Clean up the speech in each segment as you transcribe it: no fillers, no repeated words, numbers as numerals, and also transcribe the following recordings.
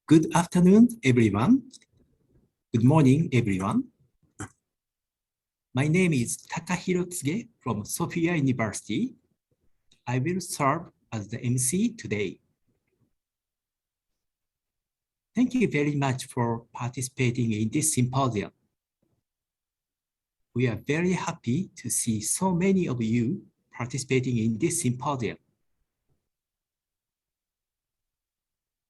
Good afternoon, everyone. Good morning, everyone. My name is Takahiro Tsuge from Sophia University. I will serve as the MC today. Thank you very much for participating in this symposium. We are very happy to see so many of you participating in this symposium.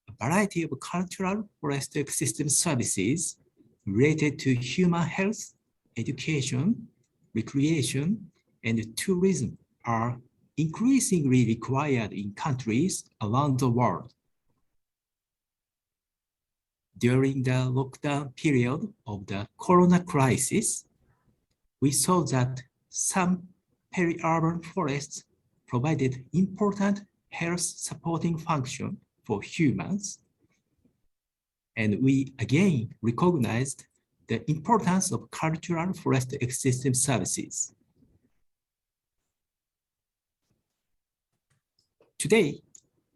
A variety of cultural forest ecosystem services related to human health, education, recreation, and tourism are increasingly required in countries around the world. During the lockdown period of the corona crisis, we saw that some peri-urban forests provided important health supporting function for humans. And we again recognized the importance of cultural forest ecosystem services. Today,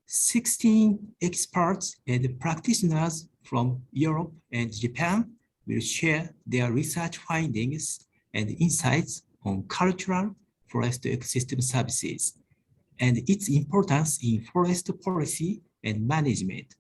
16 experts and practitioners from Europe and Japan will share their research findings and insights on cultural forest ecosystem services and its importance in forest policy and management.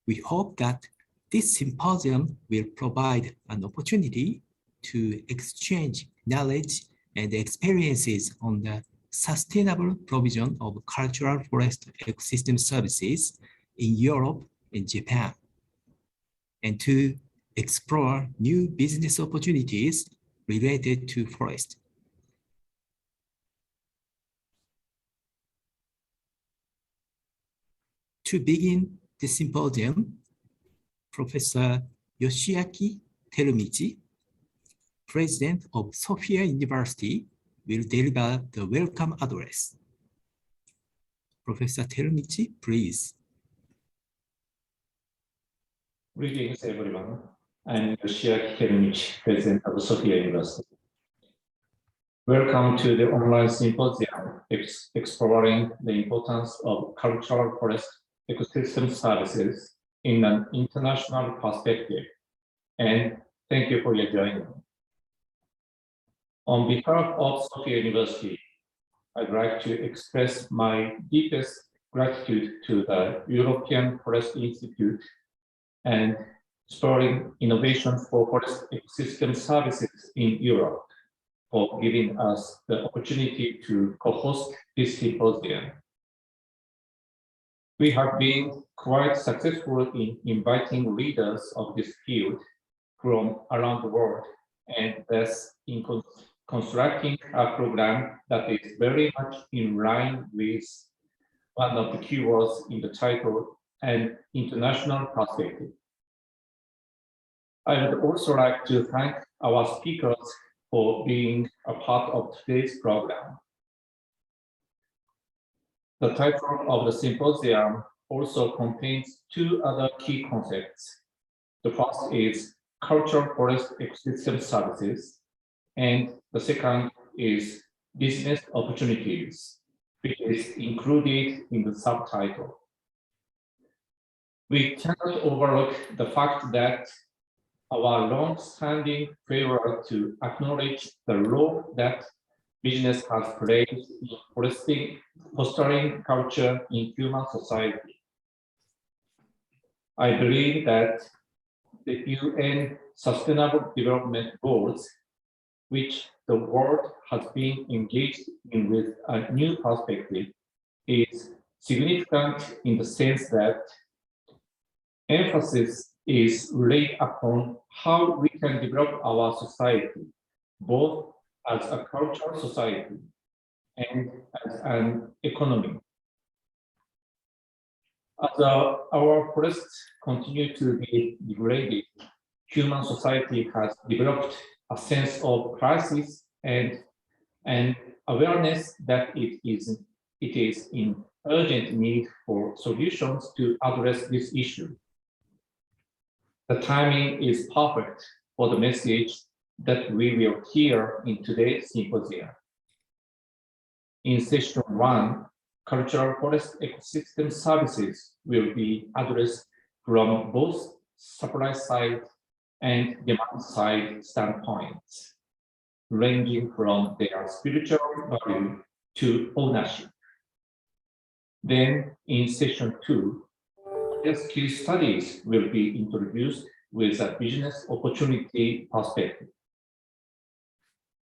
We hope that this symposium will provide an opportunity to exchange knowledge and experiences on the sustainable provision of cultural forest ecosystem services in Europe and Japan, and to explore new business opportunities related to forest. To begin the symposium, Professor Yoshiaki Terumichi, President of Sophia University, will deliver the welcome address. Professor Terumichi, please. Greetings, everyone. I'm Yoshiaki Terumichi, President of Sophia University. Welcome to the online symposium exploring the importance of cultural forest ecosystem services in an international perspective. And thank you for your joining. On behalf of Sophia University, I'd like to express my deepest gratitude to the European Forest Institute and Exploring Innovation for Forest Ecosystem Services in Europe for giving us the opportunity to co-host this symposium. We have been quite successful in inviting leaders of this field from around the world, and thus in constructing a program that is very much in line with one of the keywords in the title, an international perspective. I would also like to thank our speakers for being a part of today's program. The title of the symposium also contains two other key concepts. The first is cultural forest ecosystem services, and the second is business opportunities, which is included in the subtitle. We cannot overlook the fact that our long-standing failure to acknowledge the role that business has played in fostering culture in human society. I believe that the UN Sustainable Development Goals, which the world has been engaged in with a new perspective, is significant in the sense that emphasis is laid upon how we can develop our society, both as a cultural society and as an economy. As our forests continue to be degraded, human society has developed a sense of crisis and an awareness that it is in urgent need for solutions to address this issue. The timing is perfect for the message that we will hear in today's symposium. In session 1, cultural forest ecosystem services will be addressed from both supply side and demand side standpoints, ranging from their spiritual value to ownership. Then in session 2, case studies will be introduced with a business opportunity perspective.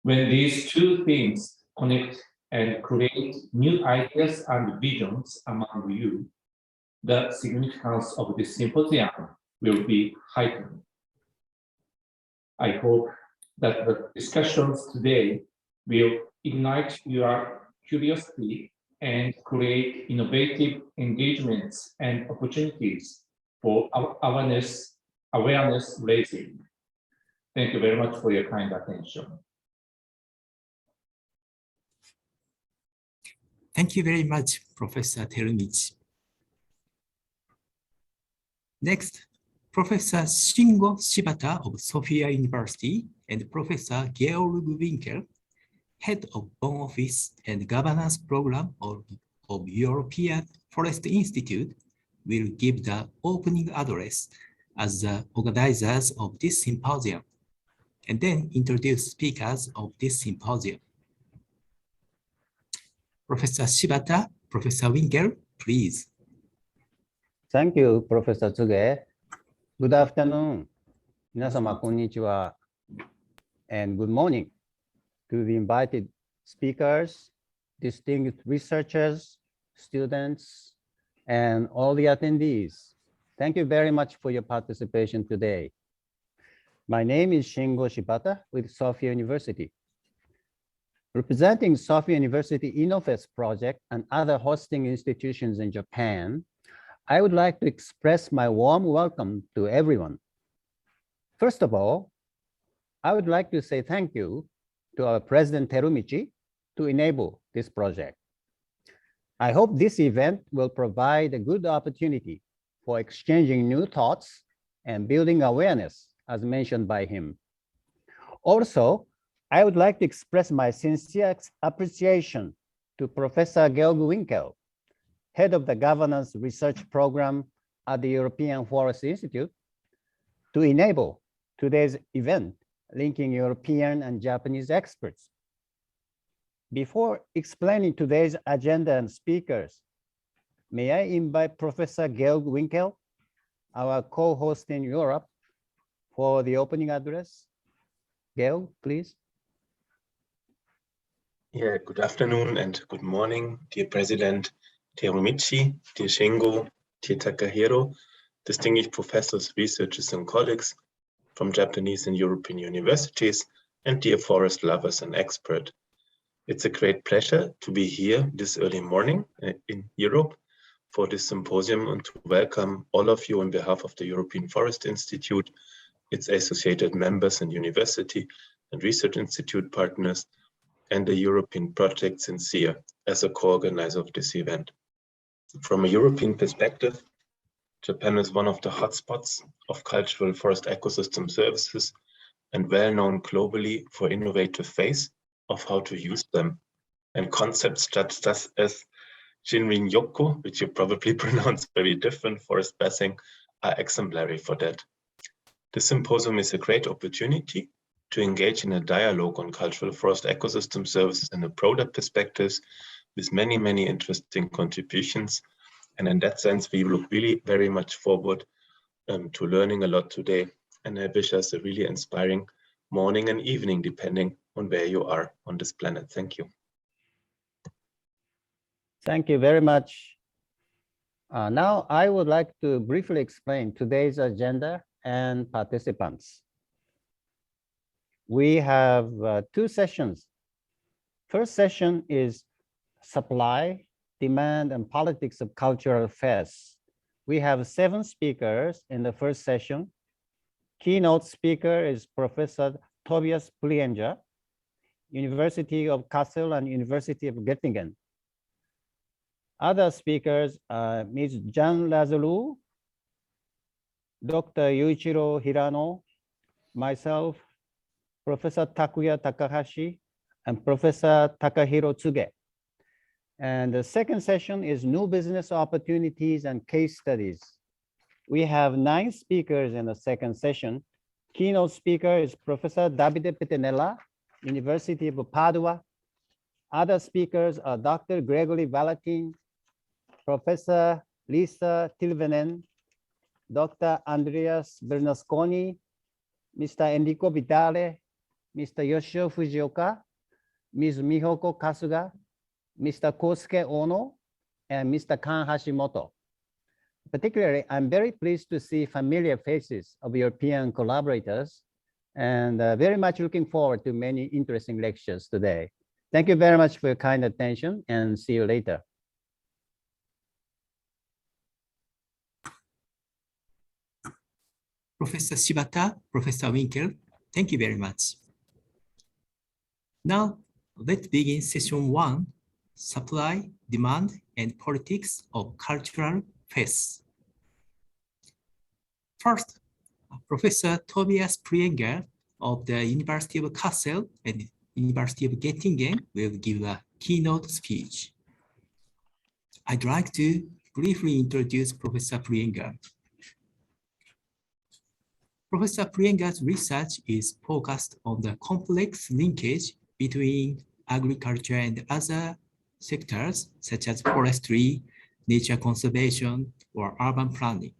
When these two things connect and create new ideas and visions among you, the significance of this symposium will be heightened. I hope that the discussions today will ignite your curiosity and create innovative engagements and opportunities for awareness raising. Thank you very much for your kind attention. Thank you very much, Professor Terumichi. Next, Professor Shingo Shibata of Sophia University and Professor Georg Winkel, Head of Bonn Office and Governance Program of European Forest Institute, will give the opening address as the organizers of this symposium, and then introduce speakers of this symposium. Professor Shibata, Professor Winkel, please. Thank you, Professor Tsuge. Good afternoon. 皆様、こんにちは. And good morning to the invited speakers, distinguished researchers, students, and all the attendees. Thank you very much for your participation today. My name is Shingo Shibata with Sophia University. Representing Sophia University InnoFest project and other hosting institutions in Japan, I would like to express my warm welcome to everyone. First of all, I would like to say thank you to our President Terumichi to enable this project. I hope this event will provide a good opportunity for exchanging new thoughts and building awareness, as mentioned by him. Also, I would like to express my sincere appreciation to Professor Georg Winkel, Head of the Governance Research Program at the European Forest Institute, to enable today's event linking European and Japanese experts. Before explaining today's agenda and speakers, may I invite Professor Georg Winkel, our co-host in Europe, for the opening address. Georg, please. Yeah, good afternoon and good morning, dear President Terumichi, dear Shingo, dear Takahiro, distinguished professors, researchers, and colleagues from Japanese and European universities, and dear forest lovers and experts. It's a great pleasure to be here this early morning in Europe for this symposium and to welcome all of you on behalf of the European Forest Institute, its associated members and university and research institute partners, and the European Project Sincere as a co-organizer of this event. From a European perspective, Japan is one of the hotspots of cultural forest ecosystem services and well known globally for innovative ways of how to use them. And concepts such as Shinrin Yoku, which you probably pronounce very different, forest bathing, are exemplary for that. The symposium is a great opportunity to engage in a dialogue on cultural forest ecosystem services in a broader perspectives with many, many interesting contributions. And in that sense, we look really very much forward to learning a lot today. And I wish us a really inspiring morning and evening, depending on where you are on this planet. Thank you. Thank you very much. Now I would like to briefly explain today's agenda and participants. We have two sessions. First session is supply, demand, and politics of cultural affairs. We have 7 speakers in the first session. Keynote speaker is Professor Tobias Plienger, University of Kassel and University of Göttingen. Other speakers are Ms. Jean Lazarou, Dr. Yuichiro Hirano, myself, Professor Takuya Takahashi, and Professor Takahiro Tsuge. And the second session is new business opportunities and case studies. We have 9 speakers in the second session. Keynote speaker is Professor Davide Pettinella, University of Padua. Other speakers are Dr. Gregory Valatin, Professor Lisa Tilvenen, Dr. Andreas Bernasconi, Mr. Enrico Vitale, Mr. Yoshio Fujioka, Ms. Mihoko Kasuga, Mr. Kosuke Ono, and Mr. Kan Hashimoto. Particularly, I'm very pleased to see familiar faces of European collaborators and very much looking forward to many interesting lectures today. Thank you very much for your kind attention and see you later. Professor Shibata, Professor Winkel, thank you very much. Now, let's begin session 1, Supply, Demand, and Politics of Cultural Faith. First, Professor Tobias Prienger of the University of Kassel and University of Göttingen will give a keynote speech. I'd like to briefly introduce Professor Prienger. Professor Prienger's research is focused on the complex linkage between agriculture and other sectors, such as forestry, nature conservation, or urban planning.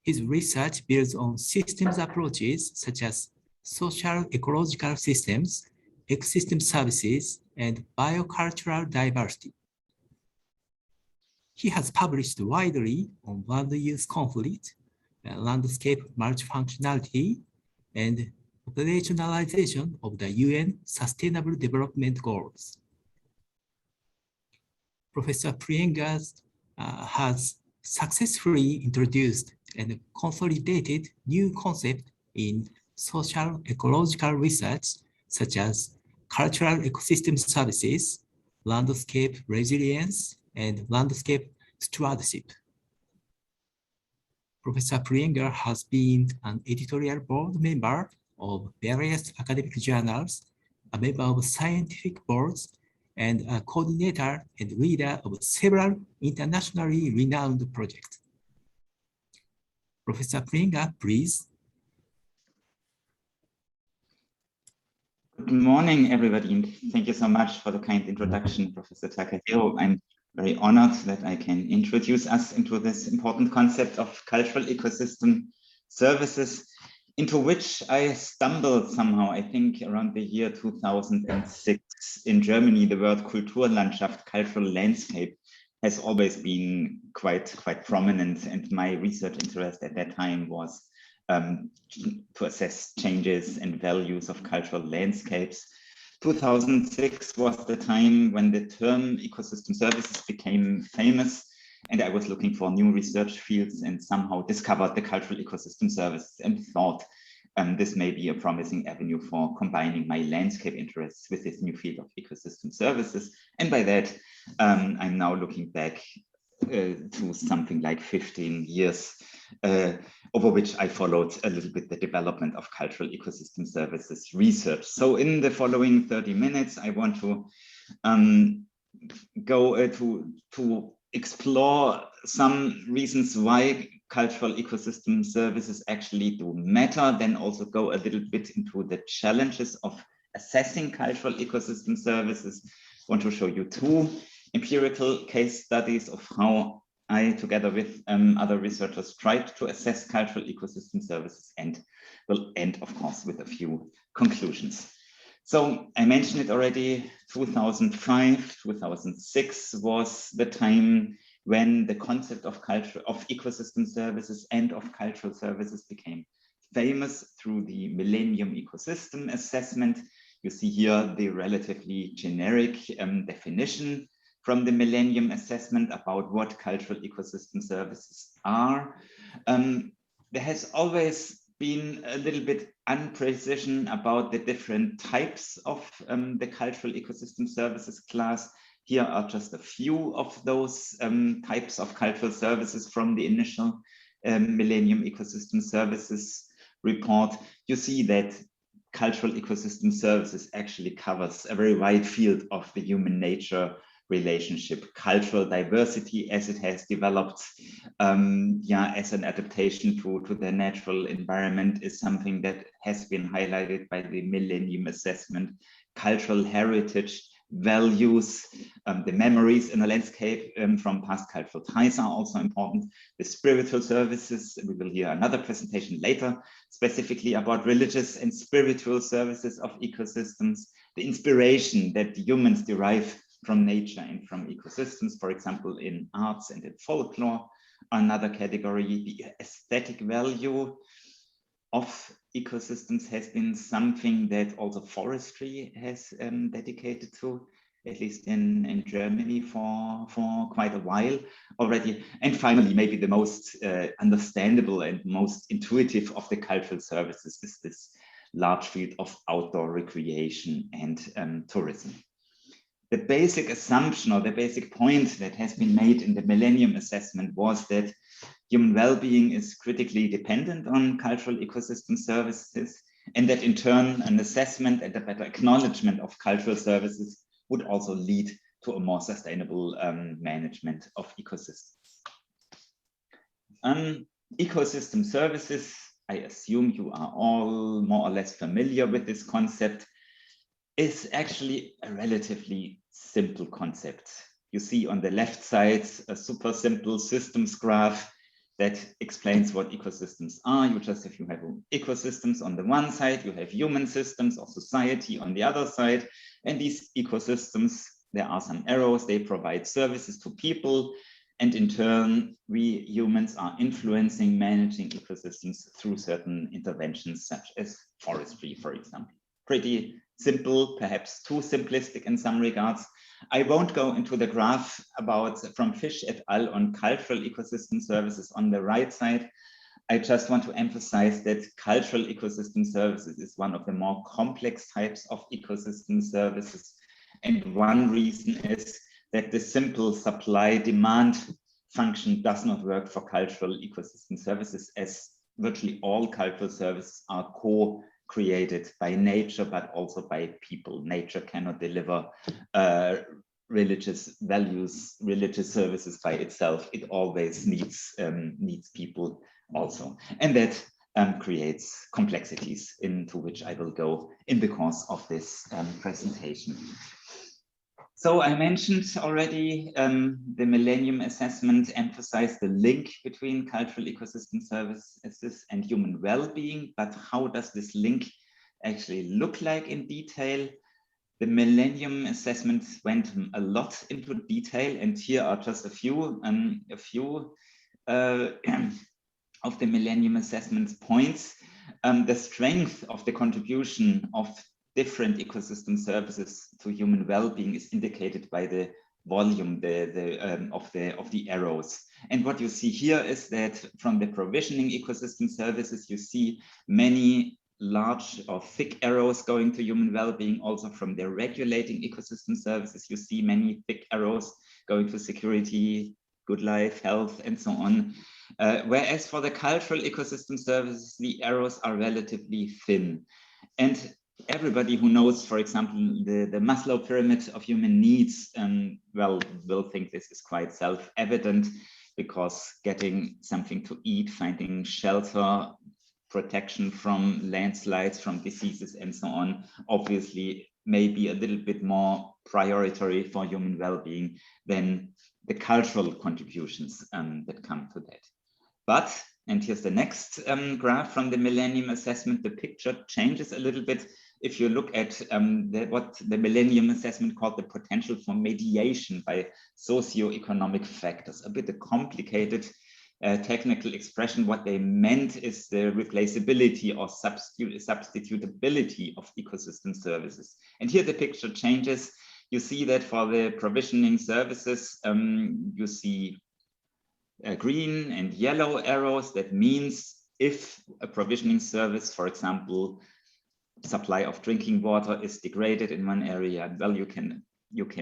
His research builds on systems approaches such as social ecological systems, ecosystem services, and biocultural diversity. He has published widely on land use conflict, landscape multifunctionality, and operationalization of the UN Sustainable Development Goals. Professor Prienger has successfully introduced and consolidated new concepts in social ecological research, such as cultural ecosystem services, landscape resilience, and landscape stewardship. Professor Prienger has been an editorial board member of various academic journals, a member of scientific boards, and a coordinator and leader of several internationally renowned projects. Professor Prienger, please. Good morning, everybody, and thank you so much for the kind introduction, Professor Takahiro. I'm very honored that I can introduce us into this important concept of cultural ecosystem services, into which I stumbled somehow, I think, around the year 2006. In Germany, the word Kulturlandschaft, cultural landscape, has always been quite prominent, and my research interest at that time was to assess changes and values of cultural landscapes. 2006 was the time when the term ecosystem services became famous, and I was looking for new research fields and somehow discovered the cultural ecosystem services and thought this may be a promising avenue for combining my landscape interests with this new field of ecosystem services. And by that, I'm now looking back to something like 15 years, over which I followed a little bit the development of cultural ecosystem services research. So in the following 30 minutes, I want to go to explore some reasons why cultural ecosystem services actually do matter, then also go a little bit into the challenges of assessing cultural ecosystem services. I want to show you 2 empirical case studies of how I, together with other researchers, tried to assess cultural ecosystem services, and will end, of course, with a few conclusions. So I mentioned it already, 2005, 2006 was the time when the concept of ecosystem services and of cultural services became famous through the Millennium Ecosystem Assessment. You see here the relatively generic definition from the Millennium Assessment about what cultural ecosystem services are. There has always been a little bit unprecision about the different types of the cultural ecosystem services class. Here are just a few of those types of cultural services from the initial Millennium Ecosystem Services report. You see that cultural ecosystem services actually covers a very wide field of the human-nature relationship. Cultural diversity as it has developed as an adaptation to the natural environment is something that has been highlighted by the Millennium Assessment. Cultural heritage, values, the memories in a landscape from past cultural ties are also important. The spiritual services, we will hear another presentation later, specifically about religious and spiritual services of ecosystems. The inspiration that humans derive from nature and from ecosystems, for example, in arts and in folklore. Another category, the aesthetic value of ecosystems has been something that also forestry has dedicated to, at least in Germany for quite a while already. And finally, maybe the most understandable and most intuitive of the cultural services is this large field of outdoor recreation and tourism. The basic assumption or the basic point that has been made in the Millennium Assessment was that human well-being is critically dependent on cultural ecosystem services, and that in turn an assessment and a better acknowledgement of cultural services would also lead to a more sustainable management of ecosystems. Ecosystem services, I assume you are all more or less familiar with this concept, is actually a relatively simple concept. You see on the left side a super simple systems graph that explains what ecosystems are. You have ecosystems on the one side, you have human systems or society on the other side, and these ecosystems, there are some arrows, they provide services to people, and in turn we humans are influencing, managing ecosystems through certain interventions such as forestry, for example. Pretty simple, perhaps too simplistic in some regards. I won't go into the graph from Fish et al. On cultural ecosystem services on the right side. I just want to emphasize that cultural ecosystem services is one of the more complex types of ecosystem services. And one reason is that the simple supply-demand function does not work for cultural ecosystem services, as virtually all cultural services are co-created by nature, but also by people. Nature cannot deliver religious values, religious services by itself. It always needs people also. And that creates complexities into which I will go in the course of this presentation. So I mentioned already the Millennium Assessment emphasized the link between cultural ecosystem services and human well-being, but how does this link actually look like in detail? The Millennium Assessment went a lot into detail, and here are just a few of the Millennium Assessment points. The strength of the contribution of different ecosystem services to human well-being is indicated by the volume of the arrows. And what you see here is that from the provisioning ecosystem services, you see many large or thick arrows going to human well-being. Also from the regulating ecosystem services, you see many thick arrows going to security, good life, health, and so on. Whereas for the cultural ecosystem services, the arrows are relatively thin. And everybody who knows, for example, the Maslow pyramid of human needs, will think this is quite self-evident, because getting something to eat, finding shelter, protection from landslides, from diseases, and so on, obviously may be a little bit more priority for human well-being than the cultural contributions that come to that. But, and here's the next graph from the Millennium Assessment, the picture changes a little bit if you look at what the Millennium Assessment called the potential for mediation by socioeconomic factors. A bit of complicated technical expression. What they meant is the replaceability or substitutability of ecosystem services. And here the picture changes. You see that for the provisioning services, you see green and yellow arrows. That means if a provisioning service, for example, supply of drinking water is degraded in one area, well, you can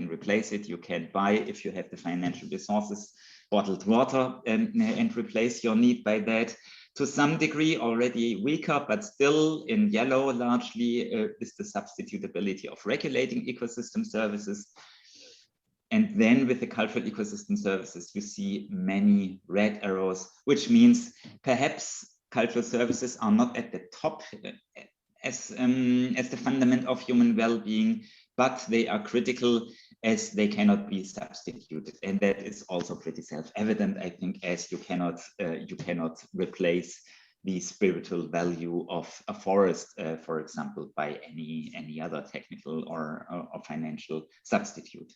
replace it. You can buy, if you have the financial resources, bottled water and replace your need by that. To some degree already weaker, but still in yellow largely is the substitutability of regulating ecosystem services. And then with the cultural ecosystem services, you see many red arrows, which means perhaps cultural services are not at the top as the fundament of human well-being, but they are critical as they cannot be substituted. And that is also pretty self-evident, I think, as you cannot replace the spiritual value of a forest, for example, by any other technical or financial substitute.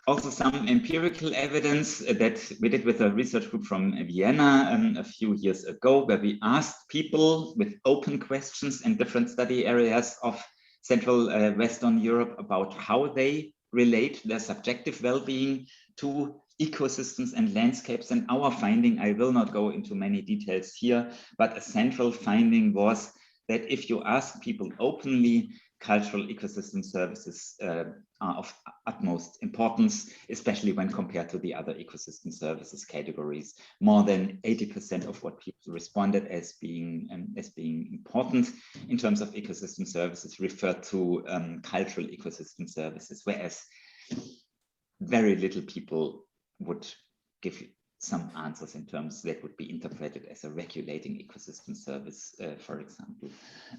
Also some empirical evidence that we did with a research group from Vienna a few years ago, where we asked people with open questions in different study areas of Central Western Europe about how they relate their subjective well-being to ecosystems and landscapes. And our finding, I will not go into many details here, but a central finding was that if you ask people openly, cultural ecosystem services are of utmost importance, especially when compared to the other ecosystem services categories. More than 80% of what people responded as being important in terms of ecosystem services referred to cultural ecosystem services, whereas very little people would give some answers in terms that would be interpreted as a regulating ecosystem service, for example.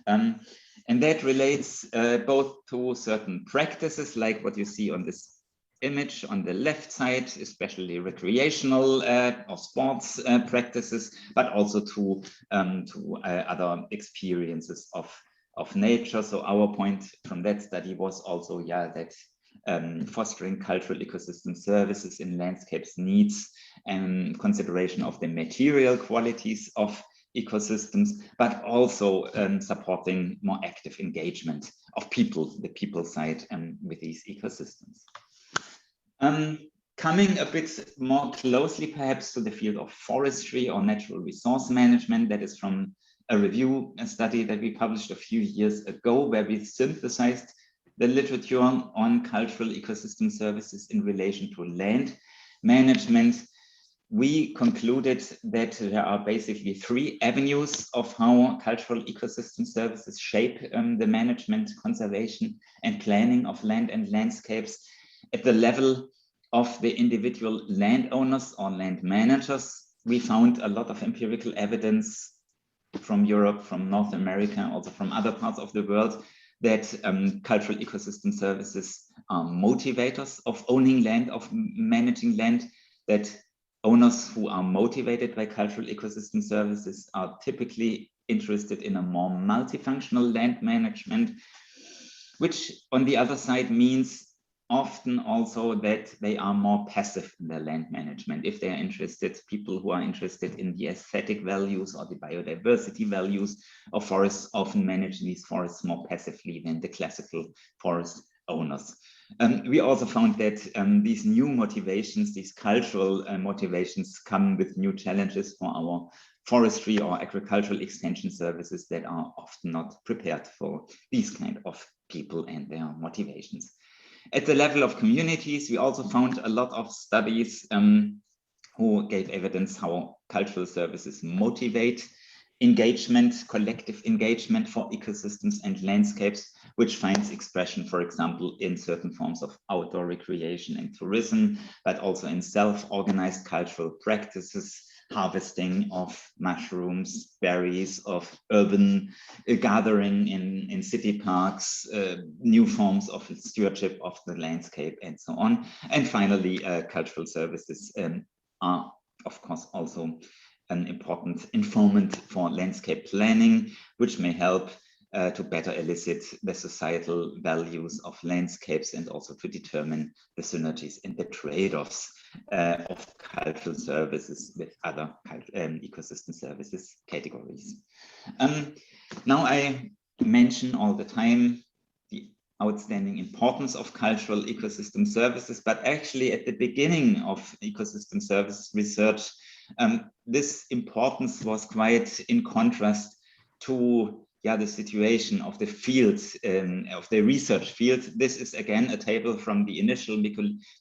And that relates both to certain practices, like what you see on this image on the left side, especially recreational or sports practices, but also to other experiences of nature. So our point from that study was also, yeah, that fostering cultural ecosystem services in landscapes needs consideration of the material qualities of ecosystems, but also supporting more active engagement of people, the people side, with these ecosystems. Coming a bit more closely perhaps to the field of forestry or natural resource management, that is from a study that we published a few years ago, where we synthesized the literature on cultural ecosystem services in relation to land management. We concluded that there are basically three avenues of how cultural ecosystem services shape the management, conservation, and planning of land and landscapes. At the level of the individual landowners or land managers, we found a lot of empirical evidence from Europe, from North America, also from other parts of the world, that cultural ecosystem services are motivators of owning land, of managing land, that owners who are motivated by cultural ecosystem services are typically interested in a more multifunctional land management, which on the other side means often also that they are more passive in their land management. If they are interested, people who are interested in the aesthetic values or the biodiversity values of forests often manage these forests more passively than the classical forest owners. We also found that these new motivations, these cultural motivations, come with new challenges for our forestry or agricultural extension services that are often not prepared for these kind of people and their motivations. At the level of communities, we also found a lot of studies who gave evidence how cultural services motivate engagement, collective engagement for ecosystems and landscapes, which finds expression, for example, in certain forms of outdoor recreation and tourism, but also in self-organized cultural practices, harvesting of mushrooms, berries, of urban gathering in city parks, new forms of stewardship of the landscape, and so on. And finally, cultural services are, of course, also an important informant for landscape planning, which may help to better elicit the societal values of landscapes and also to determine the synergies and the trade-offs of cultural services with other ecosystem services categories. Now I mention all the time the outstanding importance of cultural ecosystem services, but actually at the beginning of ecosystem services research, this importance was quite in contrast to the situation of the field, of the research field. This is again a table from the initial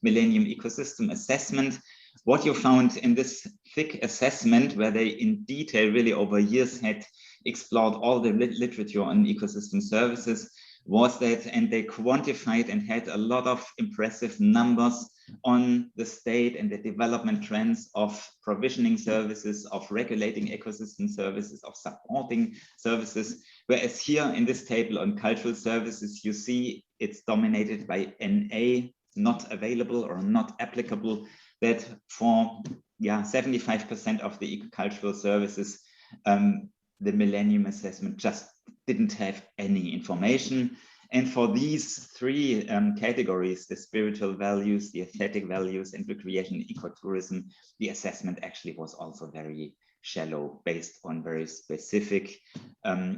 Millennium Ecosystem Assessment, What you found in this thick assessment, where they in detail really over years had explored all the literature on ecosystem services, was that, and they quantified and had a lot of impressive numbers on the state and the development trends of provisioning services, of regulating ecosystem services, of supporting services. Whereas here in this table on cultural services, you see it's dominated by NA, not available or not applicable, that for 75% of the cultural services, the Millennium Assessment just didn't have any information. And for these three categories, the spiritual values, the aesthetic values, and recreation and ecotourism, the assessment actually was also very shallow, based on very specific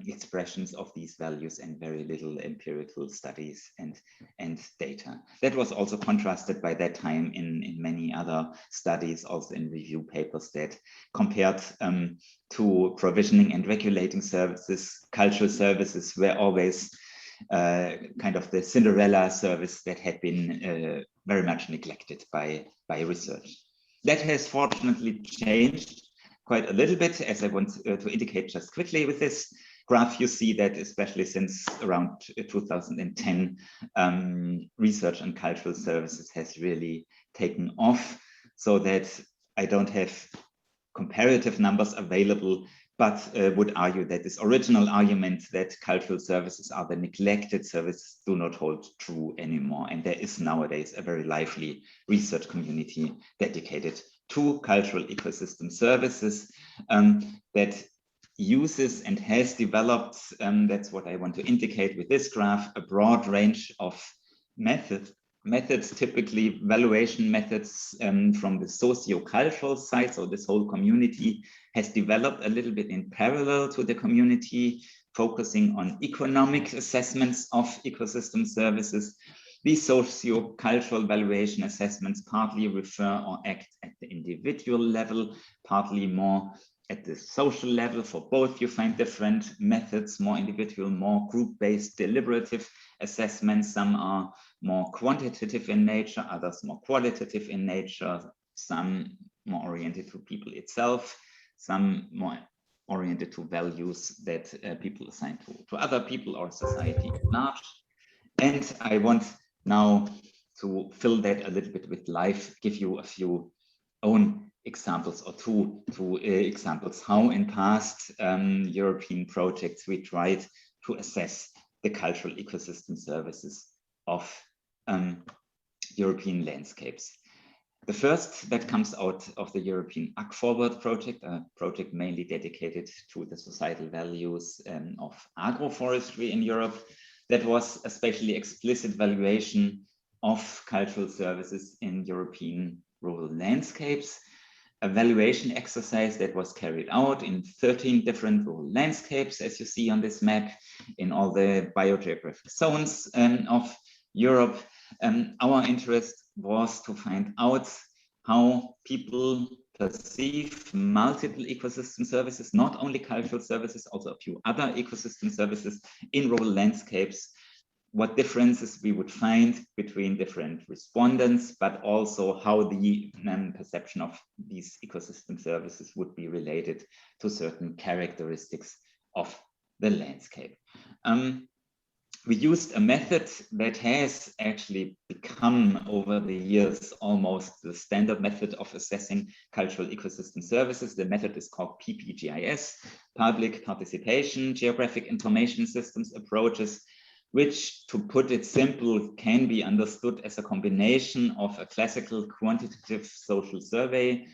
expressions of these values and very little empirical studies and data. That was also contrasted by that time in many other studies, also in review papers, that compared to provisioning and regulating services, cultural services were always kind of the Cinderella service that had been very much neglected by research. That has fortunately changed quite a little bit, as I want to indicate just quickly with this graph. You see that especially since around 2010, research on cultural services has really taken off, so that I don't have comparative numbers available, but would argue that this original argument that cultural services are the neglected services do not hold true anymore. And there is nowadays a very lively research community dedicated to cultural ecosystem services that uses and has developed, that's what I want to indicate with this graph, a broad range of methods, typically valuation methods from the socio-cultural side. So this whole community has developed a little bit in parallel to the community, focusing on economic assessments of ecosystem services. These socio-cultural valuation assessments partly refer or act at the individual level, partly more at the social level. For both, you find different methods, more individual, more group-based deliberative assessments. Some are more quantitative in nature, others more qualitative in nature, some more oriented to people itself, some more oriented to values that people assign to other people or society at large. And I want now to fill that a little bit with life, give you a few own examples or two examples how in past European projects we tried to assess the cultural ecosystem services of European landscapes. The first that comes out of the European Ag Forward project, a project mainly dedicated to the societal values of agroforestry in Europe. That was a spatially explicit valuation of cultural services in European rural landscapes. A valuation exercise that was carried out in 13 different rural landscapes, as you see on this map, in all the biogeographic zones of Europe. Our interest was to find out how people perceive multiple ecosystem services, not only cultural services, also a few other ecosystem services in rural landscapes, what differences we would find between different respondents, but also how the perception of these ecosystem services would be related to certain characteristics of the landscape. We used a method that has actually become over the years almost the standard method of assessing cultural ecosystem services. The method is called PPGIS, Public Participation Geographic Information Systems Approaches, which, to put it simple, can be understood as a combination of a classical quantitative social survey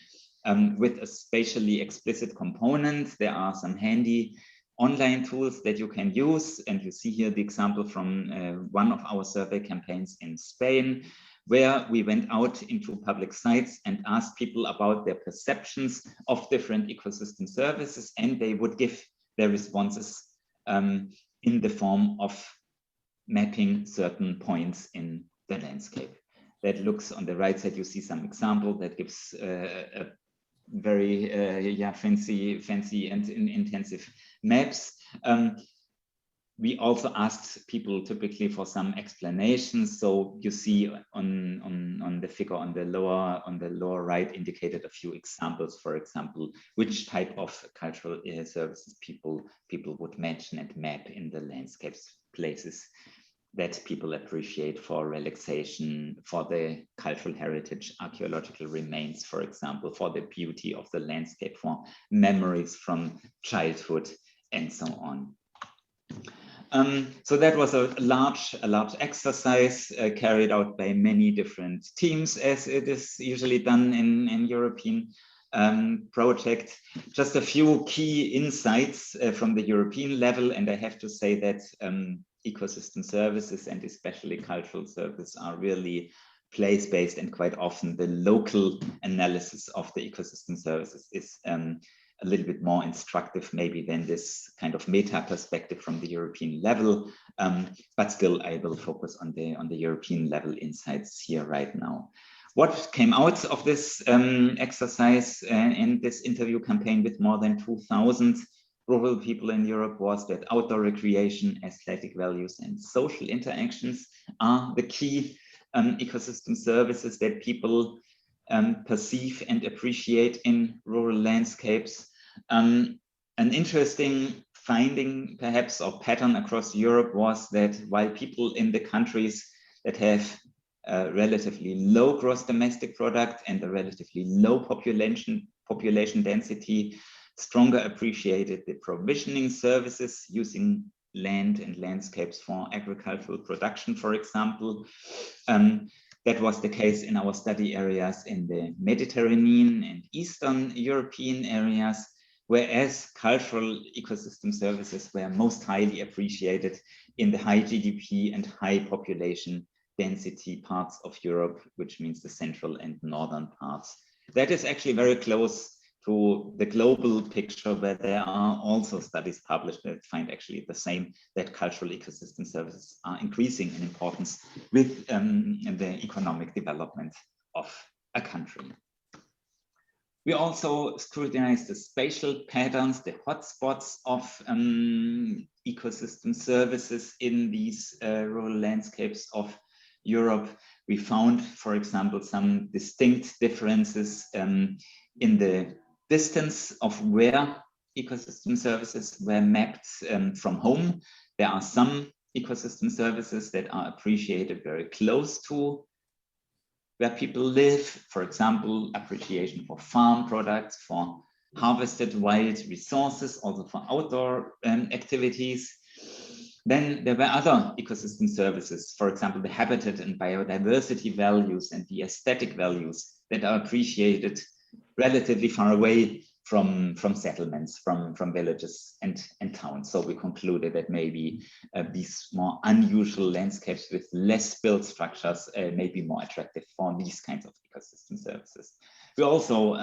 with a spatially explicit component. There are some handy online tools that you can use. And you see here the example from one of our survey campaigns in Spain, where we went out into public sites and asked people about their perceptions of different ecosystem services, and they would give their responses in the form of mapping certain points in the landscape. That looks on the right side, you see some example that gives a very fancy and intensive maps. we also asked people typically for some explanations. So you see on the figure on the lower right indicated a few examples. For example, which type of cultural services people would mention and map in the landscapes, places that people appreciate for relaxation, for the cultural heritage, archaeological remains, for example, for the beauty of the landscape, for memories from childhood, and so on. So that was a large exercise carried out by many different teams, as it is usually done in European project. Just a few key insights from the European level, and I have to say that ecosystem services and especially cultural services are really place-based, and quite often the local analysis of the ecosystem services is a little bit more instructive maybe than this kind of meta perspective from the European level, but still I will focus on the European level insights here right now. What came out of this exercise in this interview campaign with more than 2,000 rural people in Europe was that outdoor recreation, aesthetic values, and social interactions are the key ecosystem services that people perceive and appreciate in rural landscapes. An interesting finding, perhaps, or pattern across Europe was that while people in the countries that have a relatively low gross domestic product and a relatively low population density stronger appreciated the provisioning services using land and landscapes for agricultural production, for example. That was the case in our study areas in the Mediterranean and Eastern European areas, whereas cultural ecosystem services were most highly appreciated in the high GDP and high population density parts of Europe, which means the central and northern parts. That is actually very close to the global picture, where there are also studies published that find actually the same, that cultural ecosystem services are increasing in importance with the economic development of a country. We also scrutinized the spatial patterns, the hotspots of ecosystem services in these rural landscapes of Europe. We found, for example, some distinct differences in the distance of where ecosystem services were mapped from home. There are some ecosystem services that are appreciated very close to where people live, for example, appreciation for farm products, for harvested wild resources, also for outdoor activities. Then there were other ecosystem services, for example, the habitat and biodiversity values and the aesthetic values that are appreciated relatively far away from settlements, from villages and towns. So we concluded that maybe these more unusual landscapes with less built structures may be more attractive for these kinds of ecosystem services. We also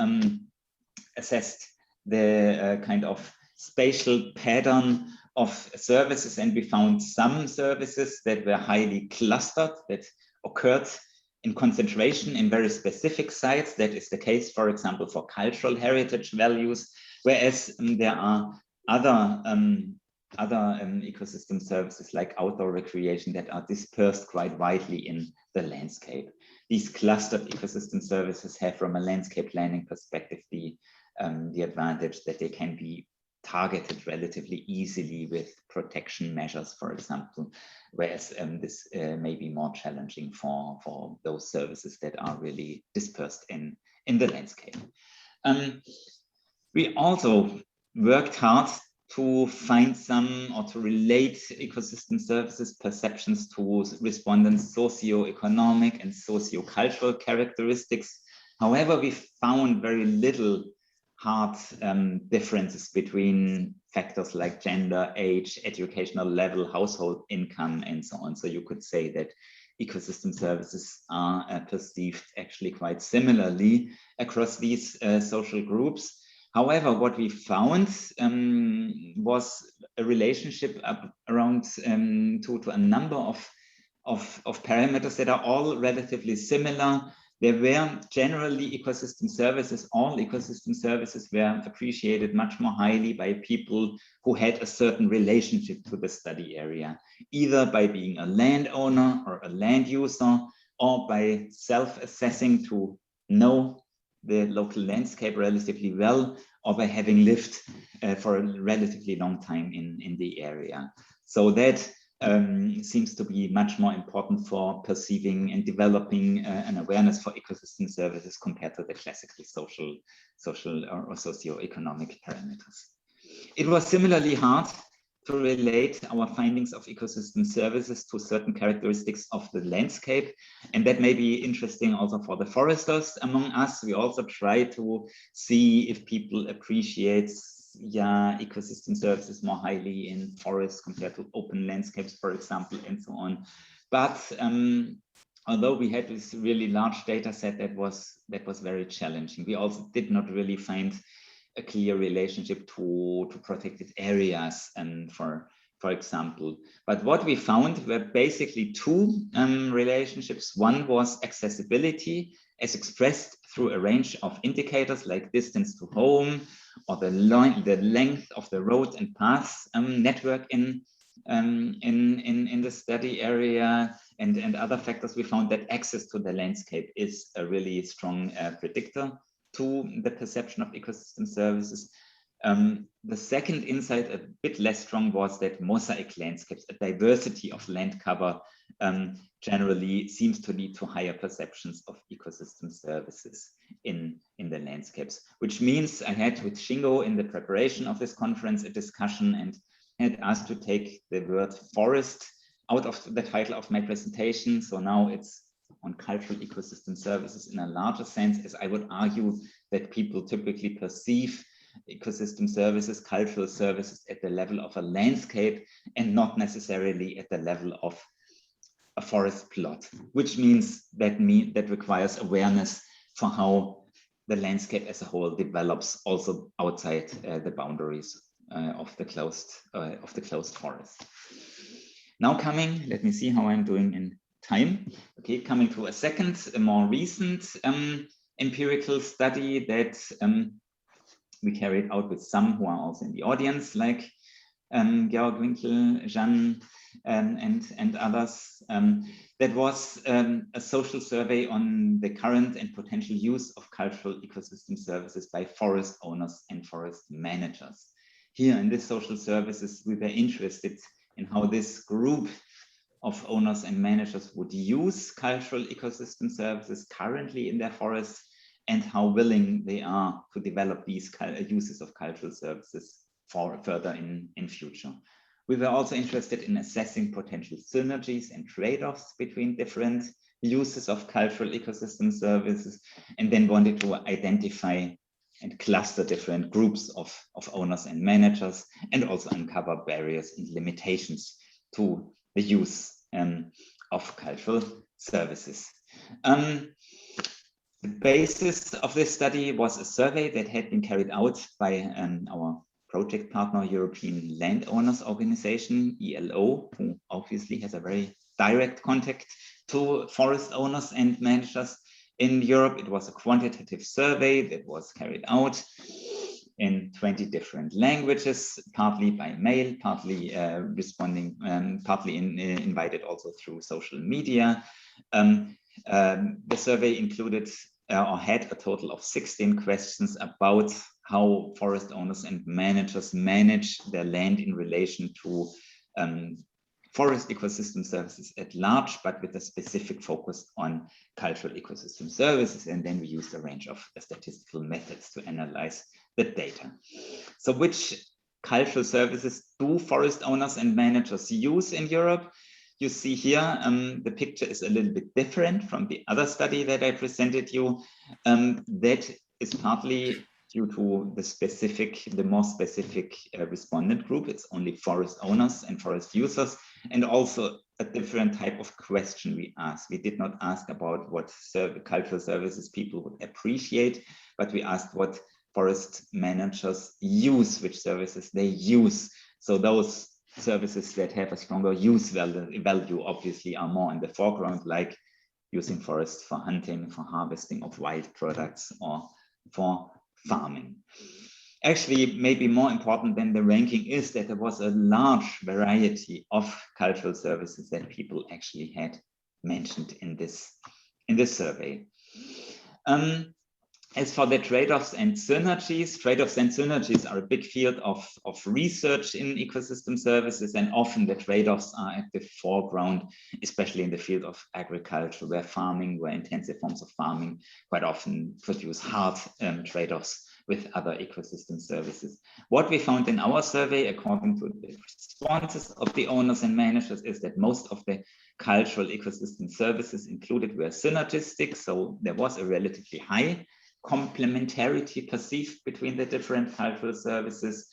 assessed the kind of spatial pattern of services, and we found some services that were highly clustered, that occurred in concentration in very specific sites. That is the case, for example, for cultural heritage values, whereas there are other ecosystem services like outdoor recreation that are dispersed quite widely in the landscape. These clustered ecosystem services have, from a landscape planning perspective, the advantage that they can be targeted relatively easily with protection measures, for example, whereas this may be more challenging for those services that are really dispersed in the landscape. We also worked hard to find some, or to relate ecosystem services perceptions to respondents' socio-economic and socio-cultural characteristics. However, we found very little hard differences between factors like gender, age, educational level, household income, and so on. So you could say that ecosystem services are perceived actually quite similarly across these social groups. However, what we found was a relationship around to a number of parameters that are all relatively similar There were generally ecosystem services, all ecosystem services were appreciated much more highly by people who had a certain relationship to the study area, either by being a landowner or a land user, or by self-assessing to know the local landscape relatively well, or by having lived for a relatively long time in the area. So that seems to be much more important for perceiving and developing an awareness for ecosystem services compared to the classical social or socioeconomic parameters. It was similarly hard to relate our findings of ecosystem services to certain characteristics of the landscape. And that may be interesting also for the foresters among us. We also try to see if people appreciate ecosystem services more highly in forests compared to open landscapes, for example, and so on. But although we had this really large data set, that was very challenging. We also did not really find a clear relationship to protected areas, and for example. But what we found were basically two relationships. One was accessibility as expressed through a range of indicators like distance to home, or the length of the road and paths network in the study area, and other factors. We found that access to the landscape is a really strong predictor to the perception of ecosystem services. The second insight, a bit less strong, was that mosaic landscapes, a diversity of land cover, generally seems to lead to higher perceptions of ecosystem services in the landscapes, which means I had with Shingo in the preparation of this conference a discussion, and had asked to take the word forest out of the title of my presentation. So now it's on cultural ecosystem services in a larger sense, as I would argue that people typically perceive ecosystem services, cultural services, at the level of a landscape and not necessarily at the level of a forest plot, which means that requires awareness for how the landscape as a whole develops also outside the boundaries of the closed forest. Now let me see how I'm doing in time. Okay, coming to a second, a more recent empirical study that we carried out with some who are also in the audience, like Georg Winkel, Jeanne, and others. That was a social survey on the current and potential use of cultural ecosystem services by forest owners and forest managers. Here in this social services, we were interested in how this group of owners and managers would use cultural ecosystem services currently in their forests, and how willing they are to develop these uses of cultural services further in future. We were also interested in assessing potential synergies and trade-offs between different uses of cultural ecosystem services, and then wanted to identify and cluster different groups of owners and managers, and also uncover barriers and limitations to the use of cultural services. The basis of this study was a survey that had been carried out by our project partner, European Landowners Organization, ELO, who obviously has a very direct contact to forest owners and managers in Europe. It was a quantitative survey that was carried out in 20 different languages, partly by mail, partly responding, partly invited also through social media. The survey included or had a total of 16 questions about how forest owners and managers manage their land in relation to forest ecosystem services at large, but with a specific focus on cultural ecosystem services. And then we used a range of statistical methods to analyze the data. So which cultural services do forest owners and managers use in Europe? You see here, the picture is a little bit different from the other study that I presented you. That is partly due to the more specific respondent group. It's only forest owners and forest users, and also a different type of question we asked. We did not ask about what cultural services people would appreciate, but we asked what forest managers use, which services they use. So those services that have a stronger use value obviously are more in the foreground, like using forests for hunting, for harvesting of wild products, or for farming. Actually, maybe more important than the ranking is that there was a large variety of cultural services that people actually had mentioned in this survey. As for the trade-offs and synergies are a big field of research in ecosystem services, and often the trade-offs are at the foreground, especially in the field of agriculture, where intensive forms of farming quite often produce hard trade-offs with other ecosystem services. What we found in our survey, according to the responses of the owners and managers, is that most of the cultural ecosystem services included were synergistic, so there was a relatively high complementarity perceived between the different cultural services.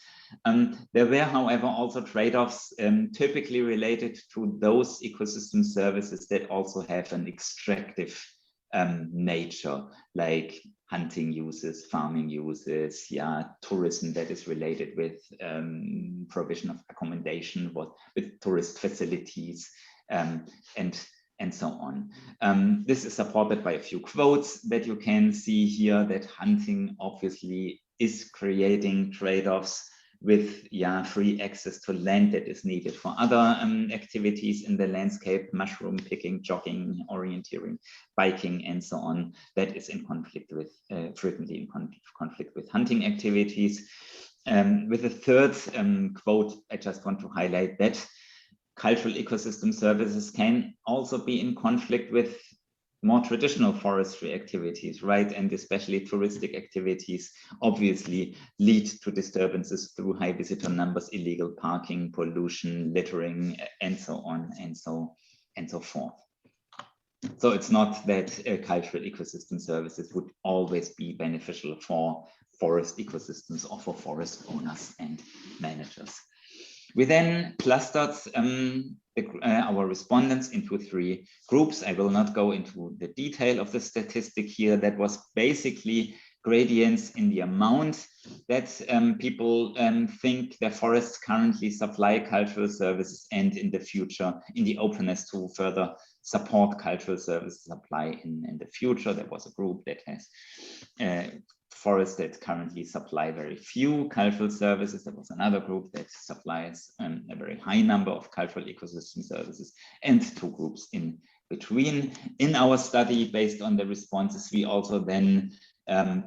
There were, however, also trade-offs typically related to those ecosystem services that also have an extractive nature, like hunting uses, farming uses, tourism that is related with provision of accommodation, with tourist facilities, and so on. This is supported by a few quotes that you can see here, that hunting obviously is creating trade-offs with free access to land that is needed for other activities in the landscape, mushroom picking, jogging, orienteering, biking, and so on. That is in conflict with, frequently in conflict with hunting activities. With a third quote, I just want to highlight that cultural ecosystem services can also be in conflict with more traditional forestry activities, right? And especially touristic activities obviously lead to disturbances through high visitor numbers, illegal parking, pollution, littering, and so on and so forth. So it's not that cultural ecosystem services would always be beneficial for forest ecosystems or for forest owners and managers. We then clustered our respondents into 3 groups. I will not go into the detail of the statistic here. That was basically gradients in the amount that people think their forests currently supply cultural services, and in the future, in the openness to further support cultural services supply in the future. There was a group that has forests that currently supply very few cultural services. There was another group that supplies a very high number of cultural ecosystem services, and 2 groups in between. In our study, based on the responses, we also then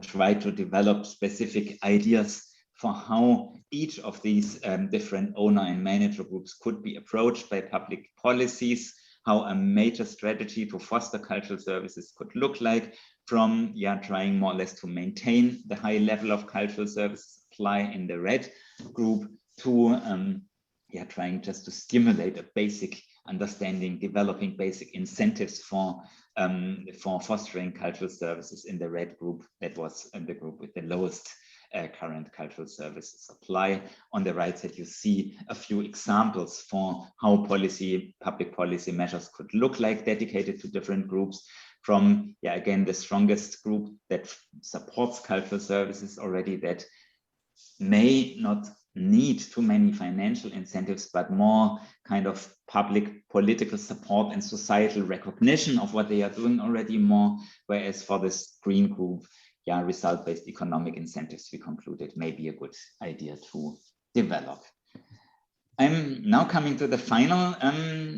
try to develop specific ideas for how each of these different owner and manager groups could be approached by public policies, how a major strategy to foster cultural services could look like, from trying more or less to maintain the high level of cultural service supply in the red group, to trying just to stimulate a basic understanding, developing basic incentives for fostering cultural services in the red group. That was the group with the lowest current cultural services supply. On the right side, you see a few examples for how public policy measures could look like, dedicated to different groups. From, again, the strongest group that supports cultural services already, that may not need too many financial incentives, but more kind of public political support and societal recognition of what they are doing already more. Whereas for this green group, result-based economic incentives, we concluded may be a good idea to develop. I'm now coming to the final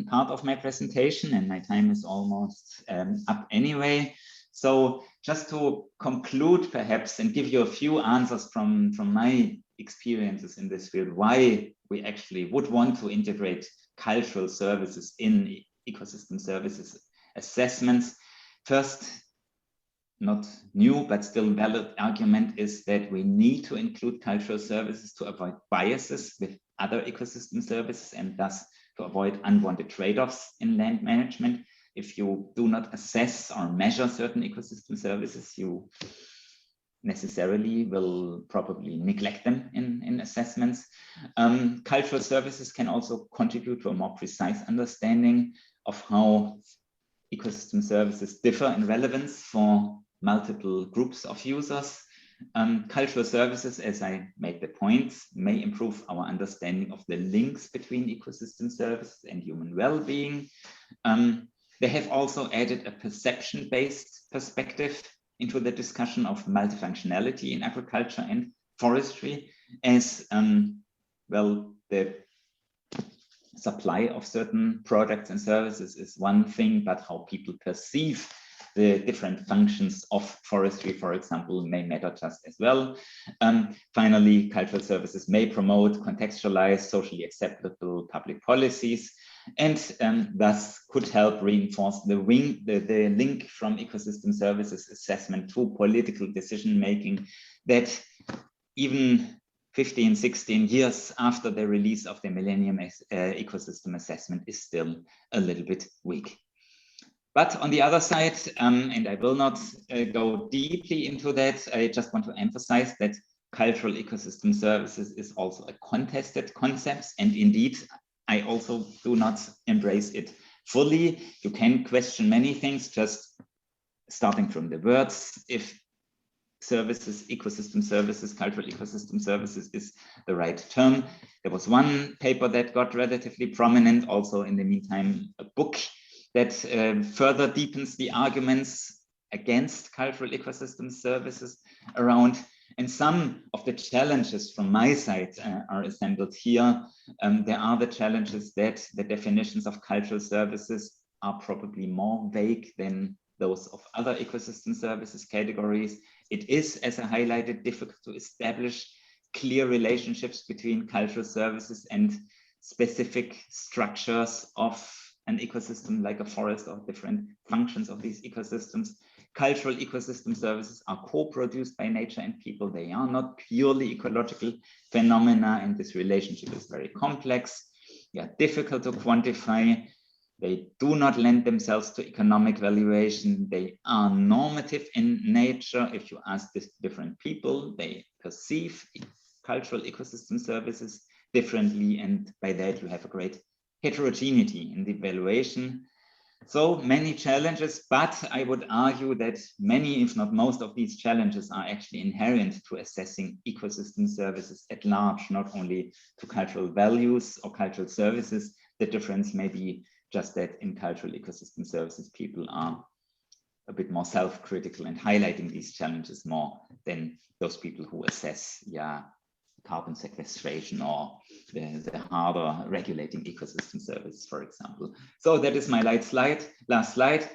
part of my presentation, and my time is almost up anyway. So just to conclude perhaps, and give you a few answers from my experiences in this field, why we actually would want to integrate cultural services in ecosystem services assessments. First, not new, but still valid argument is that we need to include cultural services to avoid biases with other ecosystem services, and thus to avoid unwanted trade-offs in land management. If you do not assess or measure certain ecosystem services, you necessarily will probably neglect them in assessments. Cultural services can also contribute to a more precise understanding of how ecosystem services differ in relevance for multiple groups of users. Cultural services, as I made the point, may improve our understanding of the links between ecosystem services and human well-being. They have also added a perception-based perspective into the discussion of multifunctionality in agriculture and forestry, as well, the supply of certain products and services is one thing, but how people perceive the different functions of forestry, for example, may matter just as well. Finally, cultural services may promote contextualized, socially acceptable public policies, and thus could help reinforce the link from ecosystem services assessment to political decision-making that even 15, 16 years after the release of the Millennium Ecosystem Assessment is still a little bit weak. But on the other side, and I will not go deeply into that, I just want to emphasize that cultural ecosystem services is also a contested concept. And indeed, I also do not embrace it fully. You can question many things, just starting from the words, if services, ecosystem services, cultural ecosystem services is the right term. There was one paper that got relatively prominent, also in the meantime, a book that further deepens the arguments against cultural ecosystem services around. And some of the challenges from my side are assembled here. There are the challenges that the definitions of cultural services are probably more vague than those of other ecosystem services categories. It is, as I highlighted, difficult to establish clear relationships between cultural services and specific structures of an ecosystem like a forest or different functions of these ecosystems. Cultural ecosystem services are co-produced by nature and people. They are not purely ecological phenomena, and this relationship is very complex. They are difficult to quantify. They do not lend themselves to economic valuation. They are normative in nature. If you ask this different people, they perceive cultural ecosystem services differently, and by that you have a great heterogeneity in the valuation. So many challenges, but I would argue that many, if not most of these challenges are actually inherent to assessing ecosystem services at large, not only to cultural values or cultural services. The difference may be just that in cultural ecosystem services, people are a bit more self-critical and highlighting these challenges more than those people who assess, carbon sequestration or the harder regulating ecosystem services, for example. So that is my last slide.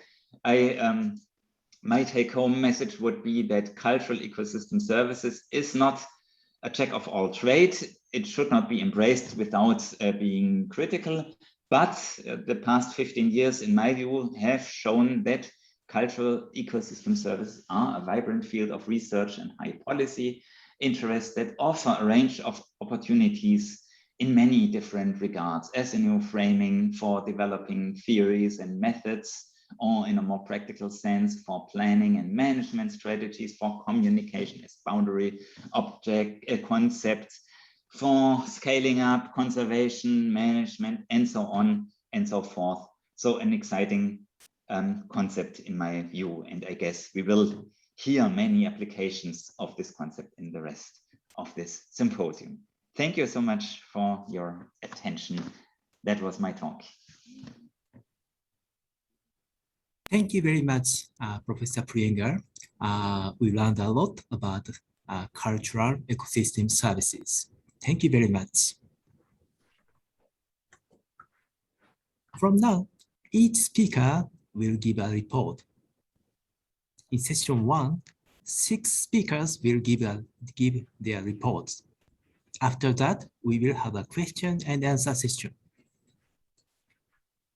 My take-home message would be that cultural ecosystem services is not a jack of all trades. It should not be embraced without being critical. But the past 15 years, in my view, have shown that cultural ecosystem services are a vibrant field of research and high policy interest that offer a range of opportunities in many different regards as a new framing for developing theories and methods, or in a more practical sense for planning and management strategies, for communication as boundary object concepts, for scaling up conservation management, and so on and so forth. So an exciting concept in my view, and I guess we will hear many applications of this concept in the rest of this symposium. Thank you so much for your attention. That was my talk. Thank you very much, Professor Prienger. We learned a lot about cultural ecosystem services. Thank you very much. From now, each speaker will give a report. In session 1, 6 speakers will give their reports. After that, we will have a question and answer session.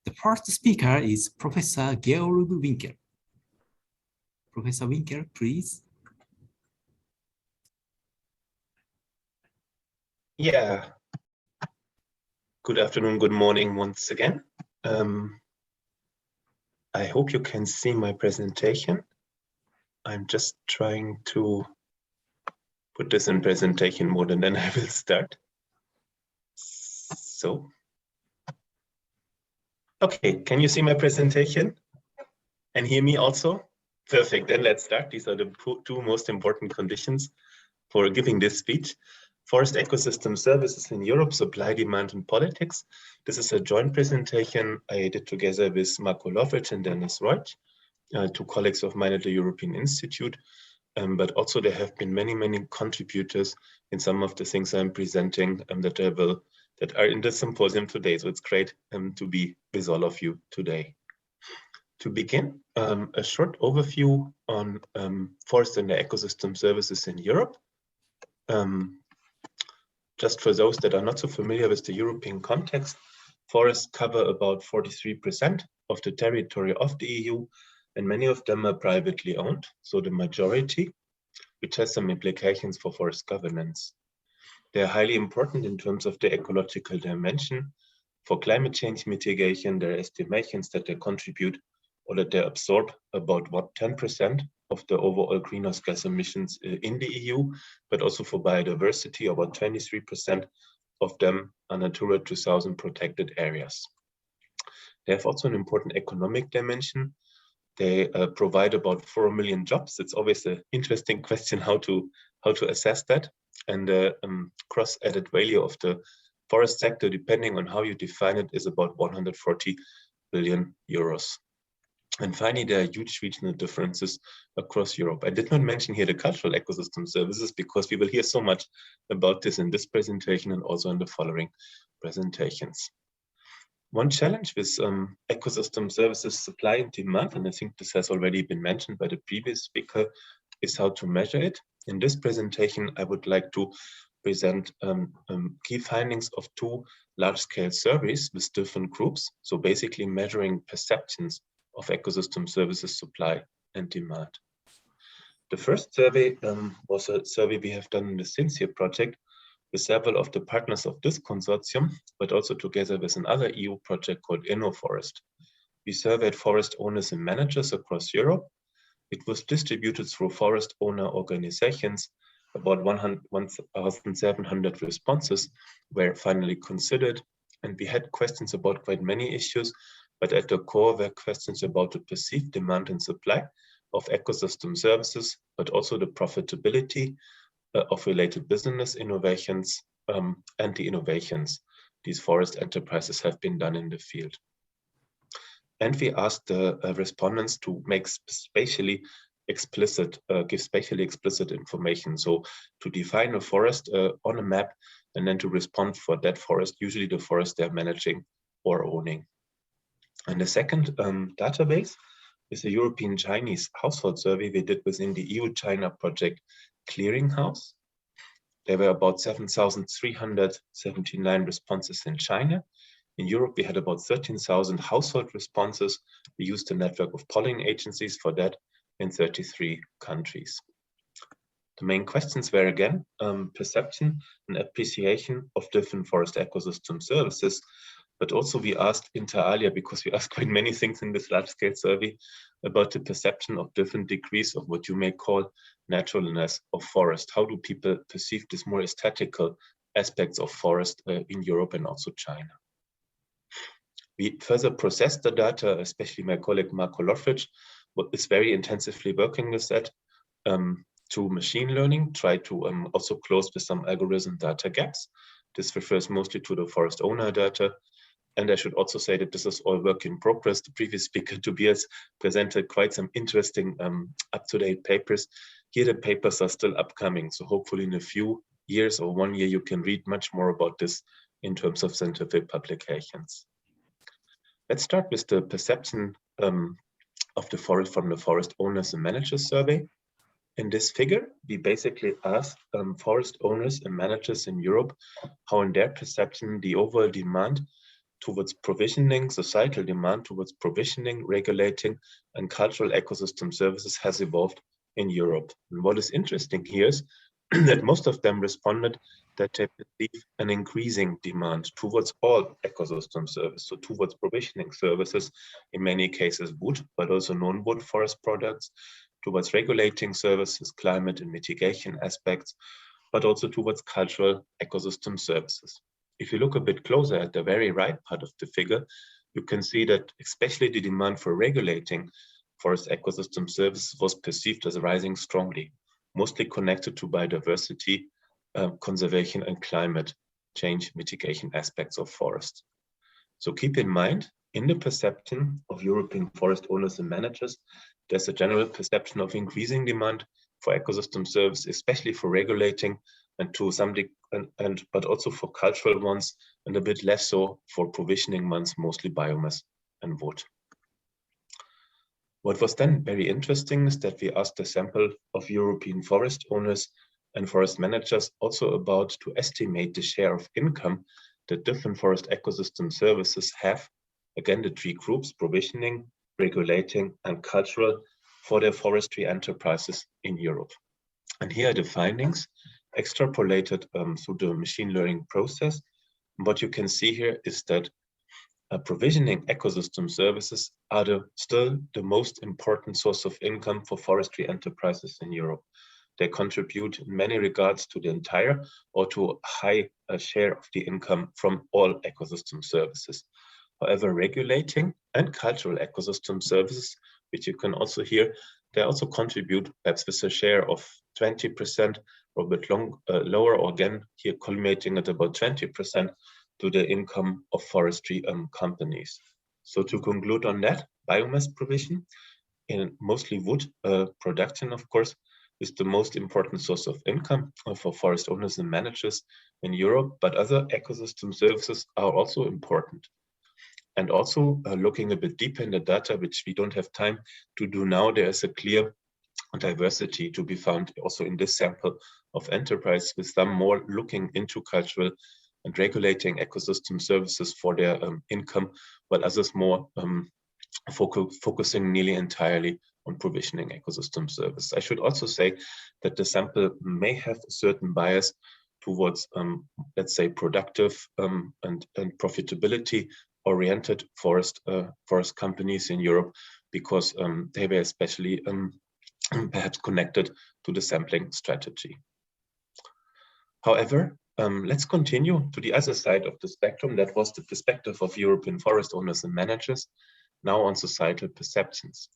The first speaker is Professor Georg Winkel. Professor Winkel, please. Yeah. Good afternoon, good morning once again. I hope you can see my presentation. I'm just trying to put this in presentation mode and then I will start. So, okay, can you see my presentation and hear me also? Perfect, then let's start. These are the two most important conditions for giving this speech. Forest ecosystem services in Europe, supply, demand, and politics. This is a joint presentation I did together with Marco Lovric and Dennis Reut, two colleagues of mine at the European Institute. But also there have been many contributors in some of the things I'm presenting that are in the symposium today. So it's great to be with all of you today. To begin, a short overview on forest and the ecosystem services in Europe. Just for those that are not so familiar with the European context, forests cover about 43% of the territory of the EU, and many of them are privately owned, so the majority, which has some implications for forest governance. They're highly important in terms of the ecological dimension. For climate change mitigation, there are estimations that they contribute or that they absorb about 10% of the overall greenhouse gas emissions in the EU, but also for biodiversity, about 23% of them are Natura 2000 protected areas. They have also an important economic dimension. They provide about 4 million jobs. It's always an interesting question how to assess that. And the gross added value of the forest sector, depending on how you define it, is about 140 billion euros. And finally, there are huge regional differences across Europe. I did not mention here the cultural ecosystem services because we will hear so much about this in this presentation and also in the following presentations. One challenge with ecosystem services supply and demand, and I think this has already been mentioned by the previous speaker, is how to measure it. In this presentation, I would like to present key findings of two large-scale surveys with different groups. So basically measuring perceptions of ecosystem services supply and demand. The first survey was a survey we have done in the Sincere project with several of the partners of this consortium, but also together with another EU project called InnoForest. We surveyed forest owners and managers across Europe. It was distributed through forest owner organizations. About 1,700 responses were finally considered, and we had questions about quite many issues, but at the core were questions about the perceived demand and supply of ecosystem services, but also the profitability of related business innovations and the innovations these forest enterprises have been done in the field. And we asked the respondents to make give spatially explicit information. So to define a forest on a map and then to respond for that forest, usually the forest they're managing or owning. And the second database is a European Chinese household survey we did within the EU-China project Clearinghouse. There were about 7,379 responses in China. In Europe, we had about 13,000 household responses. We used a network of polling agencies for that in 33 countries. The main questions were again, perception and appreciation of different forest ecosystem services. But also we asked inter alia, because we asked quite many things in this large-scale survey, about the perception of different degrees of what you may call naturalness of forest. How do people perceive these more aesthetical aspects of forest in Europe and also China? We further processed the data, especially my colleague Marco Lovric is very intensively working with that through machine learning, try to also close with some algorithm data gaps. This refers mostly to the forest owner data. And I should also say that this is all work in progress. The previous speaker, Tobias, presented quite some interesting up-to-date papers. Here the papers are still upcoming. So hopefully in a few years or 1 year, you can read much more about this in terms of scientific publications. Let's start with the perception of the forest from the forest owners and managers survey. In this figure, we basically asked forest owners and managers in Europe how in their perception the overall demand towards provisioning, societal demand towards provisioning, regulating, and cultural ecosystem services has evolved in Europe. And what is interesting here is that most of them responded that they perceive an increasing demand towards all ecosystem services, so towards provisioning services, in many cases wood, but also non-wood forest products, towards regulating services, climate and mitigation aspects, but also towards cultural ecosystem services. If you look a bit closer at the very right part of the figure, you can see that especially the demand for regulating forest ecosystem services was perceived as rising strongly, mostly connected to biodiversity conservation and climate change mitigation aspects of forest. So keep in mind, in the perception of European forest owners and managers, there's a general perception of increasing demand for ecosystem service, especially for regulating and to some but also for cultural ones, and a bit less so for provisioning ones, mostly biomass and wood. What was then very interesting is that we asked a sample of European forest owners and forest managers also about to estimate the share of income that different forest ecosystem services have, again, the three groups, provisioning, regulating, and cultural, for their forestry enterprises in Europe. And here are the findings extrapolated through the machine learning process. What you can see here is that provisioning ecosystem services are still the most important source of income for forestry enterprises in Europe. They contribute in many regards to the entire or to a high share of the income from all ecosystem services. However, regulating and cultural ecosystem services, which you can also hear, they also contribute perhaps with a share of 20% or a bit lower, or again, here culminating at about 20% to the income of forestry companies. So to conclude on that, biomass provision in mostly wood production, of course, is the most important source of income for forest owners and managers in Europe, but other ecosystem services are also important. And also looking a bit deeper in the data, which we don't have time to do now, there is a clear diversity to be found also in this sample of enterprise, with some more looking into cultural and regulating ecosystem services for their income, while others more focusing nearly entirely on provisioning ecosystem service. I should also say that the sample may have a certain bias towards, let's say, productive and profitability oriented forest companies in Europe, because they were especially perhaps connected to the sampling strategy. However, let's continue to the other side of the spectrum. That was the perspective of European forest owners and managers, now on societal perceptions.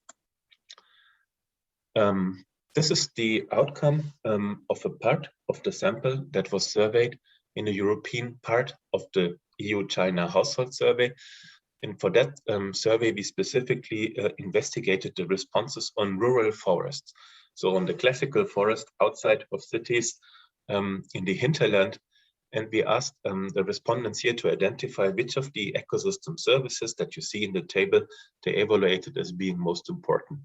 This is the outcome of a part of the sample that was surveyed in the European part of the EU-China household survey. And for that survey, we specifically investigated the responses on rural forests. So on the classical forest outside of cities in the hinterland. And we asked the respondents here to identify which of the ecosystem services that you see in the table they evaluated as being most important.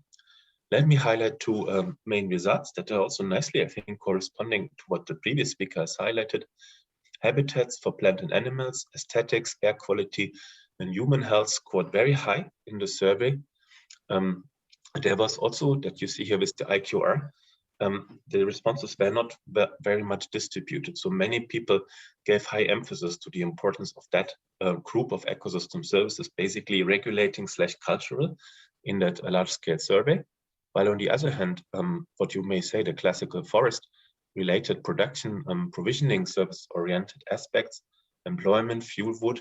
Let me highlight two main results that are also nicely, I think, corresponding to what the previous speaker has highlighted. Habitats for plant and animals, aesthetics, air quality, and human health scored very high in the survey. There was also, that you see here with the IQR, the responses were not very much distributed. So many people gave high emphasis to the importance of that group of ecosystem services, basically regulating / cultural in that large-scale survey. While on the other hand, what you may say, the classical forest related production provisioning service-oriented aspects, employment, fuel wood,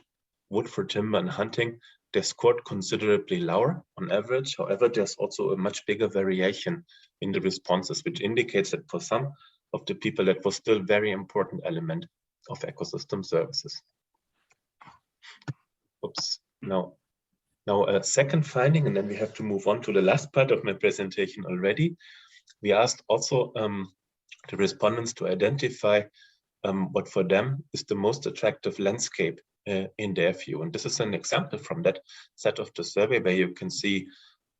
wood for timber and hunting, they scored considerably lower on average. However, there's also a much bigger variation in the responses, which indicates that for some of the people, that was still a very important element of ecosystem services. Oops, now a second finding, and then we have to move on to the last part of my presentation already. We asked also the respondents to identify what for them is the most attractive landscape in their view. And this is an example from that set of the survey where you can see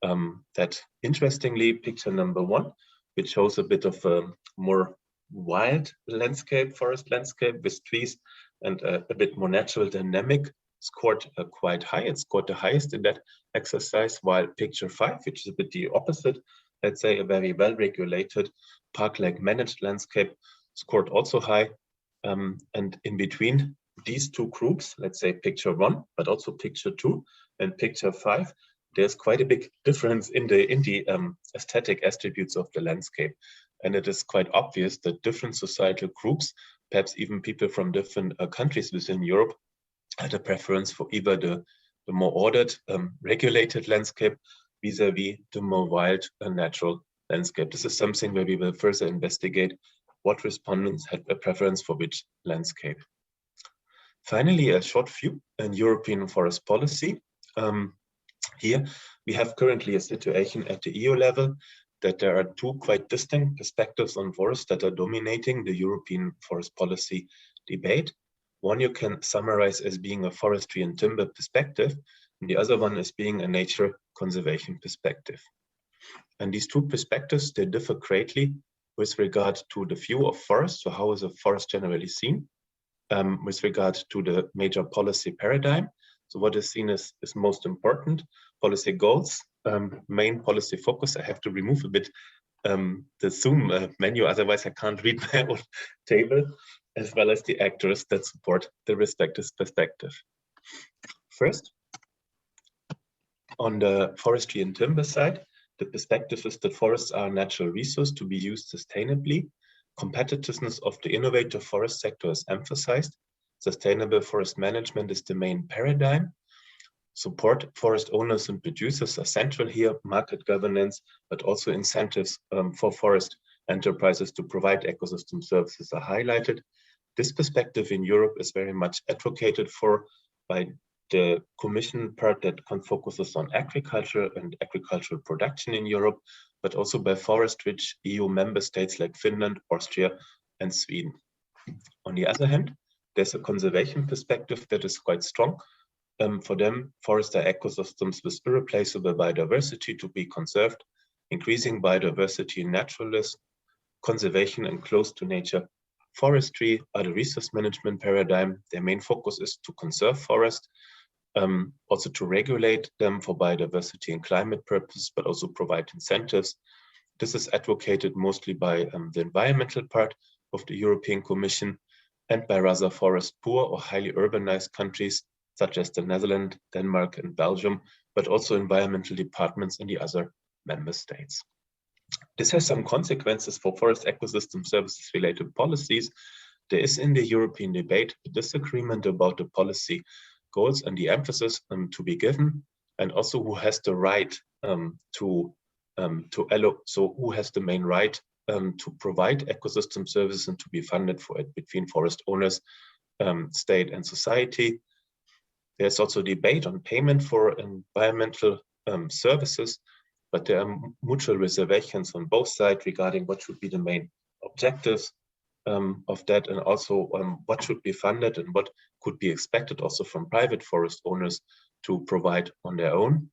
that, interestingly, picture number 1, which shows a bit of a more wild landscape, forest landscape with trees and a bit more natural dynamic, scored quite high. It scored the highest in that exercise, while picture 5, which is a bit the opposite, let's say a very well-regulated park-like managed landscape, scored also high. And in between these two groups, let's say picture 1, but also picture 2 and picture 5, there's quite a big difference in the aesthetic attributes of the landscape. And it is quite obvious that different societal groups, perhaps even people from different countries within Europe, had a preference for either the more ordered, regulated landscape vis-a-vis the more wild and natural landscape. This is something where we will further investigate what respondents had a preference for which landscape. Finally, a short view in European forest policy. Here we have currently a situation at the EU level that there are two quite distinct perspectives on forests that are dominating the European forest policy debate. One you can summarize as being a forestry and timber perspective, and the other one as being a nature conservation perspective. And these two perspectives, they differ greatly with regard to the view of forests, so how is a forest generally seen, with regard to the major policy paradigm. So what is seen as most important, policy goals, main policy focus. I have to remove a bit the Zoom menu, otherwise I can't read my own table, as well as the actors that support the respective perspective. First, on the forestry and timber side, the perspective is that forests are a natural resource to be used sustainably. Competitiveness of the innovative forest sector is emphasized. Sustainable forest management is the main paradigm. Support forest owners and producers are central here, market governance, but also incentives for forest enterprises to provide ecosystem services are highlighted. This perspective in Europe is very much advocated for by the Commission part that focuses on agriculture and agricultural production in Europe, but also by forest-rich EU member states like Finland, Austria, and Sweden. On the other hand, there's a conservation perspective that is quite strong. For them, forests are ecosystems with irreplaceable biodiversity to be conserved, increasing biodiversity in naturalist, conservation and close to nature. Forestry are the resource management paradigm. Their main focus is to conserve forest, also to regulate them for biodiversity and climate purposes, but also provide incentives. This is advocated mostly by the environmental part of the European Commission and by rather forest poor or highly urbanized countries such as the Netherlands, Denmark, and Belgium, but also environmental departments in the other member states. This has some consequences for forest ecosystem services related policies. There is in the European debate a disagreement about the policy goals and the emphasis to be given, and also who has the right who has the main right to provide ecosystem services and to be funded for it between forest owners, state, and society. There's also debate on payment for environmental services, but there are mutual reservations on both sides regarding what should be the main objectives of that, and also what should be funded and what could be expected also from private forest owners to provide on their own.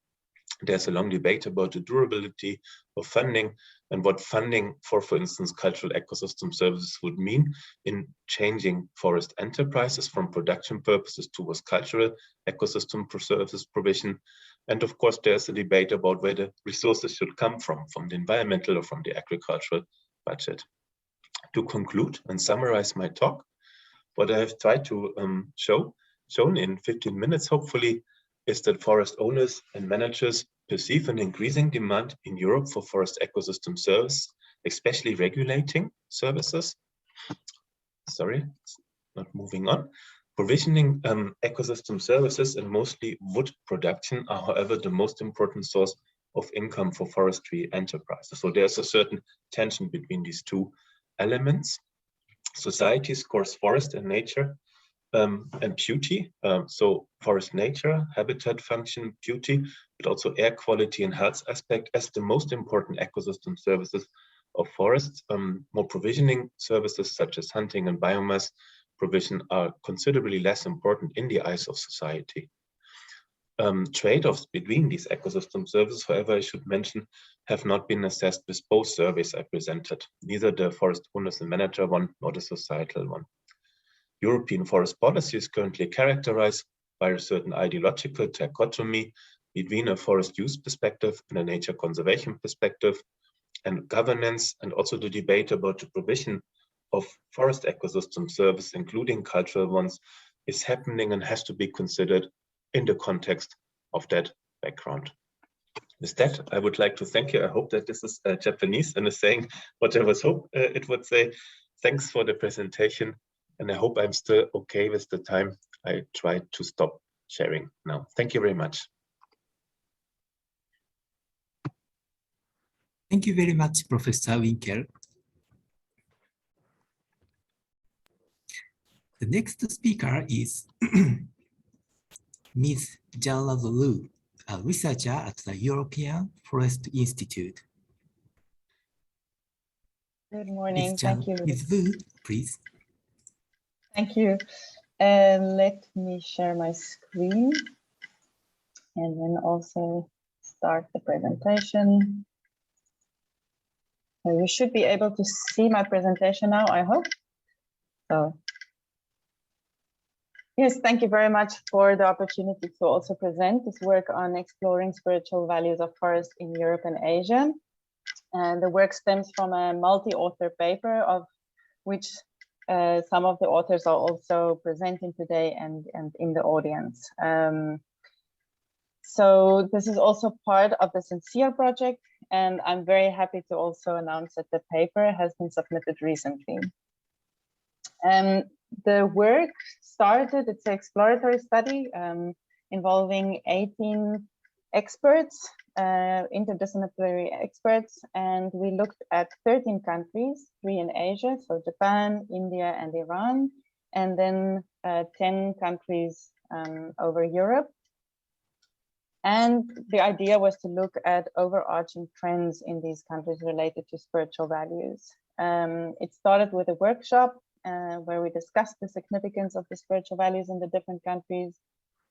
There's a long debate about the durability of funding and what funding for instance, cultural ecosystem services would mean in changing forest enterprises from production purposes towards cultural ecosystem services provision. And of course, there's a debate about where the resources should come from the environmental or from the agricultural budget. To conclude and summarize my talk, what I have tried to shown in 15 minutes, hopefully, is that forest owners and managers perceive an increasing demand in Europe for forest ecosystem service, especially regulating services. Sorry, it's not moving on. Provisioning ecosystem services and mostly wood production are, however, the most important source of income for forestry enterprises. So there's a certain tension between these two elements. Society scores forest and nature and beauty, so forest nature, habitat function, beauty, but also air quality and health aspect as the most important ecosystem services of forests. More provisioning services such as hunting and biomass provision are considerably less important in the eyes of society. Trade-offs between these ecosystem services, however, I should mention, have not been assessed with both surveys I presented, neither the forest owners and manager one nor the societal one. European forest policy is currently characterized by a certain ideological dichotomy between a forest use perspective and a nature conservation perspective, and governance, and also the debate about the provision of forest ecosystem service, including cultural ones, is happening and has to be considered in the context of that background. With that, I would like to thank you. I hope that this is Japanese and is saying what I was hoping it would say. Thanks for the presentation. And I hope I'm still okay with the time. I tried to stop sharing now. Thank you very much. Thank you very much, Professor Winkel. The next speaker is Ms. Jana Zulu, a researcher at the European Forest Institute. Good morning. Thank you. Ms. Zulu, please. Thank you. Let me share my screen and then also start the presentation. So you should be able to see my presentation now, I hope. So, yes, thank you very much for the opportunity to also present this work on exploring spiritual values of forests in Europe and Asia. And the work stems from a multi-author paper of which some of the authors are also presenting today and in the audience. So this is also part of the Sincere project, and I'm very happy to also announce that the paper has been submitted recently. The work started, it's an exploratory study involving 18 experts, interdisciplinary experts, and we looked at 13 countries, 3 in Asia, so Japan, India, and Iran, and then 10 countries over Europe. And the idea was to look at overarching trends in these countries related to spiritual values. It started with a workshop where we discussed the significance of the spiritual values in the different countries.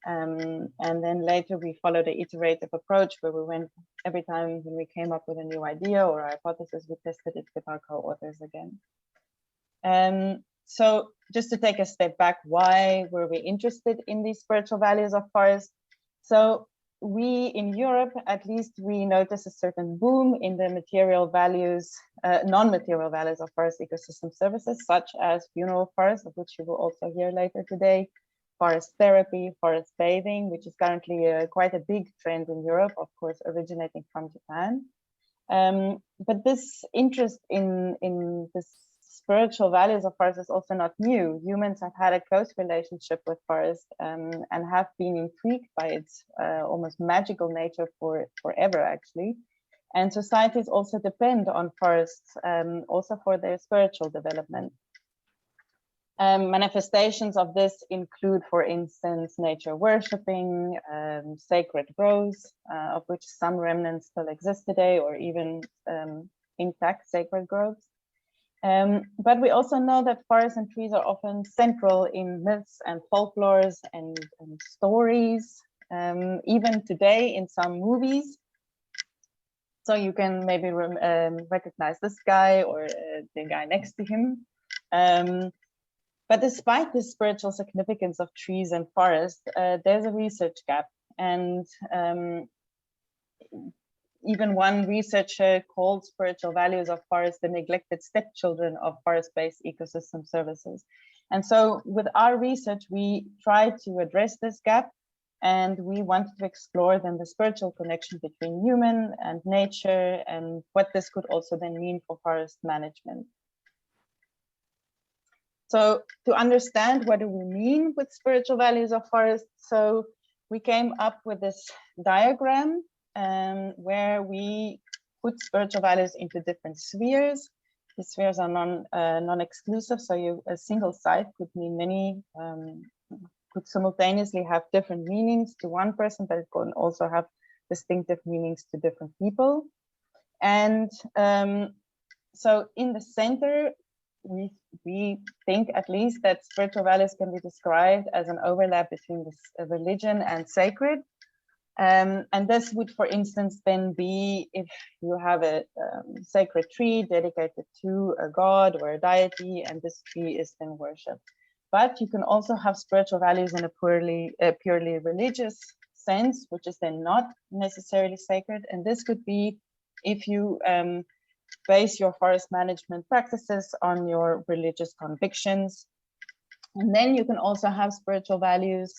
And then later we followed an iterative approach where we went every time when we came up with a new idea or a hypothesis, we tested it with our co-authors again. So just to take a step back, why were we interested in these spiritual values of forests? So we in Europe, at least, we notice a certain boom in the material values, non-material values of forest ecosystem services, such as funeral forests, of which you will also hear later today, forest therapy, forest bathing, which is currently quite a big trend in Europe, of course, originating from Japan. But this interest in this spiritual values of forests is also not new. Humans have had a close relationship with forests and have been intrigued by its almost magical nature forever, actually. And societies also depend on forests also for their spiritual development. Manifestations of this include, for instance, nature worshipping, sacred groves, of which some remnants still exist today, or even intact sacred groves. But we also know that forests and trees are often central in myths and folklores and stories, even today in some movies. So you can maybe recognize this guy or the guy next to him. But despite the spiritual significance of trees and forests, there's a research gap. And even one researcher called spiritual values of forests the neglected stepchildren of forest-based ecosystem services. And so with our research, we tried to address this gap, and we wanted to explore then the spiritual connection between human and nature and what this could also then mean for forest management. So to understand what do we mean with spiritual values of forests, so we came up with this diagram where we put spiritual values into different spheres. The spheres are non-exclusive, so a single site could mean many, could simultaneously have different meanings to one person, but it can also have distinctive meanings to different people. And so in the center, we think at least that spiritual values can be described as an overlap between this religion and sacred. And this would, for instance, then be if you have a sacred tree dedicated to a god or a deity, and this tree is then worshipped. But you can also have spiritual values in a purely religious sense, which is then not necessarily sacred. And this could be if you base your forest management practices on your religious convictions. And then you can also have spiritual values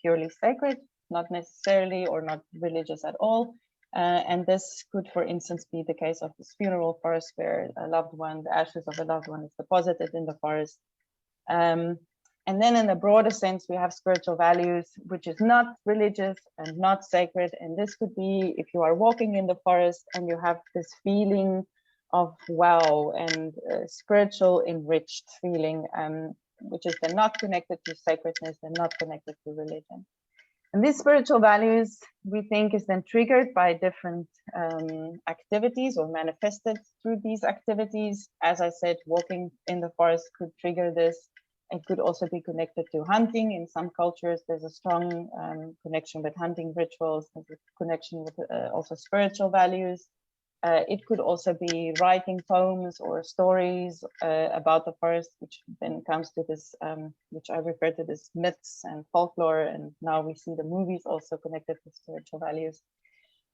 purely sacred, not necessarily or not religious at all. And this could, for instance, be the case of this funeral forest where a loved one, the ashes of a loved one is deposited in the forest. And then in a broader sense, we have spiritual values, which is not religious and not sacred. And this could be if you are walking in the forest and you have this feeling of wow and spiritual enriched feeling. which is they're not connected to sacredness, they're not connected to religion. And these spiritual values, we think, is then triggered by different activities or manifested through these activities. As I said, walking in the forest could trigger this. It could also be connected to hunting. In some cultures, there's a strong connection with hunting rituals, there's a connection with also spiritual values. It could also be writing poems or stories about the forest, which then comes to this, which I refer to as myths and folklore. And now we see the movies also connected with spiritual values.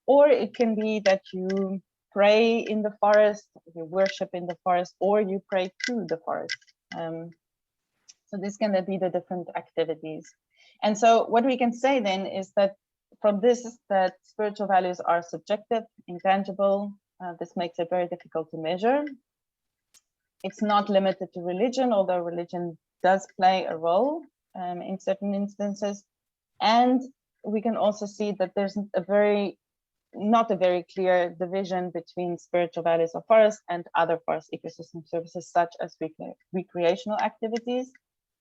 Or it can be that you pray in the forest, you worship in the forest, or you pray to the forest. So this can be the different activities. And so what we can say then is that from this is that spiritual values are subjective, intangible. This makes it very difficult to measure. It's not limited to religion, although religion does play a role in certain instances. And we can also see that there's not a very clear division between spiritual values of forest and other forest ecosystem services, such as recreational activities.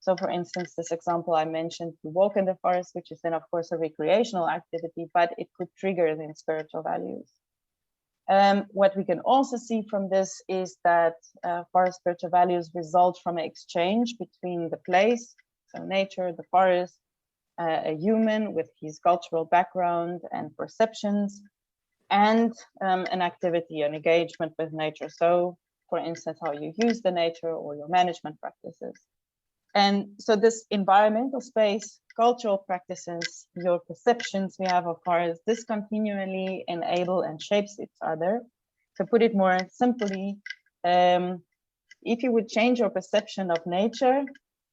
So for instance, this example I mentioned, to walk in the forest, which is then of course a recreational activity, but it could trigger then spiritual values. What we can also see from this is that forest spiritual values result from an exchange between the place, so nature, the forest, a human with his cultural background and perceptions, and an activity, an engagement with nature. So for instance, how you use the nature or your management practices. And so this environmental space, cultural practices, your perceptions we have of forest, this continually enable and shapes each other. To put it more simply, if you would change your perception of nature,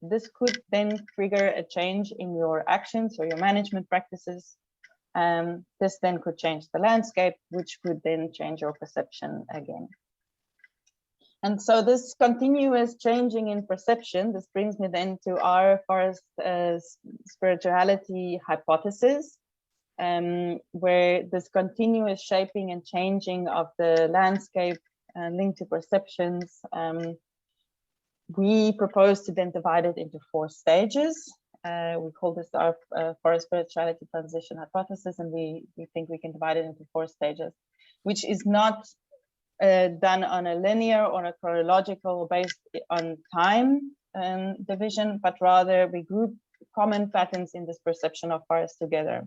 this could then trigger a change in your actions or your management practices. This then could change the landscape, which could then change your perception again. And so this continuous changing in perception, this brings me then to our forest spirituality hypothesis, where this continuous shaping and changing of the landscape linked to perceptions, we propose to then divide it into 4 stages. We call this our forest spirituality transition hypothesis, and we think we can divide it into 4 stages, which is not done on a linear or a chronological based on time division, but rather we group common patterns in this perception of forest together.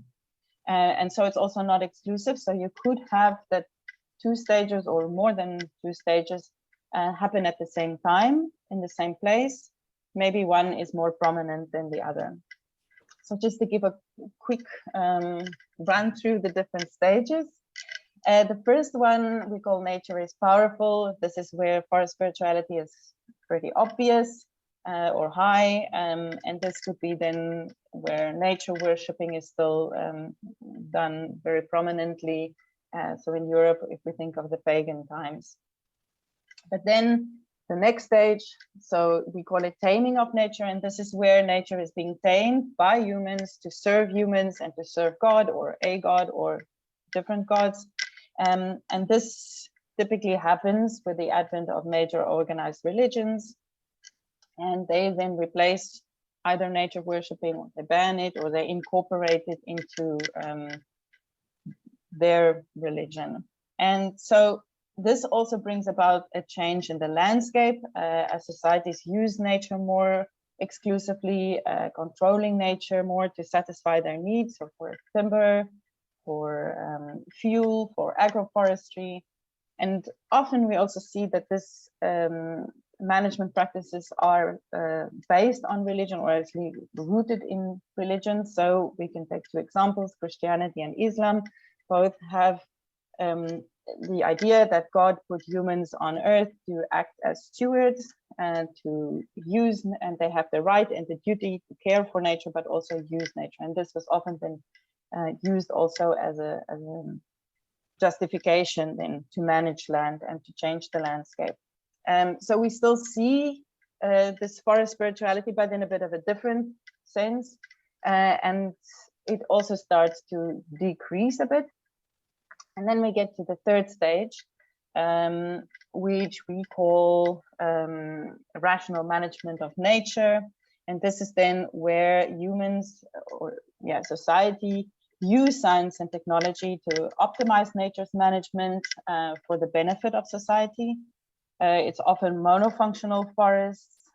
And so it's also not exclusive. So you could have that 2 stages or more than 2 stages happen at the same time in the same place. Maybe one is more prominent than the other. So just to give a quick run through the different stages. The first one we call nature is powerful. This is where forest spirituality is pretty obvious or high. And this could be then where nature worshipping is still done very prominently. So in Europe, if we think of the pagan times. But then the next stage, so we call it taming of nature. And this is where nature is being tamed by humans to serve humans and to serve God or a God or different gods. And this typically happens with the advent of major organized religions, and they then replace either nature worshipping, or they ban it, or they incorporate it into their religion. And so this also brings about a change in the landscape as societies use nature more exclusively, controlling nature more to satisfy their needs, or for timber, for fuel, for agroforestry. And often we also see that this management practices are based on religion, or actually rooted in religion. So we can take 2 examples, Christianity and Islam. Both have the idea that God put humans on earth to act as stewards and to use, and they have the right and the duty to care for nature, but also use nature. And this was often then used also as a justification then to manage land and to change the landscape. So we still see this forest spirituality, but in a bit of a different sense. And it also starts to decrease a bit. And then we get to the 3rd stage, which we call rational management of nature. And this is then where humans or society use science and technology to optimize nature's management for the benefit of society. It's often monofunctional forests,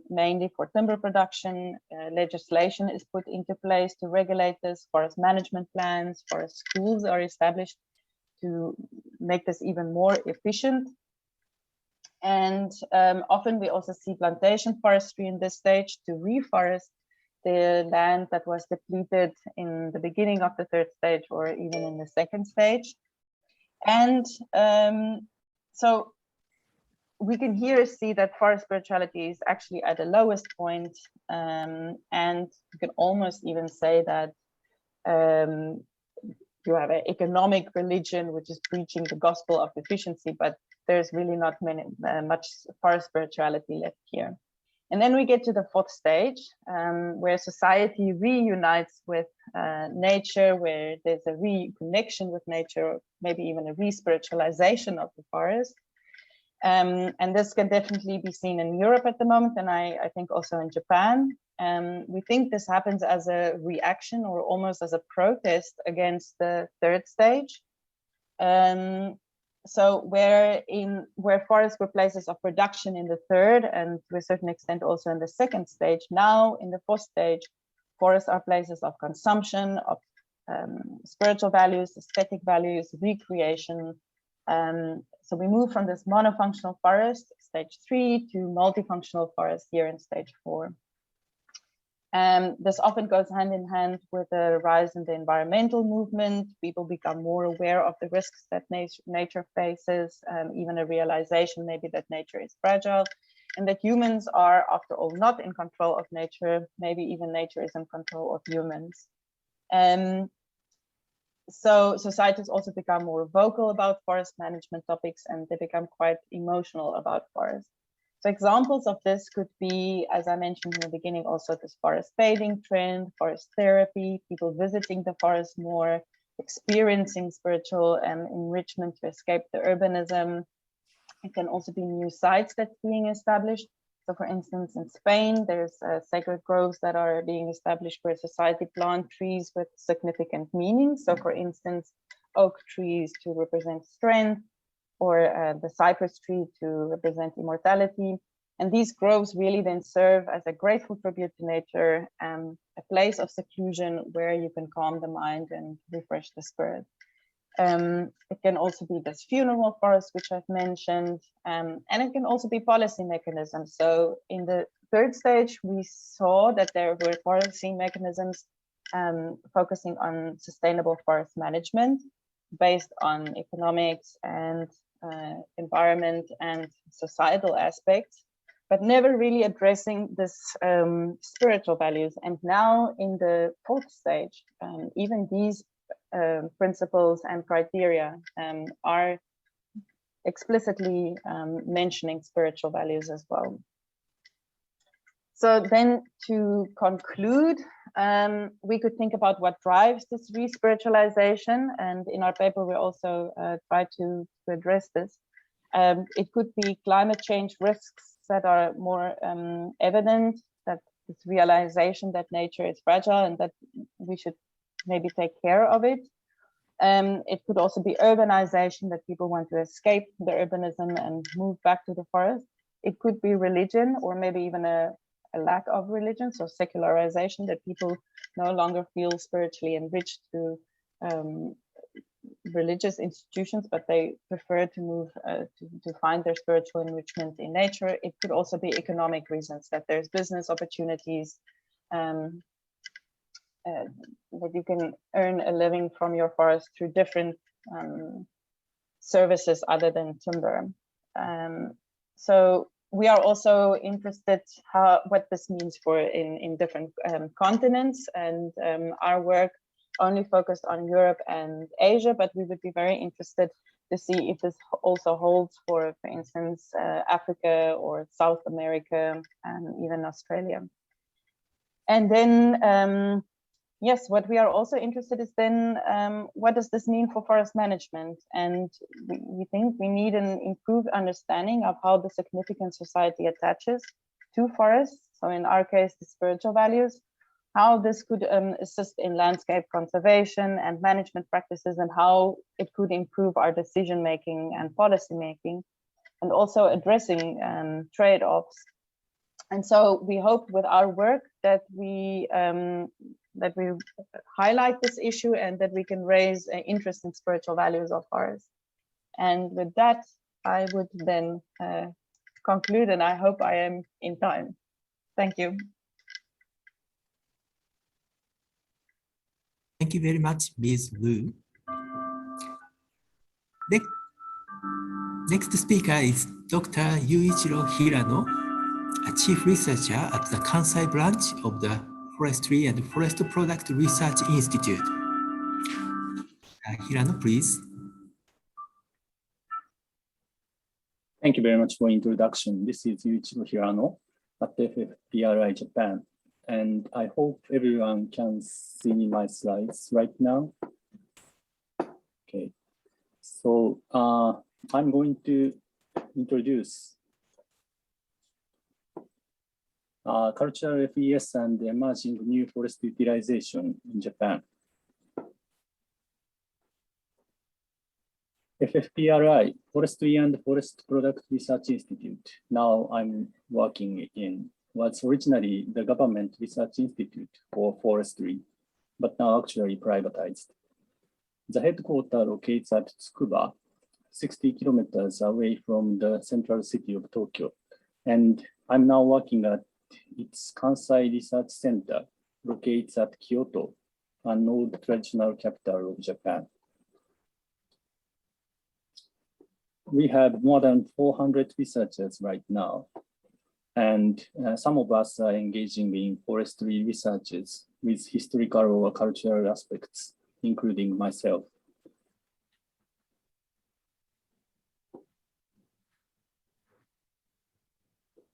mainly for timber production. Legislation is put into place to regulate this. Forest management plans, forest schools are established to make this even more efficient. And often we also see plantation forestry in this stage to reforest the land that was depleted in the beginning of the third stage or even in the second stage. And so we can here see that forest spirituality is actually at the lowest point, and you can almost even say that you have an economic religion which is preaching the gospel of efficiency, but there's really not much forest spirituality left here. And then we get to the fourth stage, where society reunites with nature, where there's a reconnection with nature, maybe even a re-spiritualization of the forest. And this can definitely be seen in Europe at the moment, and I think also in Japan. We think this happens as a reaction or almost as a protest against the third stage. So where forests were places of production in the third, and to a certain extent also in the second stage, now in the fourth stage, forests are places of consumption, of spiritual values, aesthetic values, recreation. So we move from this monofunctional forest, stage 3, to multifunctional forest here in stage 4. This often goes hand in hand with a rise in the environmental movement. People become more aware of the risks that nature faces, even a realization maybe that nature is fragile, and that humans are, after all, not in control of nature. Maybe even nature is in control of humans. So societies also become more vocal about forest management topics, and they become quite emotional about forests. So examples of this could be, as I mentioned in the beginning, also this forest bathing trend, forest therapy, people visiting the forest more, experiencing spiritual enrichment to escape the urbanism. It can also be new sites that's being established. So for instance, in Spain, there's sacred groves that are being established where society plant trees with significant meaning. So for instance, oak trees to represent strength, or the cypress tree to represent immortality. And these groves really then serve as a grateful tribute to nature, a place of seclusion where you can calm the mind and refresh the spirit. It can also be this funeral forest, which I've mentioned, and it can also be policy mechanisms. So in the third stage, we saw that there were policy mechanisms focusing on sustainable forest management based on economics and environment and societal aspects, but never really addressing this spiritual values. And now in the fourth stage, even these principles and criteria are explicitly mentioning spiritual values as well. So then to conclude, we could think about what drives this re-spiritualization, and in our paper we also try to address this. It could be climate change risks that are more evident, that this realization that nature is fragile and that we should maybe take care of it. It could also be urbanization, that people want to escape the urbanism and move back to the forest. It could be religion, or maybe even a lack of religion, so secularization, that people no longer feel spiritually enriched through religious institutions, but they prefer to move to find their spiritual enrichment in nature. It could also be economic reasons, that there's business opportunities, that you can earn a living from your forest through different services other than timber. So we are also interested what this means for in different continents, and our work only focused on Europe and Asia, but we would be very interested to see if this also holds for instance, Africa or South America and even Australia. And then, yes, what we are also interested is then what does this mean for forest management? And we think we need an improved understanding of how the significance society attaches to forests. So in our case, the spiritual values, how this could assist in landscape conservation and management practices, and how it could improve our decision making and policy making, and also addressing trade-offs. And so we hope with our work that we highlight this issue and that we can raise interest in spiritual values of forests. And with that, I would then conclude, and I hope I am in time. Thank you. Thank you very much, Ms. Wu. Next speaker is Dr. Yuichiro Hirano, a chief researcher at the Kansai branch of the Forestry and Forest Product Research Institute. Hirano, please. Thank you very much for introduction. This is Yuichiro Hirano at FFPRI Japan, and I hope everyone can see my slides right now. Okay, so I'm going to introduce cultural FES and emerging new forest utilization in Japan. FFPRI, Forestry and Forest Product Research Institute, now I'm working in, was originally the government research institute for forestry, but now actually privatized. The headquarters locates at Tsukuba, 60 kilometers away from the central city of Tokyo. And I'm now working at its Kansai Research Center, located at Kyoto, an old traditional capital of Japan. We have more than 400 researchers right now, and some of us are engaging in forestry researches with historical or cultural aspects, including myself.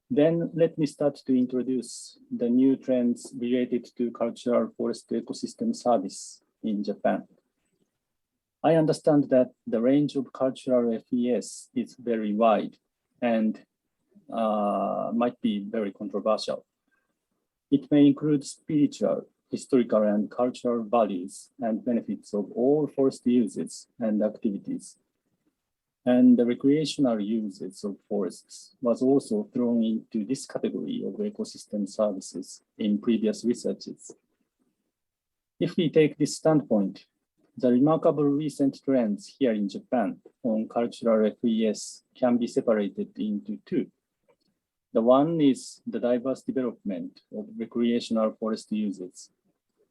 Then let me start to introduce the new trends related to cultural forest ecosystem service in Japan. I understand that the range of cultural FES is very wide and might be very controversial. It may include spiritual, historical, and cultural values and benefits of all forest uses and activities. And the recreational uses of forests was also thrown into this category of ecosystem services in previous researches. If we take this standpoint, the remarkable recent trends here in Japan on cultural FES can be separated into two. The one is the diverse development of recreational forest uses,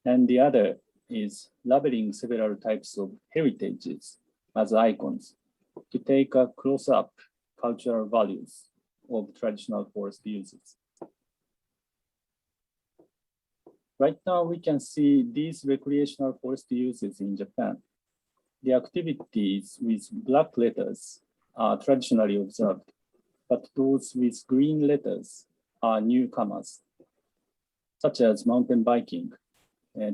and the other is labeling several types of heritages as icons to take a close-up cultural values of traditional forest uses. Right now, we can see these recreational forest uses in Japan. The activities with black letters are traditionally observed, but those with green letters are newcomers, such as mountain biking,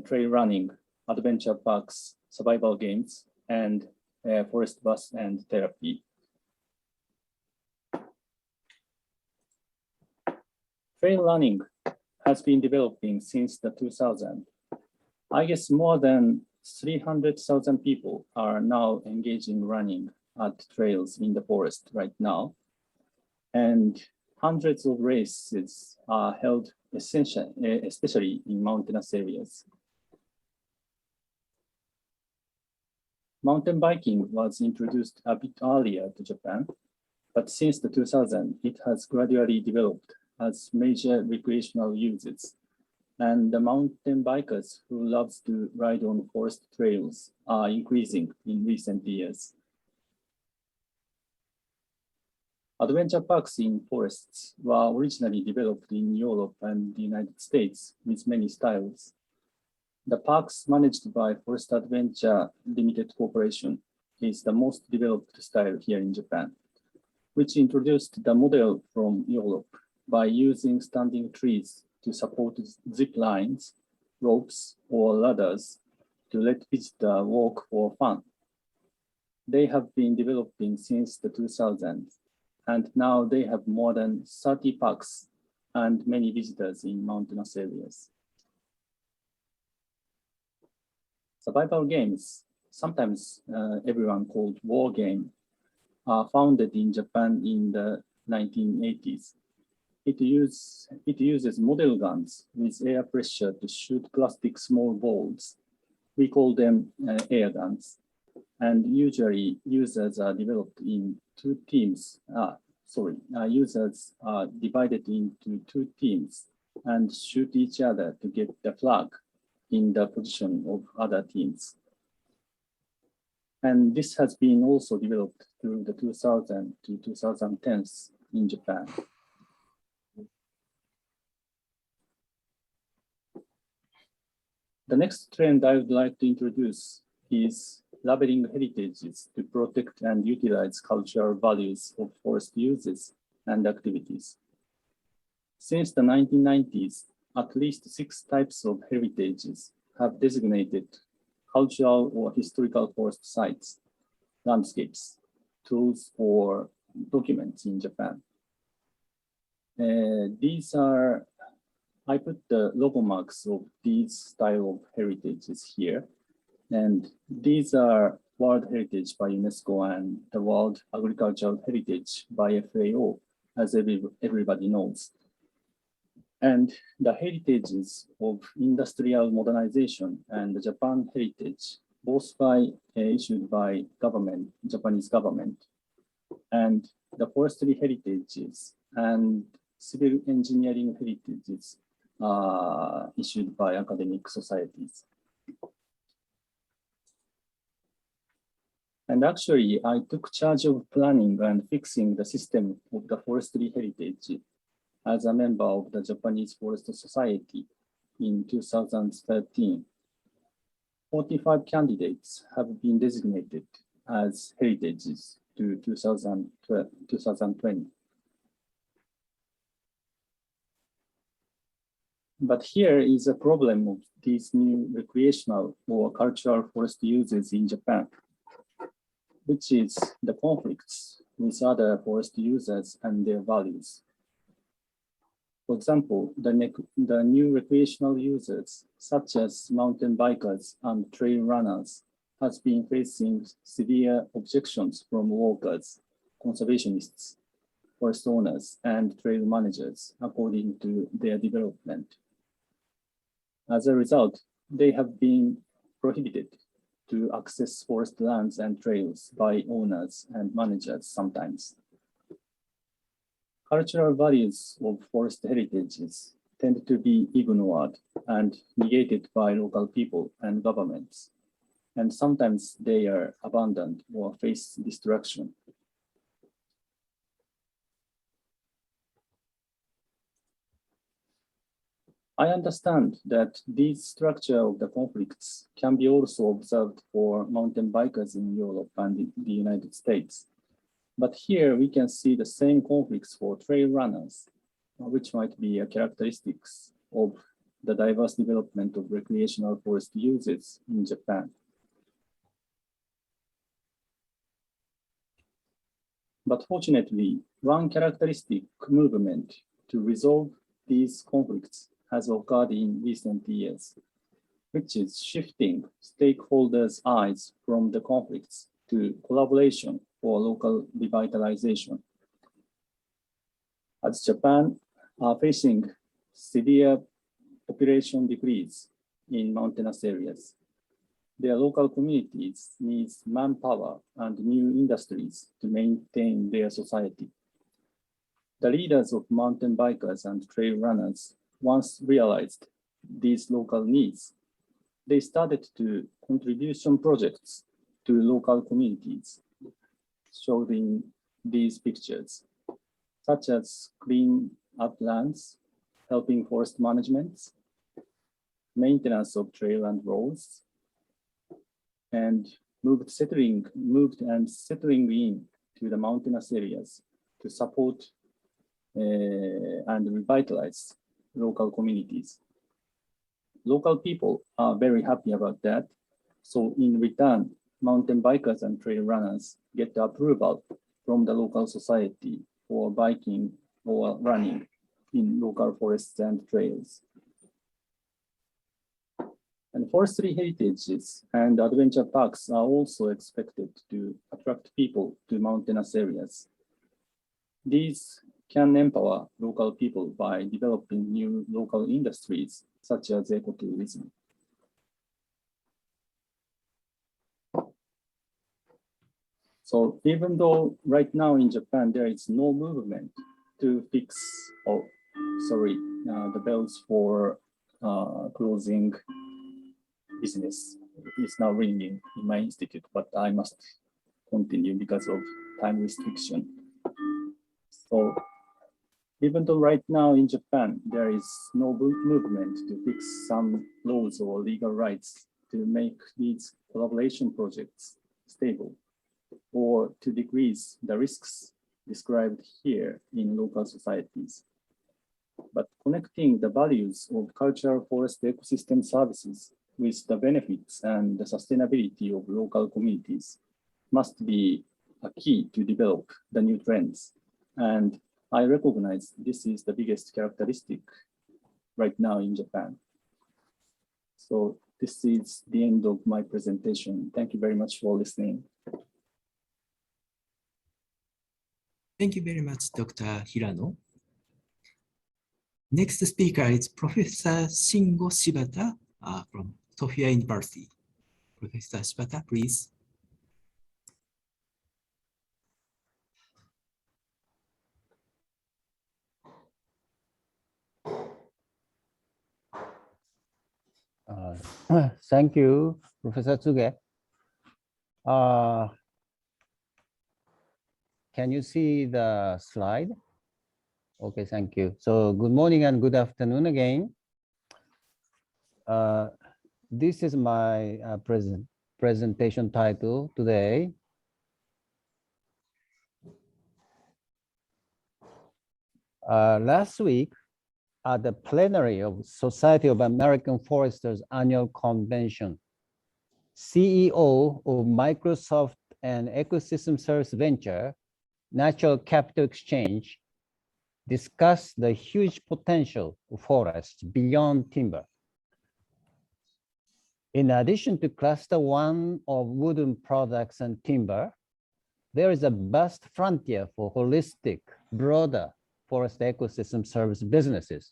trail running, adventure parks, survival games, and forest bus and therapy. Trail running has been developing since the 2000s. I guess more than 300,000 people are now engaging running at trails in the forest right now. And hundreds of races are held especially in mountainous areas. Mountain biking was introduced a bit earlier to Japan, but since the 2000s, it has gradually developed as major recreational uses. And the mountain bikers who love to ride on forest trails are increasing in recent years. Adventure parks in forests were originally developed in Europe and the United States with many styles. The parks managed by Forest Adventure Limited Corporation is the most developed style here in Japan, which introduced the model from Europe by using standing trees to support zip lines ropes, or ladders to let visitors walk for fun. They have been developing since the 2000s, and now they have more than 30 parks and many visitors in mountainous areas. Survival games, sometimes everyone called war game, are founded in Japan in the 1980s. It uses model guns with air pressure to shoot plastic small balls. We call them air guns. And usually users are developed in two teams. Users are divided into two teams and shoot each other to get the flag in the position of other teams. And this has been also developed through the 2000 to 2010s in Japan. The next trend I would like to introduce is labeling heritages to protect and utilize cultural values of forest uses and activities. Since the 1990s, at least 6 types of heritages have designated cultural or historical forest sites, landscapes, tools, or documents in Japan. I put the logo marks of these style of heritages here. And these are World Heritage by UNESCO and the World Agricultural Heritage by FAO, as everybody knows. And the heritages of industrial modernization and the Japan heritage, both issued by Japanese government, and the forestry heritages and civil engineering heritages issued by academic societies. And actually, I took charge of planning and fixing the system of the forestry heritage as a member of the Japanese Forest Society in 2013. 45 candidates have been designated as heritages to 2020. But here is a problem of these new recreational or cultural forest uses in Japan, which is the conflicts with other forest users and their values. For example, the new recreational users, such as mountain bikers and trail runners, has been facing severe objections from walkers, conservationists, forest owners, and trail managers, according to their development. As a result, they have been prohibited to access forest lands and trails by owners and managers sometimes. Cultural values of forest heritages tend to be ignored and negated by local people and governments, and sometimes they are abandoned or face destruction. I understand that this structure of the conflicts can be also observed for mountain bikers in Europe and the United States. But here we can see the same conflicts for trail runners, which might be a characteristics of the diverse development of recreational forest uses in Japan. But fortunately, one characteristic movement to resolve these conflicts has occurred in recent years, which is shifting stakeholders' eyes from the conflicts to collaboration for local revitalization. As Japan are facing severe population decrease in mountainous areas, their local communities need manpower and new industries to maintain their society. The leaders of mountain bikers and trail runners once realized these local needs. They started to contribution projects to local communities, shown in these pictures, such as clean up lands, helping forest management, maintenance of trail and roads, and moved and settling in to the mountainous areas to support and revitalize local communities. local people are very happy about that. So in return, mountain bikers and trail runners get the approval from the local society for biking or running in local forests and trails. And forestry heritages and adventure parks are also expected to attract people to mountainous areas. These can empower local people by developing new local industries such as ecotourism. So even though right now in Japan there is no movement to fix, the bells for closing business is now ringing in my institute, but I must continue because of time restriction. So even though right now in Japan there is no movement to fix some laws or legal rights to make these collaboration projects stable, or to decrease the risks described here in local societies. But connecting the values of cultural forest ecosystem services with the benefits and the sustainability of local communities must be a key to develop the new trends. And I recognize this is the biggest characteristic right now in Japan. So this is the end of my presentation. Thank you very much for listening. Thank you very much, Dr. Hirano. Next speaker is Professor Shingo Shibata from Sophia University. Professor Shibata, please. Thank you, Professor Tsuge. Can you see the slide? Okay, thank you. So good morning and good afternoon again. This is my presentation title today. Last week, at the plenary of Society of American Foresters annual convention, CEO of Microsoft and Ecosystem Service Venture, Natural Capital Exchange, discussed the huge potential of forests beyond timber. In addition to cluster one of wooden products and timber, there is a vast frontier for holistic, broader forest ecosystem service businesses,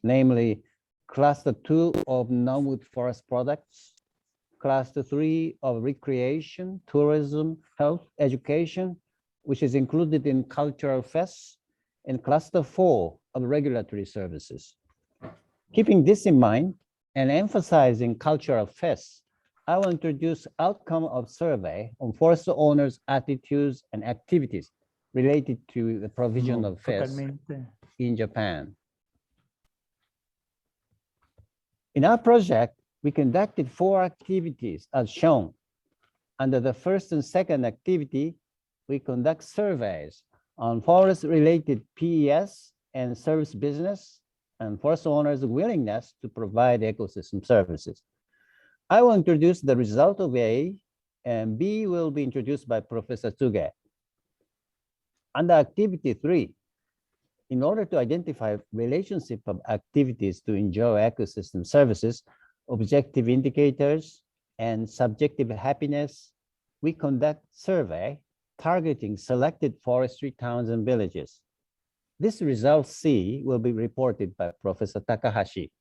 namely cluster 2 of non-wood forest products, cluster 3 of recreation, tourism, health, education, which is included in cultural fests, and cluster 4 of regulatory services. Keeping this in mind and emphasizing cultural fests, I will introduce outcome of survey on forest owners' attitudes and activities related to the provision of fests in Japan. In our project, we conducted 4 activities as shown. Under the first and second activity, we conduct surveys on forest-related PES and service business and forest owners' willingness to provide ecosystem services. I will introduce the result of A, and B will be introduced by Professor Tsuge. Under activity 3, in order to identify relationship of activities to enjoy ecosystem services, objective indicators, and subjective happiness, we conduct survey targeting selected forestry towns and villages. This result C will be reported by Professor Takahashi.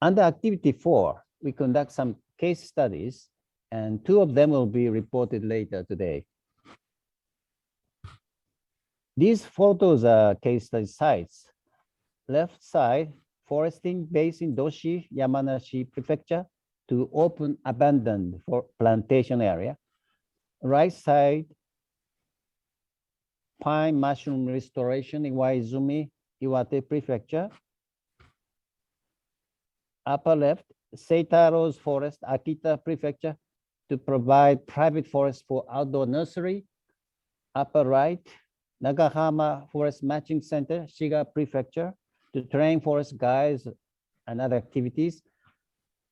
Under activity 4, we conduct some case studies, and 2 of them will be reported later today. These photos are case study sites. Left side, foresting base in Doshi, Yamanashi Prefecture to open abandoned for plantation area. Right side, pine mushroom restoration in Waizumi, Iwate Prefecture. Upper left, Seitaro's Forest, Akita Prefecture to provide private forest for outdoor nursery. Upper right, Nagahama Forest Matching Center, Shiga Prefecture to train forest guides and other activities.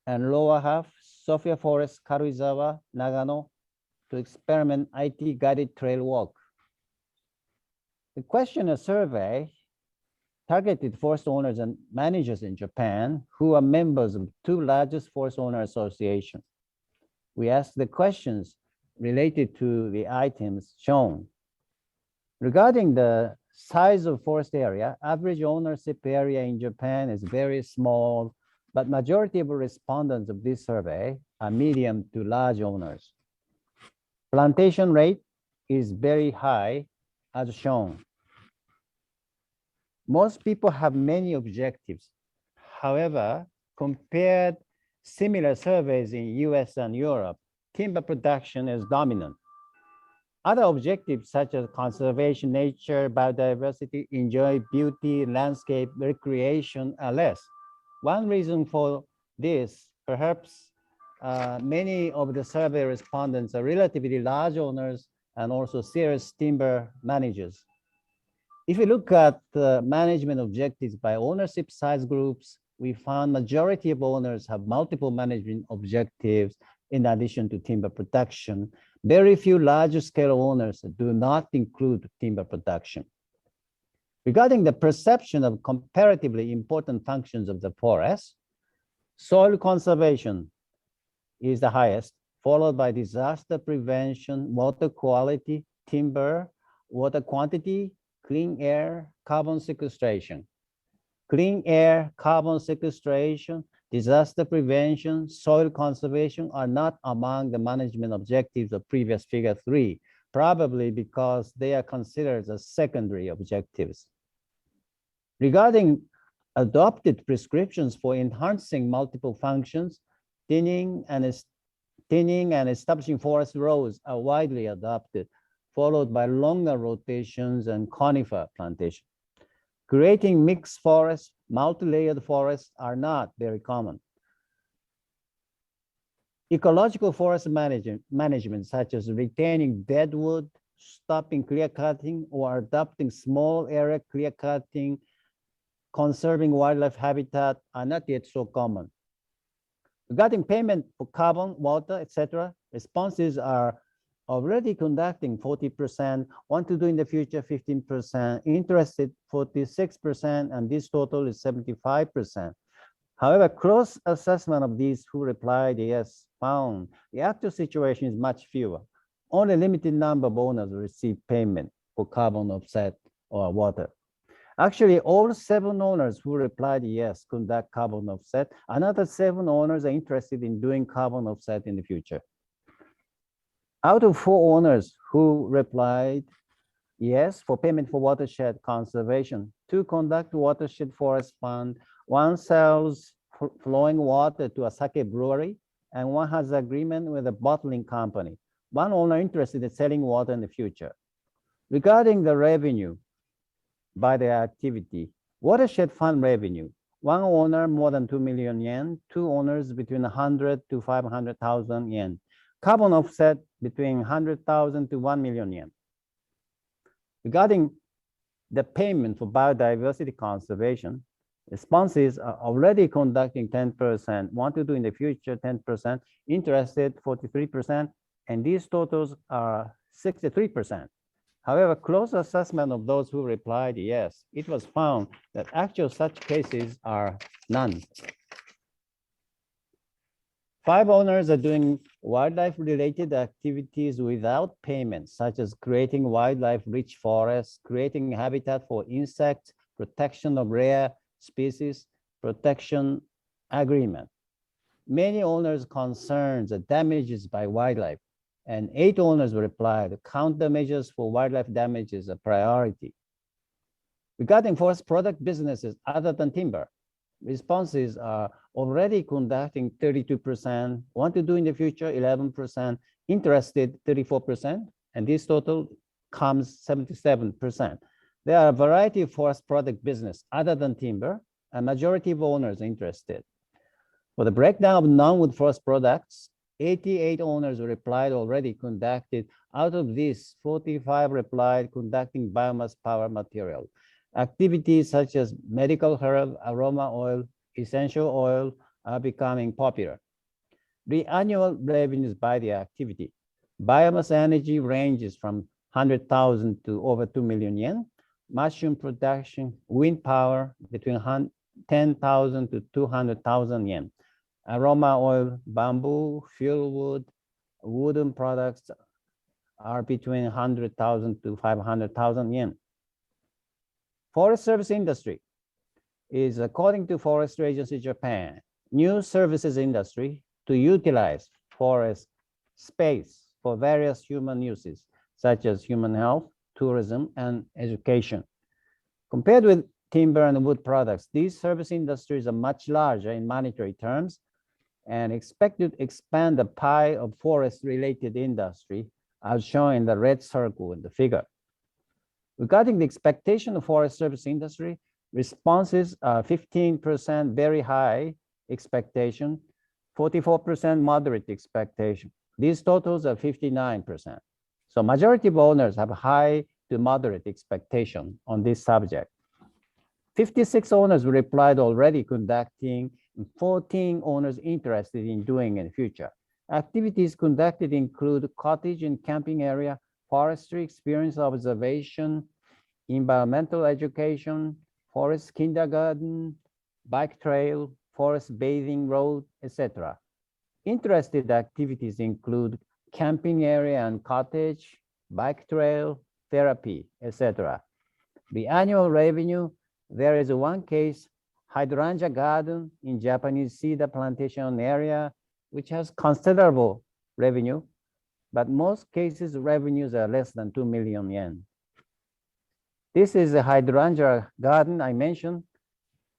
And lower half, Sophia Forest, Karuizawa, Nagano, to experiment IT guided trail walk. The questionnaire survey targeted forest owners and managers in Japan who are members of the two largest forest owner associations. We asked the questions related to the items shown. Regarding the size of forest area, average ownership area in Japan is very small, but majority of respondents of this survey are medium to large owners. Plantation rate is very high, as shown. Most people have many objectives. However, compared similar surveys in US and Europe, timber production is dominant. Other objectives such as conservation, nature, biodiversity, enjoy beauty, landscape, recreation are less. One reason for this, perhaps many of the survey respondents are relatively large owners and also serious timber managers. If we look at the management objectives by ownership size groups, we found majority of owners have multiple management objectives in addition to timber production. Very few large scale owners do not include timber production. Regarding the perception of comparatively important functions of the forest, soil conservation is the highest, followed by disaster prevention, water quality, timber, water quantity, clean air, carbon sequestration. Clean air, carbon sequestration, disaster prevention, soil conservation are not among the management objectives of previous figure 3, probably because they are considered as secondary objectives. Regarding adopted prescriptions for enhancing multiple functions, thinning and establishing forest rows are widely adopted, followed by longer rotations and conifer plantation. Creating mixed forests, multi-layered forests are not very common. Ecological forest management, such as retaining deadwood, stopping clear cutting, or adopting small area clear cutting, conserving wildlife habitat are not yet so common. Regarding payment for carbon, water, etc., responses are already conducting 40%, want to do in the future 15%, interested 46%, and this total is 75%. However, close assessment of these who replied yes found the actual situation is much fewer. Only a limited number of owners receive payment for carbon offset or water. Actually, all 7 owners who replied yes conduct carbon offset. Another 7 owners are interested in doing carbon offset in the future. Out of 4 owners who replied yes for payment for watershed conservation, 2 conduct watershed forest fund, 1 sells flowing water to a sake brewery, and 1 has agreement with a bottling company. 1 owner interested in selling water in the future. Regarding the revenue by their activity, watershed fund revenue, 1 owner more than 2 million yen, 2 owners between 100 to 500,000 yen. Carbon offset between 100,000 to 1 million yen. Regarding the payment for biodiversity conservation, responses are already conducting 10%, want to do in the future 10%, interested 43%, and these totals are 63%. However, close assessment of those who replied yes, it was found that actual such cases are none. 5 owners are doing wildlife-related activities without payment, such as creating wildlife-rich forests, creating habitat for insects, protection of rare species, protection agreement. Many owners' concerns are damages by wildlife, and 8 owners replied countermeasures for wildlife damage is a priority. Regarding forest product businesses other than timber, responses are already conducting 32%, want to do in the future 11%, interested 34%, and this total comes 77%. There are a variety of forest product business other than timber, a majority of owners interested. For the breakdown of non-wood forest products, 88 owners replied already conducted. Out of these, 45 replied conducting biomass power material. Activities such as medical herb, aroma oil, essential oil are becoming popular. The annual revenues by the activity. Biomass energy ranges from 100,000 to over 2 million yen. Mushroom production, wind power between 10,000 to 200,000 yen. Aroma oil, bamboo, fuel wood, wooden products are between 100,000 to 500,000 yen. Forest service industry is, according to Forestry Agency Japan, new services industry to utilize forest space for various human uses, such as human health, tourism, and education. Compared with timber and wood products, these service industries are much larger in monetary terms and expected to expand the pie of forest-related industry, as shown in the red circle in the figure. Regarding the expectation of forest service industry, responses are 15% very high expectation, 44% moderate expectation. These totals are 59%. So majority of owners have high to moderate expectation on this subject. 56 owners replied already conducting, 14 owners interested in doing in the future. Activities conducted include cottage and camping area, forestry experience observation, environmental education, forest kindergarten, bike trail, forest bathing road, etc. Interested activities include camping area and cottage, bike trail, therapy, etc. The annual revenue, there is one case, hydrangea garden in Japanese cedar plantation area, which has considerable revenue, but most cases revenues are less than 2 million yen. This is a hydrangea garden I mentioned.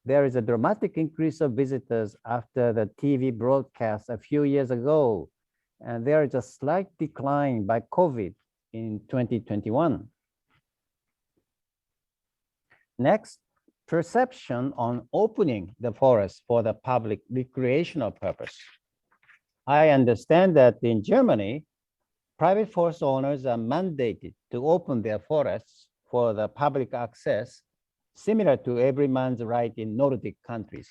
There is a dramatic increase of visitors after the TV broadcast a few years ago, and there is a slight decline by COVID in 2021. Next, perception on opening the forest for the public recreational purpose. I understand that in Germany, private forest owners are mandated to open their forests for the public access, similar to every man's right in Nordic countries.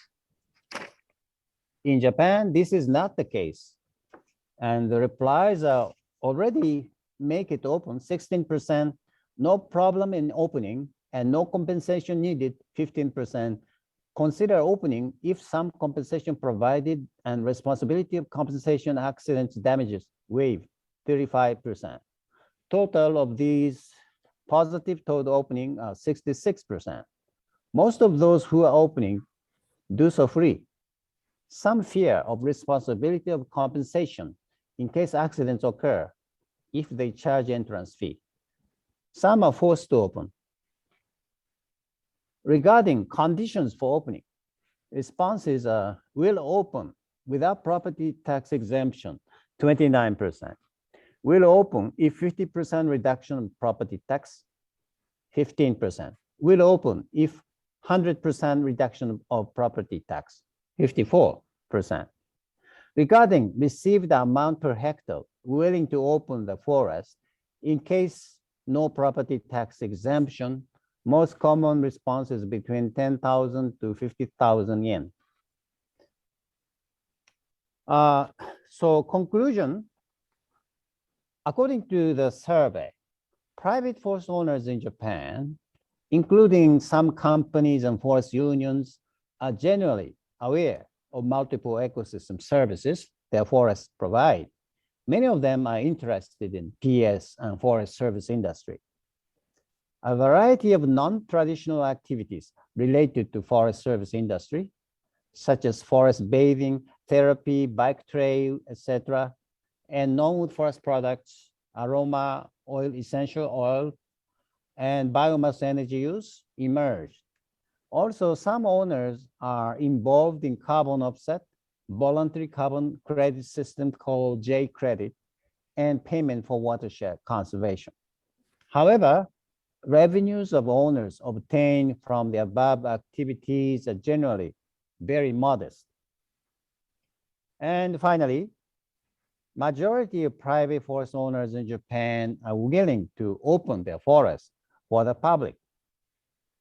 In Japan, this is not the case. And the replies are already make it open, 16%, no problem in opening, and no compensation needed, 15%. Consider opening if some compensation provided and responsibility of compensation accidents damages waived, 35%. Total of these positive total opening are 66%. Most of those who are opening do so free. Some fear of responsibility of compensation in case accidents occur if they charge entrance fee. Some are forced to open. Regarding conditions for opening, responses are will open without property tax exemption, 29%. Will open if 50% reduction of property tax, 15%. Will open if 100% reduction of property tax, 54%. Regarding received amount per hectare, willing to open the forest in case no property tax exemption, most common response is between 10,000 to 50,000 yen. So conclusion, according to the survey, private forest owners in Japan, including some companies and forest unions, are generally aware of multiple ecosystem services their forests provide. Many of them are interested in PS and forest service industry. A variety of non-traditional activities related to forest service industry, such as forest bathing, therapy, bike trail, etc., and non-wood forest products, aroma, oil, essential oil, and biomass energy use emerged. Also, some owners are involved in carbon offset, voluntary carbon credit system called J credit, and payment for watershed conservation. However, revenues of owners obtained from the above activities are generally very modest. And finally, majority of private forest owners in Japan are willing to open their forests for the public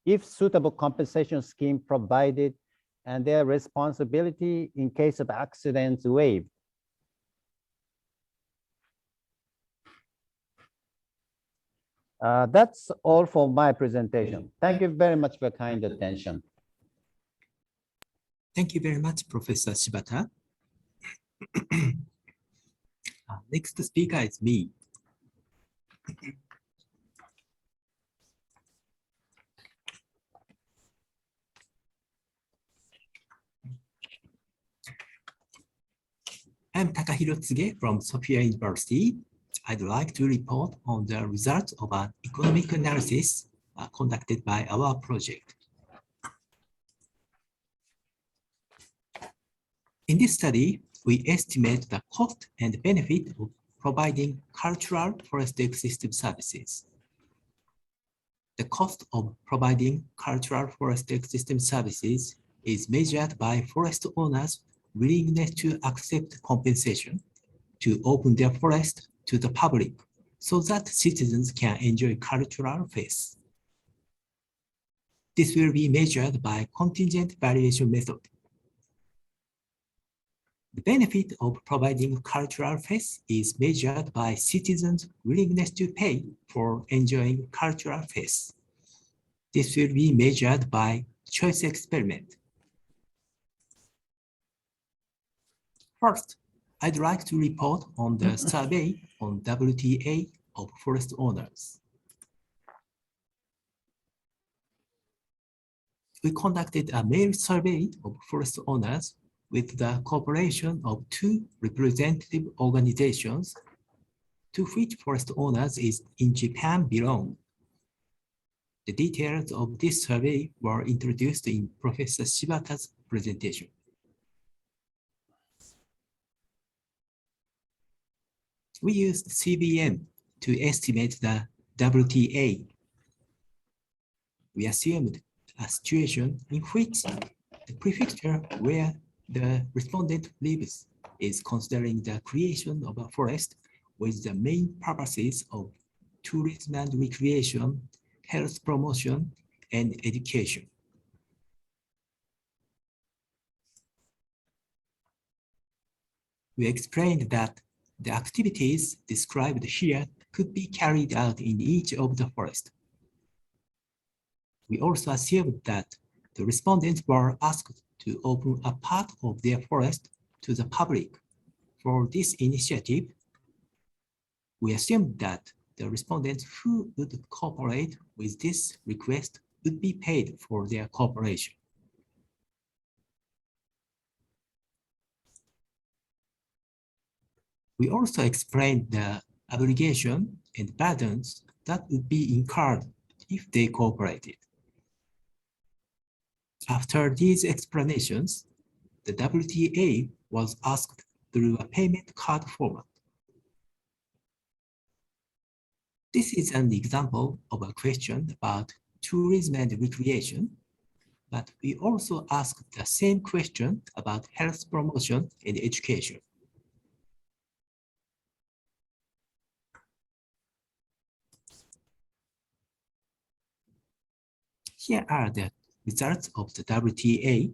if suitable compensation scheme provided and their responsibility in case of accidents waived. That's all for my presentation. Thank you very much for your kind attention. Thank you very much, Professor Shibata. Next speaker is me. I'm Takahiro Tsuge from Sophia University. I'd like to report on the results of an economic analysis conducted by our project. In this study, we estimate the cost and benefit of providing cultural forest ecosystem services. The cost of providing cultural forest ecosystem services is measured by forest owners' willingness to accept compensation to open their forest to the public so that citizens can enjoy cultural faith. This will be measured by contingent valuation method. The benefit of providing cultural faith is measured by citizens' willingness to pay for enjoying cultural faith. This will be measured by choice experiment. First, I'd like to report on the survey on WTA of forest owners. We conducted a mail survey of forest owners with the cooperation of two representative organizations to which forest owners in Japan belong. The details of this survey were introduced in Professor Shibata's presentation. We used CBM to estimate the WTA. We assumed a situation in which the prefecture where the respondent lives is considering the creation of a forest with the main purposes of tourism and recreation, health promotion, and education. We explained that the activities described here could be carried out in each of the forests. We also assumed that the respondents were asked to open a part of their forest to the public. For this initiative, we assumed that the respondents who would cooperate with this request would be paid for their cooperation. We also explained the obligation and burdens that would be incurred if they cooperated. After these explanations, the WTA was asked through a payment card format. This is an example of a question about tourism and recreation, but we also asked the same question about health promotion and education. Here are the results of the WTA.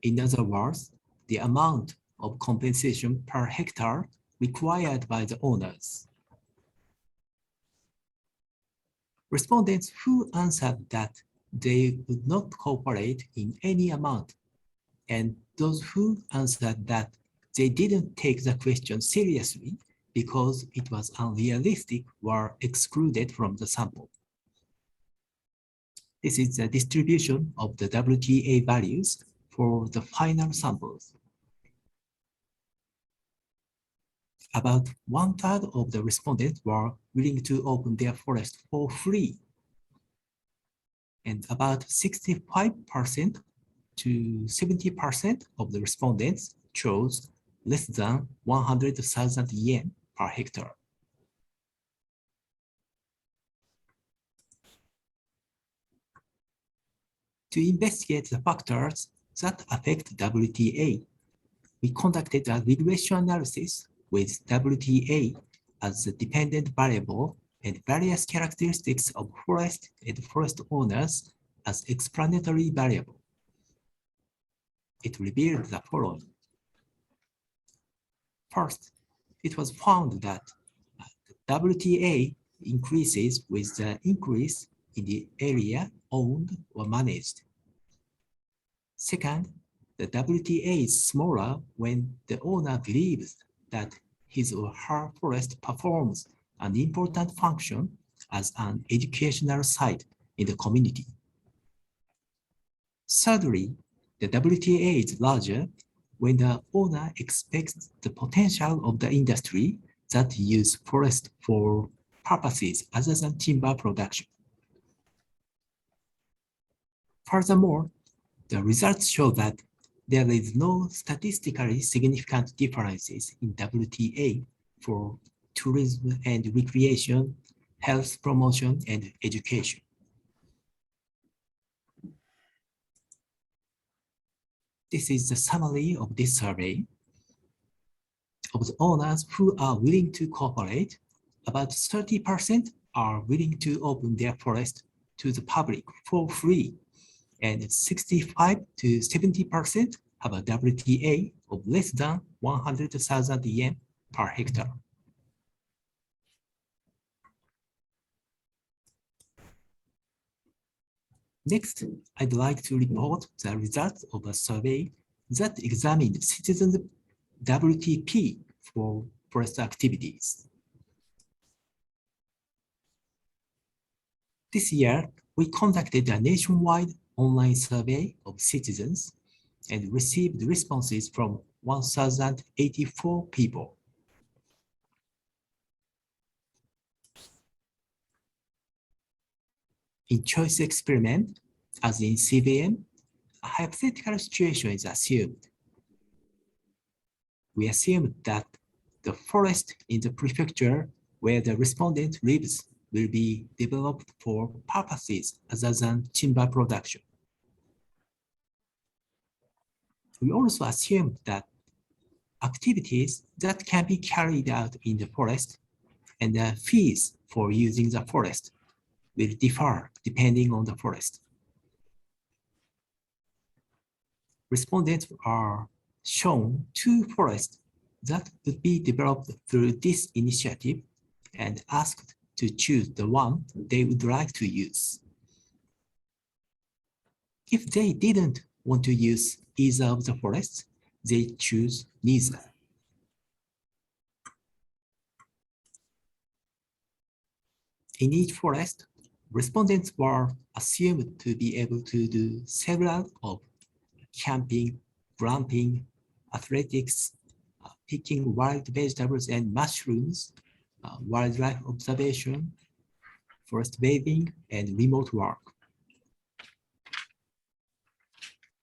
In other words, the amount of compensation per hectare required by the owners. Respondents who answered that they would not cooperate in any amount, and those who answered that they didn't take the question seriously because it was unrealistic were excluded from the sample. This is the distribution of the WTA values for the final samples. About 1/3 of the respondents were willing to open their forest for free. And about 65% to 70% of the respondents chose less than 100,000 yen per hectare. To investigate the factors that affect WTA, we conducted a regression analysis with WTA as the dependent variable and various characteristics of forest and forest owners as explanatory variable. it revealed the following. First, it was found that the WTA increases with the increase in the area owned or managed. Second, the WTA is smaller when the owner believes that his or her forest performs an important function as an educational site in the community. Thirdly, the WTA is larger when the owner expects the potential of the industry that use forest for purposes other than timber production. Furthermore, the results show that there is no statistically significant differences in WTA for tourism and recreation, health promotion, and education. This is the summary of this survey. Of the owners who are willing to cooperate, about 30% are willing to open their forest to the public for free, and 65 to 70% have a WTA of less than 100,000 yen per hectare. Next, I'd like to report the results of a survey that examined citizens' WTP for forest activities. This year, we conducted a nationwide online survey of citizens and received responses from 1,084 people. In choice experiment, as in CVM, a hypothetical situation is assumed. We assumed that the forest in the prefecture where the respondent lives will be developed for purposes other than timber production. We also assumed that activities that can be carried out in the forest and the fees for using the forest will differ depending on the forest. Respondents are shown 2 forests that would be developed through this initiative and asked to choose the one they would like to use. If they didn't want to use either of the forests, they choose neither. In each forest, respondents were assumed to be able to do several of camping, glamping, athletics, picking wild vegetables and mushrooms, wildlife observation, forest bathing, and remote work.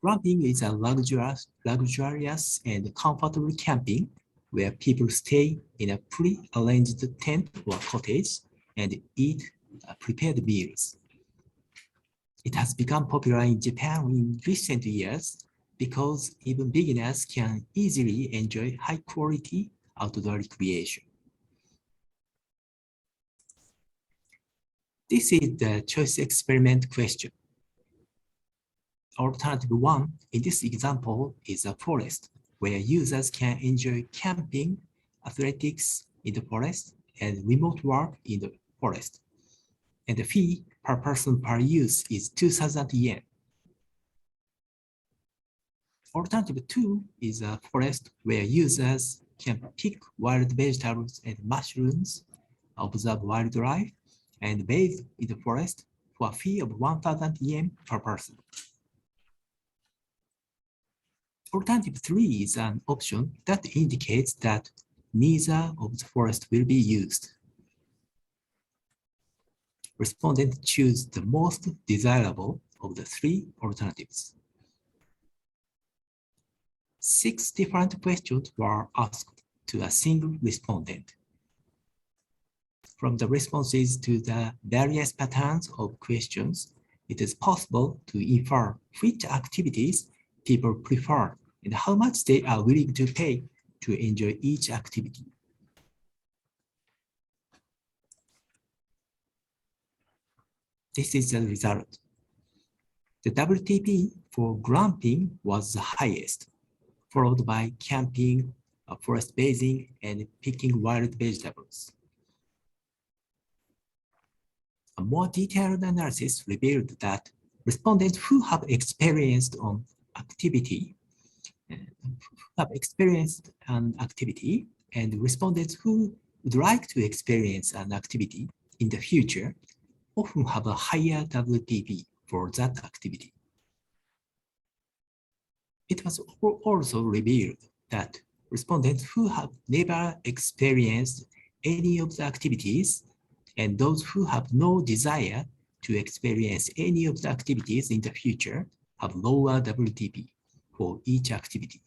Glamping is a luxurious and comfortable camping where people stay in a pre-arranged tent or cottage and eat prepared meals. It has become popular in Japan in recent years because even beginners can easily enjoy high-quality outdoor recreation. This is the choice experiment question. Alternative 1 in this example is a forest where users can enjoy camping, athletics in the forest, and remote work in the forest. And the fee per person per use is 2,000 yen. Alternative 2 is a forest where users can pick wild vegetables and mushrooms, observe wildlife, and bathe in the forest for a fee of 1,000 yen per person. Alternative 3 is an option that indicates that neither of the forest will be used. Respondents choose the most desirable of the 3 alternatives. 6 different questions were asked to a single respondent. From the responses to the various patterns of questions, it is possible to infer which activities people prefer and how much they are willing to pay to enjoy each activity. This is the result. The WTP for glamping was the highest, followed by camping, forest bathing, and picking wild vegetables. A more detailed analysis revealed that respondents who have experienced an activity and respondents who would like to experience an activity in the future often have a higher WTP for that activity. It was also revealed that respondents who have never experienced any of the activities and those who have no desire to experience any of the activities in the future have lower WTP for each activity.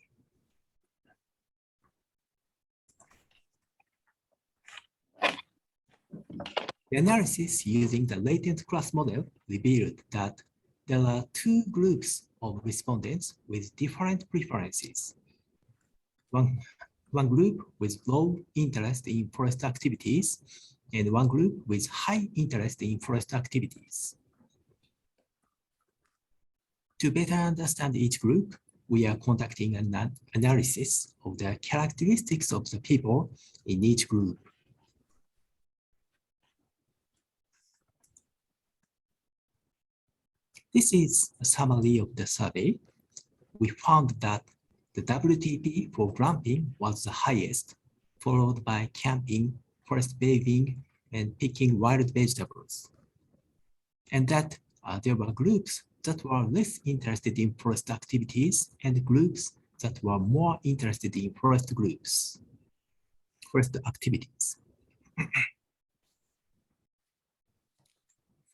The analysis using the latent class model revealed that there are two groups of respondents with different preferences. One group with low interest in forest activities and one group with high interest in forest activities. To better understand each group, we are conducting an analysis of the characteristics of the people in each group. This is a summary of the survey. We found that the WTP for glamping was the highest, followed by camping, forest bathing, and picking wild vegetables. And that there were groups that were less interested in forest activities and groups that were more interested in forest activities.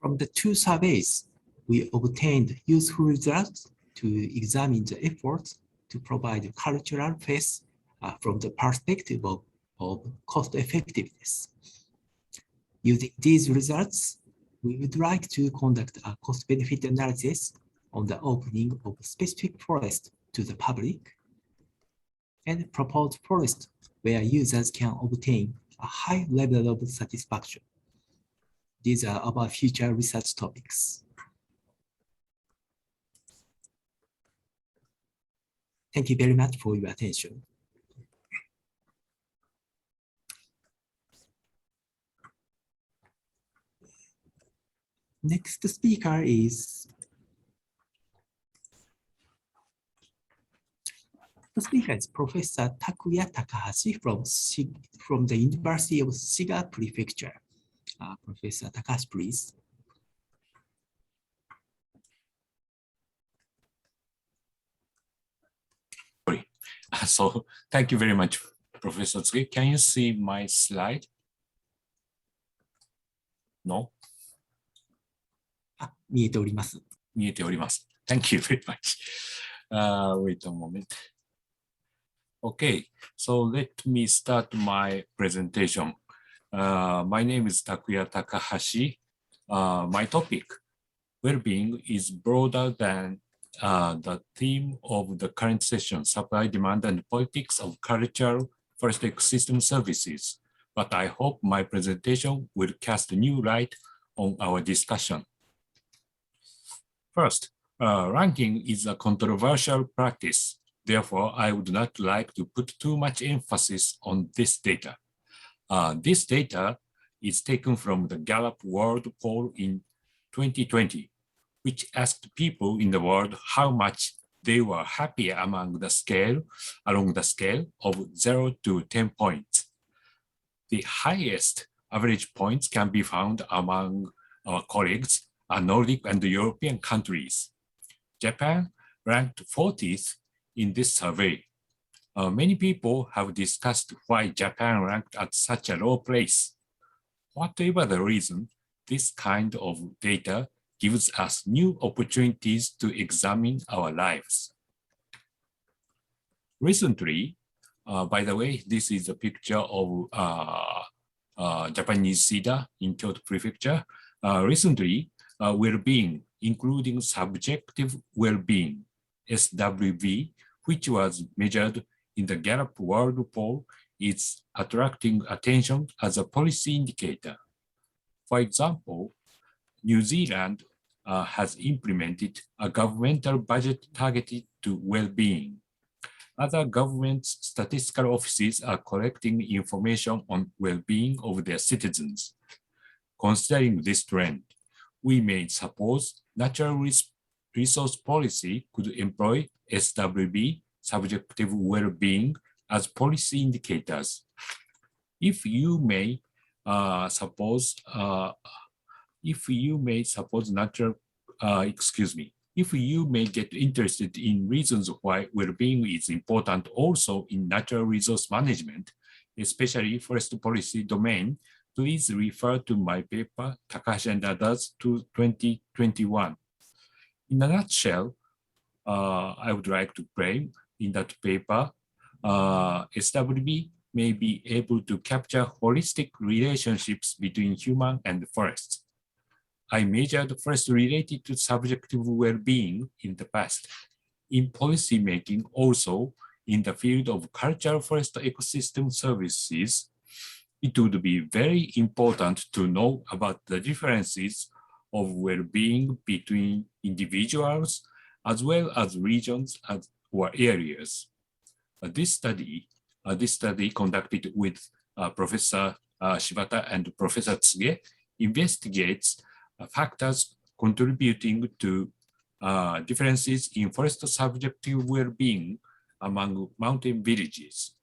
From the two surveys, we obtained useful results to examine the efforts to provide cultural face from the perspective of cost effectiveness. Using these results, we would like to conduct a cost-benefit analysis on the opening of specific forest to the public and propose forest where users can obtain a high level of satisfaction. These are our future research topics. Thank you very much for your attention. Next speaker is Professor Takuya Takahashi from the University of Shiga Prefecture. Professor Takahashi, please. So thank you very much, Professor Tsuge. Can you see my slide? No? 見えております。見えております。Thank you very much. Wait a moment. Okay, so let me start my presentation. My name is Takuya Takahashi. My topic, well-being, is broader than the theme of the current session, supply, demand, and politics of cultural forest ecosystem services. But I hope my presentation will cast a new light on our discussion. First, ranking is a controversial practice. Therefore, I would not like to put too much emphasis on this data. This data is taken from the Gallup World Poll in 2020, which asked people in the world how much they were happy along the scale of 0 to 10 points. The highest average points can be found among our colleagues, Nordic and European countries. Japan ranked 40th in this survey. Many people have discussed why Japan ranked at such a low place. Whatever the reason, this kind of data gives us new opportunities to examine our lives. Recently, by the way, this is a picture of Japanese cedar in Kyoto Prefecture. Recently, well-being, including subjective well-being, SWB, which was measured in the Gallup World Poll, is attracting attention as a policy indicator. For example, New Zealand has implemented a governmental budget targeted to well-being. Other government statistical offices are collecting information on well-being of their citizens. Considering this trend, we may suppose natural resource policy could employ SWB, subjective well-being, as policy indicators. If you may suppose if you may get interested in reasons why well-being is important also in natural resource management, especially forest policy domain, please refer to my paper, Takahashi and others, to 2021. In a nutshell, I would like to claim in that paper, SWB may be able to capture holistic relationships between human and forests. I measured first related to subjective well-being in the past. In policymaking, also in the field of cultural forest ecosystem services, it would be very important to know about the differences of well-being between individuals as well as regions or areas. This study conducted with Professor Shibata and Professor Tsuge investigates factors contributing to differences in forest subjective well-being among mountain villages.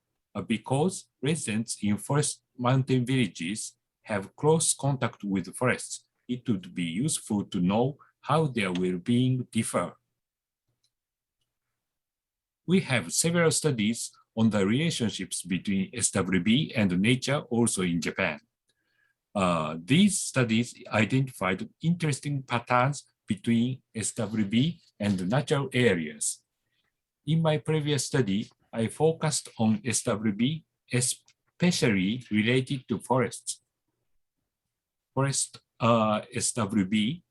Because residents in forest mountain villages have close contact with forests, it would be useful to know how their well-being differ. We have several studies on the relationships between SWB and nature also in Japan. These studies identified interesting patterns between SWB and natural areas. In my previous study, I focused on SWB, especially related to forests. Forest SWB.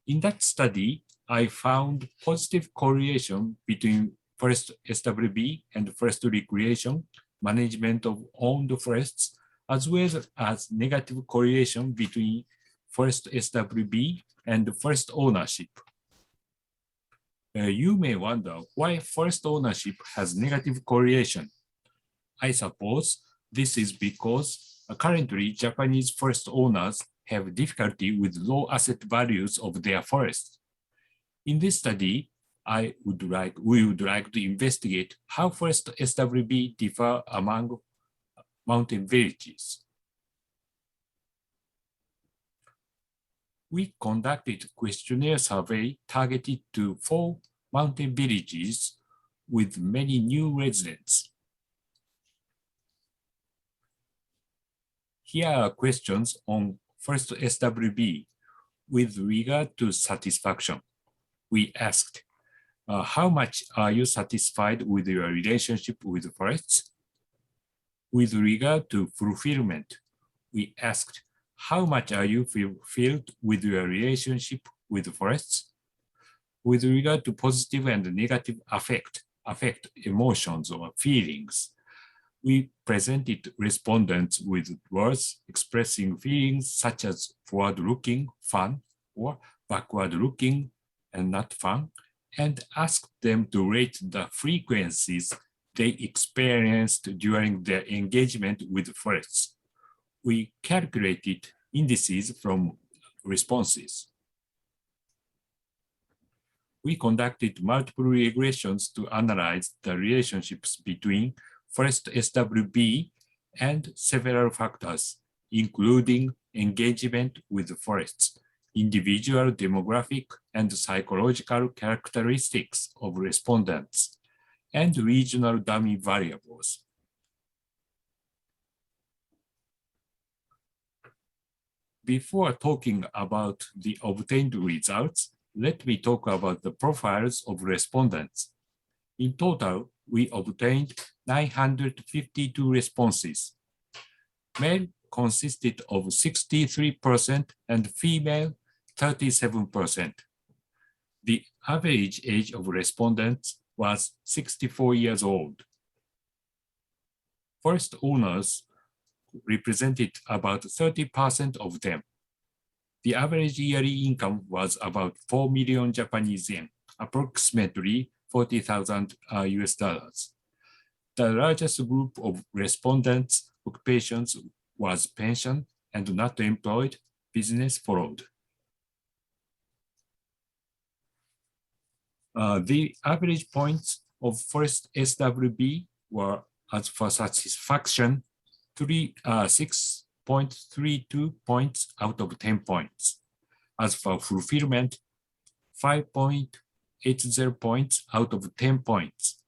In that study, I found positive correlation between forest SWB and forest recreation, management of owned forests, as well as negative correlation between forest SWB and forest ownership. You may wonder why forest ownership has negative correlation. I suppose this is because currently Japanese forest owners have difficulty with low asset values of their forests. In this study, we would like to investigate how forest SWB differ among mountain villages. We conducted questionnaire survey targeted to 4 mountain villages with many new residents. Here are questions on first SWB with regard to satisfaction. We asked, how much are you satisfied with your relationship with forests? With regard to fulfillment, we asked, how much are you fulfilled with your relationship with forests? With regard to positive and negative affect emotions or feelings, we presented respondents with words expressing feelings such as forward-looking, fun, or backward-looking and not fun, and asked them to rate the frequencies they experienced during their engagement with forests. We calculated indices from responses. We conducted multiple regressions to analyze the relationships between forest SWB and several factors, including engagement with forests, individual demographic and psychological characteristics of respondents, and regional dummy variables. Before talking about the obtained results, let me talk about the profiles of respondents. In total, we obtained 952 responses. Male consisted of 63% and female 37%. The average age of respondents was 64 years old. Forest owners represented about 30% of them. The average yearly income was about 4 million Japanese yen, approximately 40,000 US dollars. The largest group of respondents' occupations was pension and not employed. Business followed. The average points of first SWB were, as for satisfaction, 6.32 points out of 10 points. As for fulfillment, 5.80 points out of 10 points.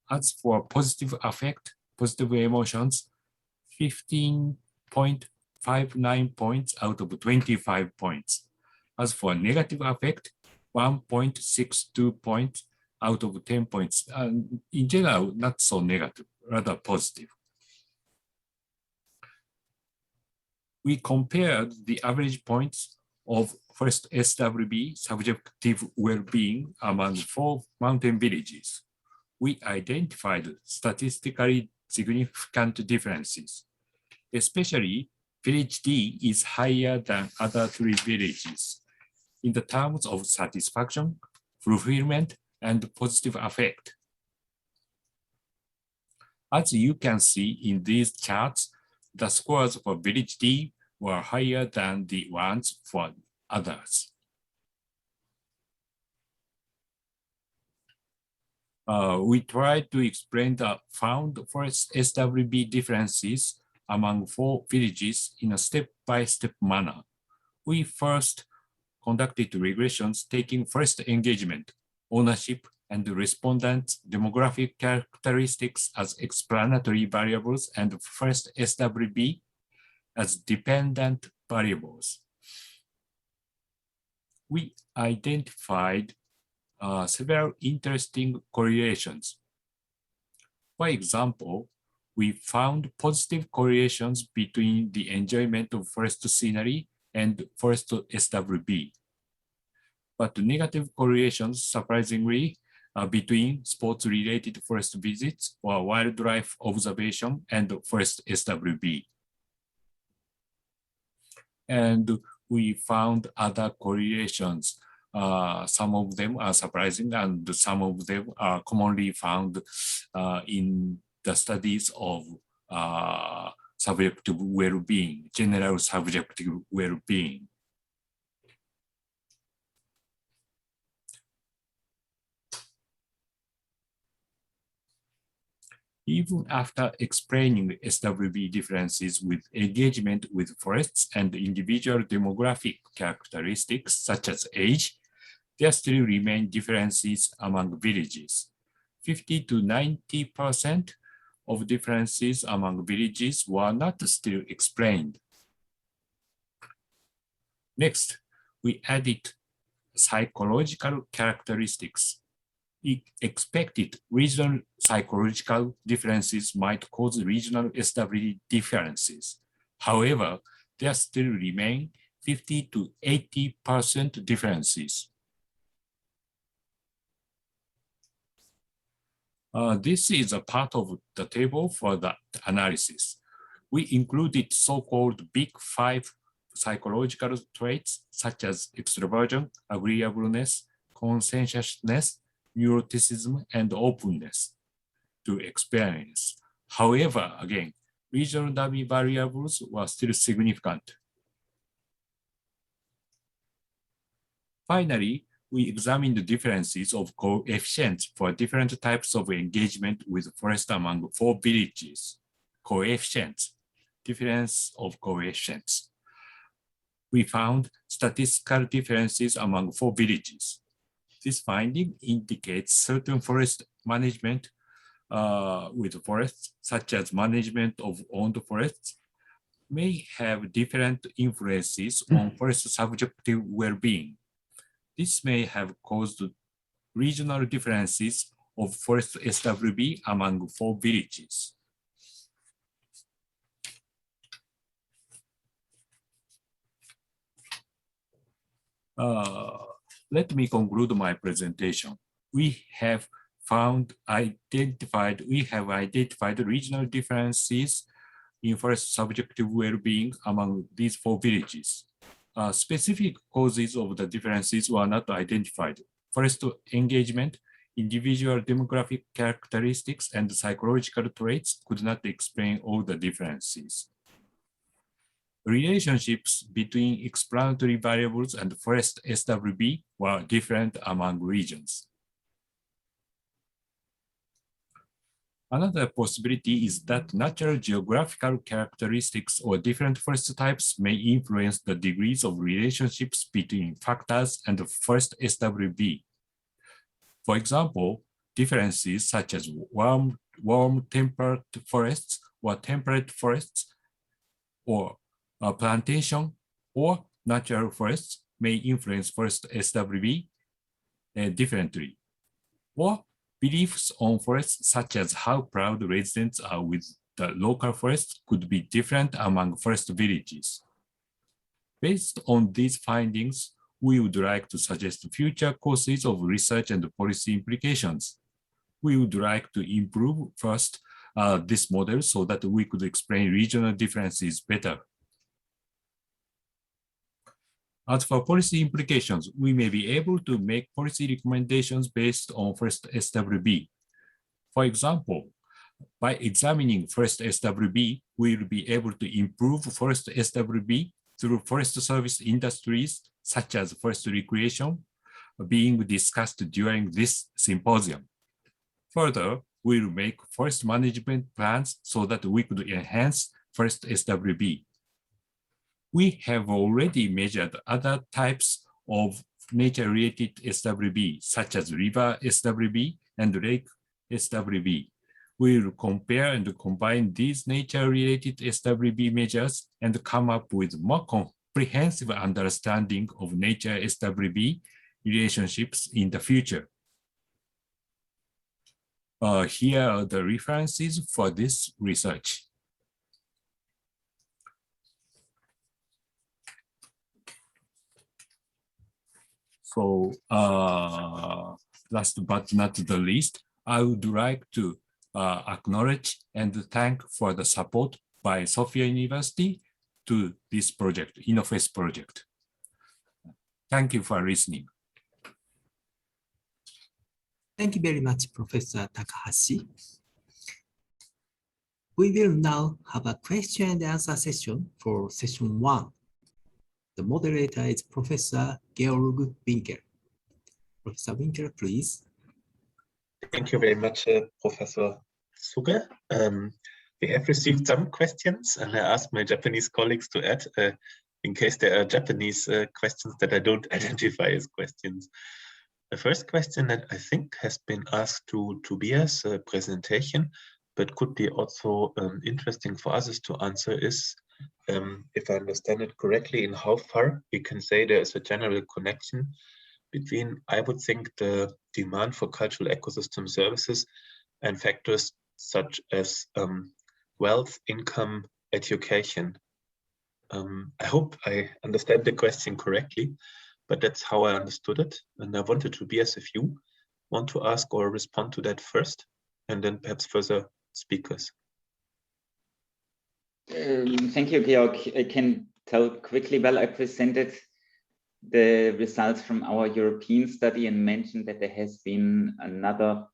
As for positive affect, positive emotions, 15.59 points out of 25 points. As for negative affect, 1.62 points out of 10 points. In general, not so negative, rather positive. We compared the average points of first SWB, subjective well-being, among 4 mountain villages. We identified statistically significant differences. Especially, village D is higher than other 3 villages in the terms of satisfaction, fulfillment, and positive affect. As you can see in these charts, the scores for village D were higher than the ones for others. We tried to explain the found first SWB differences among 4 villages in a step-by-step manner. We first conducted regressions taking first engagement, ownership, and respondent demographic characteristics as explanatory variables and first SWB as dependent variables. We identified several interesting correlations. For example, we found positive correlations between the enjoyment of forest scenery and forest SWB, but negative correlations, surprisingly, between sports-related forest visits or wildlife observation and forest SWB. And we found other correlations. Some of them are surprising and some of them are commonly found in the studies of subjective well-being, general subjective well-being. Even after explaining SWB differences with engagement with forests and individual demographic characteristics such as age, there still remain differences among villages. 50 to 90% of differences among villages were not still explained. Next, we added psychological characteristics. Expected regional psychological differences might cause regional SWB differences. However, there still remain 50 to 80% differences. This is a part of the table for the analysis. We included so-called big 5 psychological traits such as extroversion, agreeableness, conscientiousness, neuroticism, and openness to experience. However, again, regional dummy variables were still significant. Finally, we examined the differences of coefficients for different types of engagement with forest among 4 villages. Coefficients, difference of coefficients. We found statistical differences among 4 villages. This finding indicates certain forest management with forests, such as management of owned forests, may have different influences on forest subjective well-being. This may have caused regional differences of forest SWB among 4 villages. Let me conclude my presentation. We have identified regional differences in forest subjective well-being among these 4 villages. Specific causes of the differences were not identified. Forest engagement, individual demographic characteristics, and psychological traits could not explain all the differences. Relationships between explanatory variables and forest SWB were different among regions. Another possibility is that natural geographical characteristics or different forest types may influence the degrees of relationships between factors and the forest SWB. For example, differences such as warm temperate forests or temperate forests, or plantation or natural forests may influence forest SWB differently. Or beliefs on forests, such as how proud residents are with the local forests, could be different among forest villages. Based on these findings, we would like to suggest future courses of research and policy implications. We would like to improve first this model so that we could explain regional differences better. As for policy implications, we may be able to make policy recommendations based on forest SWB. For example, by examining forest SWB, we will be able to improve forest SWB through forest service industries, such as forest recreation, being discussed during this symposium. Further, we will make forest management plans so that we could enhance forest SWB. We have already measured other types of nature-related SWB, such as river SWB and lake SWB. We will compare and combine these nature-related SWB measures and come up with more comprehensive understanding of nature SWB relationships in the future. Here are the references for this research. So last but not the least, I would like to acknowledge and thank for the support by Sophia University to this project, InnoFace project. Thank you for listening. Thank you very much, Professor Takahashi. We will now have a question and answer session for session 1. The moderator is Professor Georg Winkel. Professor Winkel, please. Thank you very much, Professor Suge. We have received some questions, and I asked my Japanese colleagues to add in case there are Japanese questions that I don't identify as questions. The first question that I think has been asked to Tobias' presentation, but could be also interesting for others to answer is, if I understand it correctly, in how far we can say there is a general connection between, I would think, the demand for cultural ecosystem services and factors such as wealth, income, education. I hope I understand the question correctly, but that's how I understood it. And I wanted Tobias, if you want to ask or respond to that first, and then perhaps further speakers. Thank you, Georg. I can tell quickly, well, I presented the results from our European study and mentioned that there has been another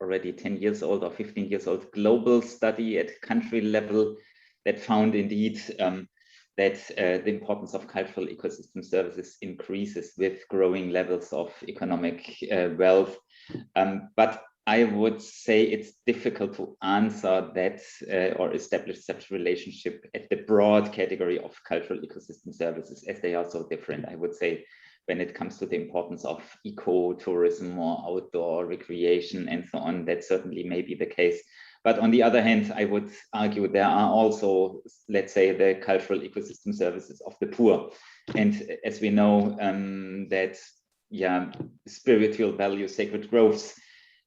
already 10 years old or 15 years old global study at country level that found indeed that the importance of cultural ecosystem services increases with growing levels of economic wealth. But I would say it's difficult to answer that or establish such relationship at the broad category of cultural ecosystem services, as they are so different. I would say when it comes to the importance of eco-tourism or outdoor recreation and so on, that certainly may be the case. But on the other hand, I would argue there are also, let's say, the cultural ecosystem services of the poor. And as we know, that spiritual values, sacred groves,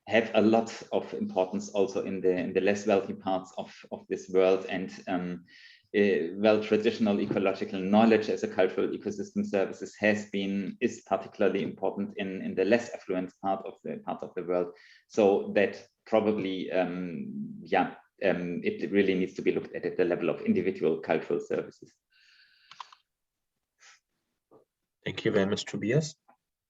have a lot of importance also in the less wealthy parts of this world. And well, traditional ecological knowledge as a cultural ecosystem services is particularly important in the less affluent part of the world. So that probably, it really needs to be looked at the level of individual cultural services. Thank you very much, Tobias.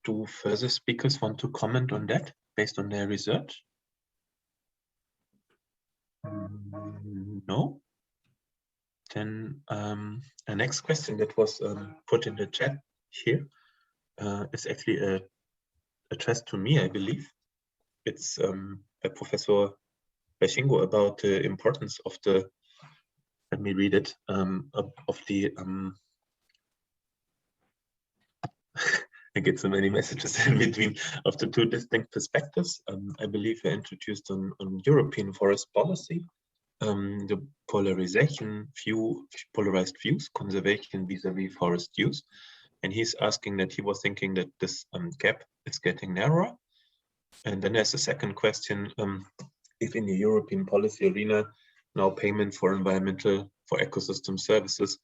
Do further speakers want to comment on that based on their research? No? Then the next question that was put in the chat here is actually addressed to me, I believe. It's by Professor Shingo about the importance of the, let me read it, of the, I get so many messages in between, of the two distinct perspectives. I believe we introduced on European forest policy, the polarization view, polarized views, conservation vis-a-vis forest use. And he's asking that he was thinking that this gap is getting narrower. And then there's a second question, if in the European policy arena, now payment for ecosystem services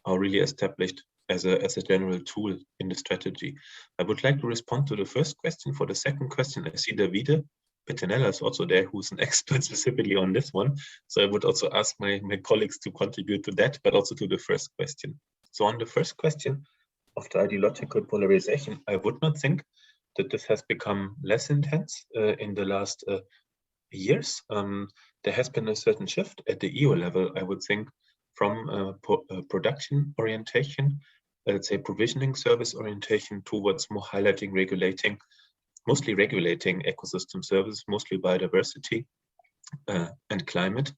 are really established as a general tool in the strategy. I would like to respond to the first question. For the second question, I see Davide Pettinella is also there, who's an expert specifically on this one. So I would also ask my colleagues to contribute to that, but also to the first question. So on the first question of the ideological polarization, I would not think that this has become less intense in the last years. There has been a certain shift at the EU level, I would think, from production orientation, let's say provisioning service orientation, towards more highlighting, mostly regulating ecosystem services, mostly biodiversity and climate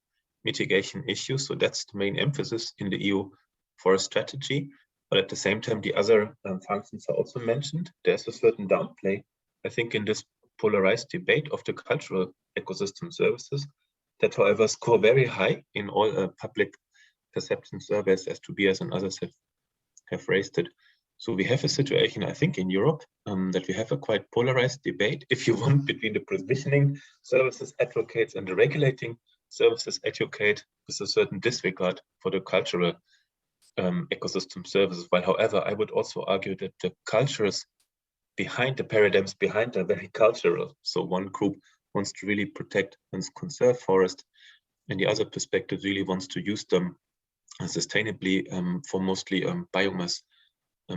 mitigation issues. So that's the main emphasis in the EU forest strategy. But at the same time, the other functions are also mentioned. There's a certain downplay, I think, in this polarized debate of the cultural ecosystem services that, however, score very high in all public perception surveys, as Tobias and others have raised it. So we have a situation, I think, in Europe that we have a quite polarized debate, if you want, between the provisioning services advocates and the regulating services advocate, with a certain disregard for the cultural ecosystem services. While, however, I would also argue that the cultures behind the paradigms behind are very cultural. So one group wants to really protect and conserve forest, and the other perspective really wants to use them sustainably for mostly biomass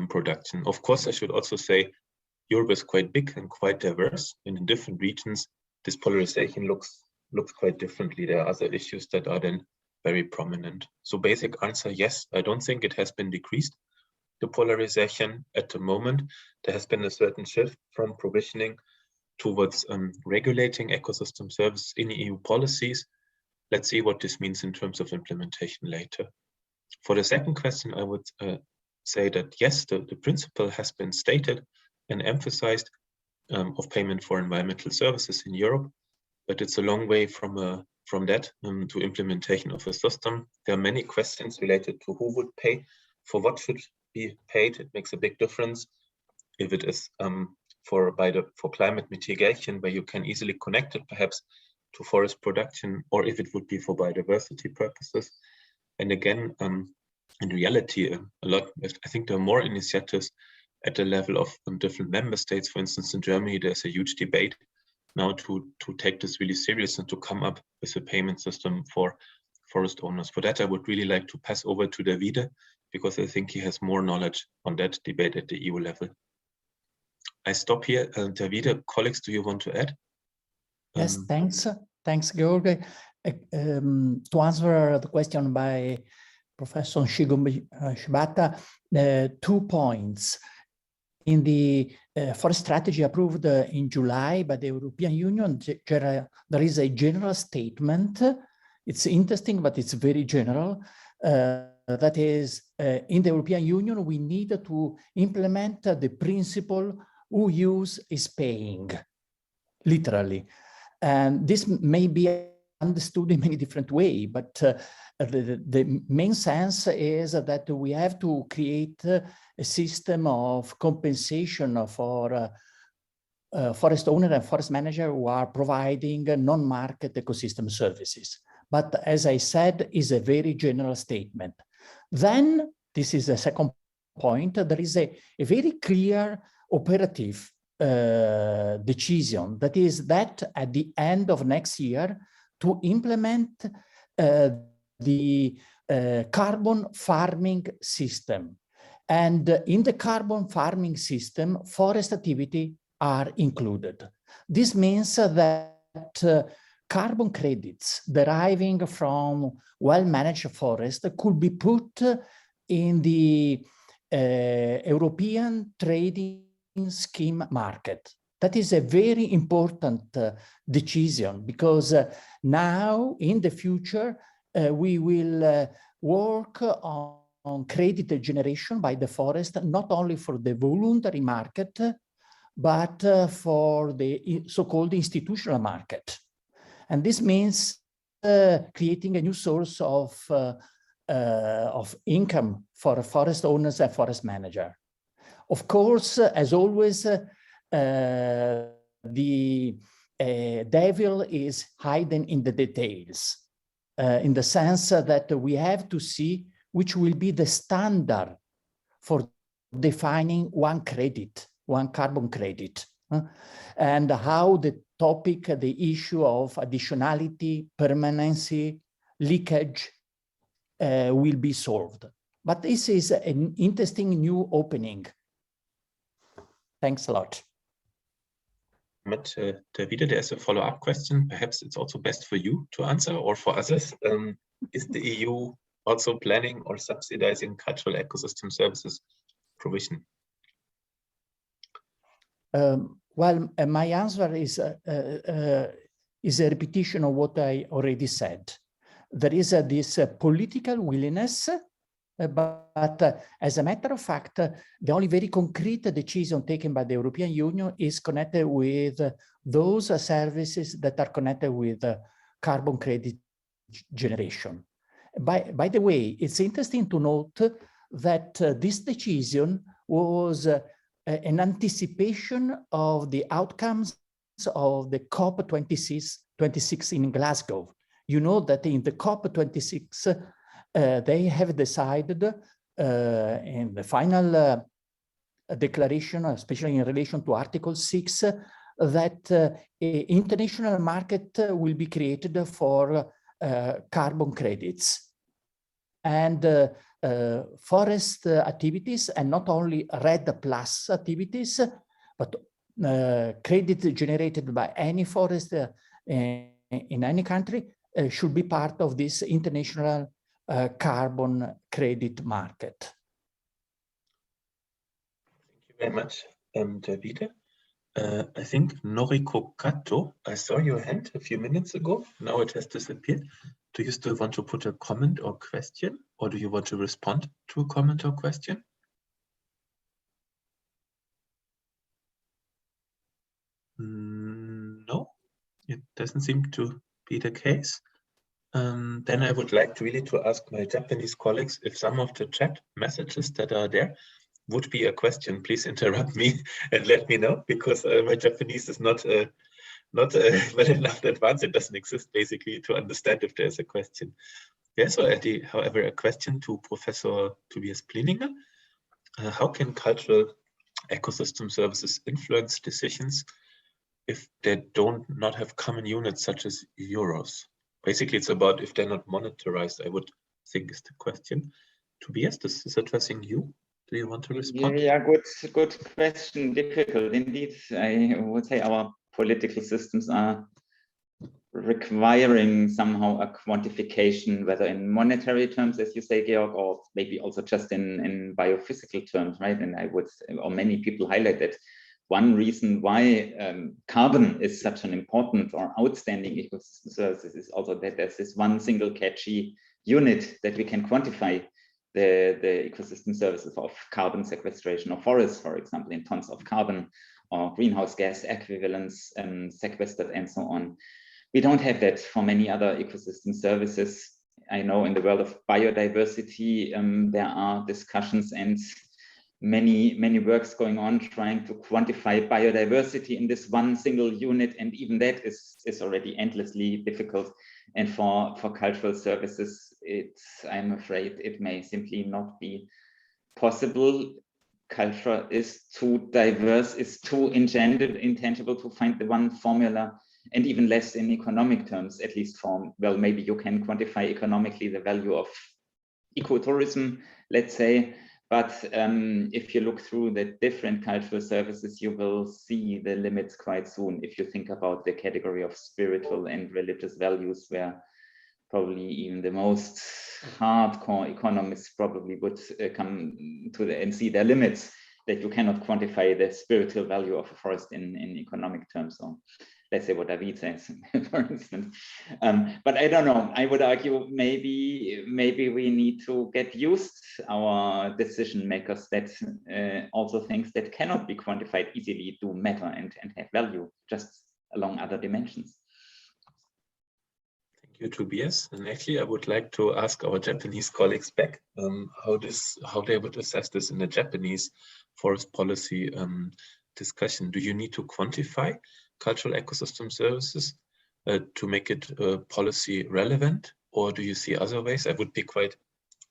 production. Of course, I should also say Europe is quite big and quite diverse, and in different regions, this polarization looks quite differently. There are other issues that are then very prominent. So basic answer, yes, I don't think it has been decreased. The polarization at the moment, there has been a certain shift from provisioning towards regulating ecosystem services in EU policies. Let's see what this means in terms of implementation later. For the second question, I would say that yes, the principle has been stated and emphasized of payment for environmental services in Europe, but it's a long way from that to implementation of a system. There are many questions related to who would pay, for what should be paid. It makes a big difference if it is for climate mitigation, where you can easily connect it perhaps to forest production, or if it would be for biodiversity purposes. And again, in reality, I think there are more initiatives at the level of different member states. For instance, in Germany, there's a huge debate now to take this really serious and to come up with a payment system for forest owners. For that, I would really like to pass over to Davide, because I think he has more knowledge on that debate at the EU level. I stop here. Davide, colleagues, do you want to add? Yes, thanks. Thanks, Georg. To answer the question by Professor Shigo Shibata, 2 points. In the forest strategy approved in July by the European Union, there is a general statement. It's interesting, but it's very general. That is, in the European Union, we need to implement the principle who use is paying, literally. And this may be understood in many different ways, but the main sense is that we have to create a system of compensation for forest owner and forest manager who are providing non-market ecosystem services. But as I said, is a very general statement. Then, this is the second point, there is a very clear operative decision, that is that at the end of next year to implement the carbon farming system. And in the carbon farming system, forest activity are included. This means that carbon credits deriving from well-managed forest could be put in the European trading scheme market. That is a very important decision, because now in the future we will work on credit generation by the forest, not only for the voluntary market, but for the so-called institutional market. And this means creating a new source of income for forest owners and forest manager. Of course, as always, the devil is hidden in the details, in the sense that we have to see which will be the standard for defining one credit, one carbon credit, and how the topic, the issue of additionality, permanency, leakage will be solved. But this is an interesting new opening. Thanks a lot. Davide, there's a follow-up question. Perhaps it's also best for you to answer, or for others. Is the EU also planning or subsidizing cultural ecosystem services provision? Well, my answer is a repetition of what I already said. There is this political willingness, but as a matter of fact, the only very concrete decision taken by the European Union is connected with those services that are connected with carbon credit generation. By the way, it's interesting to note that this decision was an anticipation of the outcomes of the COP26 in Glasgow. You know that in the COP26, they have decided in the final declaration, especially in relation to Article 6, that an international market will be created for carbon credits. And forest activities, and not only REDD+ activities, but credit generated by any forest in any country should be part of this international carbon credit market. Thank you very much, Davide. I think Noriko Kato, I saw your hand a few minutes ago. Now it has disappeared. Do you still want to put a comment or question, or do you want to respond to a comment or question? No, it doesn't seem to be the case. Then I would like really to ask my Japanese colleagues if some of the chat messages that are there would be a question. Please interrupt me and let me know, because my Japanese is not well enough advanced. It doesn't exist basically to understand if there's a question. Yeah, so however, a question to Professor Tobias Plininger. How can cultural ecosystem services influence decisions if they not have common units such as euros? Basically, it's about if they're not monetarized, I would think is the question. Tobias, this is addressing you. Do you want to respond? Yeah, good question. Difficult indeed. I would say our political systems are requiring somehow a quantification, whether in monetary terms, as you say, Georg, or maybe also just in biophysical terms, right? And I would, or many people highlight that one reason why carbon is such an important or outstanding ecosystem service is also that there's this one single catchy unit that we can quantify the ecosystem services of carbon sequestration of forests, for example, in tons of carbon or greenhouse gas equivalents sequestered and so on. We don't have that for many other ecosystem services. I know in the world of biodiversity, there are discussions and many works going on trying to quantify biodiversity in this one single unit, and even that is already endlessly difficult. And for cultural services, I'm afraid it may simply not be possible. Culture is too diverse, is too intangible to find the one formula, and even less in economic terms, at least for, well, maybe you can quantify economically the value of ecotourism, let's say, But if you look through the different cultural services, you will see the limits quite soon. If you think about the category of spiritual and religious values, where probably even the most hardcore economists probably would come to and see their limits, that you cannot quantify the spiritual value of a forest in economic terms. So let's say what David says, for instance. But I don't know, I would argue maybe we need to get used, our decision makers, that also things that cannot be quantified easily do matter and have value, just along other dimensions. Thank you, Tobias. And actually, I would like to ask our Japanese colleagues back how they would assess this in the Japanese forest policy discussion. Do you need to quantify cultural ecosystem services to make it policy relevant, or do you see other ways? I would be quite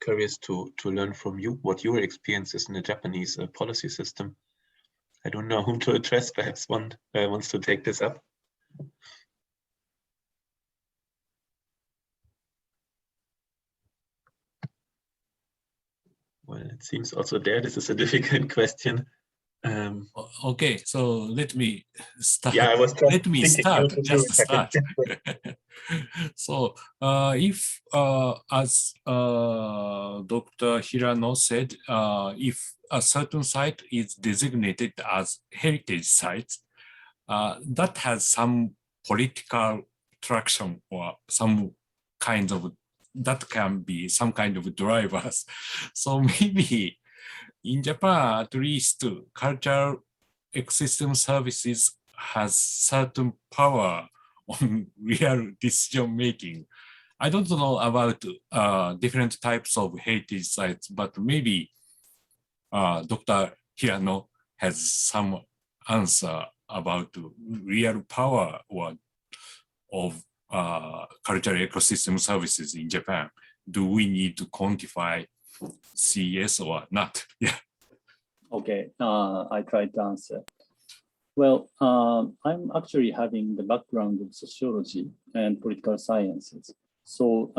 curious to learn from you what your experience is in the Japanese policy system. I don't know whom to address. Perhaps one wants to take this up. Well, it seems also there, this is a difficult question. Okay, so let me start. Yeah, I was let me start, just start. So if, as Dr. Hirano said, if a certain site is designated as heritage site, that has some political traction or some kind of, that can be some kind of drivers. So maybe in Japan, at least, cultural ecosystem services has certain power on real decision making. I don't know about different types of heritage sites, but maybe Dr. Hirano has some answer about real power of cultural ecosystem services in Japan. Do we need to quantify CS or not? Yeah. Okay, I tried to answer. Well, I'm actually having the background of sociology and political sciences. So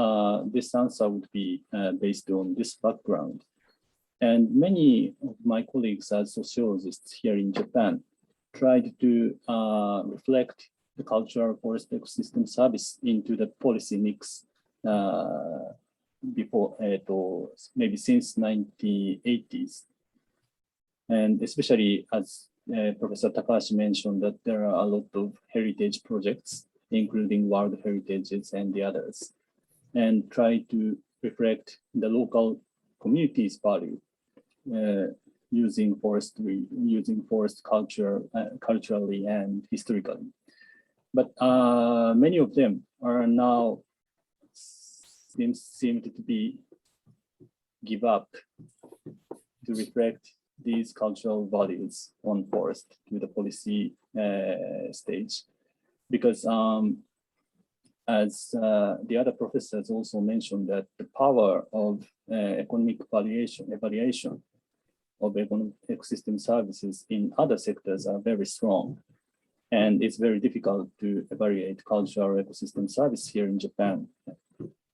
this answer would be based on this background. And many of my colleagues as sociologists here in Japan tried to reflect the cultural forest ecosystem service into the policy mix before, maybe since 1980s. And especially as Professor Takahashi mentioned, that there are a lot of heritage projects, including World Heritages and the others, and try to reflect the local community's value using forestry, using forest culture, culturally and historically. But many of them are now seemed to be give up to reflect these cultural values on forest to the policy stage, because as the other professors also mentioned, that the power of economic evaluation of economic ecosystem services in other sectors are very strong, and it's very difficult to evaluate cultural ecosystem service here in Japan.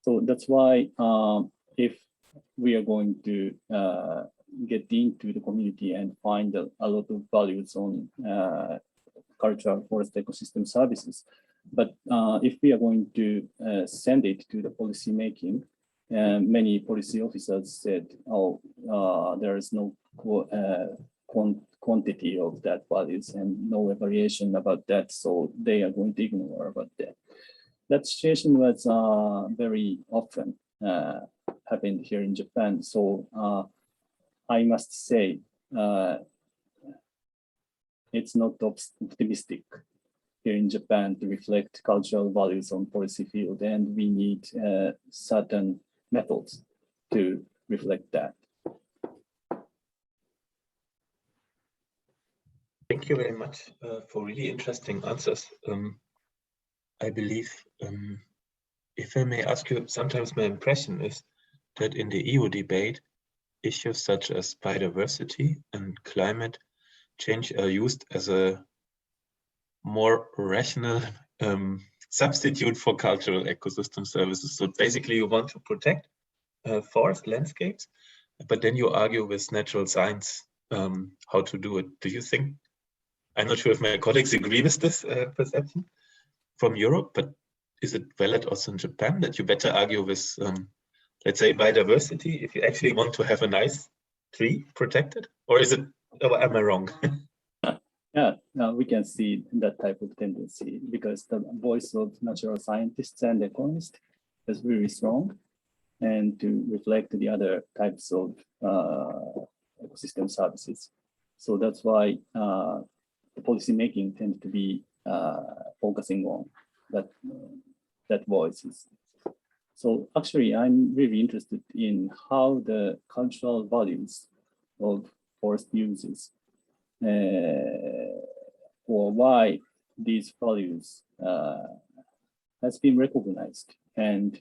So that's why if we are going to get into the community and find a lot of values on cultural forest ecosystem services, but if we are going to send it to the policy making, many policy officers said, oh, there is no quantity of that values and no evaluation about that, so they are going to ignore about that. That situation was very often happened here in Japan. So I must say, it's not optimistic here in Japan to reflect cultural values on policy field, and we need certain methods to reflect that. Thank you very much for really interesting answers. I believe, if I may ask you, sometimes my impression is that in the EU debate, issues such as biodiversity and climate change are used as a more rational substitute for cultural ecosystem services. So basically you want to protect forest landscapes, but then you argue with natural science how to do it. Do you think, I'm not sure if my colleagues agree with this perception from Europe, but is it valid also in Japan that you better argue with, let's say, biodiversity if you actually want to have a nice tree protected? Or is it, am I wrong? Yeah, we can see that type of tendency because the voice of natural scientists and economists is really strong, and to reflect the other types of ecosystem services. So that's why the policy making tends to be focusing on that voices. So actually, I'm really interested in how the cultural values of forest uses or why these values has been recognized and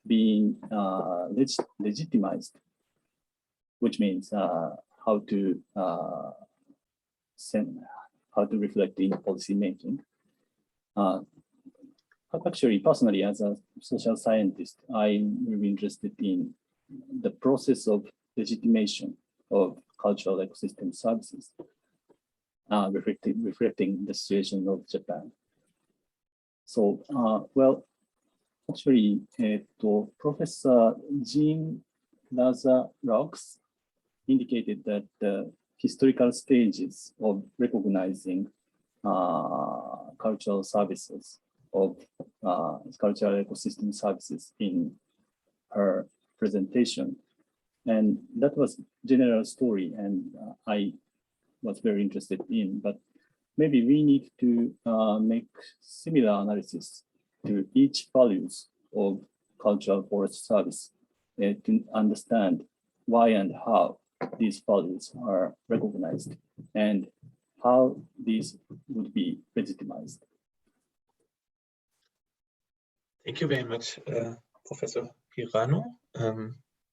being legitimized, which means how to reflect in policy making. Actually, personally, as a social scientist, I'm really interested in the process of legitimation of cultural ecosystem services, reflecting the situation of Japan. So, well, actually, Professor Jean Lazaraux indicated that the historical stages of recognizing cultural services of cultural ecosystem services in her presentation. And that was general story, and I was very interested in, but maybe we need to make similar analysis to each values of cultural forest service to understand why and how these values are recognized and how these would be legitimized. Thank you very much, Professor Pirano.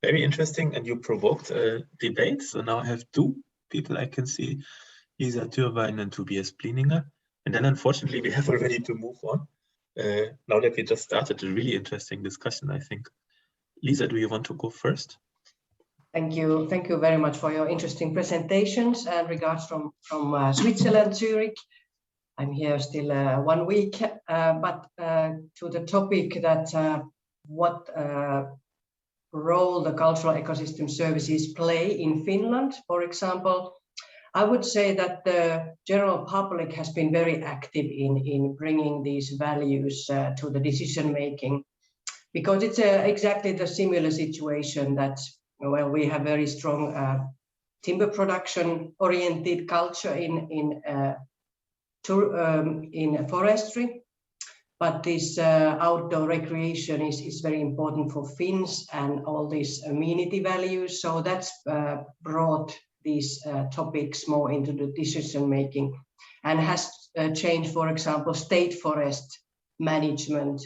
Very interesting, and you provoked a debate. So now I have two people I can see, Lisa Thürwein and Tobias Plininger. And then unfortunately, we have already to move on. Now that we just started a really interesting discussion, I think. Lisa, do you want to go first? Thank you. Thank you very much for your interesting presentations and regards from Switzerland, Zurich. I'm here still 1 week, but to the topic that what role the cultural ecosystem services play in Finland, for example, I would say that the general public has been very active in bringing these values to the decision making, because it's exactly the similar situation that, well, we have very strong timber production oriented culture in forestry, but this outdoor recreation is very important for Finns and all these amenity values. So that's brought these topics more into the decision making and has changed, for example, state forest management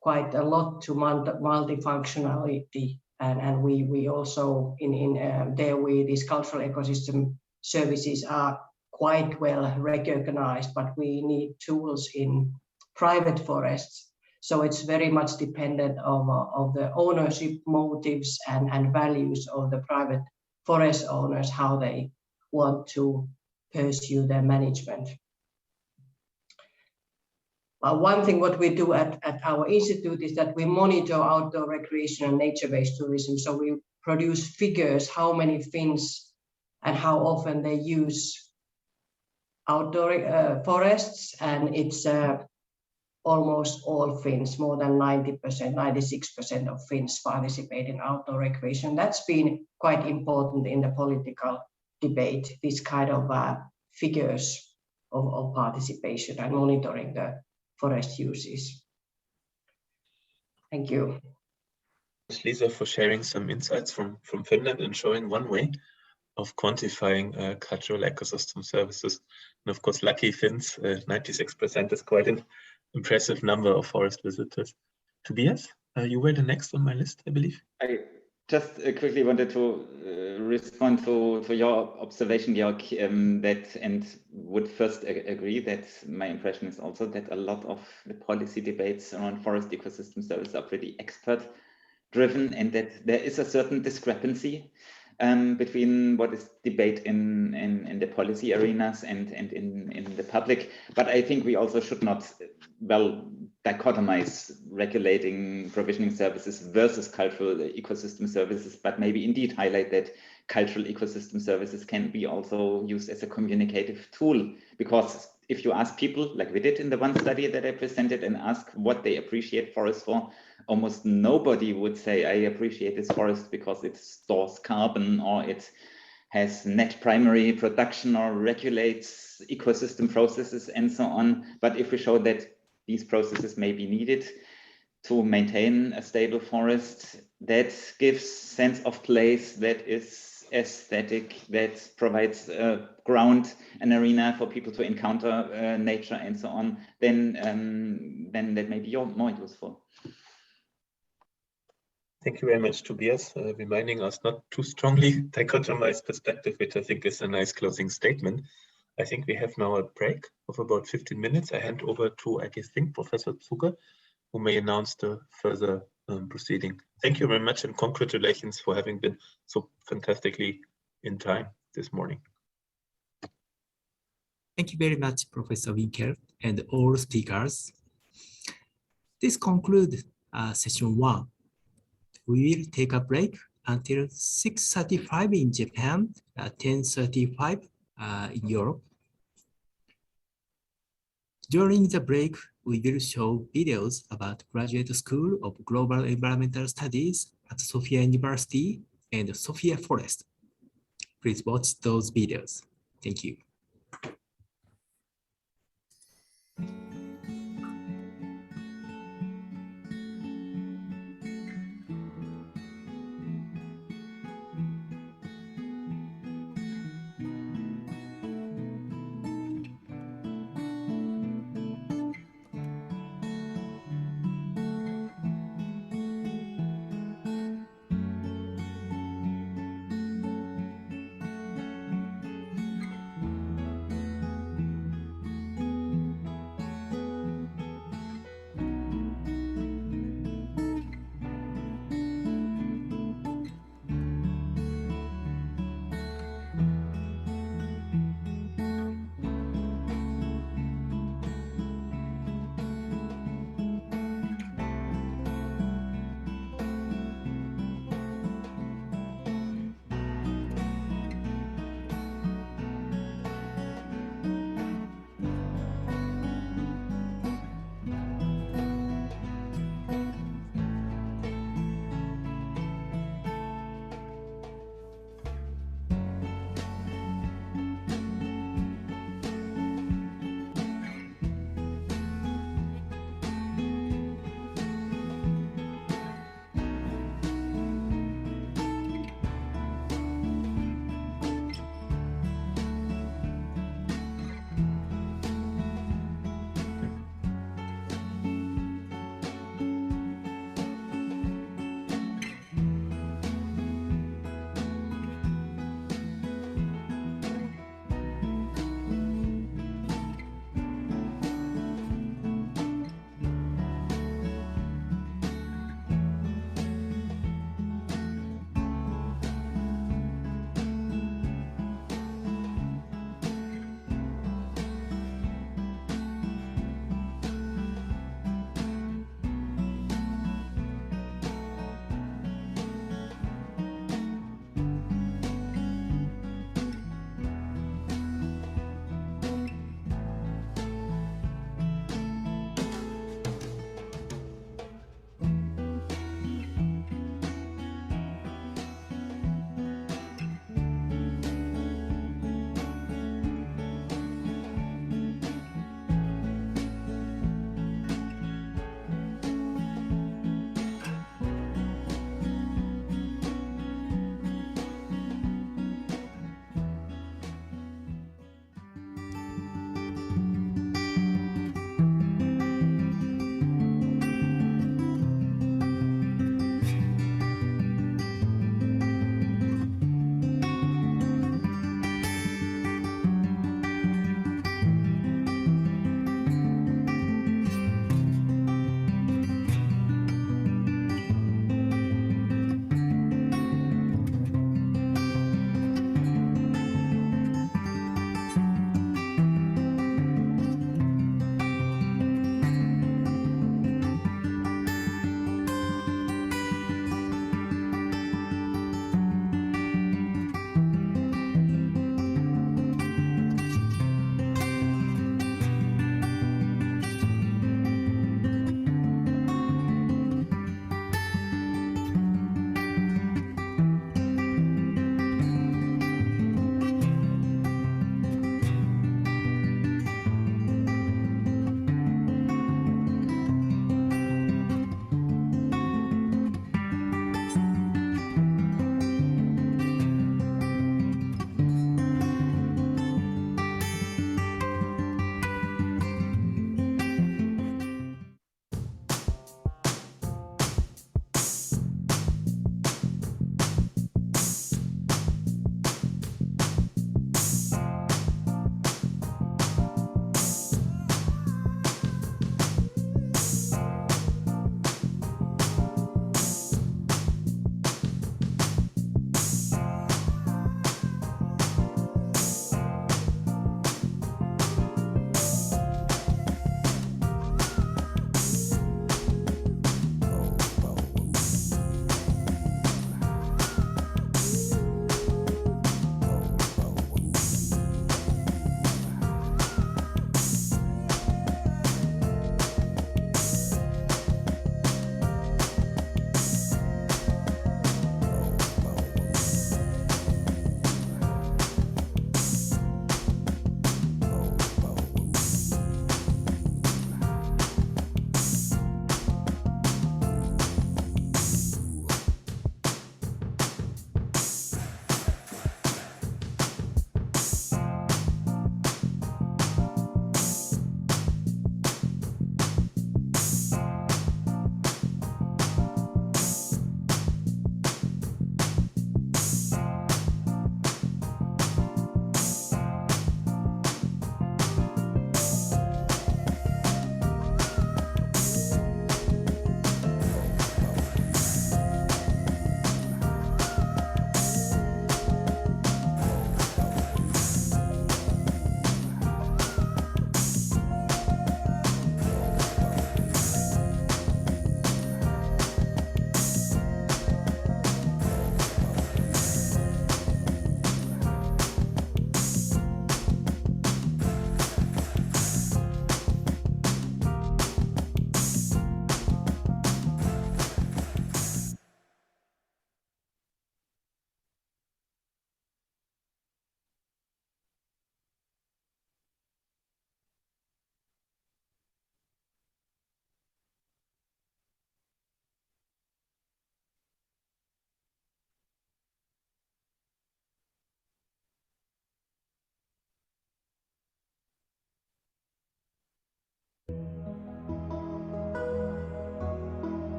quite a lot to multifunctionality. And we also these cultural ecosystem services are quite well recognized, but we need tools in private forests. So it's very much dependent of the ownership motives and values of the private forest owners, how they want to pursue their management. One thing what we do at our institute is that we monitor outdoor recreation and nature-based tourism. So we produce figures, how many Finns and how often they use outdoor forests, and it's almost all Finns, more than 90%, 96% of Finns participate in outdoor recreation. That's been quite important in the political debate, this kind of figures of participation and monitoring the forest uses. Thank you. Thanks, Lisa, for sharing some insights from Finland and showing one way of quantifying cultural ecosystem services. And of course, lucky Finns, 96% is quite an impressive number of forest visitors. Tobias, you were the next on my list, I believe. I just quickly wanted to respond to your observation, Georg, and would first agree that my impression is also that a lot of the policy debates around forest ecosystem services are pretty expert driven, and that there is a certain discrepancy between what is debate in the policy arenas and in the public. But I think we also should not, well, dichotomize regulating provisioning services versus cultural ecosystem services, but maybe indeed highlight that cultural ecosystem services can be also used as a communicative tool. Because if you ask people, like we did in the one study that I presented, and ask what they appreciate forests for, almost nobody would say, I appreciate this forest because it stores carbon, or it has net primary production, or regulates ecosystem processes and so on. But if we show that these processes may be needed to maintain a stable forest, that gives sense of place, that is aesthetic, that provides a ground, an arena for people to encounter nature and so on, then that may be more useful. Thank you very much, Tobias, reminding us not too strongly dichotomize perspective, which I think is a nice closing statement. I think we have now a break of about 15 minutes. I hand over to, I think, Professor Zuger, who may announce the further proceeding. Thank you very much, and congratulations for having been so fantastically in time this morning. Thank you very much, Professor Winkel, and all speakers. This concludes session 1. We will take a break until 6:35 in Japan, 10:35 in Europe. During the break, we will show videos about Graduate School of Global Environmental Studies at Sophia University and Sophia Forest. Please watch those videos. Thank you.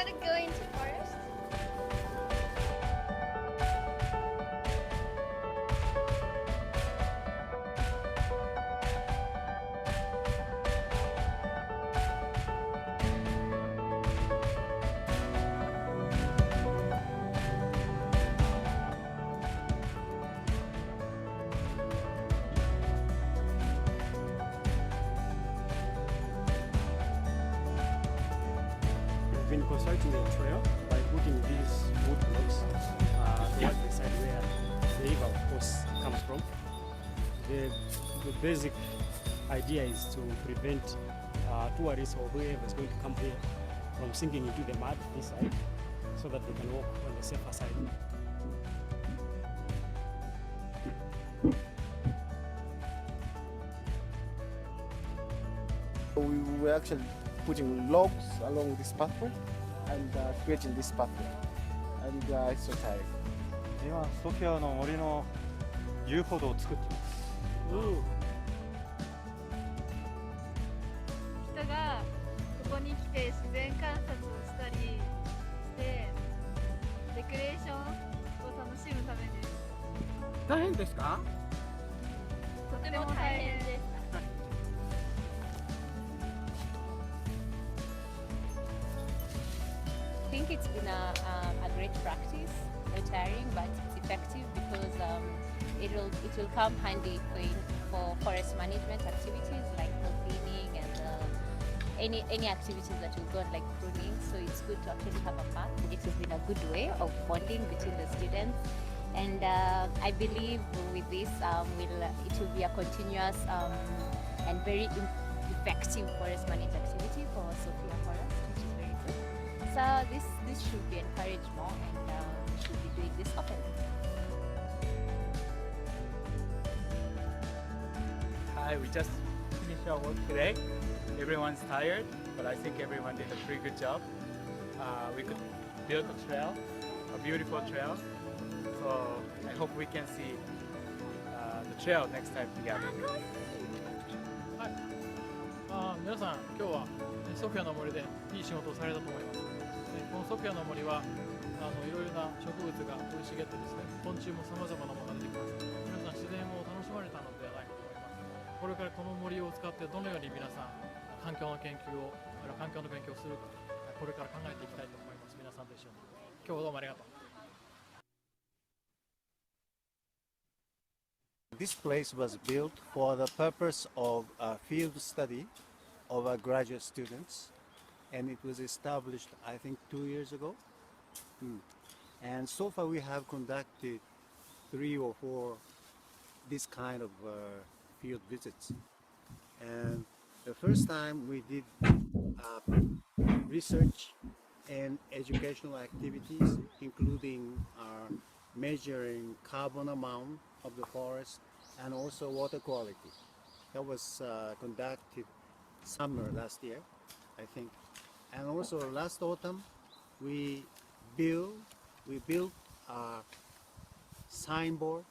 want to go into forest? We've been constructing a trail by putting these wood blocks towards the side where the river, of course, comes from. The basic idea is to prevent tourists or whoever is going to come here from sinking into the mud this side, so that they can walk on the safer side. We were actually putting logs along this pathway and creating this pathway, and it's so tiring. 今ソフィアの森の遊歩道を作ってます。人がここに来て自然観察をしたりしてレクレーションを楽しむためです。大変ですか？とても大変です。I think it's been a great practice, very tiring, but it's effective because it will come handy for forest management activities like cleaning and any activities that will go on like pruning. So it's good to actually have a path. It has been a good way of bonding between the students, and I believe with this it will be a continuous and very effective forest management activity for Sophia Forest, which is very good. So this should be encouraged more, and we should be doing this often. Hi, we just finished our work today. Everyone's tired, but I think everyone did a pretty good job. We could build a trail, a beautiful trail. So I hope we can see the trail next time together. 皆さん、今日はソフィアの森でいい仕事をされたと思います。このソフィアの森はいろいろな植物が生い茂ってですね、昆虫もさまざまなものが出てきます。皆さん自然を楽しまれたのではないかと思います。これからこの森を使ってどのように皆さん環境の研究をするか、これから考えていきたいと思います。皆さんと一緒に。今日はどうもありがとう。This place was built for the purpose of a field study of our graduate students, and it was established, I think, 2 years ago. And so far we have conducted 3 or 4 this kind of field visits. And the first time we did research and educational activities, including measuring carbon amount of the forest and also water quality. That was conducted summer last year, I think. And also last autumn, we built a signboard,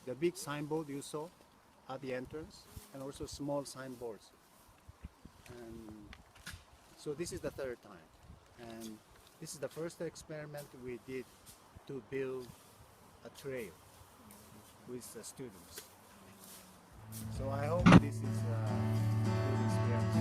the big signboard you saw at the entrance, and also small signboards. And so this is the 3rd time, and this is the first experiment we did to build a trail with the students. So I hope this is a good experience.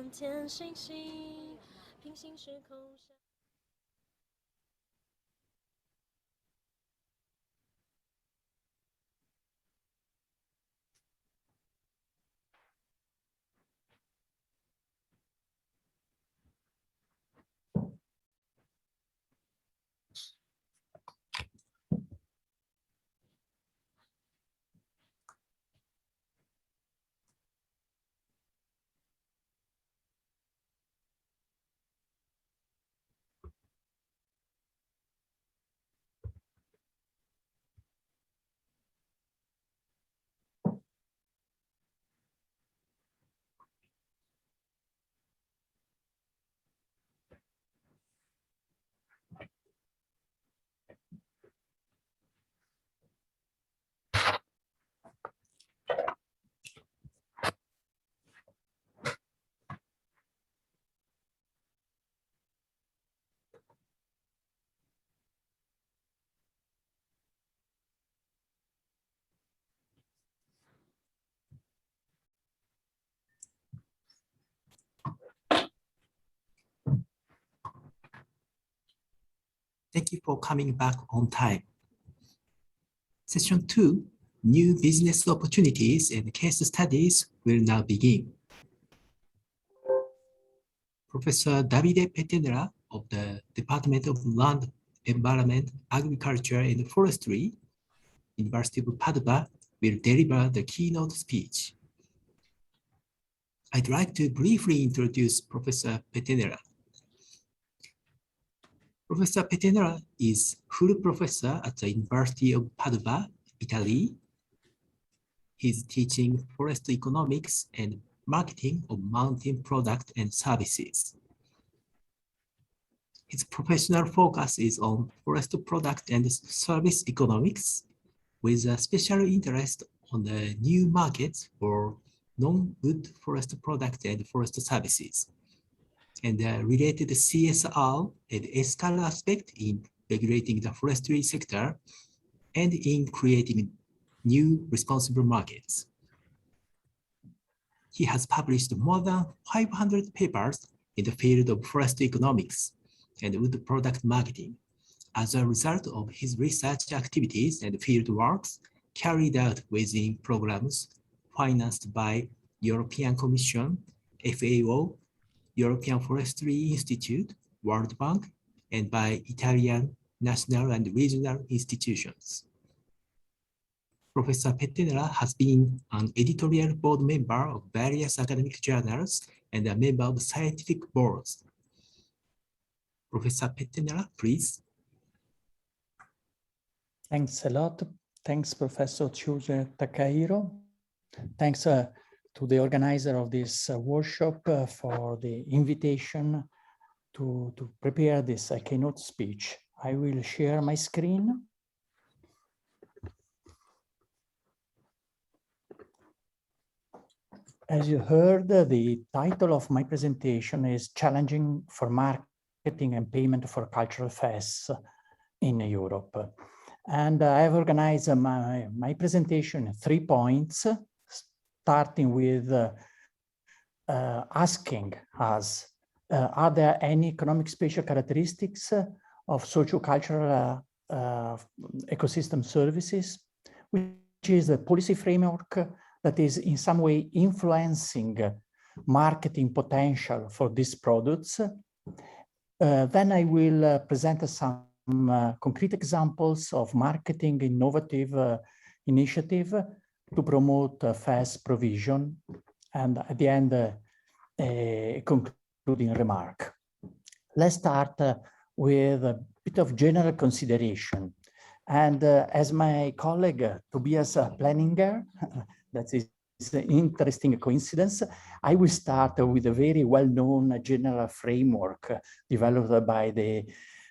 满天星星，平行时空下。Thank you for coming back on time. Session 2, New Business Opportunities and Case Studies will now begin. Professor Davide Petenera of the Department of Land, Environment, Agriculture and Forestry, University of Padua, will deliver the keynote speech. I'd like to briefly introduce Professor Petenera. Professor Petenera is full professor at the University of Padua, Italy. He's teaching forest economics and marketing of mountain products and services. His professional focus is on forest product and service economics, with a special interest on the new markets for non-wood forest products and forest services, and the related CSR and SCAR aspect in regulating the forestry sector and in creating new responsible markets. He has published more than 500 papers in the field of forest economics and wood product marketing as a result of his research activities and field works carried out within programs financed by European Commission, FAO, European Forestry Institute, World Bank, and by Italian national and regional institutions. Professor Petenera has been an editorial board member of various academic journals and a member of scientific boards. Professor Petenera, please. Thanks a lot. Thanks, Professor Chuja Takahiro. Thanks to the organizer of this workshop for the invitation to prepare this keynote speech. I will share my screen. As you heard, the title of my presentation is Challenging for Marketing and Payment for Cultural Fairs in Europe. And I have organized my presentation in 3 points, starting with asking us, are there any economic spatial characteristics of socio-cultural ecosystem services, which is a policy framework that is in some way influencing marketing potential for these products. Then I will present some concrete examples of marketing innovative initiative to promote fast provision, and at the end, a concluding remark. Let's start with a bit of general consideration. And as my colleague Tobias Planninger, that is an interesting coincidence, I will start with a very well-known general framework developed by the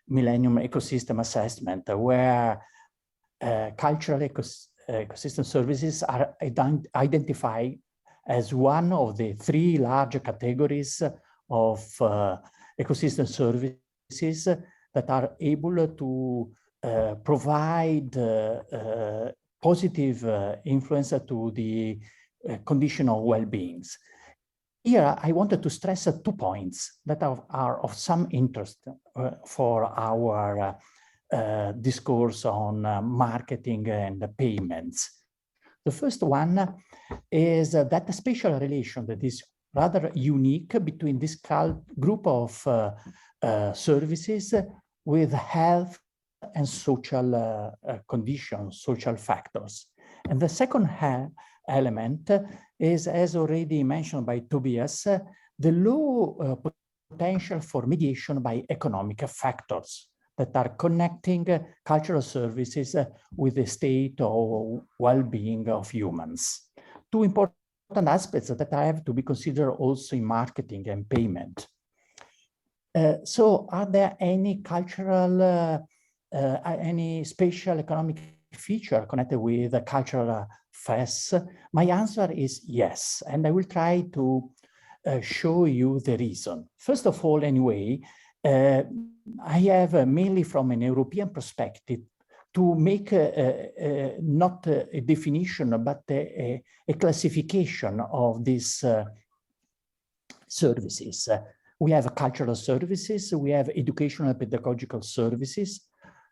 Millennium Ecosystem Assessment, where cultural ecosystem services are identified as one of the 3 large categories of ecosystem services that are able to provide positive influence to the condition of well-being. here I wanted to stress 2 points that are of some interest for our discourse on marketing and payments. The first one is that a special relation that is rather unique between this group of services with health and social conditions, social factors. And the second element is, as already mentioned by Tobias, the low potential for mediation by economic factors that are connecting cultural services with the state of well-being of humans. Two important aspects that have to be considered also in marketing and payment. So are there any cultural, any special economic feature connected with the cultural fests? My answer is yes, and I will try to show you the reason. First of all, anyway, I have mainly from an European perspective to make not a definition, but a classification of these services. We have cultural services, we have educational and pedagogical services,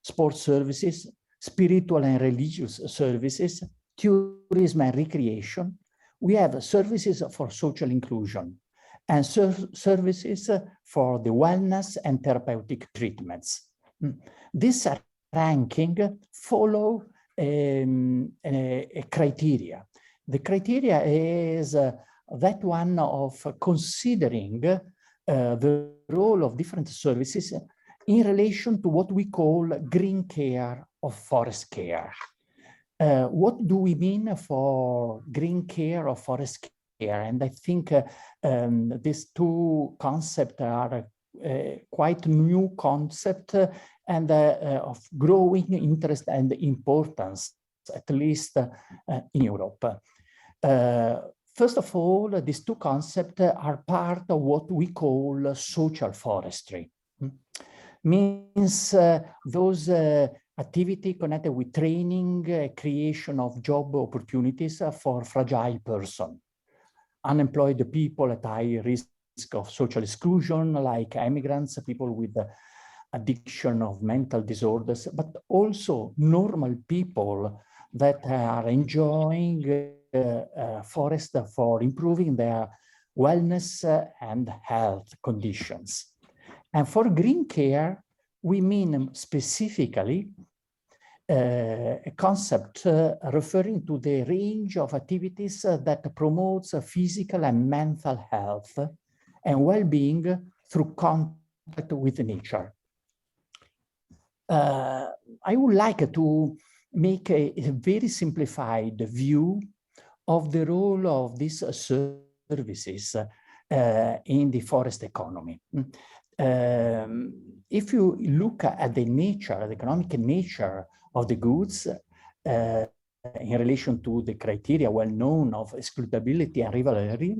sports services, spiritual and religious services, tourism and recreation. We have services for social inclusion and services for the wellness and therapeutic treatments. This ranking follow a criteria. The criteria is that one of considering the role of different services in relation to what we call green care or forest care. What do we mean for green care or forest care? And I think these two concepts are quite new concept and of growing interest and importance, at least in Europe. First of all, these two concepts are part of what we call social forestry. Means those activity connected with training, creation of job opportunities for fragile person, unemployed people at high risk of social exclusion, like immigrants, people with addiction of mental disorders, but also normal people that are enjoying forest for improving their wellness and health conditions. And for green care, we mean specifically a concept referring to the range of activities that promotes physical and mental health and well-being through contact with nature. I would like to make a very simplified view of the role of these services in the forest economy. If you look at the nature, the economic nature of the goods in relation to the criteria well known of excludability and rivalry,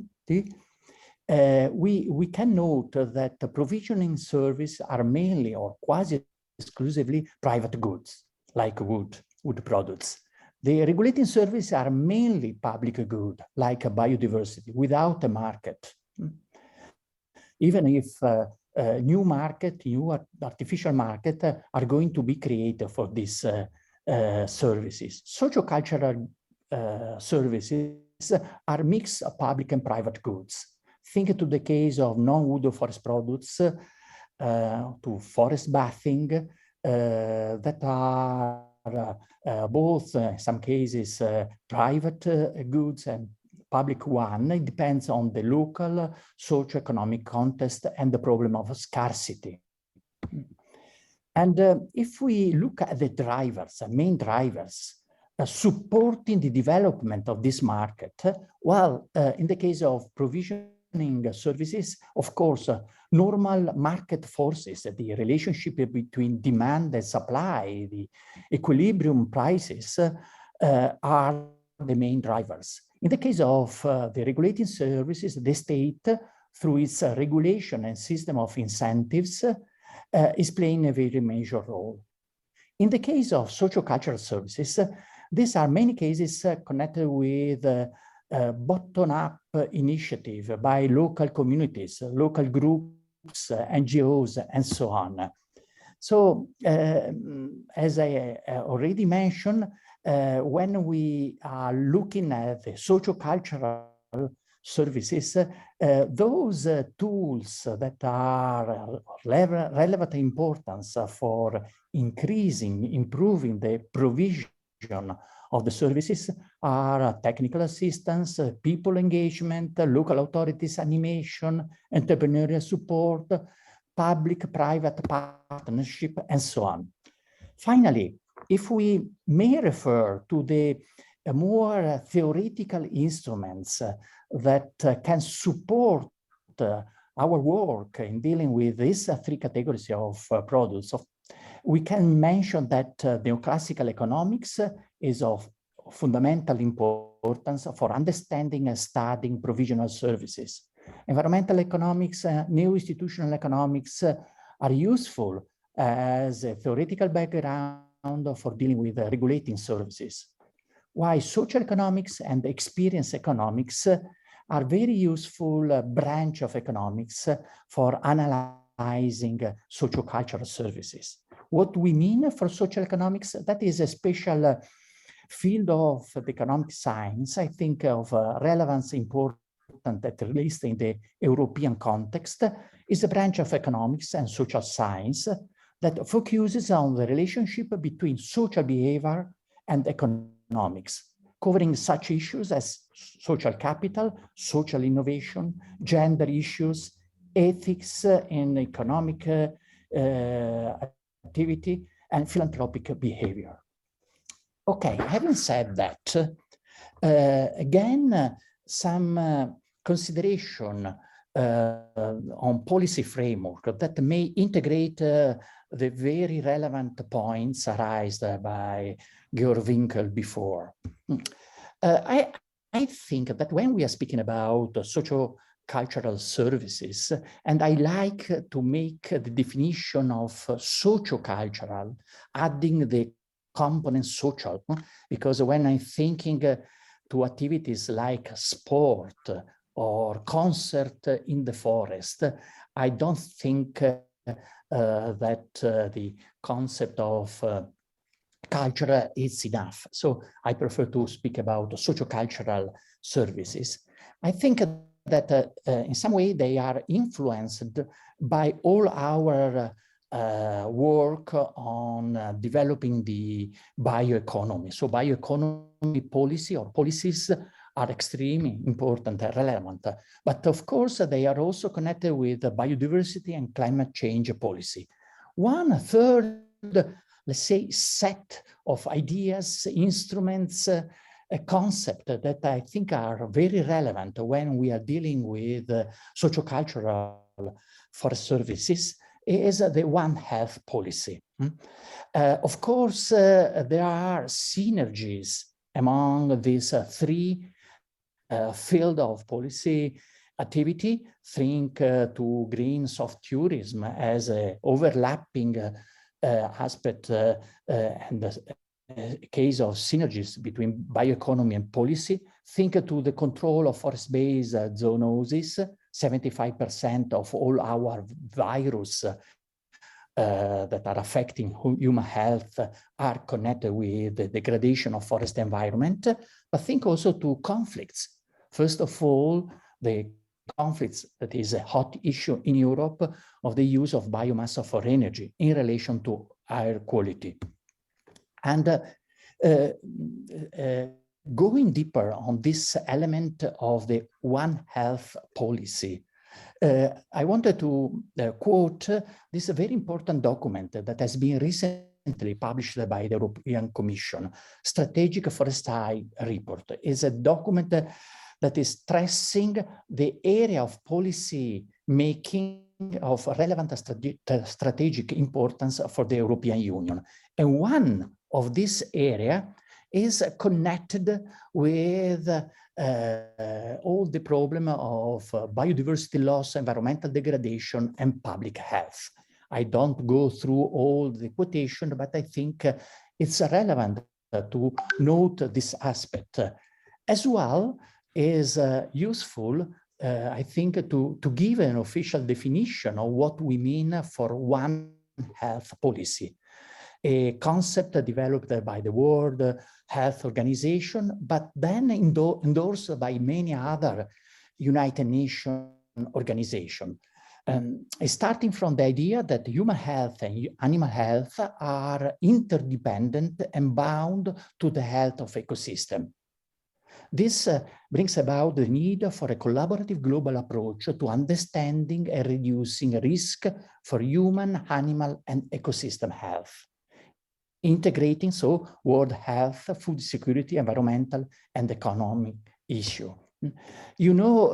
we can note that the provisioning service are mainly or quasi exclusively private goods, like wood products. The regulating services are mainly public good, like biodiversity, without a market. Even if new artificial market are going to be created for these services. Sociocultural services are mix of public and private goods. Think to the case of non-wood forest products, to forest bathing, that are both, in some cases, private goods and public one. It depends on the local socio-economic context and the problem of scarcity. And if we look at the drivers, main drivers, supporting the development of this market, well, in the case of provisioning services, of course, normal market forces, the relationship between demand and supply, the equilibrium prices are the main drivers. In the case of the regulating services, the state, through its regulation and system of incentives, is playing a very major role. In the case of sociocultural services, these are many cases connected with bottom-up initiative by local communities, local groups, NGOs, and so on. So, as I already mentioned, when we are looking at the socio-cultural services, those tools that are relevant importance for improving the provision of the services are technical assistance, people engagement, local authorities animation, entrepreneurial support, public-private partnership, and so on. Finally, if we may refer to the more theoretical instruments that can support our work in dealing with these three categories of products, we can mention that neoclassical economics is of fundamental importance for understanding and studying provisional services. Environmental economics, neo-institutional economics are useful as a theoretical background for dealing with regulating services. While social economics and experience economics are very useful branch of economics for analyzing socio-cultural services. What we mean for social economics, that is a special field of the economic science, I think of relevance important at least in the European context, is a branch of economics and social science that focuses on the relationship between social behavior and economics, covering such issues as social capital, social innovation, gender issues, ethics in economic activity, and philanthropic behavior. Okay, having said that, again, some consideration on policy framework that may integrate the very relevant points raised by Georg Winkel before. I think that when we are speaking about socio-cultural services, and I like to make the definition of socio-cultural, adding the component social, because when I'm thinking to activities like sport or concert in the forest, I don't think that the concept of culture is enough. So I prefer to speak about sociocultural services. I think that in some way they are influenced by all our work on developing the bioeconomy. So bioeconomy policy or policies are extremely important and relevant. But of course, they are also connected with biodiversity and climate change policy. One third, let's say, set of ideas, instruments, a concept that I think are very relevant when we are dealing with sociocultural forest services is the One Health policy. Of course, there are synergies among these three field of policy activity. Think to green soft tourism as an overlapping aspect and a case of synergies between bioeconomy and policy. Think to the control of forest-based zoonosis. 75% of all our virus that are affecting human health are connected with the degradation of forest environment. But think also to conflicts. First of all, the conflicts that is a hot issue in Europe of the use of biomass for energy in relation to air quality. And going deeper on this element of the One Health policy, I wanted to quote this very important document that has been recently published by the European Commission, Strategic Forestry Report. It's a document that is stressing the area of policy making of relevant strategic importance for the European Union. And one of this area is connected with all the problem of biodiversity loss, environmental degradation, and public health. I don't go through all the quotation, but I think it's relevant to note this aspect. As well, is useful, I think, to give an official definition of what we mean for One Health policy, a concept developed by the World Health Organization, but then endorsed by many other United Nations organizations. Starting from the idea that human health and animal health are interdependent and bound to the health of ecosystem. This brings about the need for a collaborative global approach to understanding and reducing risk for human, animal, and ecosystem health, integrating so world health, food security, environmental, and economic issue. You know,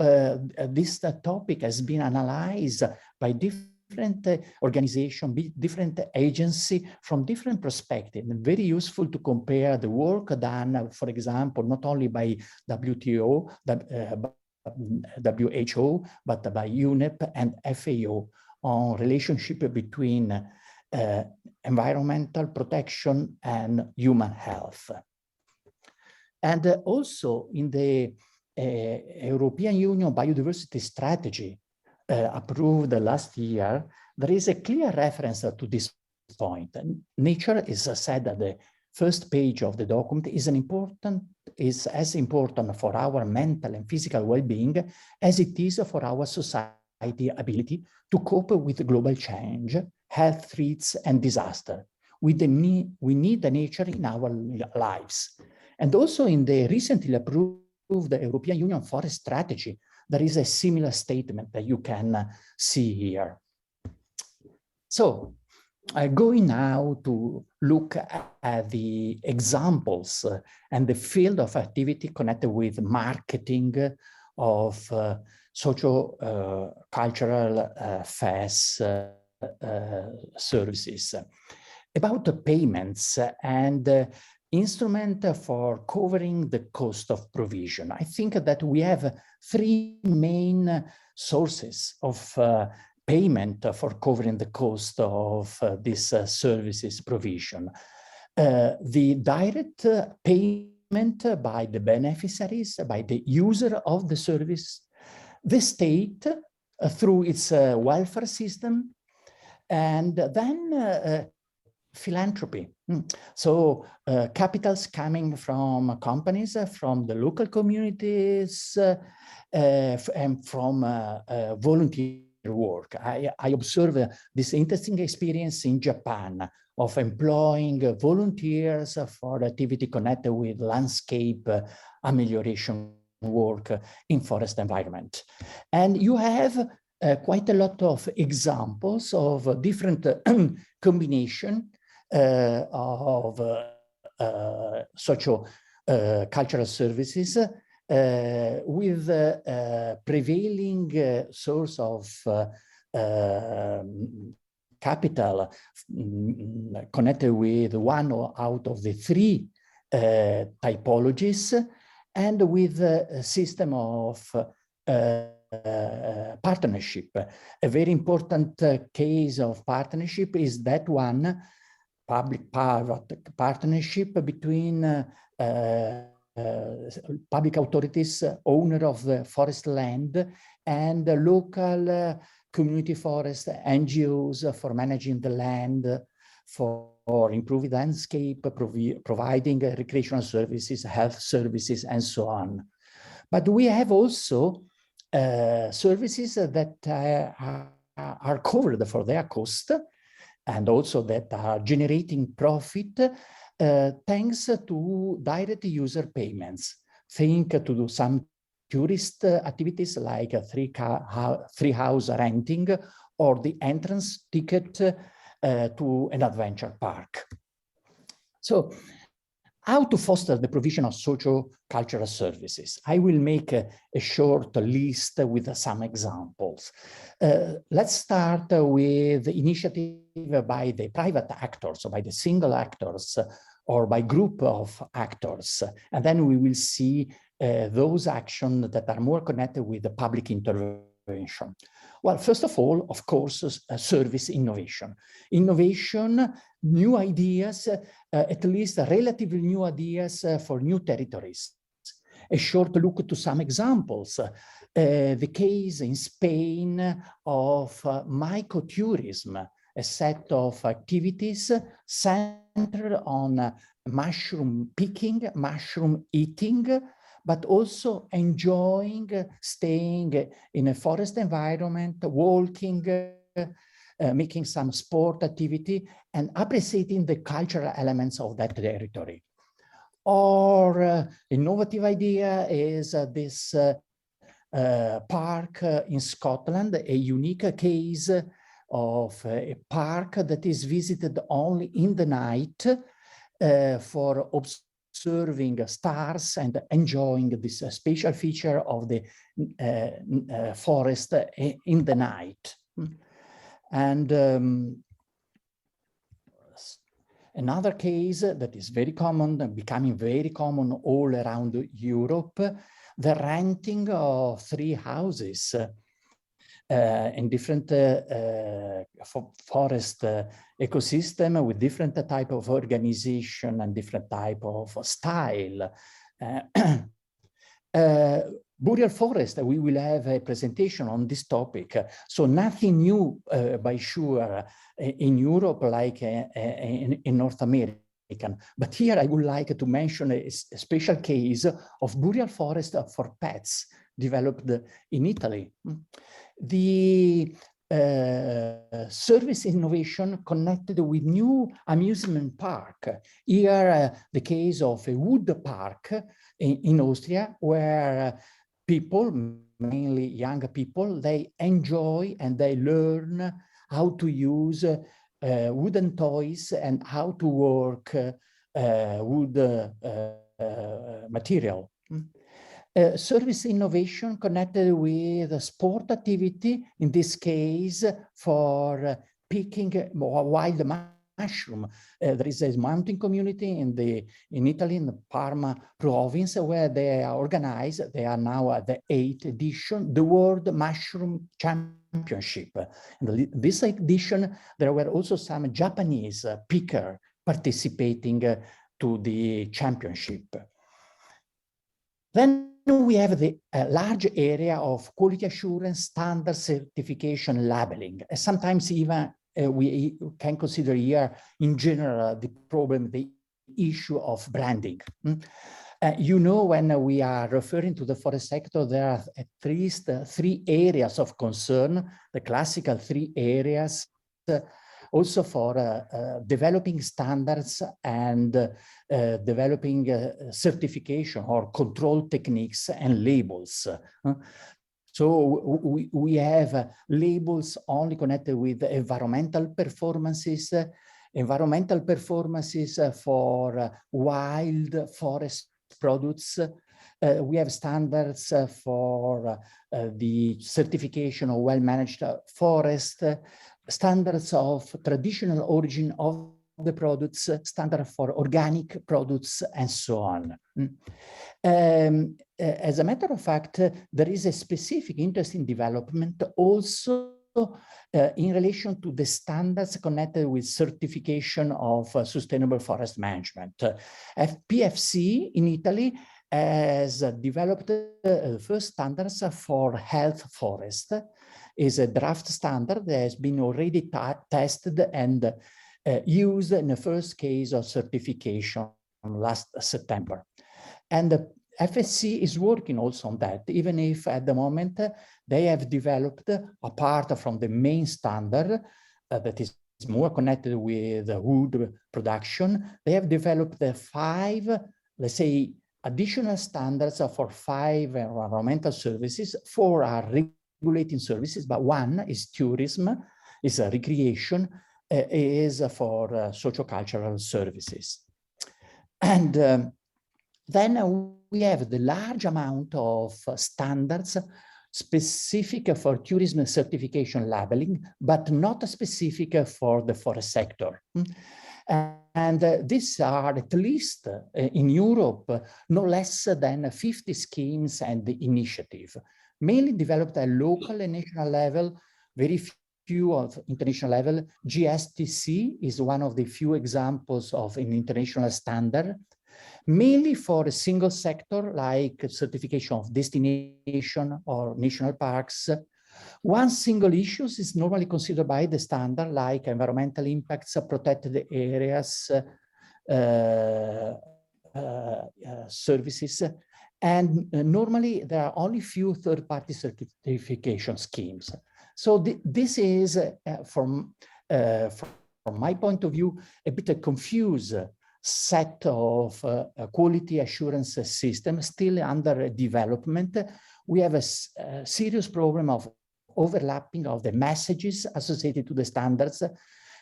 this topic has been analyzed by different organizations, different agencies from different perspectives. Very useful to compare the work done, for example, not only by WHO, but by UNEP and FAO on relationship between environmental protection and human health. And also in the European Union Biodiversity Strategy approved last year, there is a clear reference to this point. Nature is said at the first page of the document is as important for our mental and physical well-being as it is for our society ability to cope with global change, health threats, and disaster. We need the nature in our lives. And also in the recently approved the European Union Forest Strategy, there is a similar statement that you can see here. So, going now to look at the examples and the field of activity connected with marketing of socio-cultural FAS services. About the payments and instrument for covering the cost of provision. I think that we have three main sources of payment for covering the cost of this services provision. The direct payment by the beneficiaries, by the user of the service, the state through its welfare system, and then philanthropy. So capitals coming from companies, from the local communities, and from volunteer work. I observed this interesting experience in Japan of employing volunteers for activity connected with landscape amelioration work in forest environment. And you have quite a lot of examples of different combination of social cultural services with prevailing source of capital connected with one out of the three typologies, and with a system of partnership. A very important case of partnership is that one, public-private partnership between public authorities, owner of the forest land, and the local community forest NGOs for managing the land, for improving landscape, providing recreational services, health services, and so on. But we have also services that are covered for their cost, and also that are generating profit thanks to direct user payments. Think to do some tourist activities like free house renting or the entrance ticket to an adventure park. So, how to foster the provision of socio-cultural services? I will make a short list with some examples. Let's start with initiative by the private actors, or by the single actors, or by group of actors. And then we will see those actions that are more connected with the public intervention. Well, first of all, of course, service innovation. Innovation, new ideas, at least relatively new ideas for new territories. a short look to some examples. The case in Spain of mycotourism, a set of activities centered on mushroom picking, mushroom eating, but also enjoying staying in a forest environment, walking, making some sport activity, and appreciating the cultural elements of that territory. Or innovative idea is this park in Scotland, a unique case of a park that is visited only in the night for observing stars and enjoying this special feature of the forest in the night. And another case that is very common, becoming very common all around Europe, the renting of 3 houses in different forest ecosystem with different type of organization and different type of style. Boreal forest, we will have a presentation on this topic. So nothing new by sure in Europe like in North America. But here I would like to mention a special case of boreal forest for pets developed in Italy. The service innovation connected with new amusement park. Here, the case of a wood park in Austria, where people, mainly young people, they enjoy and they learn how to use wooden toys and how to work wood material. Service innovation connected with sport activity, in this case for picking wild mushroom. There is a mountain community in Italy, in the Parma province, where they are organized. They are now at the 8th edition, the World Mushroom Championship. In this edition, there were also some Japanese picker participating to the championship. Then we have the large area of quality assurance, standard certification, labeling. Sometimes even we can consider here in general the problem, the issue of branding. You know, when we are referring to the forest sector, there are at least 3 areas of concern, the classical 3 areas, also for developing standards and developing certification or control techniques and labels. So we have labels only connected with environmental performances for wild forest products. We have standards for the certification of well-managed forest, standards of traditional origin of the products, standard for organic products, and so on. As a matter of fact, there is a specific interest in development also in relation to the standards connected with certification of sustainable forest management. PFC in Italy has developed first standards for health forest. Is a draft standard that has been already tested and used in the first case of certification last September. And the FSC is working also on that, even if at the moment they have developed, apart from the main standard that is more connected with wood production, they have developed 5, let's say, additional standards for 5 environmental services. 4 are regulating services, but 1 is tourism, is recreation, is for sociocultural services. And then we have the large amount of standards specific for tourism certification labeling, but not specific for the forest sector. And these are at least in Europe, no less than 50 schemes and initiatives, mainly developed at local and national level, very few of international level. GSTC is one of the few examples of an international standard. mainly for a single sector like certification of destination or national parks. One single issue is normally considered by the standard like environmental impacts, protected areas, services. And normally there are only few third-party certification schemes. So this is, from my point of view, a bit of confused set of quality assurance system still under development. We have a serious problem of overlapping of the messages associated to the standards.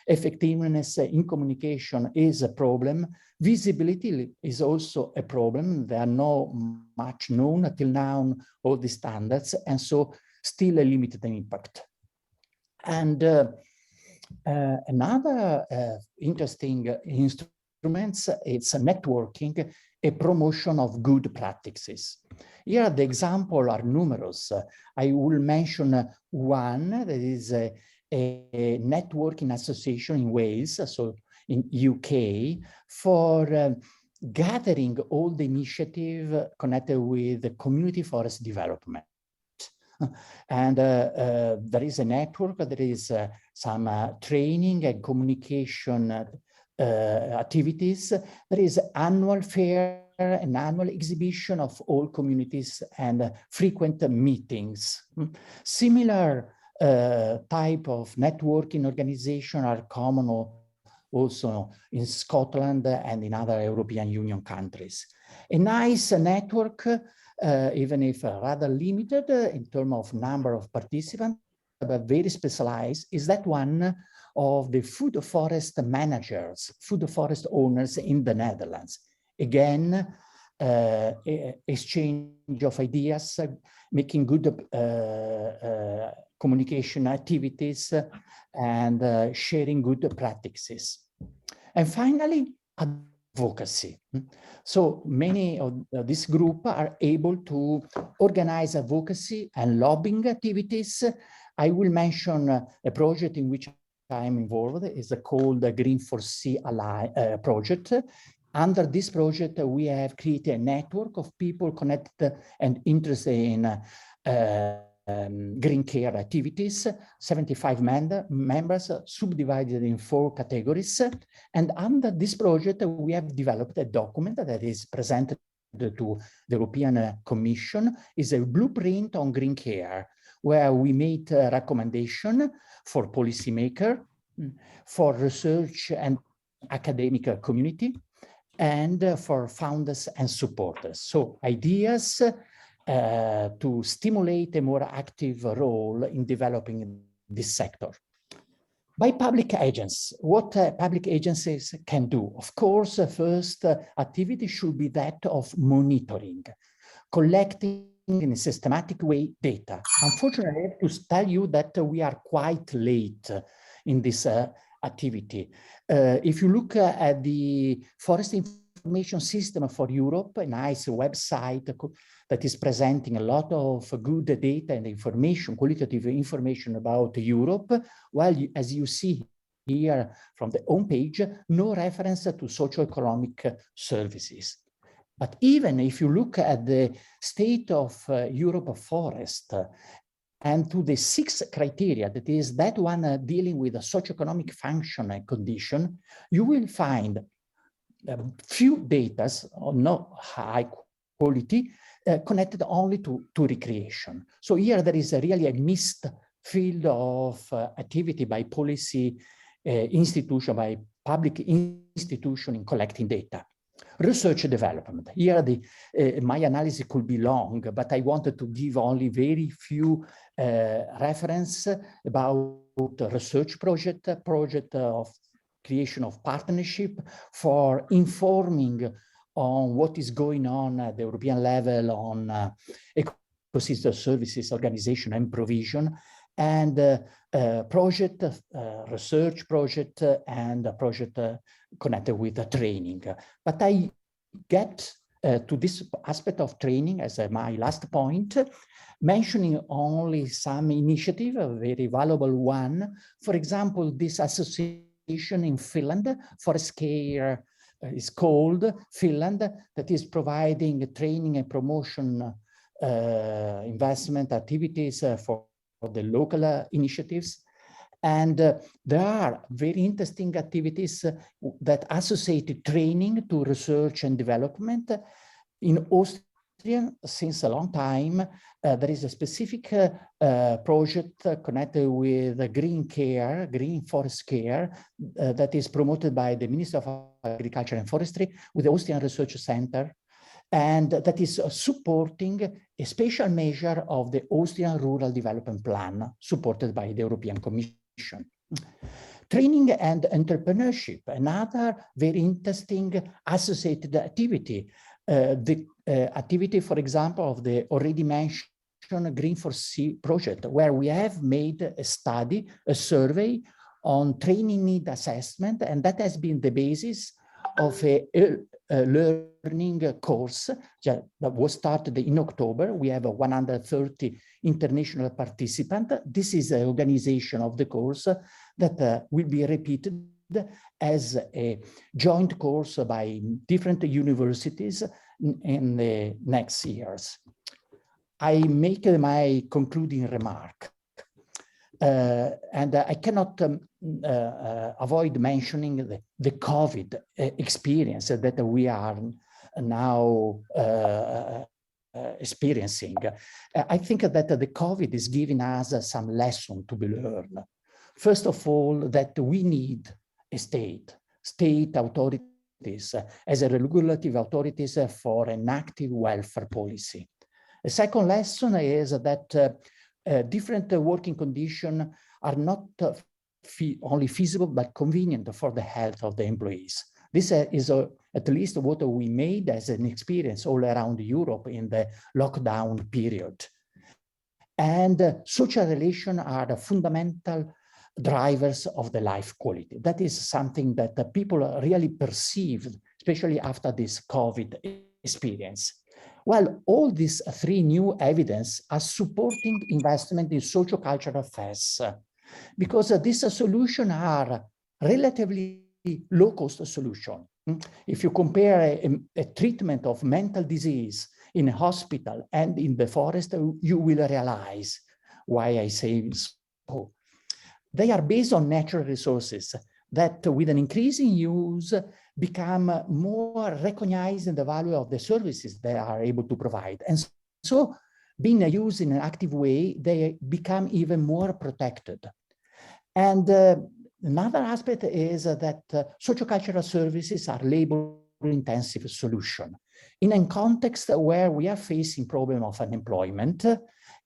Effectiveness in communication is a problem. Visibility is also a problem. There are not much known until now, all the standards, and so still a limited impact. And another interesting instruments, it's networking, a promotion of good practices. Here the examples are numerous. I will mention one that is a networking association in Wales, so in UK, for gathering all the initiative connected with the community forest development. And there is a network, there is some training and communication activities. There is annual fair, an annual exhibition of all communities and frequent meetings. Similar type of networking organization are common also in Scotland and in other European Union countries. A nice network, even if rather limited in terms of number of participants, but very specialized, is that one of the food forest managers, food forest owners in the Netherlands. Again, exchange of ideas, making good communication activities, and sharing good practices. And finally, advocacy. So many of this group are able to organize advocacy and lobbying activities. I will mention a project in which I'm involved. It's called the Green for Sea project. Under this project, we have created a network of people connected and interested in green care activities, 75 members subdivided in 4 categories. And under this project, we have developed a document that is presented to the European Commission. Is a blueprint on green care, where we made a recommendation for policymakers, for research and academic community, and for founders and supporters. So ideas to stimulate a more active role in developing this sector. By public agents, what public agencies can do? Of course, first activity should be that of monitoring, collecting in a systematic way data. Unfortunately, I have to tell you that we are quite late in this activity. If you look at the Forest Information System for Europe, a nice website that is presenting a lot of good data and information, qualitative information about Europe, while as you see here from the homepage, no reference to socioeconomic services. But even if you look at the state of Europe forest and to the 6 criteria, that is that one dealing with a socioeconomic function and condition, you will find few data, not high quality, connected only to recreation. So here there is really a mixed field of activity by policy institution, by public institution in collecting data. Research development. Here my analysis could be long, but I wanted to give only very few reference about research project of creation of partnership for informing on what is going on at the European level on ecosystem services organization and provision, and project, research project, and a project connected with the training. But I get to this aspect of training as my last point, mentioning only some initiative, a very valuable one. For example, this association in Finland, Forest Care is called Finland, that is providing training and promotion investment activities for the local initiatives. And there are very interesting activities that associate training to research and development. In Austria, since a long time, there is a specific project connected with green care, green forest care, that is promoted by the Ministry of Agriculture and Forestry with the Austrian Research Center, and that is supporting a special measure of the Austrian Rural Development Plan, supported by the European Commission. Training and entrepreneurship, another very interesting associated activity. The activity, for example, of the already mentioned Green for Sea project, where we have made a study, a survey on training need assessment, and that has been the basis of a learning course that was started in October. We have 130 international participants. This is an organization of the course that will be repeated as a joint course by different universities in the next years. I make my concluding remark. And I cannot avoid mentioning the COVID experience that we are now experiencing. I think that the COVID is giving us some lesson to be learned. First of all, that we need a state authorities as a regulative authorities for an active welfare policy. The second lesson is that different working conditions are not only feasible, but convenient for the health of the employees. This is at least what we made as an experience all around Europe in the lockdown period. And social relations are the fundamental drivers of the life quality. That is something that people really perceived, especially after this COVID experience. Well, all these three new evidence are supporting investment in socio-cultural affairs, because these solutions are relatively low-cost solution. If you compare a treatment of mental disease in a hospital and in the forest, you will realize why I say so. They are based on natural resources that, with an increasing use, become more recognized in the value of the services they are able to provide. And so, being used in an active way, they become even more protected. And another aspect is that sociocultural services are labor-intensive solution in a context where we are facing problem of unemployment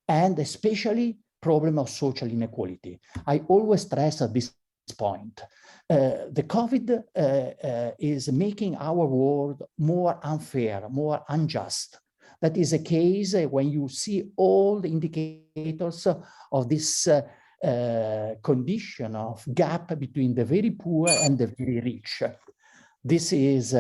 and especially problem of social inequality. I always stress at this point. The COVID is making our world more unfair, more unjust. That is a case when you see all the indicators of this condition of gap between the very poor and the very rich. This is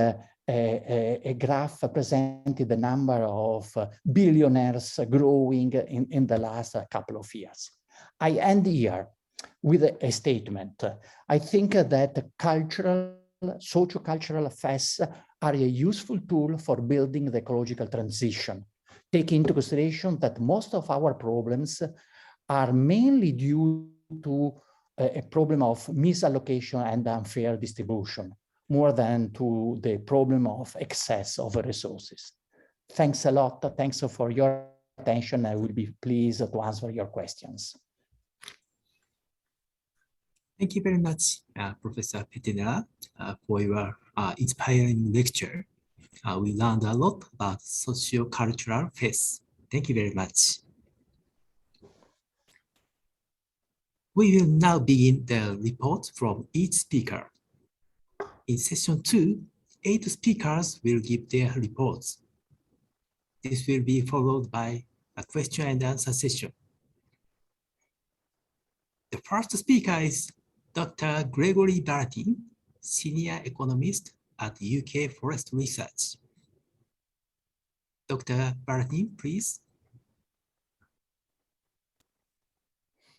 a graph presenting the number of billionaires growing in the last couple of years. I end here with a statement. I think that socio-cultural affairs are a useful tool for building the ecological transition, taking into consideration that most of our problems are mainly due to a problem of misallocation and unfair distribution, more than to the problem of excess of resources. Thanks a lot. Thanks for your attention. I will be pleased to answer your questions. Thank you very much, Professor Petinella, for your inspiring lecture. We learned a lot about socio-cultural affairs. Thank you very much. We will now begin the report from each speaker. In session 2, 8 speakers will give their reports. This will be followed by a question and answer session. The first speaker is Dr. Gregory Baratin, Senior Economist at UK Forest Research. Dr. Baratin, please.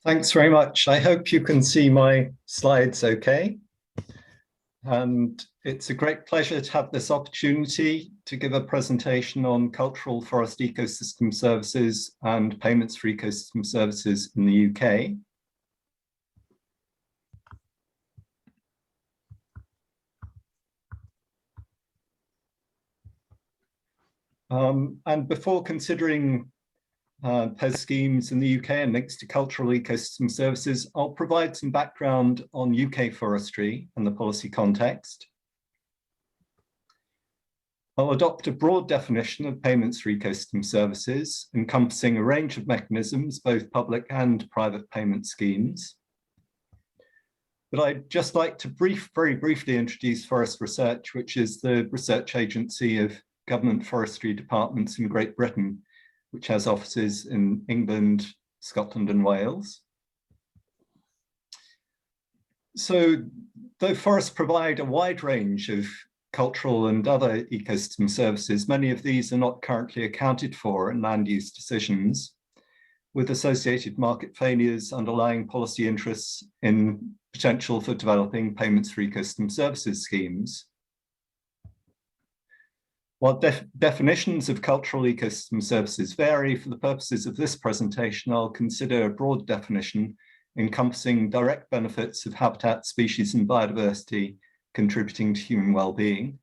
Thanks very much. I hope you can see my slides okay. And It's a great pleasure to have this opportunity to give a presentation on cultural forest ecosystem services and payments for ecosystem services in the UK. And before considering PES schemes in the UK and links to cultural ecosystem services, I'll provide some background on UK forestry and the policy context. I'll adopt a broad definition of payments for ecosystem services, encompassing a range of mechanisms, both public and private payment schemes. But I'd just like to very briefly introduce Forest Research, which is the research agency of government forestry departments in Great Britain, which has offices in England, Scotland, and Wales. So, though forests provide a wide range of cultural and other ecosystem services, many of these are not currently accounted for in land use decisions, with associated market failures underlying policy interests in potential for developing payments for ecosystem services schemes. While definitions of cultural ecosystem services vary, for the purposes of this presentation, I'll consider a broad definition encompassing direct benefits of habitat, species, and biodiversity contributing to human well-being.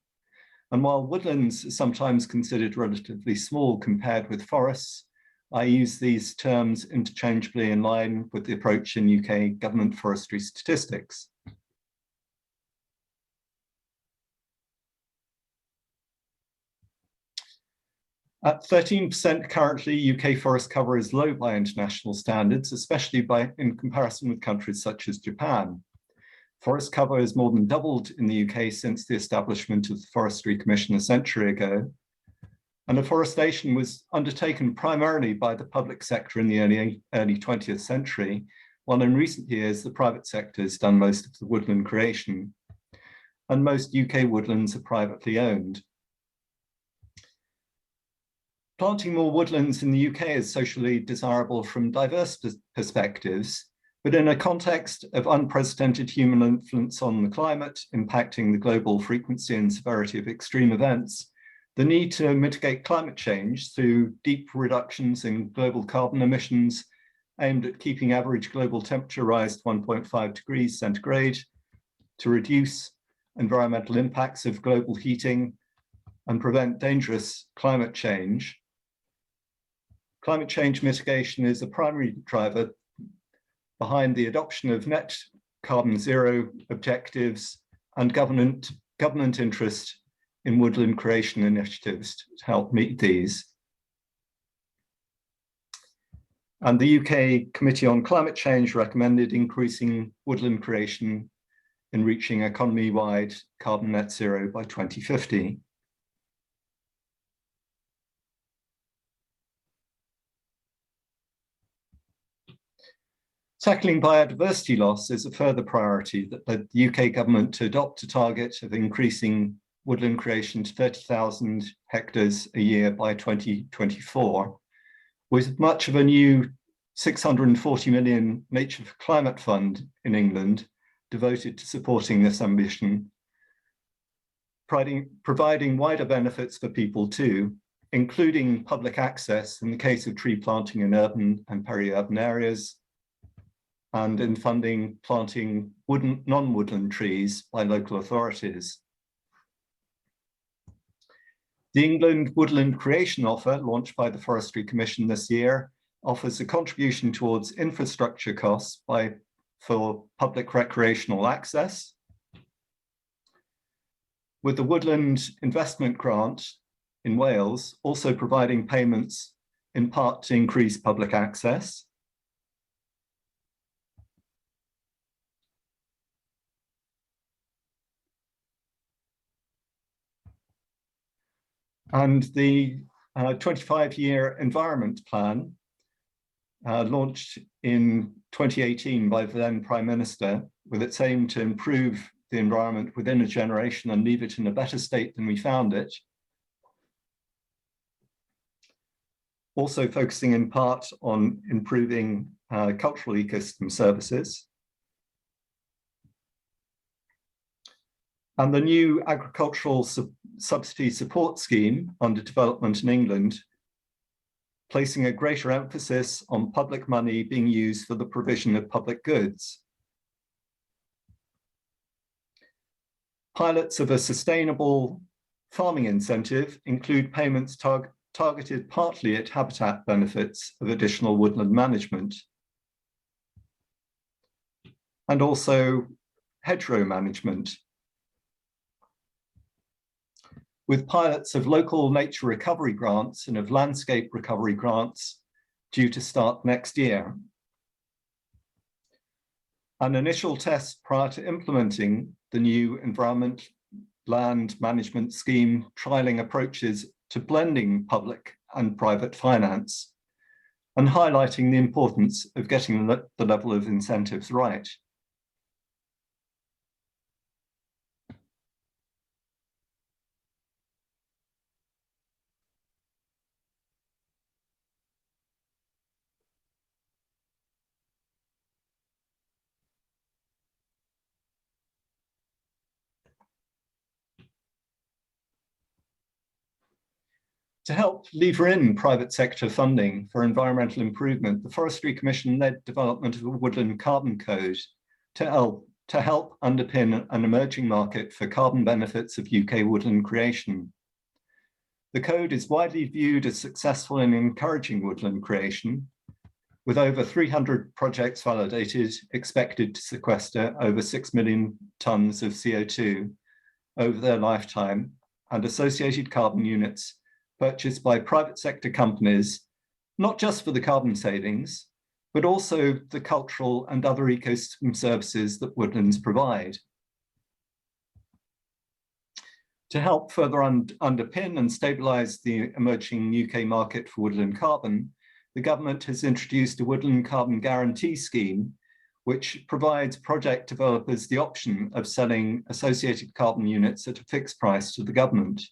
And while woodlands are sometimes considered relatively small compared with forests, I use these terms interchangeably in line with the approach in UK government forestry statistics. At 13% currently, UK forest cover is low by international standards, especially in comparison with countries such as Japan. Forest cover has more than doubled in the UK since the establishment of the Forestry Commission a century ago. And afforestation was undertaken primarily by the public sector in the early 20th century, while in recent years, the private sector has done most of the woodland creation. And most UK woodlands are privately owned. Planting more woodlands in the UK is socially desirable from diverse perspectives, but in a context of unprecedented human influence on the climate, impacting the global frequency and severity of extreme events, the need to mitigate climate change through deep reductions in global carbon emissions aimed at keeping average global temperature rise to 1.5 degrees centigrade, to reduce environmental impacts of global heating and prevent dangerous climate change. Climate change mitigation is a primary driver behind the adoption of net carbon zero objectives and government interest in woodland creation initiatives to help meet these. And the UK Committee on Climate Change recommended increasing woodland creation in reaching economy-wide carbon net zero by 2050. Tackling biodiversity loss is a further priority that led the UK government to adopt a target of increasing woodland creation to 30,000 hectares a year by 2024, with much of a new 640 million Nature for Climate Fund in England devoted to supporting this ambition, providing wider benefits for people too, including public access in the case of tree planting in urban and peri-urban areas, and in funding planting non-woodland trees by local authorities. The England Woodland Creation Offer, launched by the Forestry Commission this year, offers a contribution towards infrastructure costs for public recreational access, with the Woodland Investment Grant in Wales also providing payments in part to increase public access. And the 25-year environment plan, launched in 2018 by the then Prime Minister, with its aim to improve the environment within a generation and leave it in a better state than we found it. Also focusing in part on improving cultural ecosystem services. And the new agricultural subsidy support scheme under development in England, placing a greater emphasis on public money being used for the provision of public goods. Pilots of a sustainable farming incentive include payments targeted partly at habitat benefits of additional woodland management, and also hedgerow management, with pilots of local nature recovery grants and of landscape recovery grants due to start next year. An initial test prior to implementing the new environment land management scheme, trialing approaches to blending public and private finance and highlighting the importance of getting the level of incentives right. To help lever in private sector funding for environmental improvement, the Forestry Commission led development of a woodland carbon code to help underpin an emerging market for carbon benefits of UK woodland creation. The code is widely viewed as successful in encouraging woodland creation, with over 300 projects validated, expected to sequester over 6 million tonnes of CO2 over their lifetime, and associated carbon units purchased by private sector companies, not just for the carbon savings, but also the cultural and other ecosystem services that woodlands provide. To help further underpin and stabilise the emerging UK market for woodland carbon, the government has introduced a woodland carbon guarantee scheme, which provides project developers the option of selling associated carbon units at a fixed price to the government.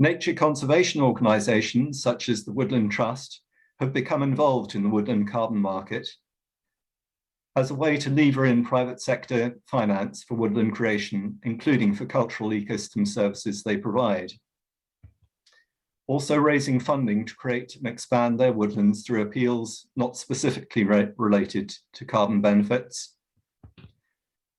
Nature conservation organisations, such as the Woodland Trust, have become involved in the woodland carbon market as a way to lever in private sector finance for woodland creation, including for cultural ecosystem services they provide. Also raising funding to create and expand their woodlands through appeals not specifically related to carbon benefits.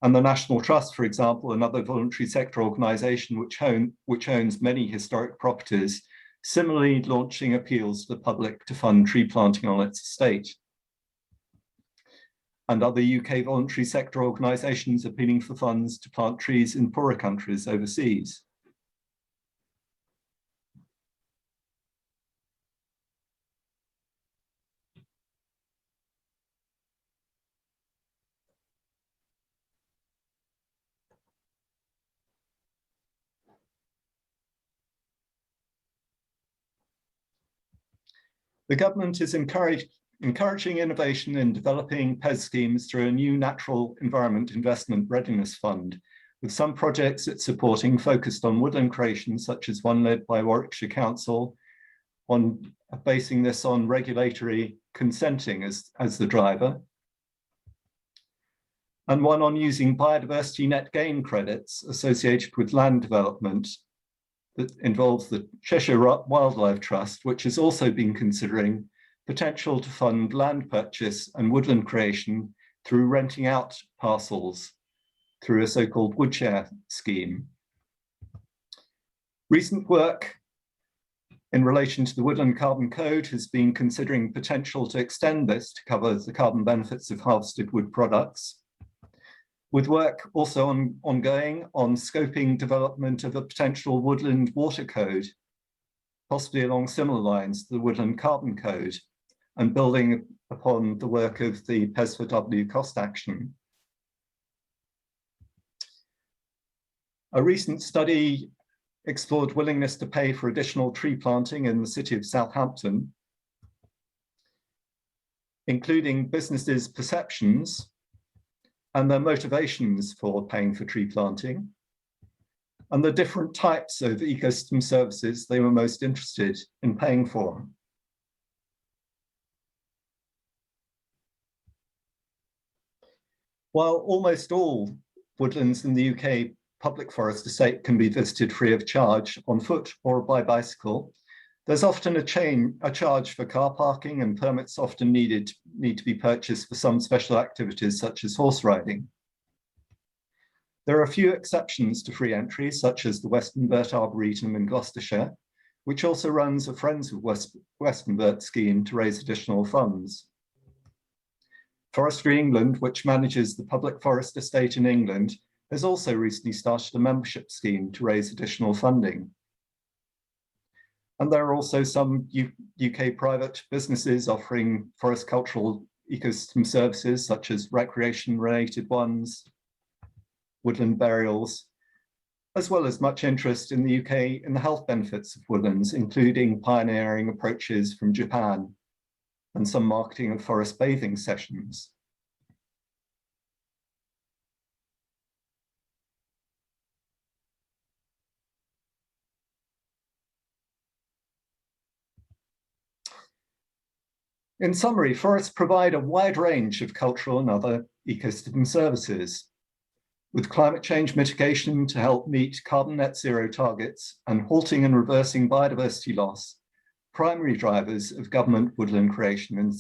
And the National Trust, for example, another voluntary sector organisation which owns many historic properties, similarly launching appeals to the public to fund tree planting on its estate. And other UK voluntary sector organisations appealing for funds to plant trees in poorer countries overseas. The government is encouraging innovation in developing PES schemes through a new Natural Environment Investment Readiness Fund, with some projects it's supporting focused on woodland creation, such as one led by Warwickshire Council, on basing this on regulatory consenting as the driver, and one on using biodiversity net gain credits associated with land development that involves the Cheshire Wildlife Trust, which has also been considering potential to fund land purchase and woodland creation through renting out parcels through a so-called woodshare scheme. Recent work in relation to the Woodland Carbon Code has been considering potential to extend this to cover the carbon benefits of harvested wood products, with work also ongoing on scoping development of a potential woodland water code, possibly along similar lines to the Woodland Carbon Code, and building upon the work of the PES for W cost action. A recent study explored willingness to pay for additional tree planting in the city of Southampton, including businesses' perceptions and their motivations for paying for tree planting, and the different types of ecosystem services they were most interested in paying for. While almost all woodlands in the UK public forest estate can be visited free of charge on foot or by bicycle, there's often a charge for car parking, and permits often need to be purchased for some special activities such as horse riding. There are a few exceptions to free entry, such as the Western Burt Arboretum in Gloucestershire, which also runs a Friends of Western Burt scheme to raise additional funds. Forestry England, which manages the public forest estate in England, has also recently started a membership scheme to raise additional funding. And there are also some UK private businesses offering forest cultural ecosystem services, such as recreation-related ones, woodland burials, as well as much interest in the UK in the health benefits of woodlands, including pioneering approaches from Japan and some marketing of forest bathing sessions. In summary, forests provide a wide range of cultural and other ecosystem services, with climate change mitigation to help meet carbon net zero targets and halting and reversing biodiversity loss, primary drivers of government woodland creation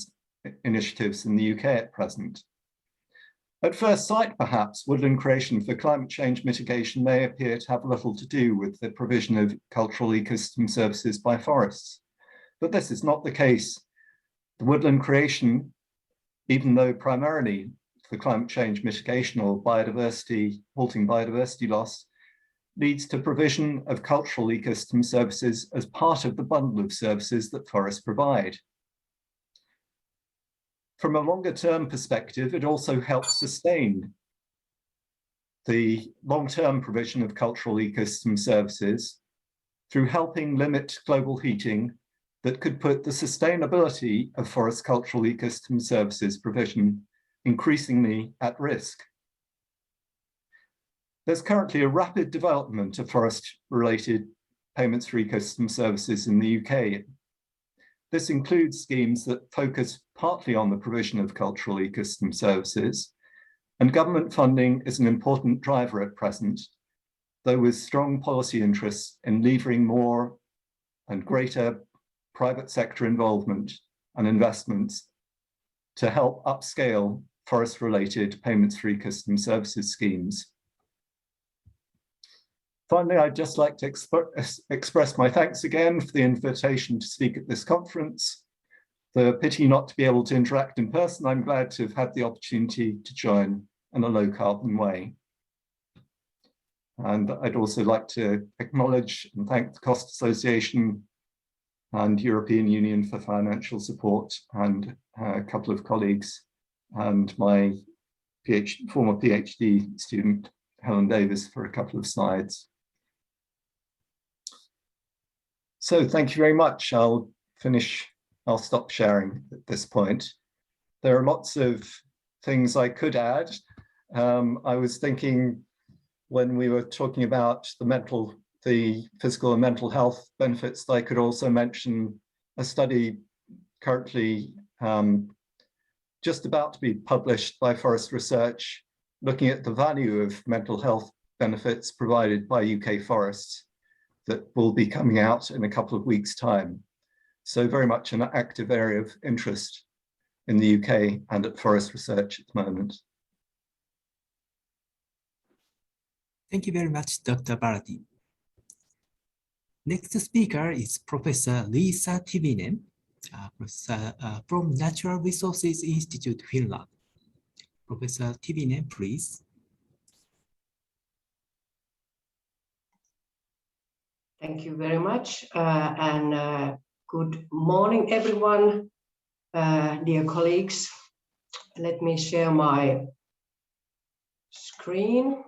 initiatives in the UK at present. At first sight, perhaps, woodland creation for climate change mitigation may appear to have little to do with the provision of cultural ecosystem services by forests, but this is not the case. The woodland creation, even though primarily for climate change mitigation or halting biodiversity loss, leads to provision of cultural ecosystem services as part of the bundle of services that forests provide. From a longer term perspective, it also helps sustain the long-term provision of cultural ecosystem services through helping limit global heating that could put the sustainability of forest cultural ecosystem services provision increasingly at risk. There's currently a rapid development of forest-related payments for ecosystem services in the UK. This includes schemes that focus partly on the provision of cultural ecosystem services, and government funding is an important driver at present, though with strong policy interests in levering more and greater private sector involvement and investments to help upscale forest-related payments for ecosystem services schemes. Finally, I'd just like to express my thanks again for the invitation to speak at this conference. The pity not to be able to interact in person, I'm glad to have had the opportunity to join in a low carbon way. And I'd also like to acknowledge and thank the Cost Association and European Union for financial support, and a couple of colleagues, and my former PhD student, Helen Davis, for a couple of slides. So thank you very much. I'll stop sharing at this point. There are lots of things I could add. I was thinking when we were talking about the physical and mental health benefits, I could also mention a study currently just about to be published by Forest Research, looking at the value of mental health benefits provided by UK forests, that will be coming out in a couple of weeks' time. So very much an active area of interest in the UK and at Forest Research at the moment. Thank you very much, Dr. Bharati. Next speaker is Professor Liisa Tivinen, from Natural Resources Institute, Finland. Professor Tivinen, please. Thank you very much, and good morning, everyone, dear colleagues. Let me share my screen.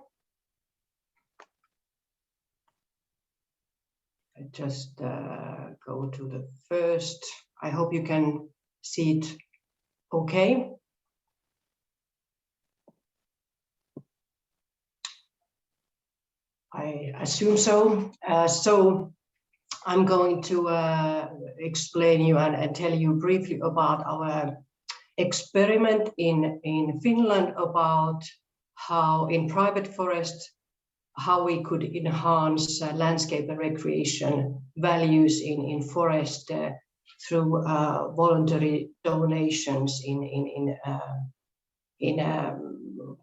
I just go to the first. I hope you can see it okay. I assume so. So I'm going to explain you and tell you briefly about our experiment in Finland about how in private forest, how we could enhance landscape and recreation values in forest through voluntary donations in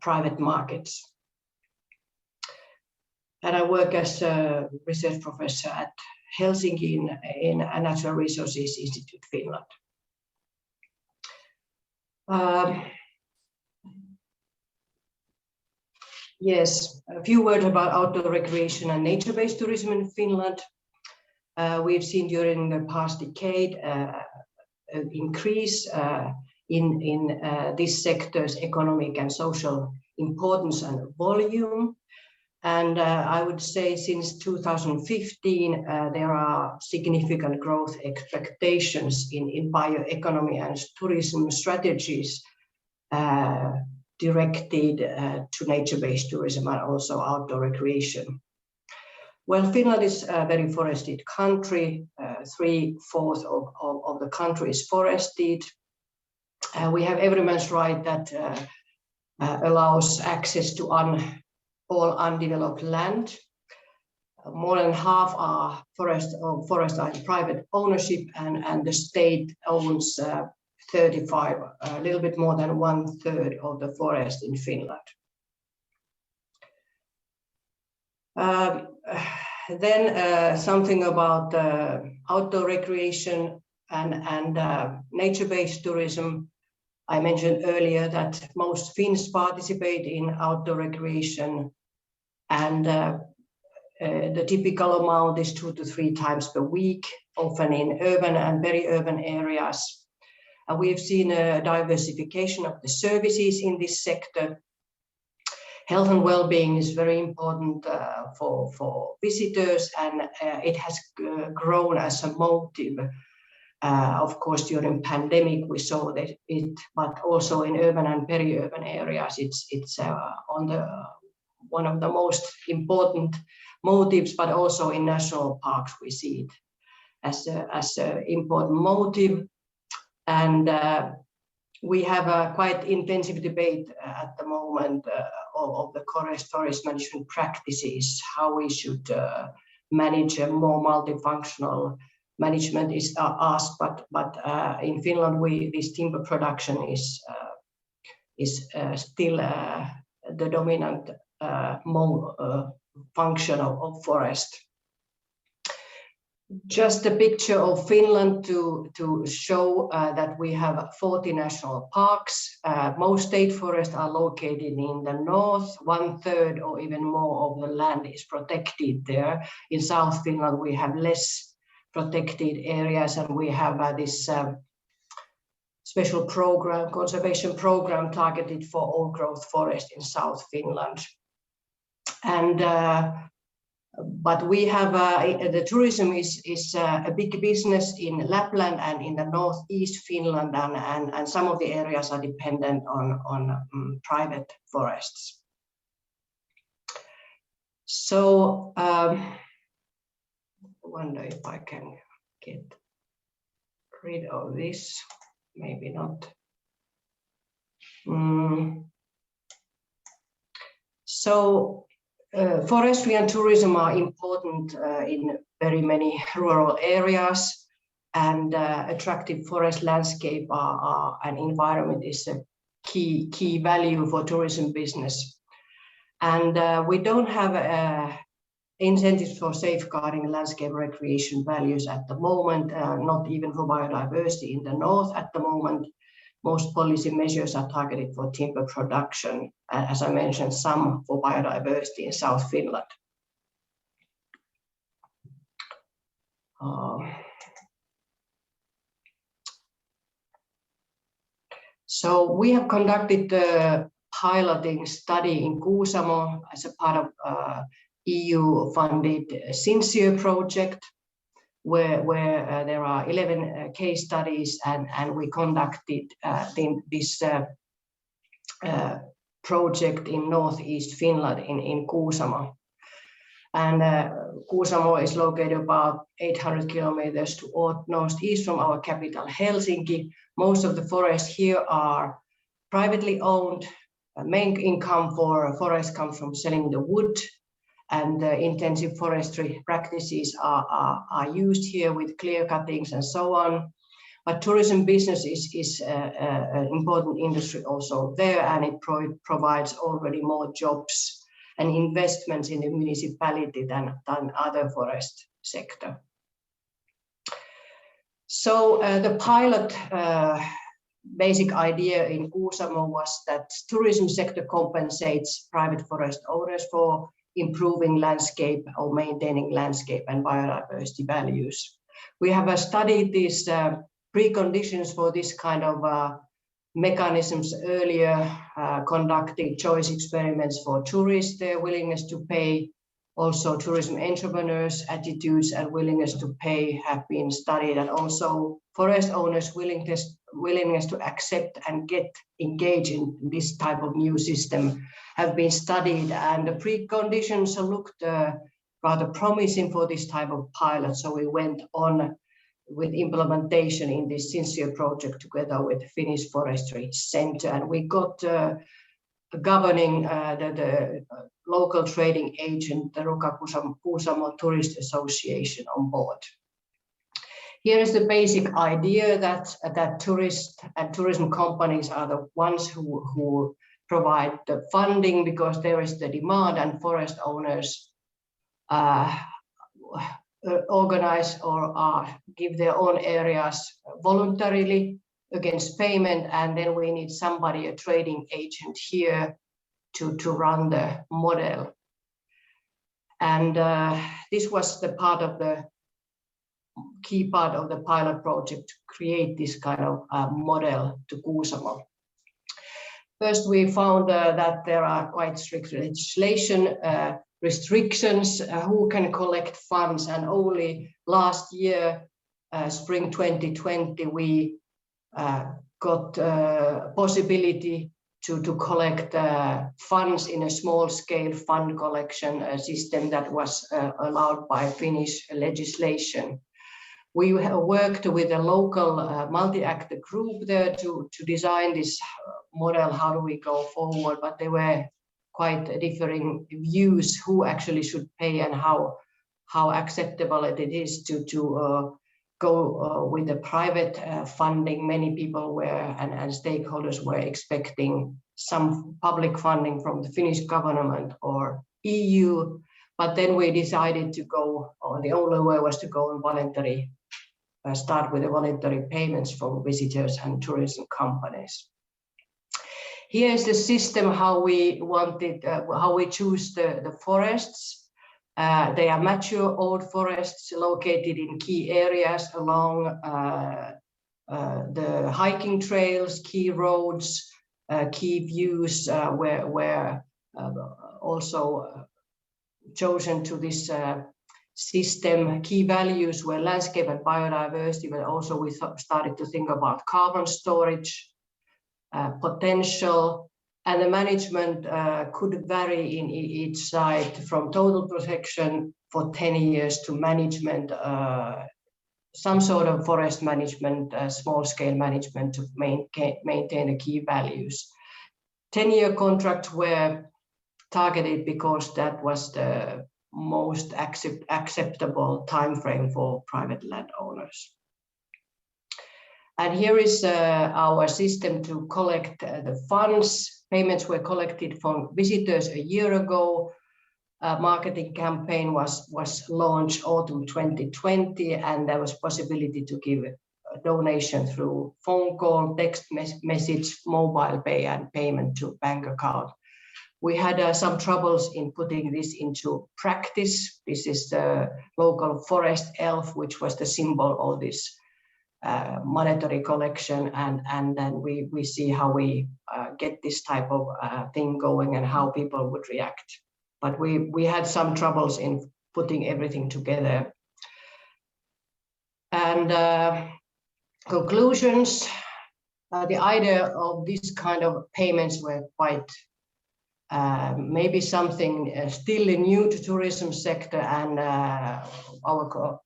private markets. And I work as a research professor at Helsinki in Natural Resources Institute, Finland. Yes, a few words about outdoor recreation and nature-based tourism in Finland. We've seen during the past decade an increase in this sector's economic and social importance and volume. And I would say since 2015, there are significant growth expectations in bioeconomy and tourism strategies directed to nature-based tourism and also outdoor recreation. Well, Finland is a very forested country. 3/4 of the country is forested. We have every man's right that allows access to all undeveloped land. More than half are forests are in private ownership, and the state owns 35, a little bit more than 1/3 of the forest in Finland. Then something about outdoor recreation and nature-based tourism. I mentioned earlier that most Finns participate in outdoor recreation, and the typical amount is 2 to 3 times per week, often in urban and peri-urban areas. And we've seen a diversification of the services in this sector. Health and well-being is very important for visitors, and it has grown as a motive. Of course, during pandemic we saw that but also in urban and peri-urban areas, it's one of the most important motives. But also in national parks we see it as an important motive. And we have a quite intensive debate at the moment of the forest management practices, how we should manage a more multifunctional management is asked, but in Finland this timber production is still the dominant function of forest. Just a picture of Finland to show that we have 40 national parks. Most state forests are located in the north. 1/3 or even more of the land is protected there. In South Finland we have less protected areas, and we have this special program, conservation program, targeted for old growth forest in South Finland. And but we have the tourism is a big business in Lapland and in the northeast Finland, and some of the areas are dependent on private forests. So I wonder if I can get rid of this. Maybe not. So forestry and tourism are important in very many rural areas, and attractive forest landscape and environment is a key value for tourism business. And we don't have incentives for safeguarding landscape recreation values at the moment, not even for biodiversity in the north at the moment. Most policy measures are targeted for timber production, as I mentioned, some for biodiversity in South Finland. So we have conducted the piloting study in Kuusamo as a part of EU-funded Sincere project, where there are 11 case studies, and we conducted this project in northeast Finland in Kuusamo. And Kuusamo is located about 800 kilometers to northeast from our capital Helsinki. Most of the forests here are privately owned. main income for forest comes from selling the wood, and intensive forestry practices are used here with clear cuttings and so on. But tourism business is an important industry also there, and it provides already more jobs and investments in the municipality than other forest sector. So the pilot basic idea in Kuusamo was that tourism sector compensates private forest owners for improving landscape or maintaining landscape and biodiversity values. We have studied these preconditions for this kind of mechanisms earlier, conducting choice experiments for tourists, their willingness to pay. Also tourism entrepreneurs' attitudes and willingness to pay have been studied, and also forest owners' willingness to accept and engage in this type of new system have been studied, and the preconditions looked rather promising for this type of pilot. So we went on with implementation in this sincere project together with Finnish Forestry Center, and we got governing the local trading agent, the Ruka-Kuusamo Tourist Association, on board. Here is the basic idea that tourists and tourism companies are the ones who provide the funding because there is the demand, and forest owners organize or give their own areas voluntarily against payment, and then we need somebody, a trading agent here to run the model. And this was the part of the key part of the pilot project to create this kind of model to Kuusamo. First, we found that there are quite strict legislation restrictions who can collect funds, and only last year, spring 2020, we got possibility to collect funds in a small-scale fund collection system that was allowed by Finnish legislation. We worked with a local multi-actor group there to design this model, how do we go forward, but there were quite differing views who actually should pay and how acceptable it is to go with the private funding. Many people were and stakeholders were expecting some public funding from the Finnish government or EU, but then we decided to go, or the only way was to go on voluntary, start with the voluntary payments from visitors and tourism companies. Here is the system how we wanted, how we choose the forests. They are mature old forests located in key areas along the hiking trails, key roads, key views were also chosen to this system. Key values were landscape and biodiversity, but also we started to think about carbon storage, potential, and the management could vary in each site from total protection for 10 years to management, some sort of forest management, small-scale management to maintain the key values. 10-year contracts were targeted because that was the most acceptable time frame for private landowners. And here is our system to collect the funds. Payments were collected from visitors a year ago. A marketing campaign was launched autumn 2020, and there was possibility to give a donation through phone call, text message, mobile pay, and payment to bank account. We had some troubles in putting this into practice. This is the local forest elf, which was the symbol of this monetary collection, and then we see how we get this type of thing going and how people would react. But we had some troubles in putting everything together. And conclusions, the idea of this kind of payments were quite maybe something still new to tourism sector, and our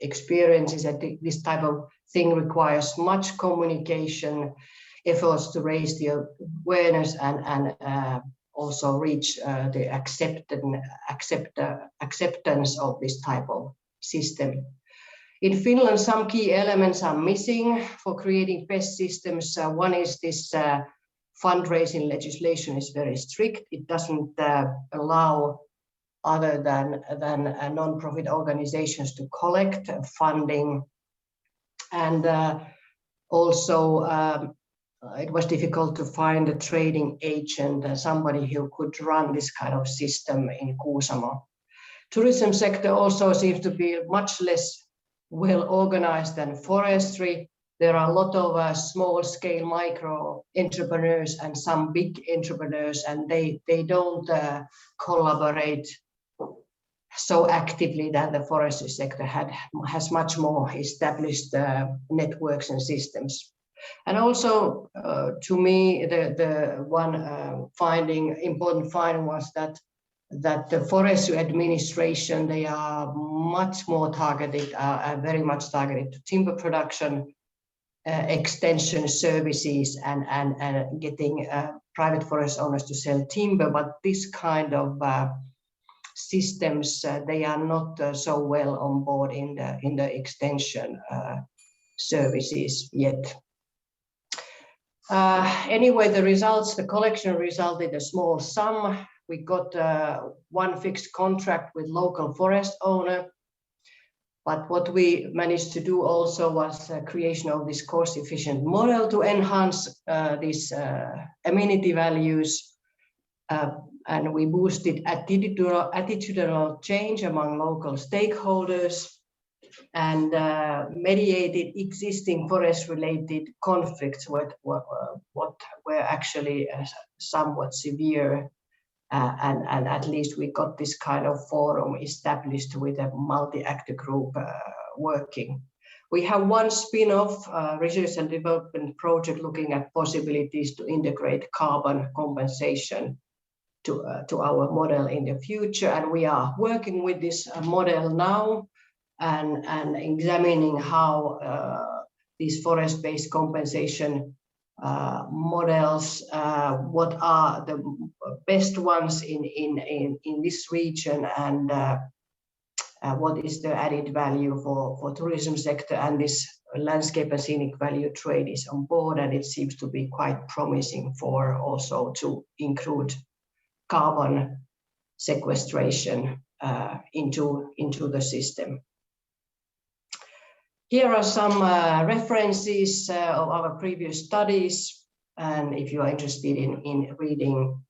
experience is that this type of thing requires much communication, efforts to raise the awareness and also reach the acceptance of this type of system. In Finland, some key elements are missing for creating best systems. One is this fundraising legislation is very strict. It doesn't allow other than non-profit organizations to collect funding. And also, it was difficult to find a trading agent, somebody who could run this kind of system in Kuusamo. Tourism sector also seems to be much less well organized than forestry. There are a lot of small-scale micro entrepreneurs and some big entrepreneurs, and they don't collaborate so actively that the forestry sector has much more established networks and systems. And also, to me, the one important finding was that the forestry administration, they are much more targeted, very much targeted to timber production, extension services, and getting private forest owners to sell timber. But this kind of systems, they are not so well on board in the extension services yet. Anyway, the collection resulted in a small sum. We got one fixed contract with local forest owner, but what we managed to do also was creation of this cost-efficient model to enhance these amenity values, and we boosted attitudinal change among local stakeholders and mediated existing forest-related conflicts what were actually somewhat severe. And at least we got this kind of forum established with a multi-actor group working. We have one spin-off research and development project looking at possibilities to integrate carbon compensation to our model in the future. And we are working with this model now and examining how these forest-based compensation models, what are the best ones in this region, and what is the added value for tourism sector. And this landscape and scenic value trade is on board, and it seems to be quite promising for also to include carbon sequestration into the system. Here are some references of our previous studies, and if you are interested in reading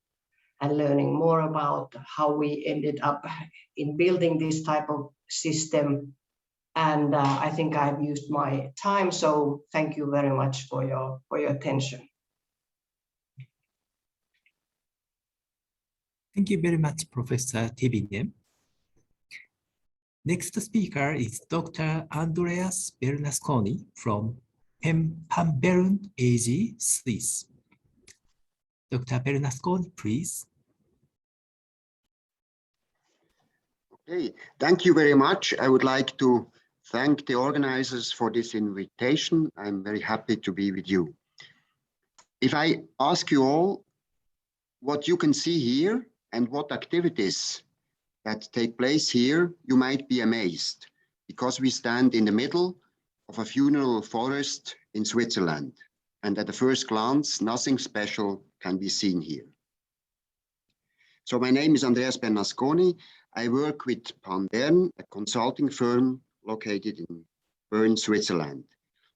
and learning more about how we ended up in building this type of system. And I think I've used my time, so thank you very much for your attention. Thank you very much, Professor Tibinen. Next speaker is Dr. Andreas Bernasconi from Pambellum AG, Swiss. Dr. Bernasconi, please. Okay, thank you very much. I would like to thank the organizers for this invitation. I'm very happy to be with you. If I ask you all what you can see here and what activities that take place here, you might be amazed, because we stand in the middle of a funeral forest in Switzerland. And at the first glance, nothing special can be seen here. So my name is Andreas Bernasconi. I work with Pambellum, a consulting firm located in Bern, Switzerland.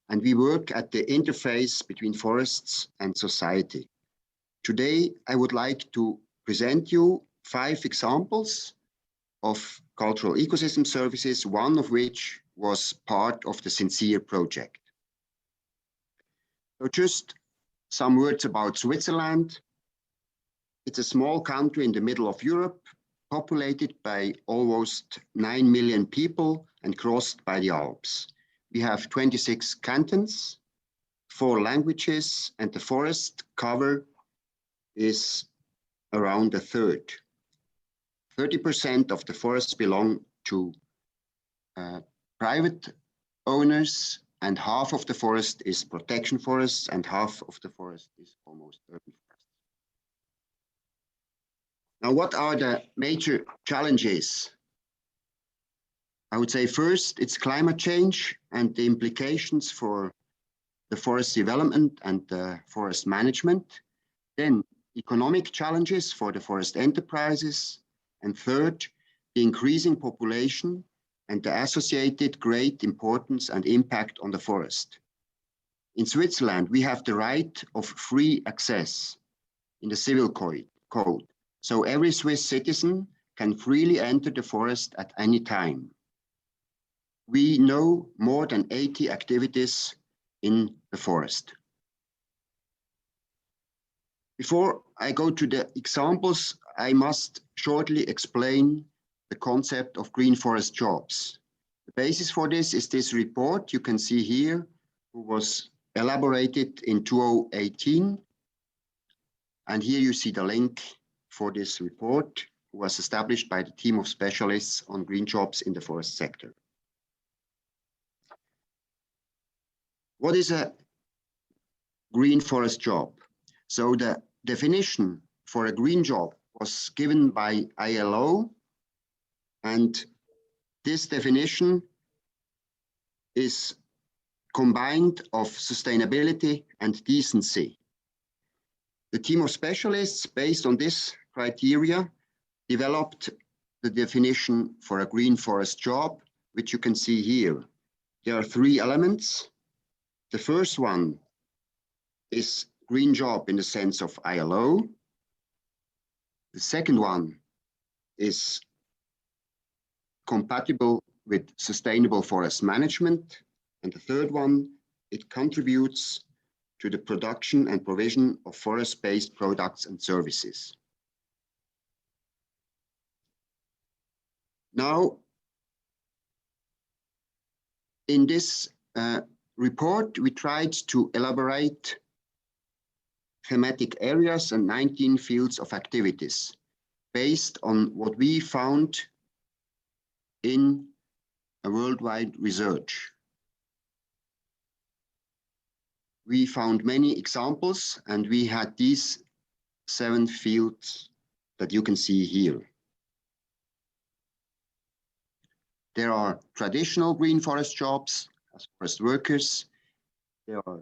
And we work at the interface between forests and society. Today, I would like to present you 5 examples of cultural ecosystem services, one of which was part of the Sincere project. So just some words about Switzerland. It's a small country in the middle of Europe, populated by almost 9 million people and crossed by the Alps. We have 26 cantons, 4 languages, and the forest cover is around a third. 30% of the forests belong to private owners, and half of the forest is protection forests, and half of the forest is almost urban forests. Now, what are the major challenges? I would say first, it's climate change and the implications for the forest development and the forest management. Then economic challenges for the forest enterprises. And third, the increasing population and the associated great importance and impact on the forest. In Switzerland, we have the right of free access in the civil code. So every Swiss citizen can freely enter the forest at any time. We know more than 80 activities in the forest. Before I go to the examples, I must shortly explain the concept of green forest jobs. The basis for this is this report you can see here, who was elaborated in 2018. And here you see the link for this report, who was established by the team of specialists on green jobs in the forest sector. What is a green forest job? So the definition for a green job was given by ILO, and this definition is combined of sustainability and decency. The team of specialists, based on this criteria, developed the definition for a green forest job, which you can see here. There are three elements. The first one is green job in the sense of ILO. The second one is compatible with sustainable forest management. And the third one, it contributes to the production and provision of forest-based products and services. Now, in this report, we tried to elaborate thematic areas and 19 fields of activities based on what we found in a worldwide research. We found many examples, and we had these 7 fields that you can see here. There are traditional green forest jobs as forest workers. There are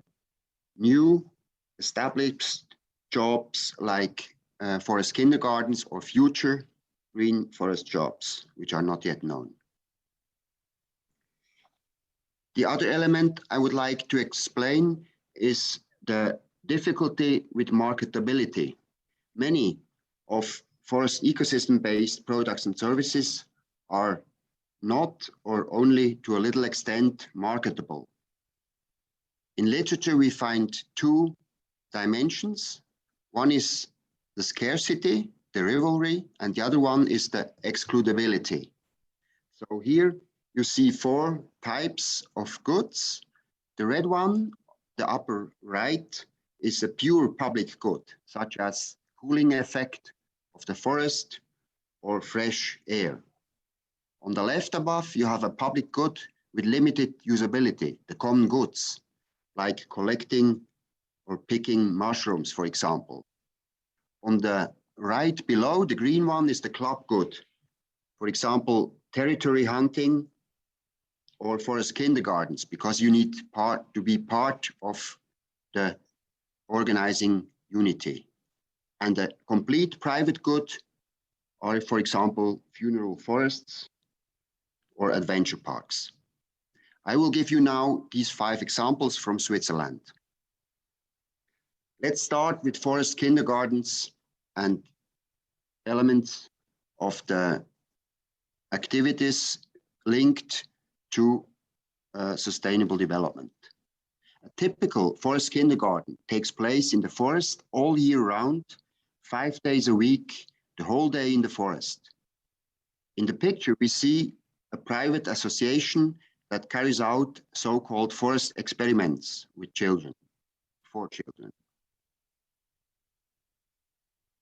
new established jobs like forest kindergartens or future green forest jobs, which are not yet known. The other element I would like to explain is the difficulty with marketability. Many of forest ecosystem-based products and services are not or only to a little extent marketable. In literature, we find 2 dimensions. One is the scarcity, the rivalry, and the other one is the excludability. So here you see 4 types of goods. The red one, the upper right, is a pure public good, such as cooling effect of the forest or fresh air. On the left above, you have a public good with limited usability, the common goods, like collecting or picking mushrooms, for example. On the right below, the green one is the club good. For example, territory hunting or forest kindergartens, because you need to be part of the organizing unity. And the complete private good are, for example, funeral forests or adventure parks. I will give you now these 5 examples from Switzerland. Let's start with forest kindergartens and elements of the activities linked to sustainable development. A typical forest kindergarten takes place in the forest all year round, 5 days a week, the whole day in the forest. In the picture, we see a private association that carries out so-called forest experiments with children, for children.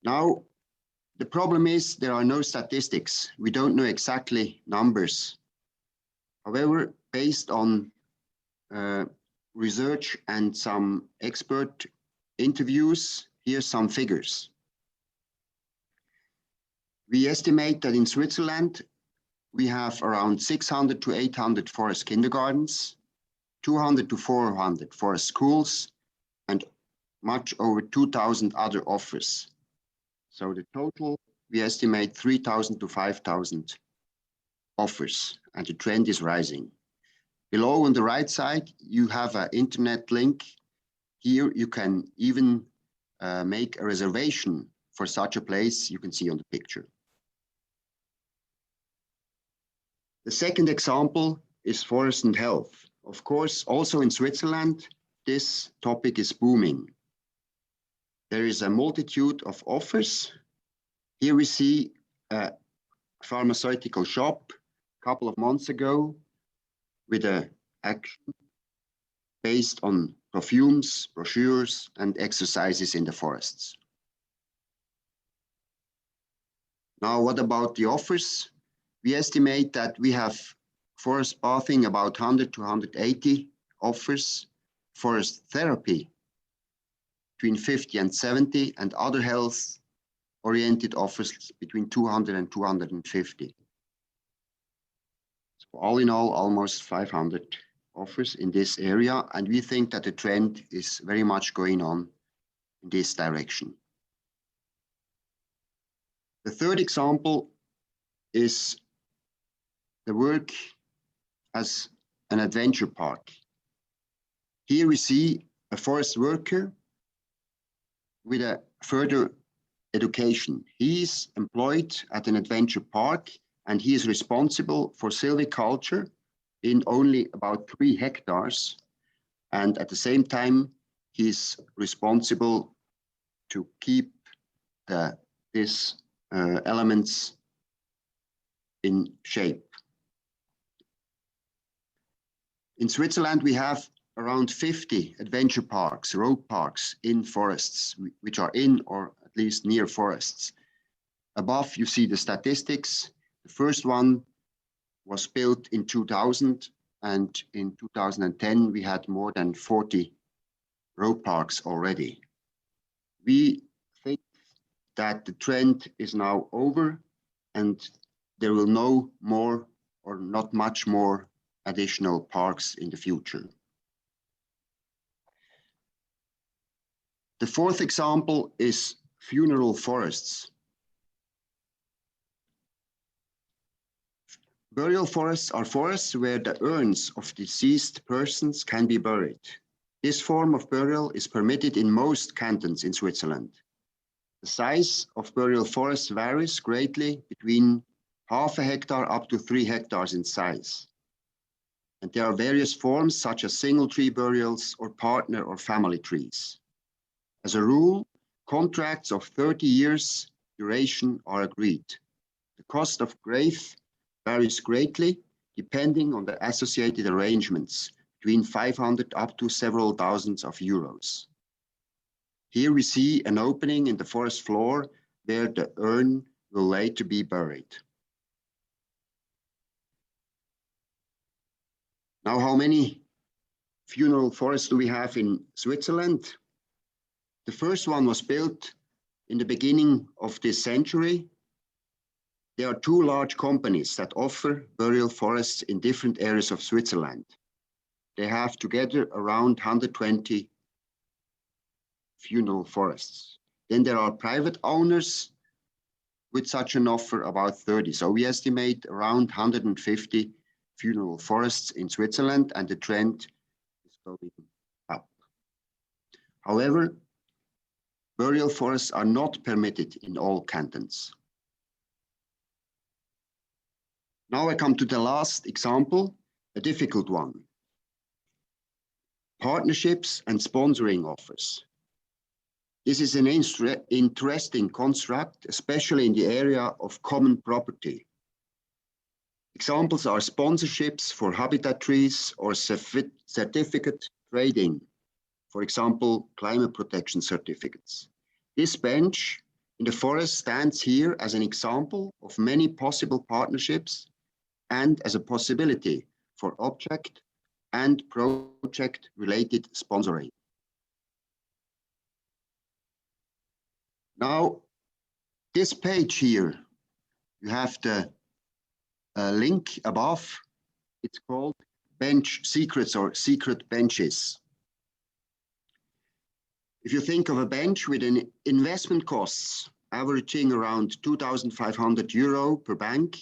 Now, the problem is there are no statistics. We don't know exactly numbers. However, based on research and some expert interviews, here's some figures. We estimate that in Switzerland, we have around 600 to 800 forest kindergartens, 200 to 400 forest schools, and much over 2,000 other offers. So the total, we estimate 3,000 to 5,000 offers, and the trend is rising. Below on the right side, you have an internet link. Here you can even make a reservation for such a place you can see on the picture. The second example is forest and health. Of course, also in Switzerland, this topic is booming. There is a multitude of offers. Here we see a pharmaceutical shop a couple of months ago with an action based on perfumes, brochures, and exercises in the forests. Now, what about the offers? We estimate that we have forest bathing about 100 to 180 offers, forest therapy between 50 and 70, and other health-oriented offers between 200 and 250. So all in all, almost 500 offers in this area, and we think that the trend is very much going on in this direction. The third example is the work as an adventure park. Here we see a forest worker with a further education. He is employed at an adventure park, and he is responsible for silviculture in only about 3 hectares. And at the same time, he is responsible to keep these elements in shape. In Switzerland, we have around 50 adventure parks, road parks in forests, which are in or at least near forests. Above, you see the statistics. The first one was built in 2000, and in 2010, we had more than 40 road parks already. We think that the trend is now over, and there will no more or not much more additional parks in the future. The fourth example is funeral forests. Burial forests are forests where the urns of deceased persons can be buried. This form of burial is permitted in most cantons in Switzerland. The size of burial forests varies greatly between half a hectare up to 3 hectares in size. And there are various forms such as single tree burials or partner or family trees. As a rule, contracts of 30 years duration are agreed. The cost of grave varies greatly depending on the associated arrangements, between 500 up to several thousands of euros. Here we see an opening in the forest floor where the urn will later be buried. Now, how many funeral forests do we have in Switzerland? The first one was built in the beginning of this century. There are 2 large companies that offer burial forests in different areas of Switzerland. They have together around 120 funeral forests. Then there are private owners with such an offer, about 30. So we estimate around 150 funeral forests in Switzerland, and the trend is going up. However, burial forests are not permitted in all cantons. Now I come to the last example, a difficult one. Partnerships and sponsoring offers. This is an interesting construct, especially in the area of common property. Examples are sponsorships for habitat trees or certificate trading, for example, climate protection certificates. This bench in the forest stands here as an example of many possible partnerships and as a possibility for object and project-related sponsoring. Now, this page here, you have the link above. It's called Bench Secrets or Secret Benches. If you think of a bench with an investment costs averaging around €2,500 per bank,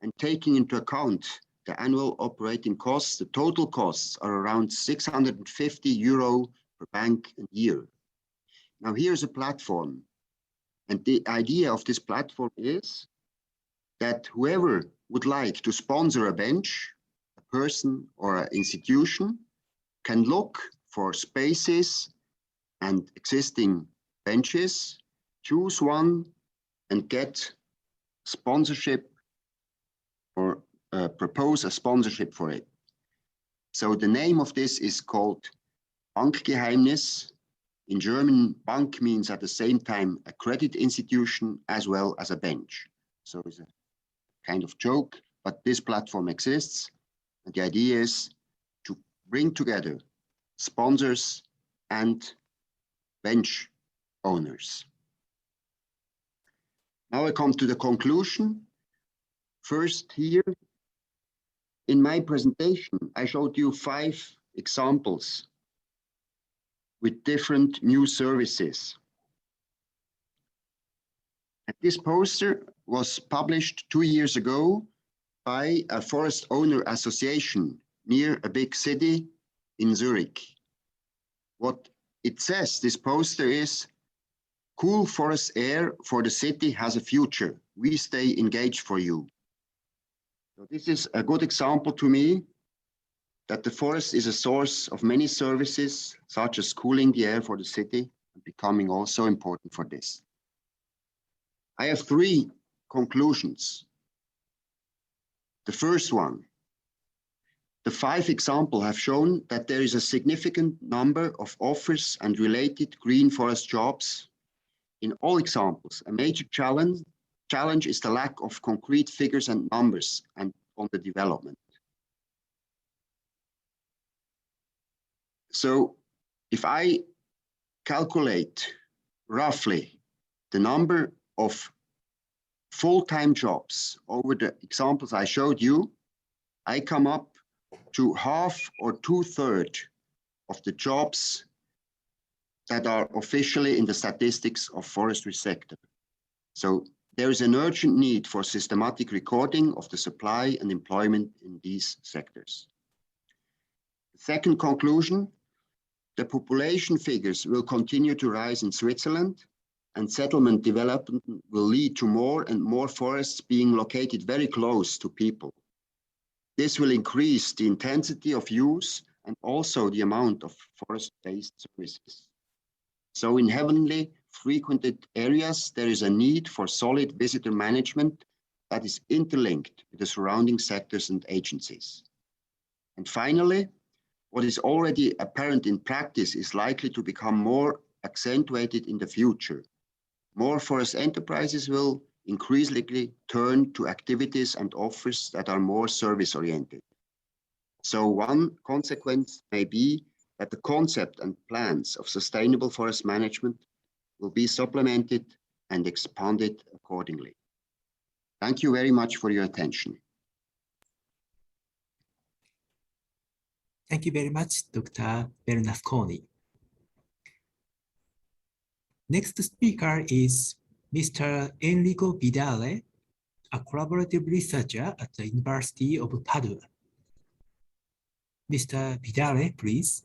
and taking into account the annual operating costs, the total costs are around €650 per bank a year. Now here's a platform. And the idea of this platform is that whoever would like to sponsor a bench, a person or an institution, can look for spaces and existing benches, choose one and get sponsorship or propose a sponsorship for it. So the name of this is called Bankgeheimnis. In German, Bank means at the same time a credit institution as well as a bench. So it's a kind of joke, but this platform exists. And the idea is to bring together sponsors and bench owners. Now I come to the conclusion. First here, in my presentation, I showed you 5 examples with different new services. And this poster was published 2 years ago by a forest owner association near a big city in Zurich. What it says, this poster is, "Cool forest air for the city has a future. We stay engaged for you." So this is a good example to me that the forest is a source of many services, such as cooling the air for the city, and becoming also important for this. I have 3 conclusions. The first one, the 5 examples have shown that there is a significant number of offers and related green forest jobs. In all examples, a major challenge is the lack of concrete figures and numbers and on the development. So if I calculate roughly the number of full-time jobs over the examples I showed you, I come up to half or 2/3 of the jobs that are officially in the statistics of forestry sector. So there is an urgent need for systematic recording of the supply and employment in these sectors. The second conclusion, the population figures will continue to rise in Switzerland, and settlement development will lead to more and more forests being located very close to people. This will increase the intensity of use and also the amount of forest-based services. So in heavily frequented areas, there is a need for solid visitor management that is interlinked with the surrounding sectors and agencies. And finally, what is already apparent in practice is likely to become more accentuated in the future. More forest enterprises will increasingly turn to activities and offers that are more service-oriented. So one consequence may be that the concept and plans of sustainable forest management will be supplemented and expanded accordingly. Thank you very much for your attention. Thank you very much, Dr. Bernasconi. Next speaker is Mr. Enrico Vidale, a collaborative researcher at the University of Padua. Mr. Vidale, please.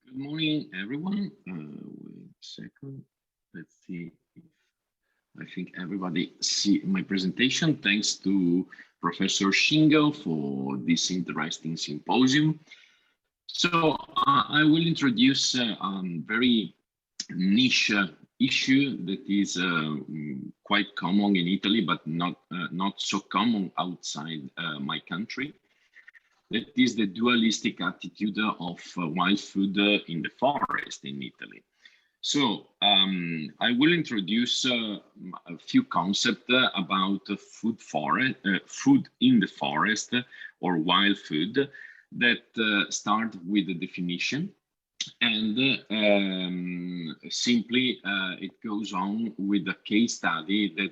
Good morning, everyone. Wait a second. Let's see if I think everybody see my presentation. Thanks to Professor Shingo for this interesting symposium. So I will introduce a very niche issue that is quite common in Italy, but not so common outside my country. That is the dualistic attitude of wild food in the forest in Italy. So I will introduce a few concepts about food in the forest or wild food that start with the definition, and simply it goes on with a case study that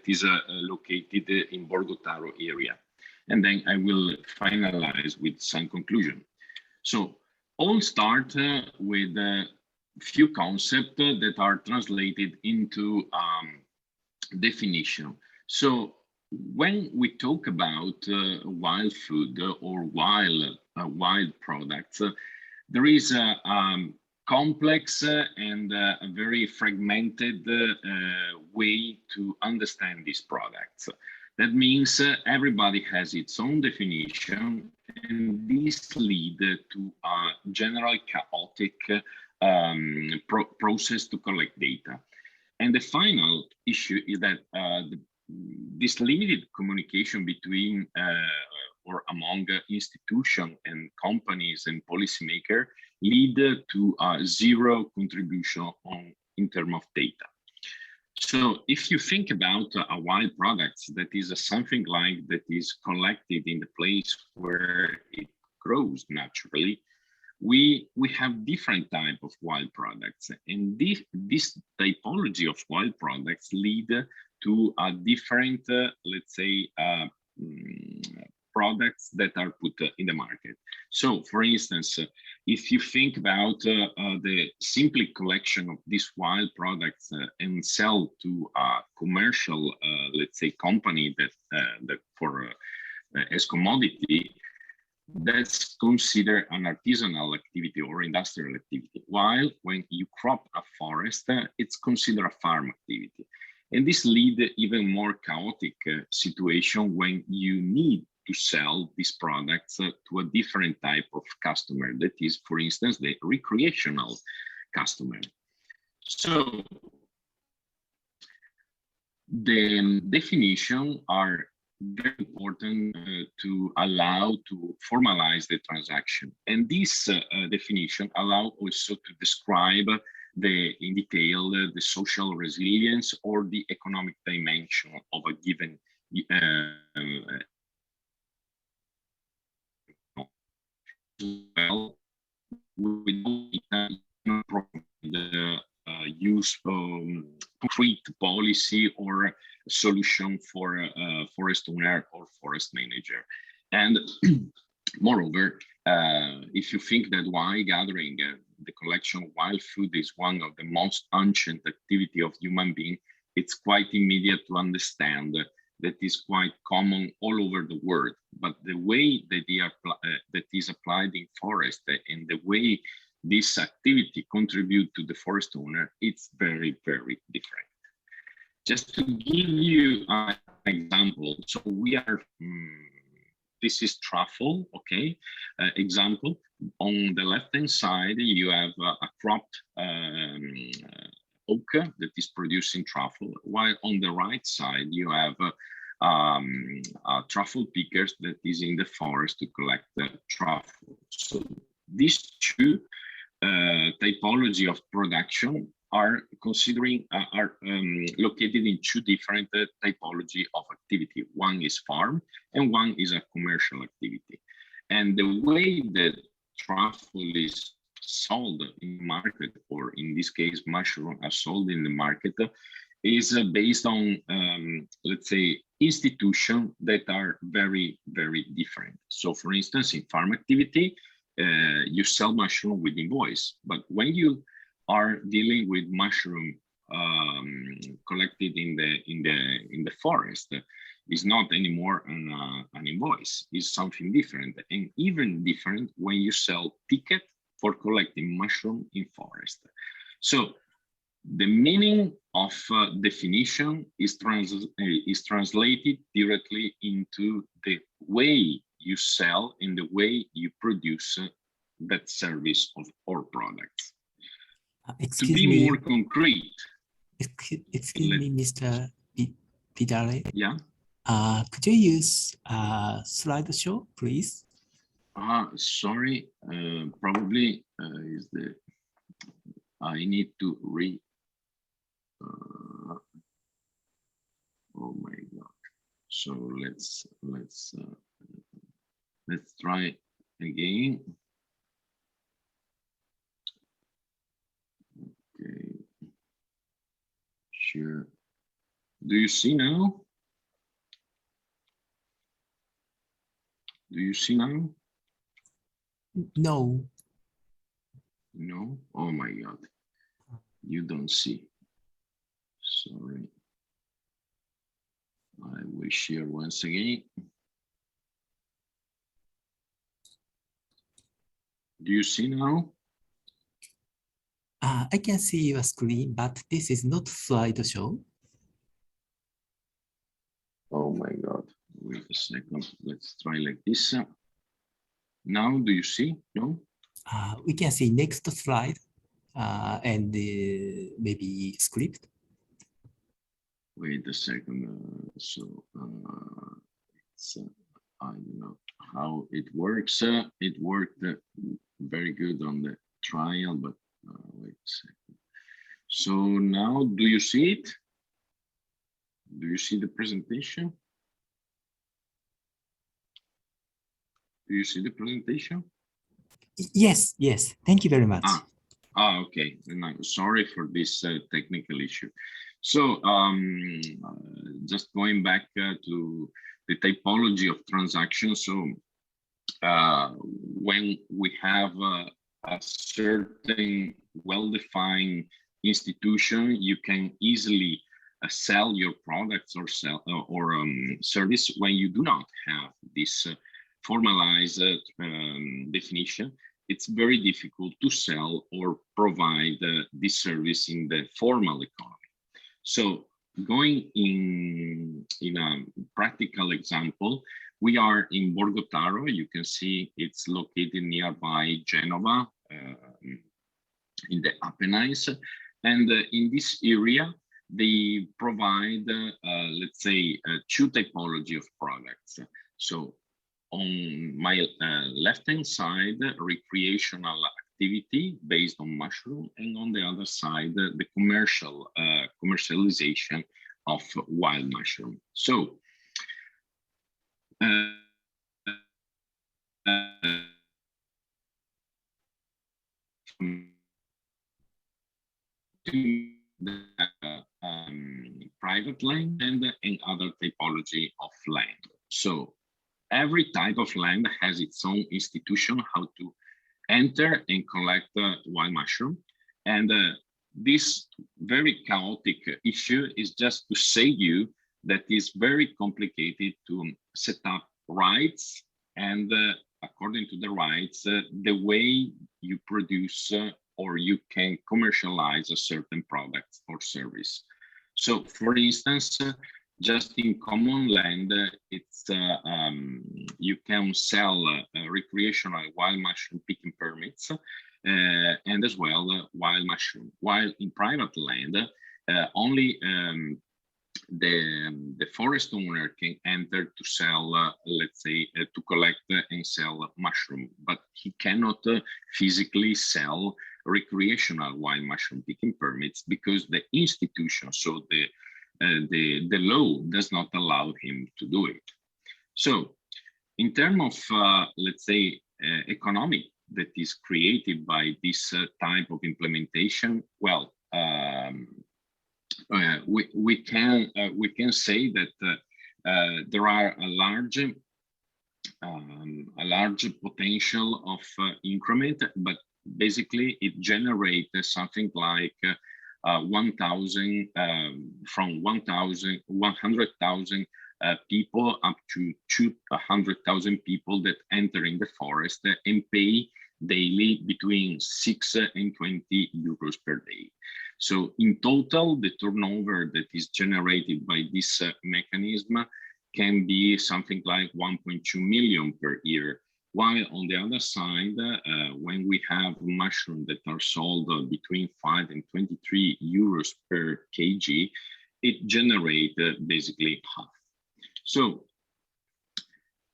is located in Borgotaro area, and then I will finalize with some conclusion. So all start with few concepts that are translated into definition. So when we talk about wild food or wild products, there is a complex and a very fragmented way to understand these products. That means everybody has its own definition, and this leads to a general chaotic process to collect data. And the final issue is that this limited communication between or among institutions and companies and policymakers lead to zero contribution in terms of data. So if you think about a wild product that is something like that is collected in the place where it grows naturally, we have different type of wild products, and this typology of wild products lead to a different, let's say, products that are put in the market. So, for instance, if you think about the simple collection of these wild products and sell to a commercial, let's say, company that for as commodity, that's considered an artisanal activity or industrial activity. While when you crop a forest, it's considered a farm activity. And this leads even more chaotic situation when you need to sell these products to a different type of customer. That is, for instance, the recreational customer. So the definition are very important to allow to formalize the transaction. And this definition allow also to describe in detail the social resilience or the economic dimension of a given well, the use concrete policy or solution for forest owner or forest manager. And moreover, if you think that wild gathering, the collection of wild food is one of the most ancient activity of human being, it's quite immediate to understand that is quite common all over the world. But the way that that is applied in forest and the way this activity contribute to the forest owner, it's very, very different. Just to give you an example, so we are, this is truffle, okay? Example, on the left-hand side, you have a cropped oak that is producing truffle, while on the right side, you have truffle pickers that is in the forest to collect the truffle. So these two typology of production are located in two different typology of activity. One is farm and one is a commercial activity. And the way that truffle is sold in the market, or in this case, mushroom are sold in the market, is based on, let's say, institutions that are very, very different. So for instance, in farm activity, you sell mushroom with invoice, but when you are dealing with mushroom collected in the forest, is not anymore an invoice. It's something different, and even different when you sell ticket for collecting mushroom in forest. So the meaning of definition is translated directly into the way you sell and the way you produce that service of our products. To be more concrete. Excuse me, Mr. Vidale. Yeah. Could you use slideshow, please? Sorry, probably is the. I need to oh my God. So let's try again. Okay. Sure. Do you see now? Do you see now? No. No? Oh my God. You don't see. Sorry. I will share once again. Do you see now? I can see your screen, but this is not slideshow. Oh my God. Wait a second. Let's try like this. Now, do you see? No? We can see next slide and maybe script. Wait a second. I don't know how it works. It worked very good on the trial, but wait a second. So now, do you see it? Do you see the presentation? Do you see the presentation? Yes, yes. Thank you very much. Okay. And I'm sorry for this technical issue. So just going back to the typology of transactions. So when we have a certain well-defined institution, you can easily sell your products or service. When you do not have this formalized definition, it's very difficult to sell or provide this service in the formal economy. So going in a practical example, we are in Borgotaro. You can see it's located nearby Genova in the Apennines. And in this area, they provide, let's say, two typology of products. So on my left-hand side, recreational activity based on mushroom, and on the other side, the commercialization of wild mushroom. So private land and other typology of land. So every type of land has its own institution how to enter and collect wild mushroom. And this very chaotic issue is just to say you that is very complicated to set up rights, and according to the rights, the way you produce or you can commercialize a certain product or service. So for instance, just in common land, it's you can sell recreational wild mushroom picking permits and as well wild mushroom. While in private land, only the forest owner can enter to sell, let's say, to collect and sell mushroom, but he cannot physically sell recreational wild mushroom picking permits because the institution, so the law does not allow him to do it. So in terms of, let's say, economy that is created by this type of implementation, well, we can say that there are a large potential of increment, but basically it generates something like 1,000 from 100,000 people up to 200,000 people that enter in the forest and pay daily between 6 and 20 euros per day. So in total, the turnover that is generated by this mechanism can be something like 1.2 million per year. While on the other side, when we have mushrooms that are sold between 5 and 23 euros per kg, it generates basically half. So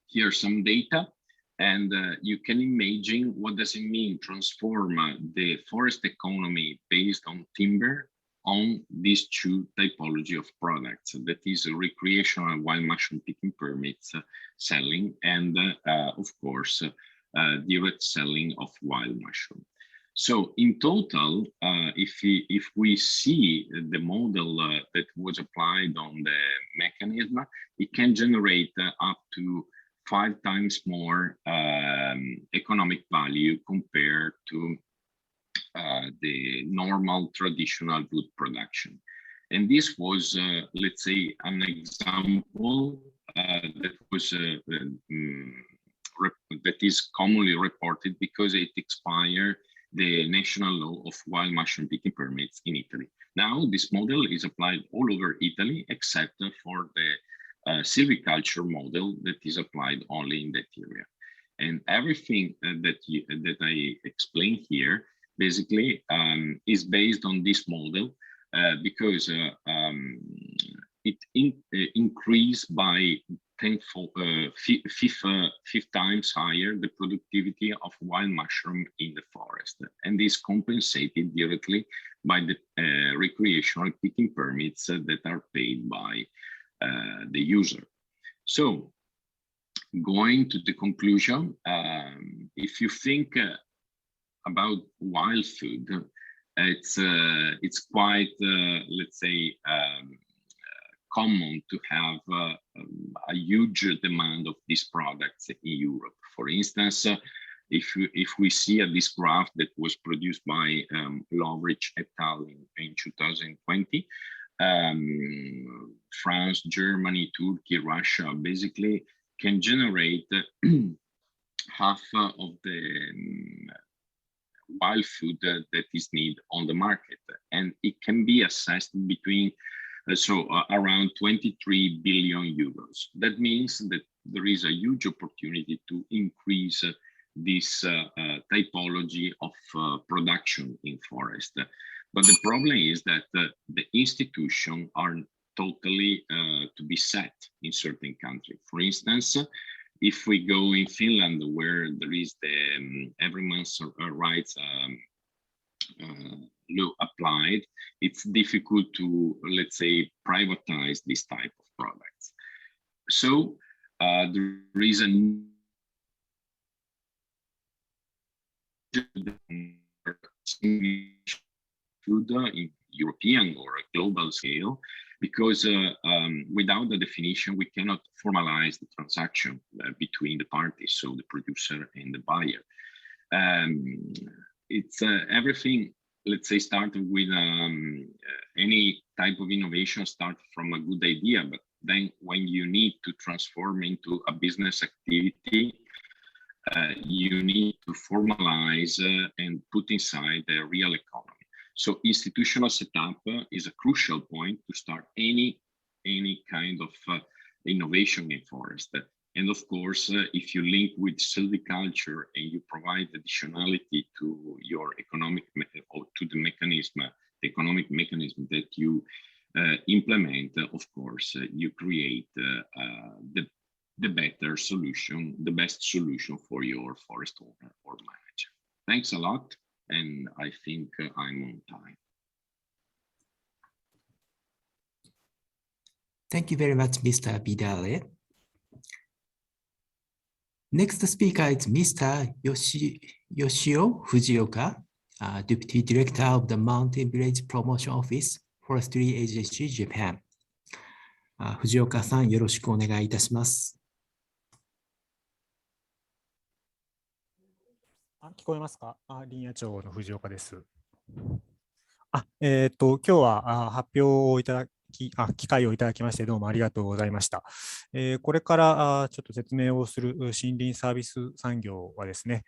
here's some data. And you can imagine what does it mean transform the forest economy based on timber on these two typology of products, that is recreational wild mushroom picking permits selling, and of course direct selling of wild mushroom. So in total, if we see the model that was applied on the mechanism, it can generate up to 5 times more economic value compared to the normal traditional wood production. And this was, let's say, an example that was that is commonly reported because it expired the national law of wild mushroom picking permits in Italy. Now, this model is applied all over Italy, except for the silviculture model that is applied only in that area. And everything that I explained here basically is based on this model because it increased by 5 times higher the productivity of wild mushroom in the forest, and is compensated directly by the recreational picking permits that are paid by the user. So, going to the conclusion, if you think about wild food, it's quite, let's say, common to have a huge demand of these products in Europe. For instance, if we see this graph that was produced by Lovrich et al. In 2020, France, Germany, Turkey, Russia basically can generate half of the wild food that is needed on the market, and it can be assessed between around 23 billion euros. That means that there is a huge opportunity to increase this typology of production in forest. But the problem is that the institutions are totally to be set in certain countries. For instance, if we go in Finland, where there is the every man's rights law applied, it's difficult to, let's say, privatize this type of products. So there is a food in European or a global scale, because without the definition, we cannot formalize the transaction between the parties, so the producer and the buyer. It's everything, let's say, started with any type of innovation start from a good idea, but then when you need to transform into a business activity, you need to formalize and put inside the real economy. So institutional setup is a crucial point to start any kind of innovation in forest. And of course, if you link with silviculture and you provide additionality to your economic or to the mechanism, the economic mechanism that you implement, of course, you create the better solution, the best solution for your forest owner or manager. Thanks a lot. And I think I'm on time. Thank you very much, Mr. Vidale. Next speaker is Mr. Yoshio Fujioka, Deputy Director of the Mountain Village Promotion Office, Forestry Agency, Japan. 藤岡さん、よろしくお願いいたします。聞こえますか？林野庁の藤岡です。今日は発表をいただき、機会をいただきましてどうもありがとうございました。これからちょっと説明をする森林サービス産業はですね、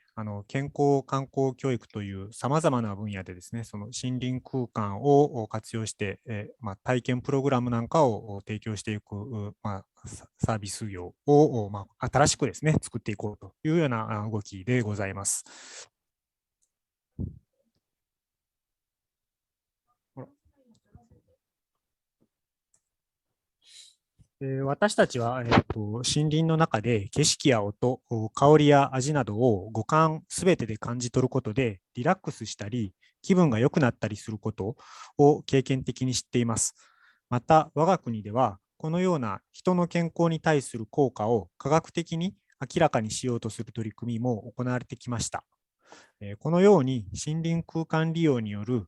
健康観光教育というさまざまな分野でですね、その森林空間を活用して、体験プログラムなんかを提供していく、サービス業を、新しくですね、作っていこうというような動きでございます。私たちは、森林の中で景色や音、香りや味などを五感すべてで感じ取ることでリラックスしたり気分が良くなったりすることを経験的に知っています。また我が国ではこのような人の健康に対する効果を科学的に明らかにしようとする取り組みも行われてきました。このように森林空間利用による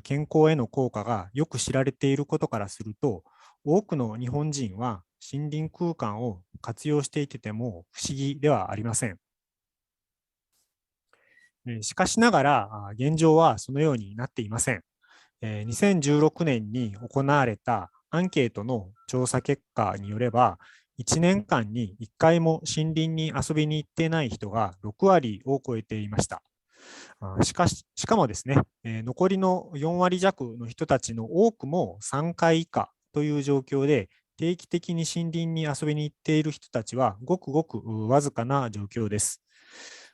健康への効果がよく知られていることからすると、多くの日本人は森林空間を活用していても不思議ではありません。しかしながら現状はそのようになっていません。2016年に行われたアンケートの調査結果によれば、1年間に1回も森林に遊びに行っていない人が6割を超えていました。しかもですね、残りの4割弱の人たちの多くも3回以下という状況で、定期的に森林に遊びに行っている人たちはごくごくわずかな状況です。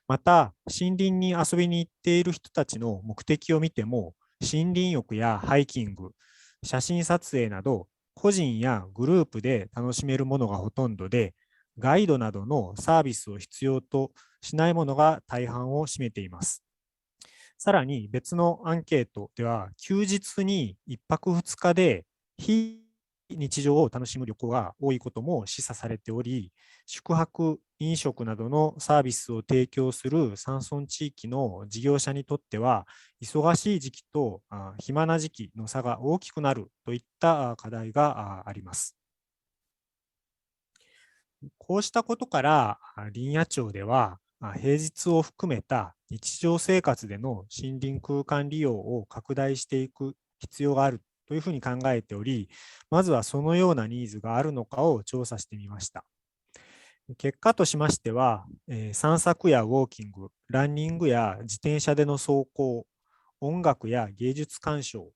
また、森林に遊びに行っている人たちの目的を見ても、森林浴やハイキング、写真撮影など、個人やグループで楽しめるものがほとんどで、ガイドなどのサービスを必要としないものが大半を占めています。さらに別のアンケートでは、休日に1泊2日で非日常を楽しむ旅行が多いことも示唆されており、宿泊、飲食などのサービスを提供する山村地域の事業者にとっては、忙しい時期と暇な時期の差が大きくなるといった課題があります。こうしたことから林野庁では、平日を含めた日常生活での森林空間利用を拡大していく必要があるというふうに考えており、まずはそのようなニーズがあるのかを調査してみました。結果としましては、散策やウォーキング、ランニングや自転車での走行、音楽や芸術鑑賞、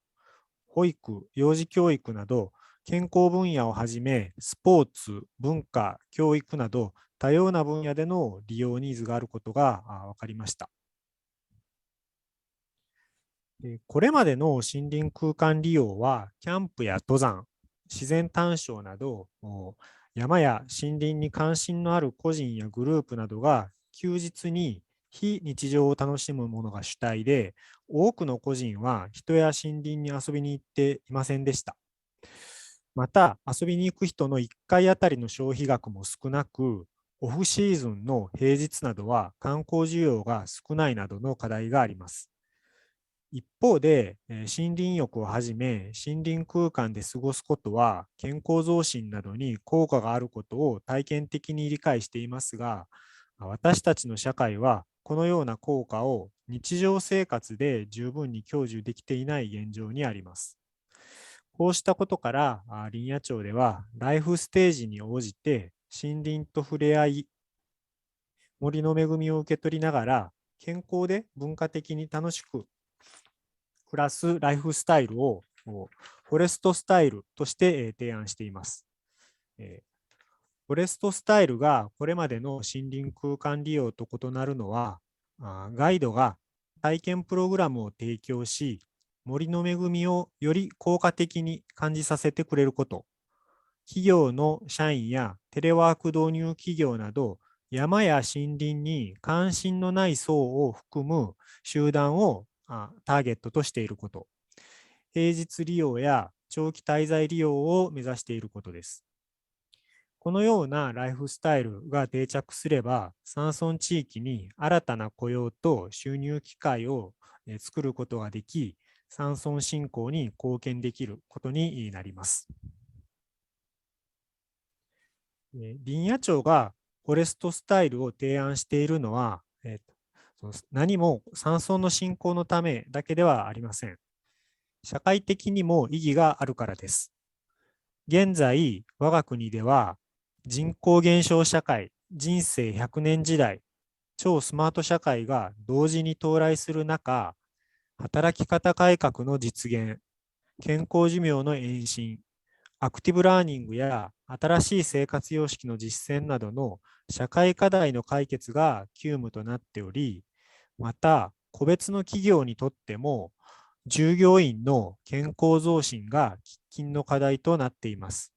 保育、幼児教育など、健康分野をはじめ、スポーツ、文化、教育など、多様な分野での利用ニーズがあることが分かりました。これまでの森林空間利用は、キャンプや登山、自然探照など、山や森林に関心のある個人やグループなどが休日に非日常を楽しむものが主体で、多くの個人は人や森林に遊びに行っていませんでした。また、遊びに行く人の1回あたりの消費額も少なく、オフシーズンの平日などは観光需要が少ないなどの課題があります。一方で、森林浴をはじめ、森林空間で過ごすことは健康増進などに効果があることを体験的に理解していますが、私たちの社会はこのような効果を日常生活で十分に享受できていない現状にあります。こうしたことから、林野庁ではライフステージに応じて森林と触れ合い、森の恵みを受け取りながら健康で文化的に楽しく暮らすライフスタイルをフォレストスタイルとして提案しています。フォレストスタイルがこれまでの森林空間利用と異なるのは、ガイドが体験プログラムを提供し、森の恵みをより効果的に感じさせてくれること、企業の社員やテレワーク導入企業など、山や森林に関心のない層を含む集団をターゲットとしていること、平日利用や長期滞在利用を目指していることです。このようなライフスタイルが定着すれば、山村地域に新たな雇用と収入機会を作ることができ、山村振興に貢献できることになります。林野庁がフォレストスタイルを提案しているのは、何も山村の振興のためだけではありません。社会的にも意義があるからです。現在、我が国では人口減少社会、人生100年時代、超スマート社会が同時に到来する中、働き方改革の実現、健康寿命の延伸、アクティブラーニングや新しい生活様式の実践などの社会課題の解決が急務となっており、また個別の企業にとっても従業員の健康増進が喫緊の課題となっています。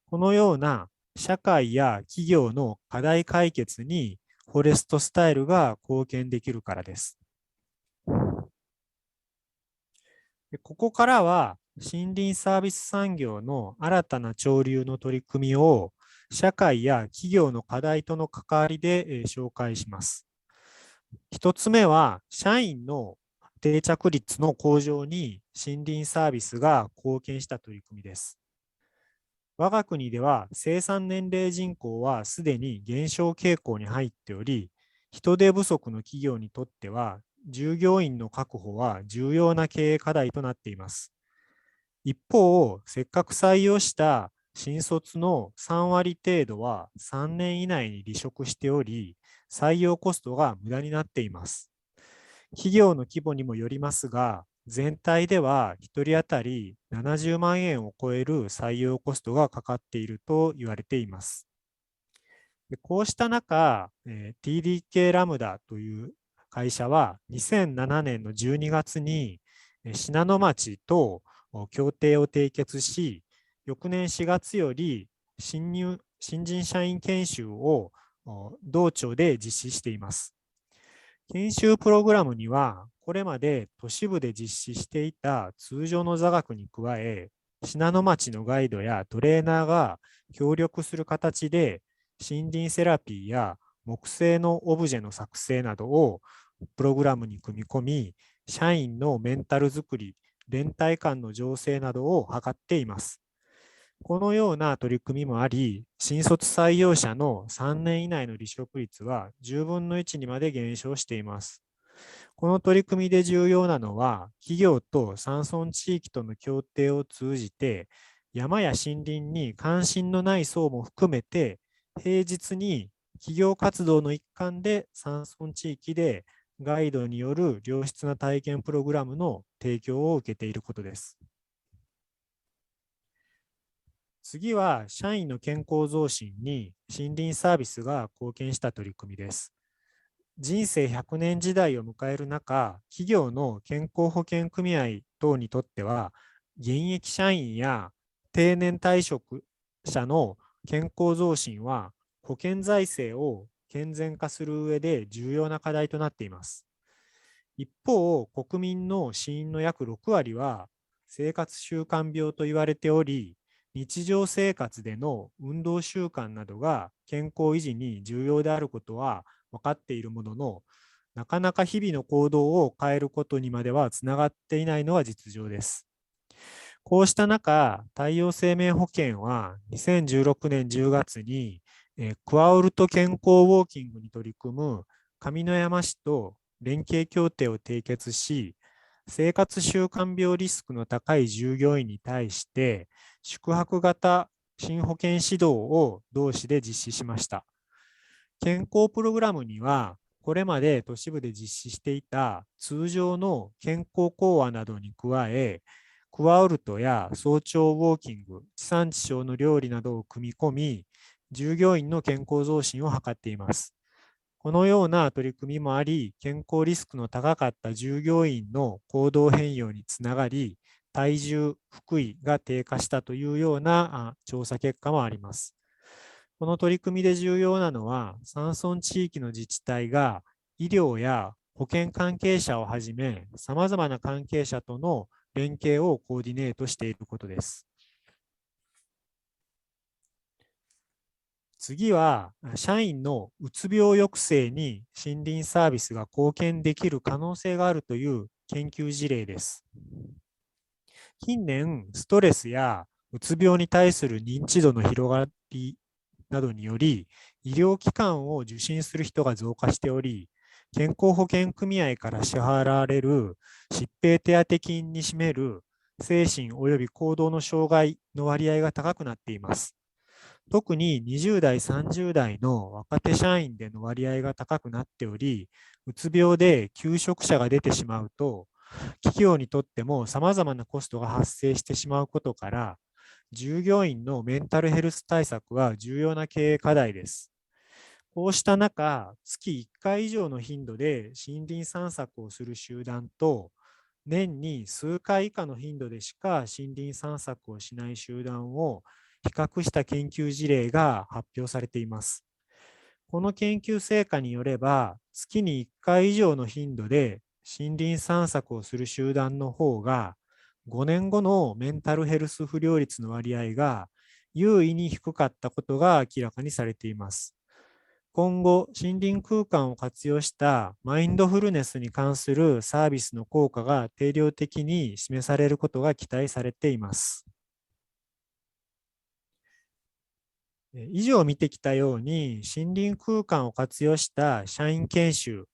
このような社会や企業の課題解決にフォレストスタイルが貢献できるからです。ここからは森林サービス産業の新たな潮流の取り組みを社会や企業の課題との関わりで紹介します。1つ目は社員の定着率の向上に森林サービスが貢献した取り組みです。我が国では生産年齢人口はすでに減少傾向に入っており、人手不足の企業にとっては従業員の確保は重要な経営課題となっています。一方、せっかく採用した新卒の3割程度は3年以内に離職しており、採用コストが無駄になっています。企業の規模にもよりますが、全体では1人当たり70万円を超える採用コストがかかっていると言われています。こうした中、TDK ラムダという会社は2007年の12月に信濃町と協定を締結し、翌年4月より新人社員研修を同庁で実施しています。研修プログラムには、これまで都市部で実施していた通常の座学に加え、信濃町のガイドやトレーナーが協力する形で、森林セラピーや木製のオブジェの作成などをプログラムに組み込み、社員のメンタル作り、連帯感の醸成などを図っています。このような取り組みもあり、新卒採用者の3年以内の離職率は10分の1にまで減少しています。この取り組みで重要なのは、企業と山村地域との協定を通じて、山や森林に関心のない層も含めて、平日に企業活動の一環で山村地域でガイドによる良質な体験プログラムの提供を受けていることです。次は、社員の健康増進に森林サービスが貢献した取り組みです。人生100年時代を迎える中、企業の健康保険組合等にとっては、現役社員や定年退職者の健康増進は、保険財政を健全化する上で重要な課題となっています。一方、国民の死因の約6割は、生活習慣病と言われており、日常生活での運動習慣などが健康維持に重要であることは分かっているものの、なかなか日々の行動を変えることにまではつながっていないのが実情です。こうした中、太陽生命保険は2016年10月にクアウルト健康ウォーキングに取り組む上山市と連携協定を締結し、生活習慣病リスクの高い従業員に対して宿泊型新保険指導を同市で実施しました。健康プログラムには、これまで都市部で実施していた通常の健康講話などに加え、クワウルトや早朝ウォーキング、地産地消の料理などを組み込み、従業員の健康増進を図っています。このような取り組みもあり、健康リスクの高かった従業員の行動変容につながり、体重、腹囲が低下したというような調査結果もあります。この取り組みで重要なのは、山村地域の自治体が医療や保健関係者をはじめ、さまざまな関係者との連携をコーディネートしていることです。次は、社員のうつ病抑制に森林サービスが貢献できる可能性があるという研究事例です。近年、ストレスやうつ病に対する認知度の広がりなどにより、医療機関を受診する人が増加しており、健康保険組合から支払われる疾病手当金に占める精神及び行動の障害の割合が高くなっています。特に20代、30代の若手社員での割合が高くなっており、うつ病で休職者が出てしまうと、企業にとってもさまざまなコストが発生してしまうことから、従業員のメンタルヘルス対策は重要な経営課題です。こうした中、月1回以上の頻度で森林散策をする集団と、年に数回以下の頻度でしか森林散策をしない集団を比較した研究事例が発表されています。この研究成果によれば、月に1回以上の頻度で森林散策をする集団の方が、5年後のメンタルヘルス不良率の割合が優位に低かったことが明らかにされています。今後、森林空間を活用したマインドフルネスに関するサービスの効果が定量的に示されることが期待されています。以上見てきたように、森林空間を活用した社員研修、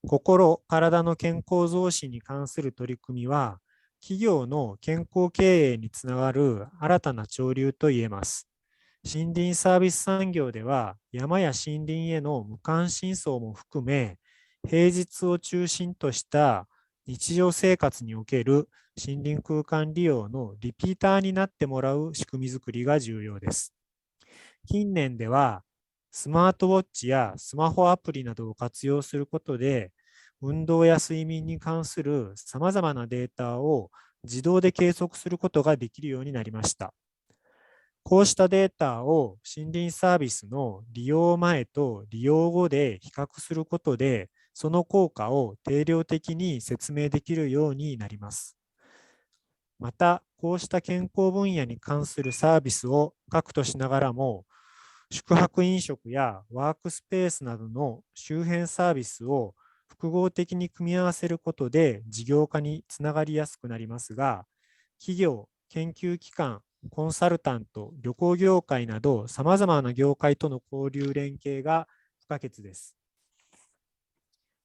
心・体の健康増進に関する取り組みは、企業の健康経営につながる新たな潮流といえます。森林サービス産業では、山や森林への無関心層も含め、平日を中心とした日常生活における森林空間利用のリピーターになってもらう仕組みづくりが重要です。近年では、スマートウォッチやスマホアプリなどを活用することで、運動や睡眠に関するさまざまなデータを自動で計測することができるようになりました。こうしたデータを森林サービスの利用前と利用後で比較することで、その効果を定量的に説明できるようになります。また、こうした健康分野に関するサービスを核としながらも、宿泊飲食やワークスペースなどの周辺サービスを複合的に組み合わせることで事業化につながりやすくなりますが、企業、研究機関、コンサルタント、旅行業界などさまざまな業界との交流連携が不可欠です。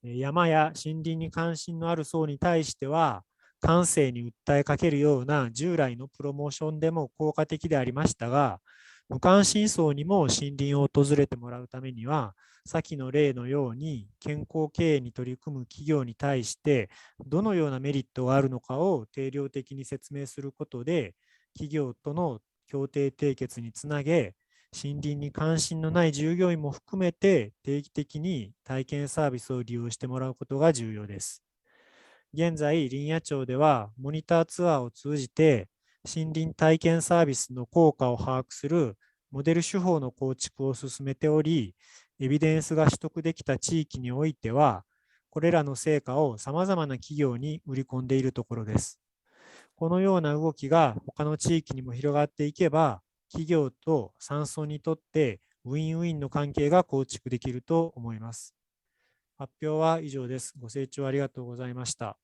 山や森林に関心のある層に対しては、感性に訴えかけるような従来のプロモーションでも効果的でありましたが、無関心層にも森林を訪れてもらうためには、先の例のように健康経営に取り組む企業に対してどのようなメリットがあるのかを定量的に説明することで、企業との協定締結につなげ、森林に関心のない従業員も含めて定期的に体験サービスを利用してもらうことが重要です。現在、林野庁ではモニターツアーを通じて森林体験サービスの効果を把握するモデル手法の構築を進めており、エビデンスが取得できた地域においては、これらの成果をさまざまな企業に売り込んでいるところです。このような動きが他の地域にも広がっていけば、企業と山村にとってウィンウィンの関係が構築できると思います。発表は以上です。ご清聴ありがとうございました。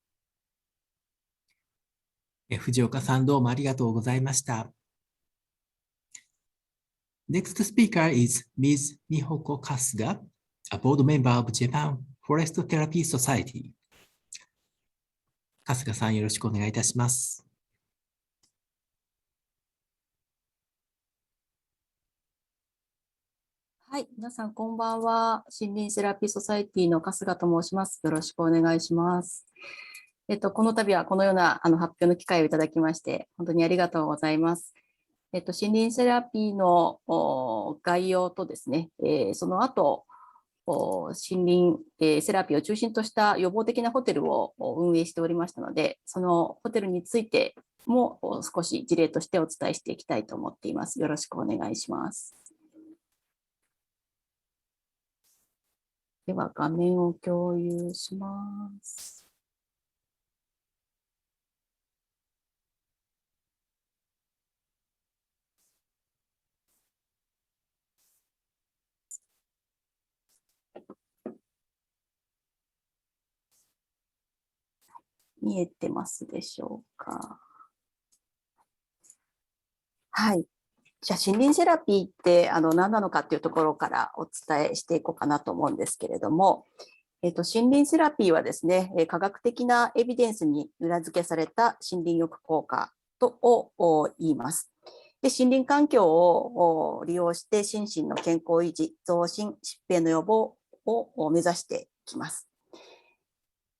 藤岡さん、どうもありがとうございました。Next speaker is Ms. Mihoko Kasuga, a board member of Japan Forest Therapy Society. 春日さん、よろしくお願いいたします。はい、皆さんこんばんは。森林セラピーソサエティの春日と申します。よろしくお願いします。この度はこのような発表の機会をいただきまして、本当にありがとうございます。森林セラピーの概要とですね、その後、森林セラピーを中心とした予防的なホテルを運営しておりましたので、そのホテルについても少し事例としてお伝えしていきたいと思っています。よろしくお願いします。では、画面を共有します。見えてますでしょうか。はい。じゃあ、森林セラピーって何なのかっていうところからお伝えしていこうかなと思うんですけれども、森林セラピーはですね、科学的なエビデンスに裏付けされた森林浴効果を言います。で、森林環境を利用して心身の健康維持、増進、疾病の予防を目指していきます。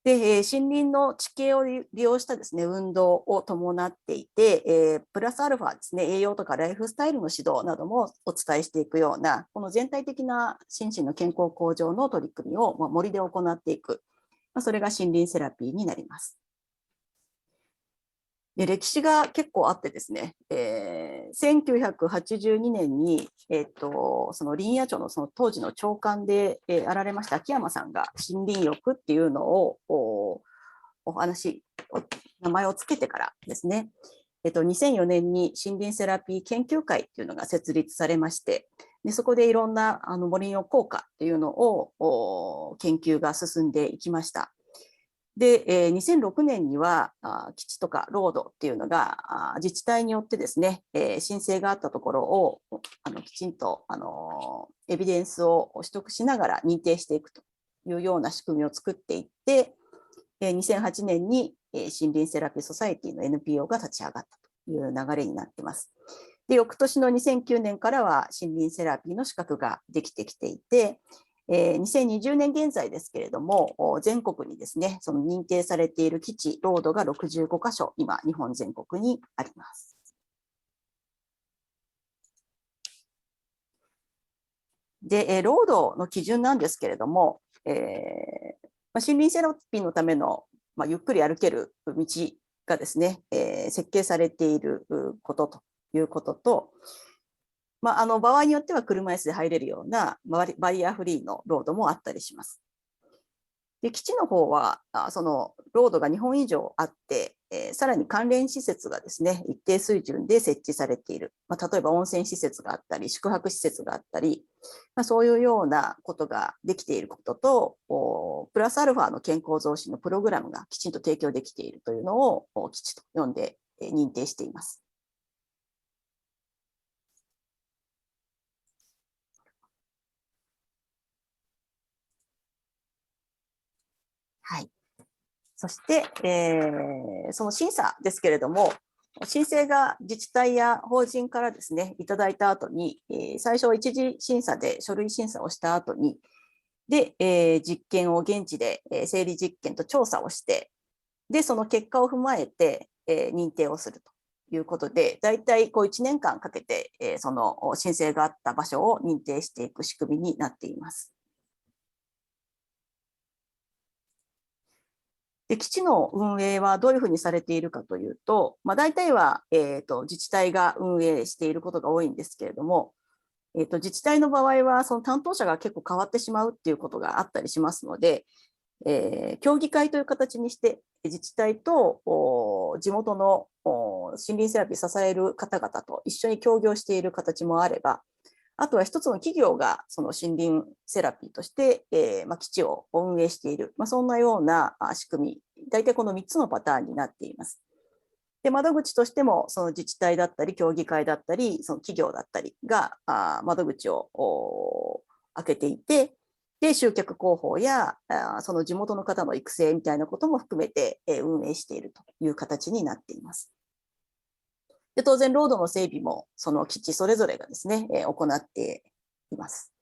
で、森林の地形を利用したですね、運動を伴っていて、プラスアルファですね、栄養とかライフスタイルの指導などもお伝えしていくような、この全体的な心身の健康向上の取り組みを森で行っていく、それが森林セラピーになります。で歴史が結構あってですね、1982年に、その林野庁のその当時の長官で、あられました秋山さんが森林浴っていうのを名前をつけてからですね、2004年に森林セラピー研究会っていうのが設立されまして、でそこでいろんな森の効果っていうのを研究が進んでいきました。で、2006年には基地とかロードっていうのが自治体によってですね、申請があったところをきちんとエビデンスを取得しながら認定していくというような仕組みを作っていって、2008年に森林セラピーソサエティの NPO が立ち上がったという流れになっています。で、翌年の2009年からは森林セラピーの資格ができてきていて、2020年現在ですけれども、全国にですね、その認定されている基地、ロードが65カ所、今、日本全国にあります。で、ロードの基準なんですけれども、森林セラピーのための、ゆっくり歩ける道がですね、設計されていることということと、場合によっては車椅子で入れるようなバリアフリーのロードもあったりします。で基地の方はそのロードが2本以上あって、さらに関連施設がですね一定水準で設置されている、例えば温泉施設があったり宿泊施設があったり、そういうようなことができていることとプラスアルファの健康増進のプログラムがきちんと提供できているというのを基地と呼んで認定しています。はい、そして、その審査ですけれども、申請が自治体や法人からですね、いただいた後に、最初は一次審査で書類審査をした後に、で、実験を現地で整理実験と調査をして、で、その結果を踏まえて、認定をするということで、だいたい1年間かけて、その申請があった場所を認定していく仕組みになっています。で基地の運営はどういうふうにされているかというと、大体は、自治体が運営していることが多いんですけれども、自治体の場合はその担当者が結構変わってしまうっていうことがあったりしますので、協議会という形にして自治体と地元の森林セラピーを支える方々と一緒に協業している形もあれば、あとは一つの企業がその森林セラピーとして、基地を運営している、そんなような仕組み、大体この3つのパターンになっています。で、窓口としてもその自治体だったり協議会だったりその企業だったりが窓口を開けていて、で集客広報やその地元の方の育成みたいなことも含めて運営しているという形になっています。で当然、ロードの整備もその基地それぞれがですね、行っています。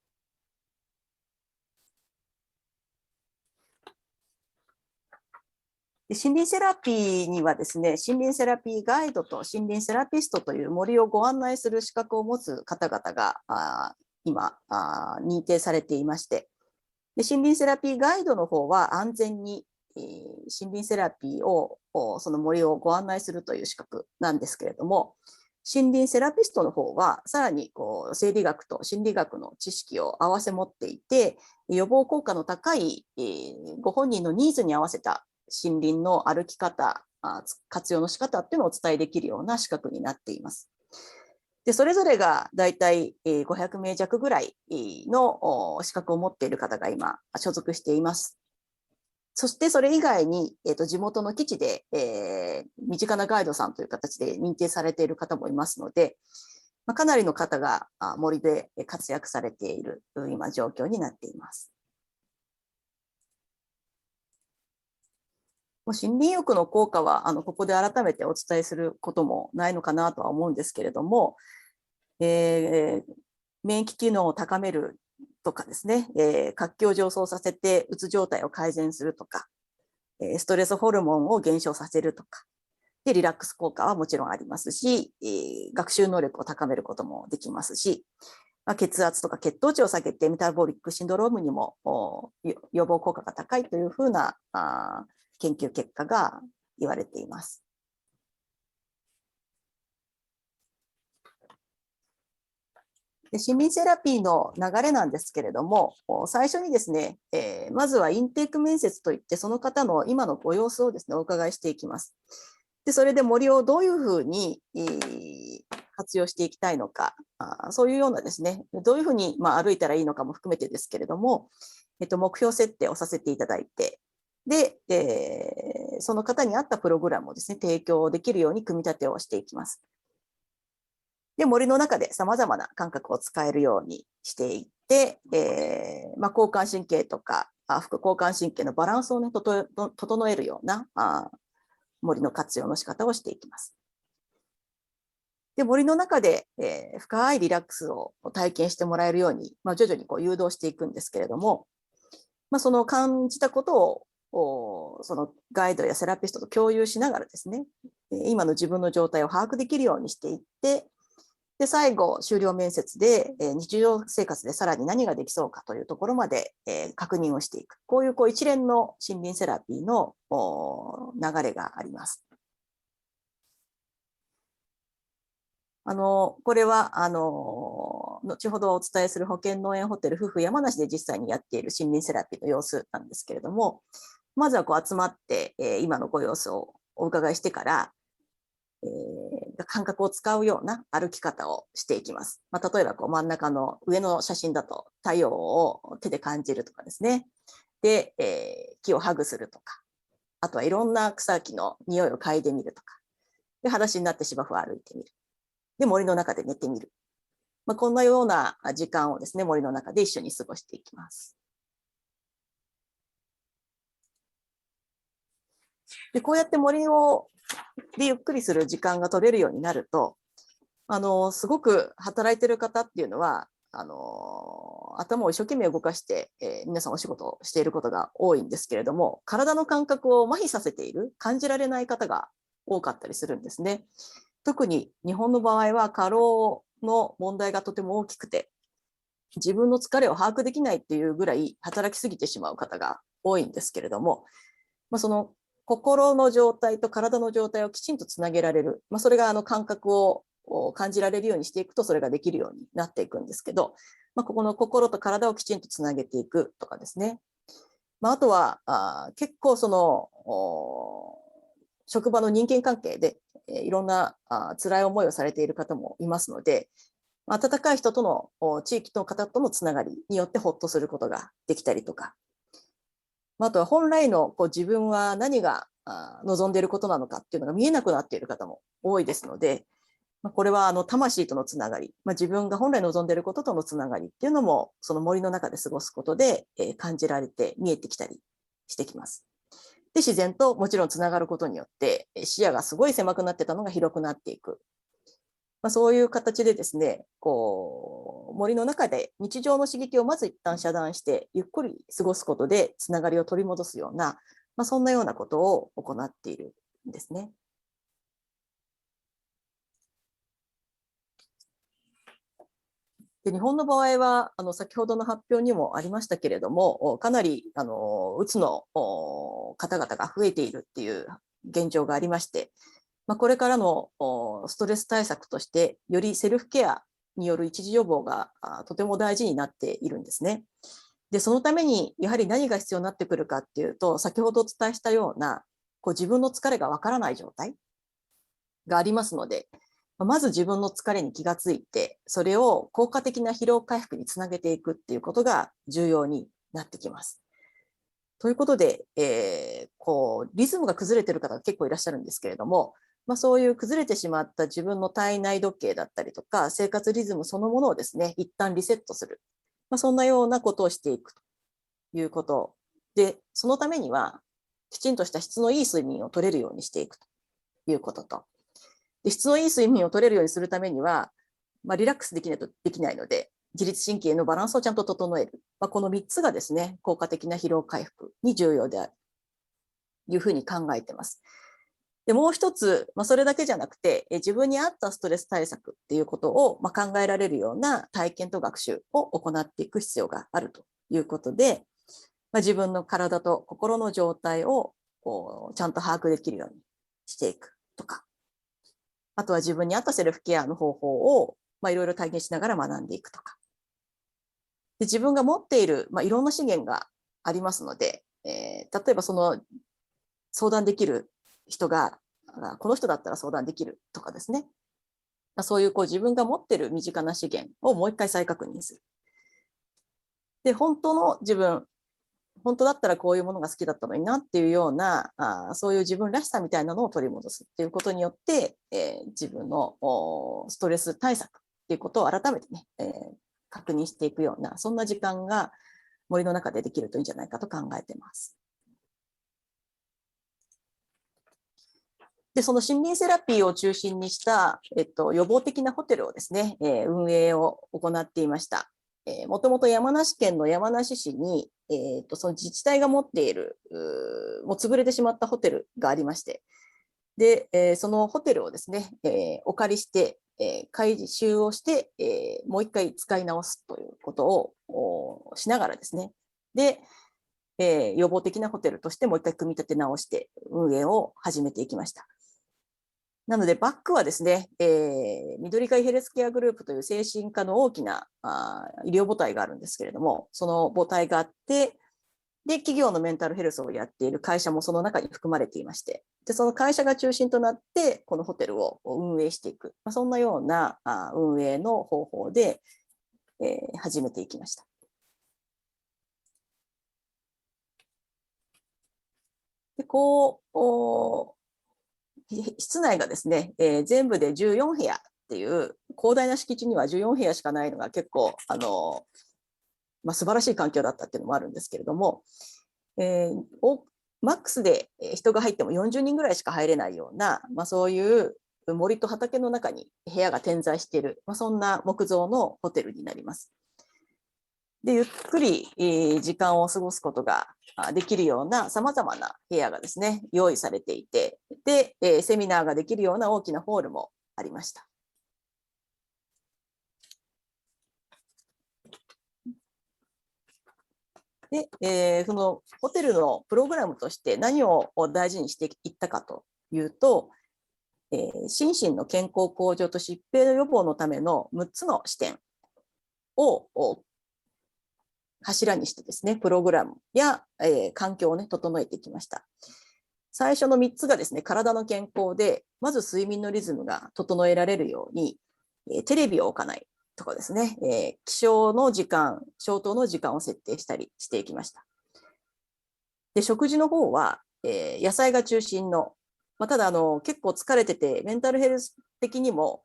で森林セラピーにはですね、森林セラピーガイドと森林セラピストという森をご案内する資格を持つ方々が今認定されていまして、で森林セラピーガイドの方は安全に森林セラピーをその森をご案内するという資格なんですけれども、森林セラピストの方はさらに生理学と心理学の知識を併せ持っていて、予防効果の高いご本人のニーズに合わせた森林の歩き方、活用の仕方っていうのをお伝えできるような資格になっています。でそれぞれがだいたい500名弱ぐらいの資格を持っている方が今所属しています。そしてそれ以外に、地元の基地で、身近なガイドさんという形で認定されている方もいますので、かなりの方が森で活躍されている今状況になっています。森林浴の効果はここで改めてお伝えすることもないのかなとは思うんですけれども、免疫機能を高めるとかですね、活気を上昇させてうつ状態を改善するとか、ストレスホルモンを減少させるとか、でリラックス効果はもちろんありますし、学習能力を高めることもできますし、血圧とか血糖値を下げてメタボリックシンドロームにも予防効果が高いというふうな研究結果が言われています。で森林セラピーの流れなんですけれども、最初にですね、まずはインテーク面接といって、その方の今のご様子をですね、お伺いしていきます。で、それで森をどういうふうに活用していきたいのか、そういうようなですね、どういうふうに歩いたらいいのかも含めてですけれども、目標設定をさせていただいて、で、その方に合ったプログラムをですね、提供できるように組み立てをしていきます。で、森の中で様々な感覚を使えるようにしていって、交感神経とか副交感神経のバランスをね、整えるような森の活用の仕方をしていきます。で、森の中で、深いリラックスを体験してもらえるように、徐々に誘導していくんですけれども、その感じたことをそのガイドやセラピストと共有しながらですね、今の自分の状態を把握できるようにしていって、で、最後、終了面接で、日常生活でさらに何ができそうかというところまで、確認をしていく。こういう一連の森林セラピーの流れがあります。これは、後ほどお伝えする保健農園ホテル夫婦山梨で実際にやっている森林セラピーの様子なんですけれども、まずは集まって、今のご様子をお伺いしてから、感覚を使うような歩き方をしていきます。例えば真ん中の上の写真だと太陽を手で感じるとかですね。で、木をハグするとか、あとはいろんな草木の匂いを嗅いでみるとか、で、裸足になって芝生を歩いてみる。で、森の中で寝てみる。こんなような時間をですね、森の中で一緒に過ごしていきます。で、こうやって森でゆっくりする時間が取れるようになると、すごく働いてる方っていうのは、頭を一生懸命動かして、皆さんお仕事をしていることが多いんですけれども、体の感覚を麻痺させている、感じられない方が多かったりするんですね。特に日本の場合は過労の問題がとても大きくて、自分の疲れを把握できないっていうぐらい働きすぎてしまう方が多いんですけれども、その心の状態と体の状態をきちんとつなげられる、それが感覚を感じられるようにしていくとそれができるようになっていくんですけど、ここの心と体をきちんとつなげていくとかですね。あとは結構その職場の人間関係でいろんな辛い思いをされている方もいますので、温かい人との地域の方とのつながりによってほっとすることができたりとか、あとは本来の自分は何が望んでいることなのかっていうのが見えなくなっている方も多いですので、これは魂とのつながり、自分が本来望んでいることとのつながりっていうのもその森の中で過ごすことで感じられて見えてきたりしてきます。で、自然ともちろんつながることによって視野がすごい狭くなってたのが広くなっていく。そういう形でですね、森の中で日常の刺激をまず一旦遮断してゆっくり過ごすことでつながりを取り戻すような、そんなようなことを行っているんですね。で、日本の場合は先ほどの発表にもありましたけれども、かなりうつの方々が増えているっていう現状がありまして、これからのストレス対策として、よりセルフケアによる一時予防がとても大事になっているんですね。で、そのためにやはり何が必要になってくるかっていうと、先ほどお伝えしたような自分の疲れがわからない状態がありますので、まず自分の疲れに気がついて、それを効果的な疲労回復につなげていくっていうことが重要になってきます。ということで、リズムが崩れている方が結構いらっしゃるんですけれども、そういう崩れてしまった自分の体内時計だったりとか、生活リズムそのものをですね、一旦リセットする。そんなようなことをしていくということで、そのためには、きちんとした質のいい睡眠を取れるようにしていくということと、で、質のいい睡眠を取れるようにするためには、リラックスできないとできないので、自律神経のバランスをちゃんと整える。この3つがですね、効果的な疲労回復に重要であるというふうに考えています。で、もう一つ、それだけじゃなくて、自分に合ったストレス対策っていうことを考えられるような体験と学習を行っていく必要があるということで、自分の体と心の状態をちゃんと把握できるようにしていくとか、あとは自分に合ったセルフケアの方法をいろいろ体験しながら学んでいくとか。で自分が持っている、いろんな資源がありますので、例えばその相談できる人が、この人だったら相談できるとかですね。そういう自分が持っている身近な資源をもう一回再確認する。で、本当の自分、本当だったらこういうものが好きだったのになっていうような、そういう自分らしさみたいなのを取り戻すっていうことによって、自分のストレス対策っていうことを改めてね、確認していくような、そんな時間が森の中でできるといいんじゃないかと考えています。で、その森林セラピーを中心にした、予防的なホテルをですね、運営を行っていました。もともと山梨県の山梨市に、その自治体が持っている、もう潰れてしまったホテルがありまして、で、そのホテルをですね、お借りして、改修をして、もう一回使い直すということをしながらですね、で、予防的なホテルとしてもう一回組み立て直して運営を始めていきました。なので、バックはですね、緑会ヘルスケアグループという精神科の大きな医療母体があるんですけれども、その母体があって、で、企業のメンタルヘルスをやっている会社もその中に含まれていまして、で、その会社が中心となって、このホテルを運営していく、そんなような運営の方法で、始めていきました。で、室内がですね、全部で14部屋っていう広大な敷地には14部屋しかないのが結構素晴らしい環境だったっていうのもあるんですけれども、マックスで人が入っても40人ぐらいしか入れないような、そういう森と畑の中に部屋が点在している、そんな木造のホテルになります。で、ゆっくり時間を過ごすことができるようなさまざまな部屋がですね、用意されていて、で、セミナーができるような大きなホールもありました。で、そのホテルのプログラムとして何を大事にしていったかというと、心身の健康向上と疾病の予防のための6つの視点を柱にしてですね、プログラムや、環境をね、整えていきました。最初の3つがですね、体の健康で、まず睡眠のリズムが整えられるように、テレビを置かないとかですね、起床の時間、消灯の時間を設定したりしていきました。で、食事の方は、野菜が中心の、ただ結構疲れてて、メンタルヘルス的にも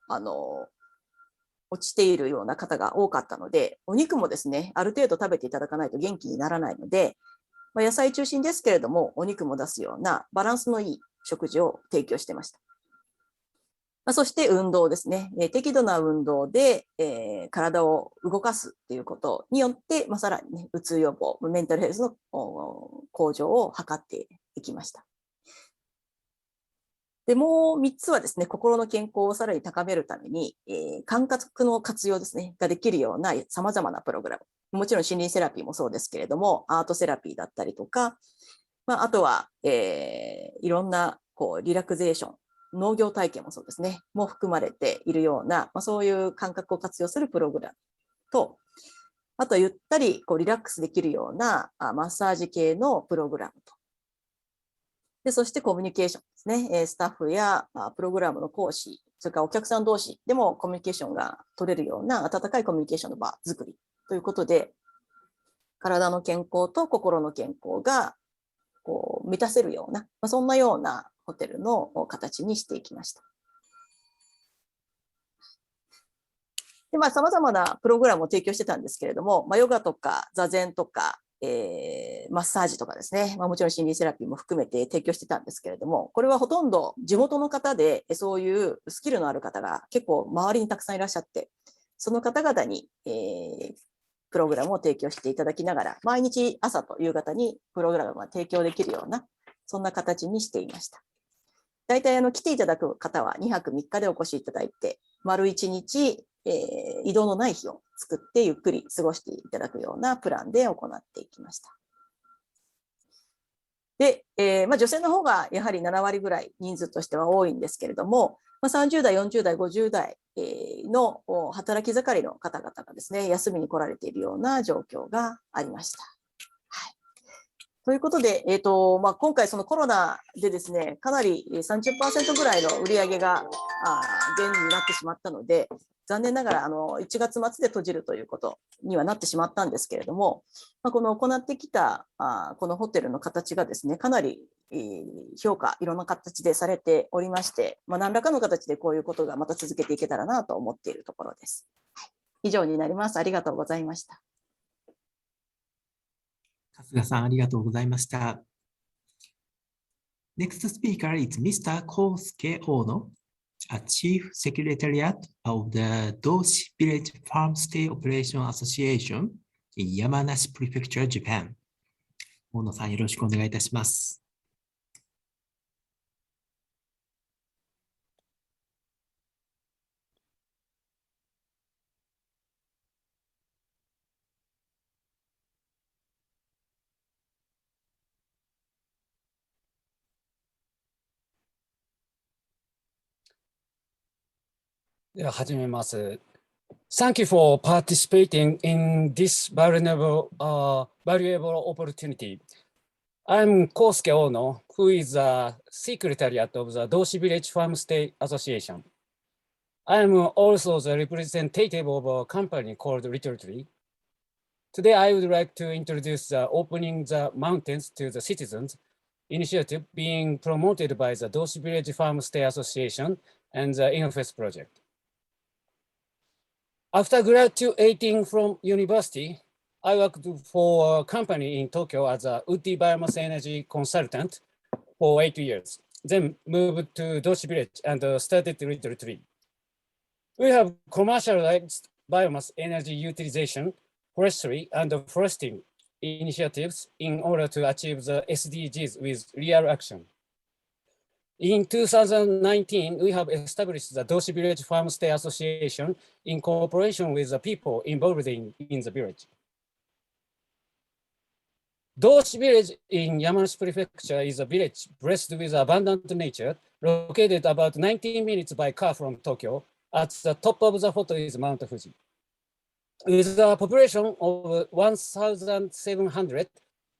落ちているような方が多かったので、お肉もですね、ある程度食べていただかないと元気にならないので、野菜中心ですけれども、お肉も出すようなバランスのいい食事を提供してました。そして運動ですね。適度な運動で、体を動かすということによって、さらにね、うつ予防、メンタルヘルスの向上を図っていきました。で、もう3つはですね、心の健康をさらに高めるために、感覚の活用ですね、ができるような様々なプログラム。もちろん森林セラピーもそうですけれども、アートセラピーだったりとか、あとは、いろんなリラクゼーション、農業体験もそうですね、も含まれているような、そういう感覚を活用するプログラムと、あとはゆったりリラックスできるようなマッサージ系のプログラムと。で、そしてコミュニケーションですね。スタッフやプログラムの講師、それからお客さん同士でもコミュニケーションが取れるような温かいコミュニケーションの場作りということで、体の健康と心の健康が満たせるような、そんなようなホテルの形にしていきました。で、様々なプログラムを提供してたんですけれども、ヨガとか座禅とか、マッサージとかですね、もちろん心理セラピーも含めて提供してたんですけれども、これはほとんど地元の方で、そういうスキルのある方が結構周りにたくさんいらっしゃって、その方々に、プログラムを提供していただきながら、毎日朝と夕方にプログラムが提供できるような、そんな形にしていました。大体来ていただく方は2泊3日でお越しいただいて、丸1日、移動のない日を作ってゆっくり過ごしていただくようなプランで行っていきました。で、女性の方がやはり7割ぐらい人数としては多いんですけれども、30代、40代、50代の働き盛りの方々がですね、休みに来られているような状況がありました。はい、ということで、今回そのコロナでですね、かなり 30% ぐらいの売り上げが減になってしまったので、残念ながら1月末で閉じるということにはなってしまったんですけれども、この行ってきたこのホテルの形がですね、かなり評価、いろんな形でされておりまして、何らかの形でこういうことがまた続けていけたらなと思っているところです。以上になります。ありがとうございました。春日さん、ありがとうございました。Next speaker is Mr. Kosuke Ono, a Chief Secretariat of the Doshi Village Farmstay Operation Association in Yamanashi Prefecture, Japan. 大野さん、よろしくお願いいたします。では始めます。Thank you for participating in this valuable opportunity. I'm Kosuke Ono, who is the Secretariat of the Doshi Village Farmstay Association. I'm also the representative of a company called Little Tree. Today, I would like to introduce the Opening the Mountains to the Citizens initiative being promoted by the Doshi Village Farmstay Association and the InnoFest project. After graduating from university, I worked for a company in Tokyo as a woody biomass energy consultant for 8 years, then moved to Doshi Village and started Little Tree. We have commercialized biomass energy utilization, forestry, and foresting initiatives in order to achieve the SDGs with real action. In 2019, we have established the Doshi Village Farmstay Association in cooperation with the people involved in the village. Doshi Village in Yamanashi Prefecture is a village blessed with abundant nature, located about 19 minutes by car from Tokyo. At the top of the photo is Mount Fuji. With a population of 1,700,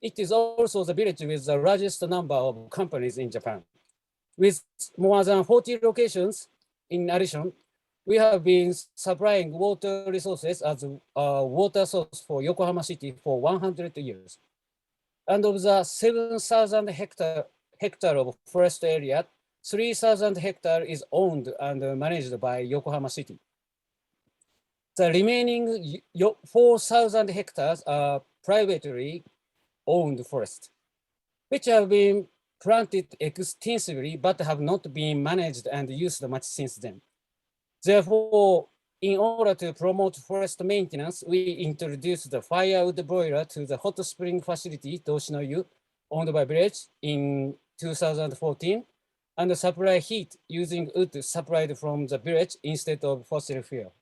it is also the village with the largest number of companies in Japan. With more than 40 locations, in addition, we have been supplying water resources as a water source for Yokohama City for 100 years. And of the 7,000 hectare of forest area, 3,000 hectare is owned and managed by Yokohama City. The remaining 4,000 hectares are privately owned forests, which have been planted extensively but have not been managed and used much since then. Therefore, in order to promote forest maintenance, we introduced the firewood boiler to the hot spring facility Doshinoyu, owned by village, in 2014, and supply heat using wood supplied from the village instead of fossil fuel.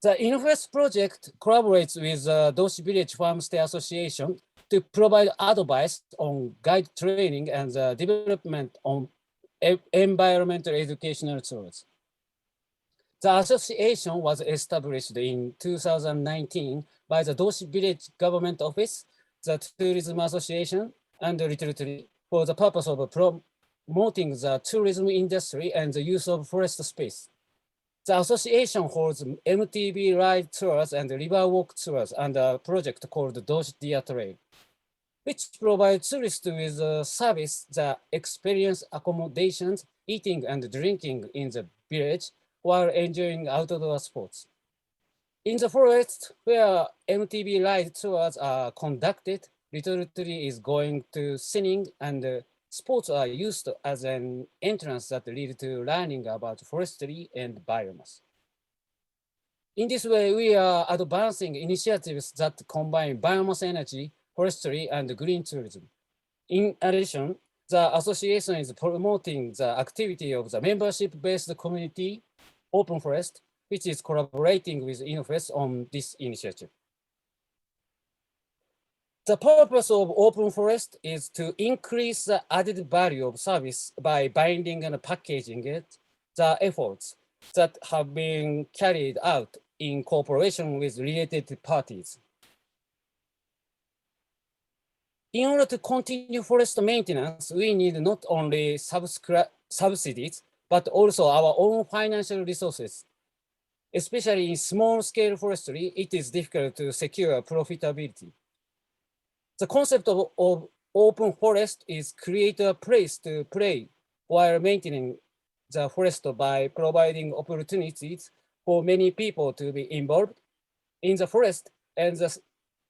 The InnoFest project collaborates with the Doshi Village Farmstay Association to provide advice on guide training and the development on environmental educational tools. The association was established in 2019 by the Doshi Village Government Office, the Tourism Association, and the Little Tree for the purpose of promoting the tourism industry and the use of forest space. The association holds MTB ride tours and river walk tours and a project called Doshi Deer Trail, which provides tourists with a service that experience accommodations, eating and drinking in the village while enjoying outdoor sports. In the forest where MTB ride tours are conducted, Little Tree is going to singing and sports are used as an entrance that lead to learning about forestry and biomass. In this way, we are advancing initiatives that combine biomass energy, forestry, and green tourism. In addition, the association is promoting the activity of the membership-based community, Open Forest, which is collaborating with InnoFest on this initiative. The purpose of open forest is to increase the added value of service by binding and packaging it, the efforts that have been carried out in cooperation with related parties. In order to continue forest maintenance, we need not only subsidies, but also our own financial resources. Especially in small-scale forestry, it is difficult to secure profitability. The concept of open forest is create a place to play while maintaining the forest by providing opportunities for many people to be involved in the forest, and at the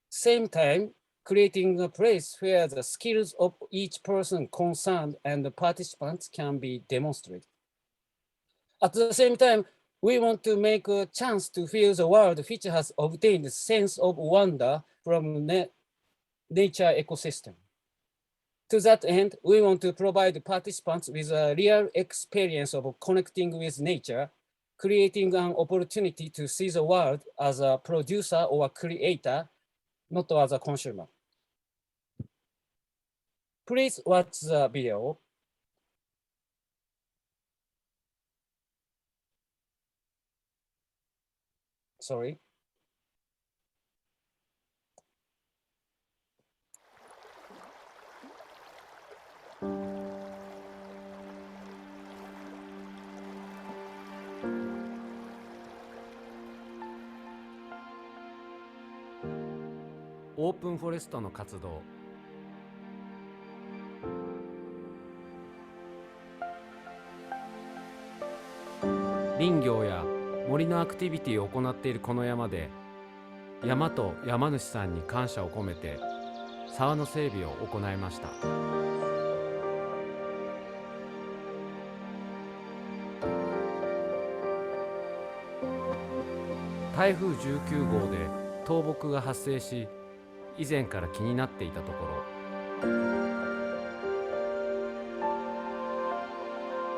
same time creating a place where the skills of each person concerned and the participants can be demonstrated. At the same time, we want to make a chance to feel the world which has obtained a sense of wonder from nature ecosystem. To that end, we want to provide participants with a real experience of connecting with nature, creating an opportunity to see the world as a producer or a creator, not as a consumer. Please watch the video. Sorry.オープンフォレストの活動。林業や森のアクティビティを行っているこの山で、山と山主さんに感謝を込めて沢の整備を行いました。台風19号で倒木が発生し、以前から気になっていたところ、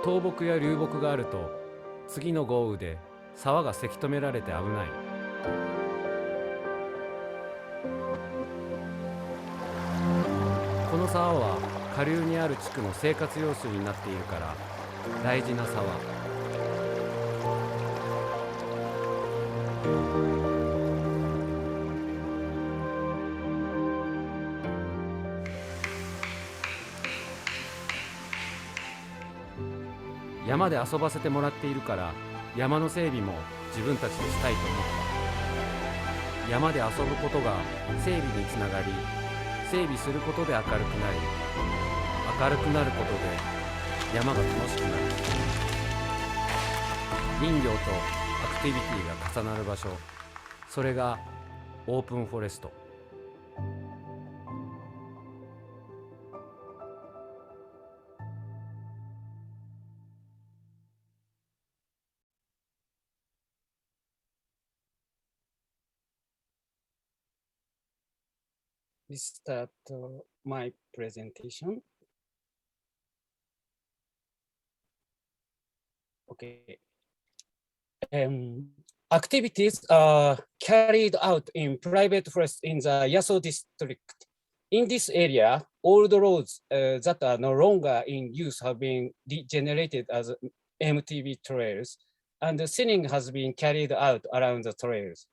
倒木や流木があると次の豪雨で沢がせき止められて危ない。この沢は下流にある地区の生活用水になっているから大事な沢。山で遊ばせてもらっているから山の整備も自分たちでしたいと思った。山で遊ぶことが整備につながり、整備することで明るくなり、明るくなることで山が楽しくなる。林業とアクティビティが重なる場所、それがオープンフォレスト。We start my presentation. Okay. Activities are carried out in private forest in the Yaso district. In this area, all the roads that are no longer in use have been regenerated as MTB trails, and the thinning has been carried out around the trails.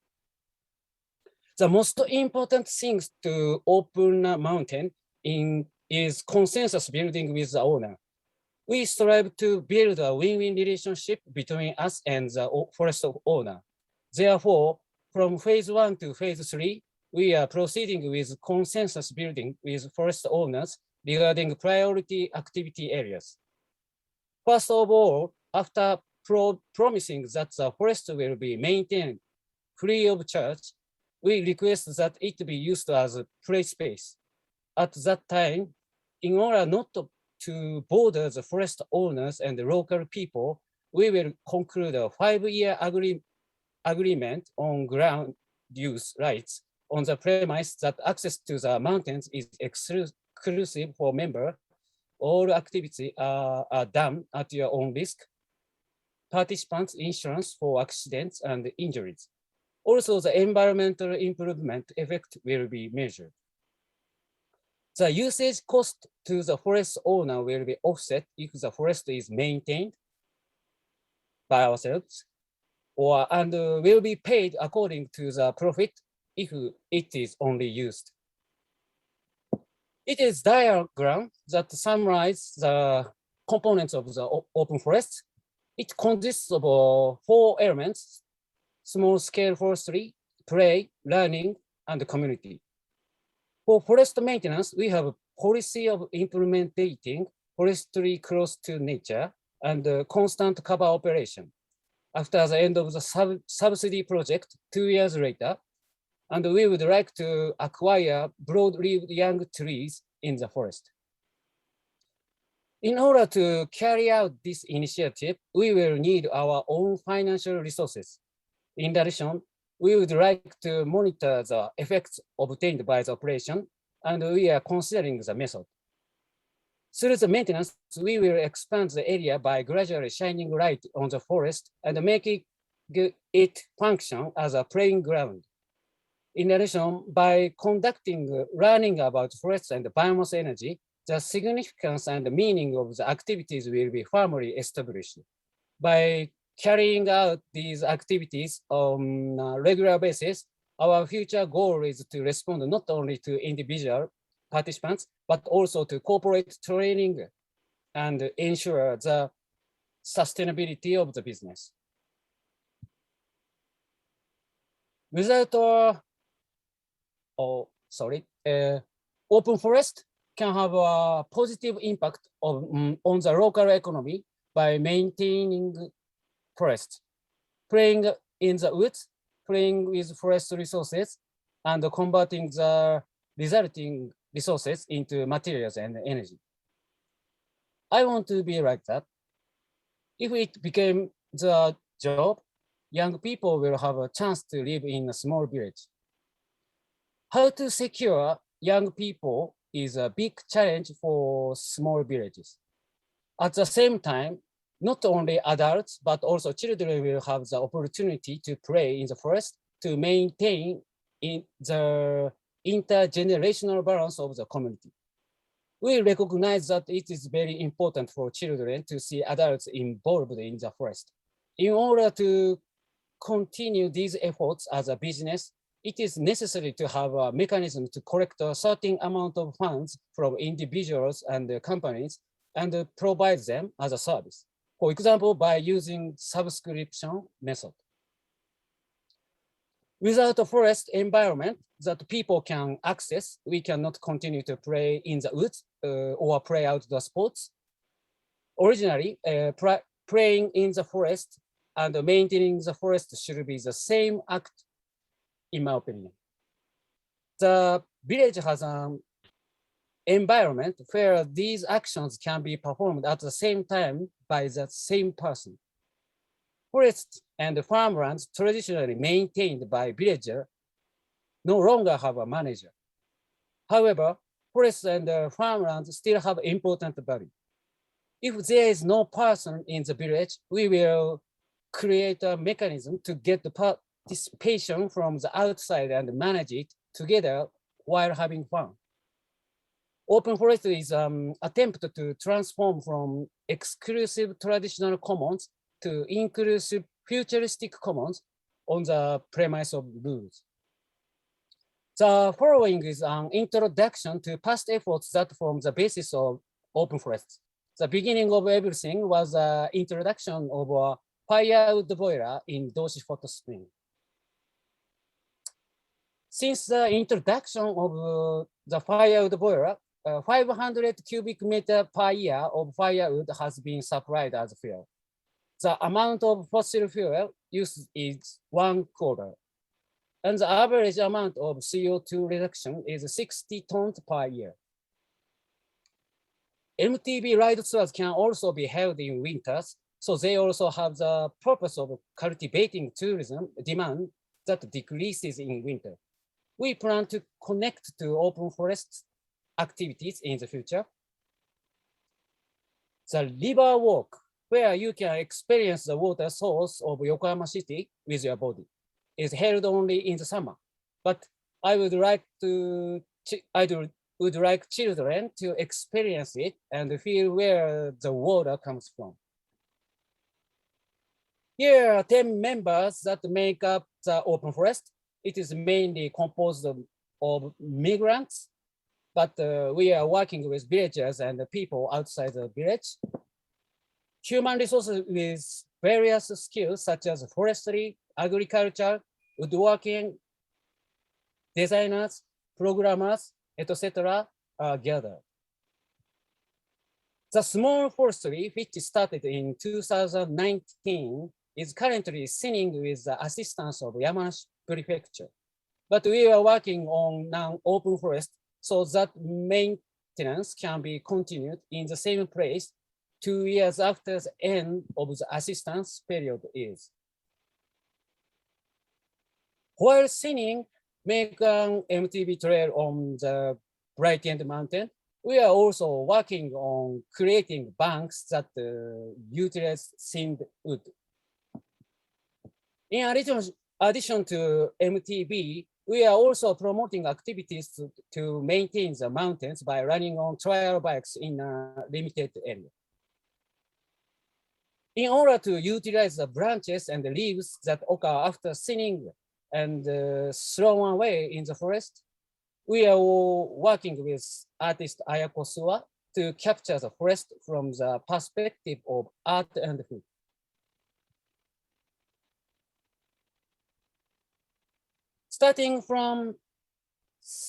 The most important thing to open a mountain is consensus building with the owner. We strive to build a win-win relationship between us and the forest owner. Therefore, from phase 1 to phase 3, we are proceeding with consensus building with forest owners regarding priority activity areas. First of all, after promising that the forest will be maintained free of charge, we request that it be used as a play space. At that time, in order not to bother the forest owners and the local people, we will conclude a 5-year agreement on ground use rights on the premise that access to the mountains is exclusive for members. All activities are done at your own risk. Participants' insurance for accidents and injuries. Also, the environmental improvement effect will be measured. The usage cost to the forest owner will be offset if the forest is maintained by ourselves, and will be paid according to the profit if it is only used. It is diagram that summarizes the components of the open forest. It consists of 4 elements: small-scale forestry, play, learning, and community. For forest maintenance, we have a policy of implementing forestry close to nature and constant cover operation. After the end of the subsidy project 2 years later, and we would like to acquire broad-leaved young trees in the forest. In order to carry out this initiative, we will need our own financial resources. In addition, we would like to monitor the effects obtained by the operation, and we are considering the method. Through the maintenance, we will expand the area by gradually shining light on the forest and making it function as a playing ground. In addition, by conducting learning about forests and biomass energy, the significance and meaning of the activities will be firmly established. By carrying out these activities on a regular basis, our future goal is to respond not only to individual participants, but also to corporate training and ensure the sustainability of the business. Without open forest can have a positive impact on the local economy by maintaining forests, playing in the woods, playing with forest resources, and converting the resulting resources into materials and energy. I want to be like that. If it became the job, young people will have a chance to live in a small village. How to secure young people is a big challenge for small villages. At the same time, not only adults, but also children will have the opportunity to play in the forest to maintain the intergenerational balance of the community. We recognize that it is very important for children to see adults involved in the forest. In order to continue these efforts as a business, it is necessary to have a mechanism to collect a certain amount of funds from individuals and companies and provide them as a service. For example, by using subscription method. Without a forest environment that people can access, we cannot continue to play in the woods or play outdoor sports. Originally, playing in the forest and maintaining the forest should be the same act, in my opinion. The village has an environment where these actions can be performed at the same time by the same person. Forests and farmlands traditionally maintained by villagers no longer have a manager. However, forests and farmlands still have important value. If there is no person in the village, we will create a mechanism to get the participation from the outside and manage it together while having fun. Open forest is an attempt to transform from exclusive traditional commons to inclusive futuristic commons on the premise of rules. The following is an introduction to past efforts that form the basis of open forests. The beginning of everything was the introduction of a firewood boiler in Doshi Photo Spring. Since the introduction of the firewood boiler, 500 cubic meter per year of firewood has been supplied as fuel. The amount of fossil fuel used is 1/4, and the average amount of CO2 reduction is 60 tons per year. MTB ride tours can also be held in winters, so they also have the purpose of cultivating tourism demand that decreases in winter. We plan to connect to open forest activities in the future. The river walk, where you can experience the water source of Yokohama City with your body, is held only in the summer. But I would would like children to experience it and feel where the water comes from. Here are 10 members that make up the open forest. It is mainly composed of migrants, but we are working with villagers and the people outside the village. Human resources with various skills such as forestry, agriculture, woodworking, designers, programmers, etc. are gathered. The small forestry, which started in 2019, is currently sitting with the assistance of Yamanashi Prefecture. But we are working on non-open forest so that maintenance can be continued in the same place 2 years after the end of the assistance period is. While sitting, make an MTB trail on the Bright End Mountain, we are also working on creating banks that utilize thinned wood. In addition to MTB, we are also promoting activities to maintain the mountains by running on trial bikes in a limited area. In order to utilize the branches and the leaves that occur after thinning and thrown away in the forest, we are working with artist Ayako Suwa to capture the forest from the perspective of art and food. Starting from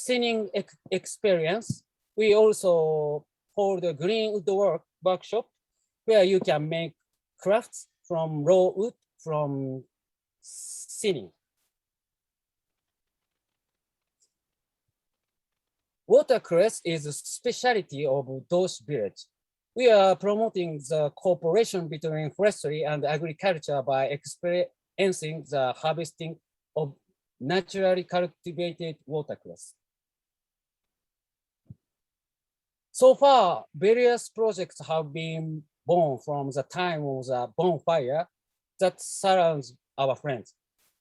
thinning experience, we also hold a green woodwork workshop where you can make crafts from raw wood from thinning. Watercress is a specialty of Doshi village. We are promoting the cooperation between forestry and agriculture by experiencing the harvesting of naturally cultivated watercress. So far, various projects have been born from the time of the bonfire that surrounds our friends.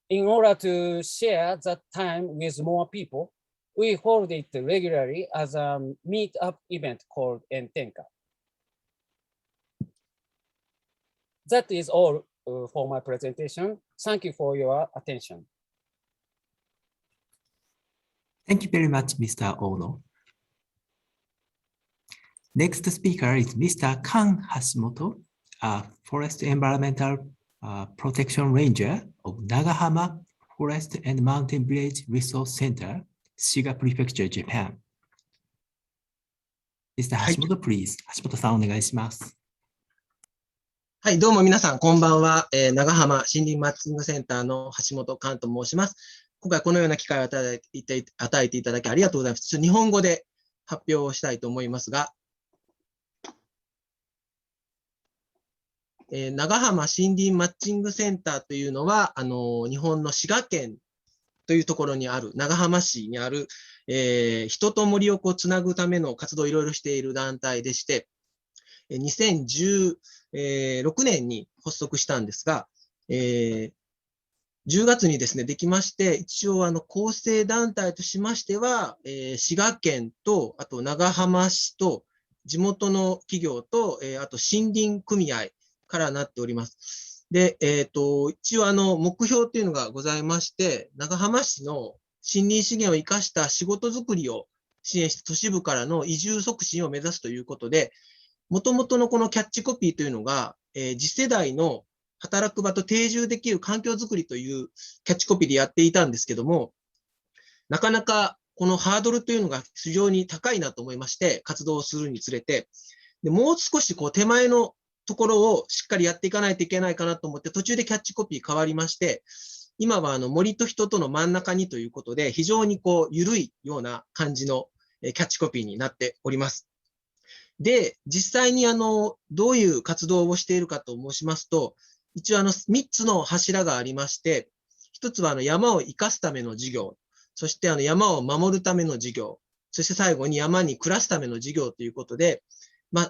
In order to share that time with more people, we hold it regularly as a meet-up event called Entenka. That is all for my presentation. Thank you for your attention. Thank you very much, Mr. Ono. Next speaker is Mr. Kan Hashimoto, a Forest Environmental Protection Ranger of Nagahama Forest and Mountain Village Resource Center, Shiga Prefecture, Japan. Mr. Hashimoto, please. 橋本さん、お願いします。はい、どうも皆さん、こんばんは。長浜森林マッチングセンターの橋本寛と申します。今回このような機会を与えていただきありがとうございます。日本語で発表をしたいと思いますが、長浜森林マッチングセンターというのは、日本の滋賀県というところにある、長浜市にある、人と森をつなぐための活動をいろいろしている団体でして、2016年に発足したんですが、10月にですね、できまして、一応構成団体としましては、滋賀県と、あと長浜市と、地元の企業と、あと森林組合からなっております。で、一応目標というのがございまして、長浜市の森林資源を生かした仕事づくりを支援して都市部からの移住促進を目指すということで、もともとのこのキャッチコピーというのが、次世代の働く場と定住できる環境づくりというキャッチコピーでやっていたんですけども、なかなかこのハードルというのが非常に高いなと思いまして、活動をするにつれて、でもう少し手前のところをしっかりやっていかないといけないかなと思って、途中でキャッチコピー変わりまして、今は森と人との真ん中にということで、非常に緩いような感じのキャッチコピーになっております。で、実際にどういう活動をしているかと申しますと、一応3つの柱がありまして、1つは山を生かすための事業、そして山を守るための事業、そして最後に山に暮らすための事業ということで、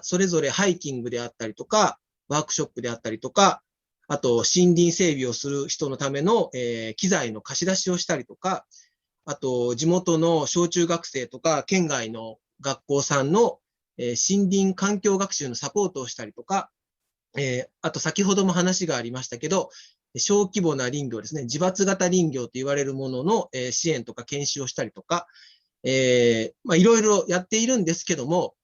それぞれハイキングであったりとか、ワークショップであったりとか、あと森林整備をする人のための、機材の貸し出しをしたりとか、あと地元の小中学生とか県外の学校さんの、森林環境学習のサポートをしたりとか、あと先ほども話がありましたけど、小規模な林業ですね、自伐型林業と言われるものの、支援とか研修をしたりとか、いろいろやっているんですけども、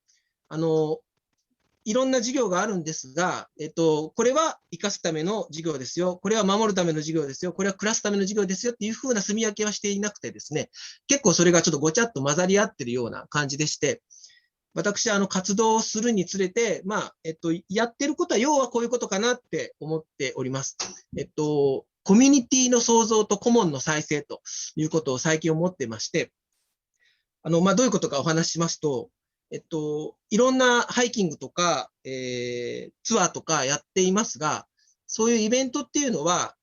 いろんな事業があるんですが、これは生かすための事業ですよ、これは守るための事業ですよ、これは暮らすための事業ですよっていうふうな住み分けはしていなくてですね、結構それがちょっとごちゃっと混ざり合ってるような感じでして、私、活動をするにつれて、やってることは要はこういうことかなって思っております。コミュニティの創造とコモンの再生ということを最近思ってまして、どういうことかお話ししますと、いろんなハイキングとか、ツアーとかやっていますが、そういうイベントっていうのは、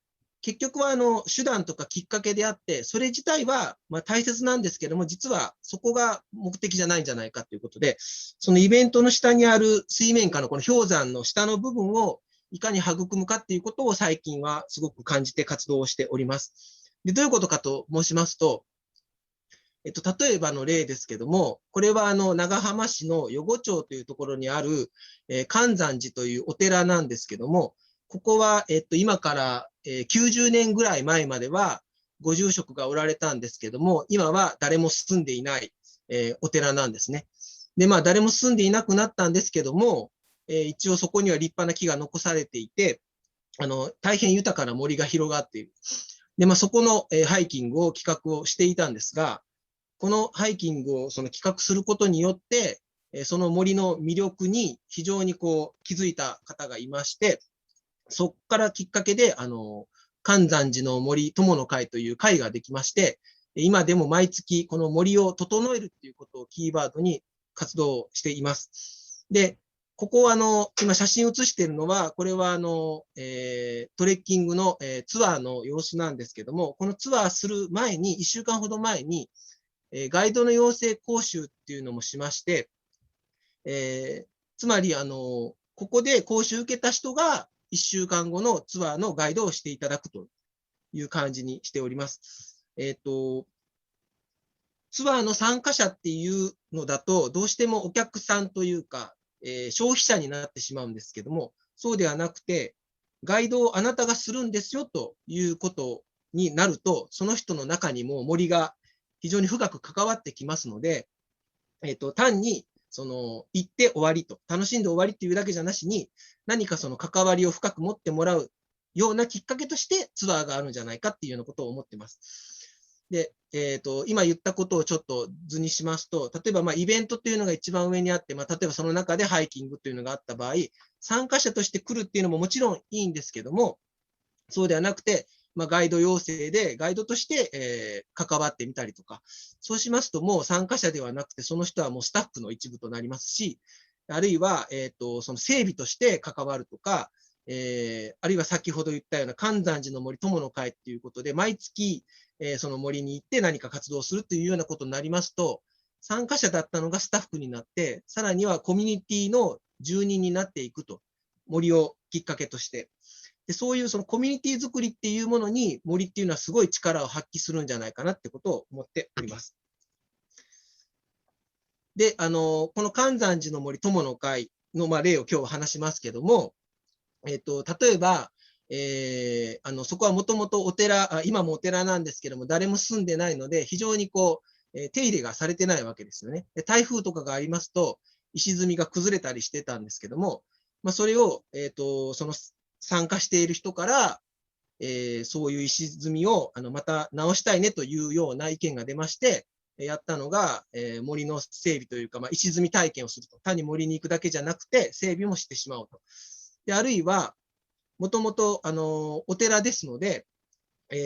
結局は手段とかきっかけであって、それ自体は大切なんですけども、実はそこが目的じゃないんじゃないかということで、そのイベントの下にある水面下のこの氷山の下の部分をいかに育むかっていうことを最近はすごく感じて活動をしております。で、どういうことかと申しますと、例えばの例ですけども、これは長浜市の余呉町というところにある、関山寺というお寺なんですけども、ここは、今から、90年ぐらい前まではご住職がおられたんですけども、今は誰も住んでいない、お寺なんですね。で、誰も住んでいなくなったんですけども、一応そこには立派な木が残されていて、大変豊かな森が広がっている。で、そこの、ハイキングを企画をしていたんですが、このハイキングを企画することによって、その森の魅力に非常に気づいた方がいまして、そこからきっかけで、関山寺の森友の会という会ができまして、今でも毎月この森を整えるっていうことをキーワードに活動しています。で、ここは今写真写しているのは、これはトレッキングの、ツアーの様子なんですけども、このツアーする前に、1週間ほど前に、ガイドの養成講習っていうのもしまして、つまり、ここで講習受けた人が1週間後のツアーのガイドをしていただくという感じにしております。ツアーの参加者っていうのだと、どうしてもお客さんというか、消費者になってしまうんですけども、そうではなくて、ガイドをあなたがするんですよということになると、その人の中にも森が非常に深く関わってきますので、単に行って終わりと、楽しんで終わりっていうだけじゃなしに、何かその関わりを深く持ってもらうようなきっかけとしてツアーがあるんじゃないかっていうようなことを思ってます。で、今言ったことをちょっと図にしますと、例えばイベントっていうのが一番上にあって、例えばその中でハイキングというのがあった場合、参加者として来るっていうのももちろんいいんですけども、そうではなくて、ガイド養成でガイドとして、関わってみたりとか、そうしますともう参加者ではなくて、その人はもうスタッフの一部となりますし、あるいは、その整備として関わるとか、あるいは先ほど言ったような関山寺の森友の会っていうことで、毎月、その森に行って何か活動するというようなことになりますと、参加者だったのがスタッフになって、さらにはコミュニティの住人になっていくと、森をきっかけとして。で、そういうそのコミュニティ作りっていうものに森っていうのはすごい力を発揮するんじゃないかなってことを思っております。で、この関山寺の森友の会の例を今日は話しますけども、例えば、そこはもともとお寺、今もお寺なんですけども、誰も住んでないので、非常に手入れがされてないわけですよね。で、台風とかがありますと、石積みが崩れたりしてたんですけども、それを、その参加している人から、そういう石積みをまた直したいねというような意見が出まして、やったのが、森の整備というか、石積み体験をすると。単に森に行くだけじゃなくて、整備もしてしまおうと。で、あるいは、もともとお寺ですので、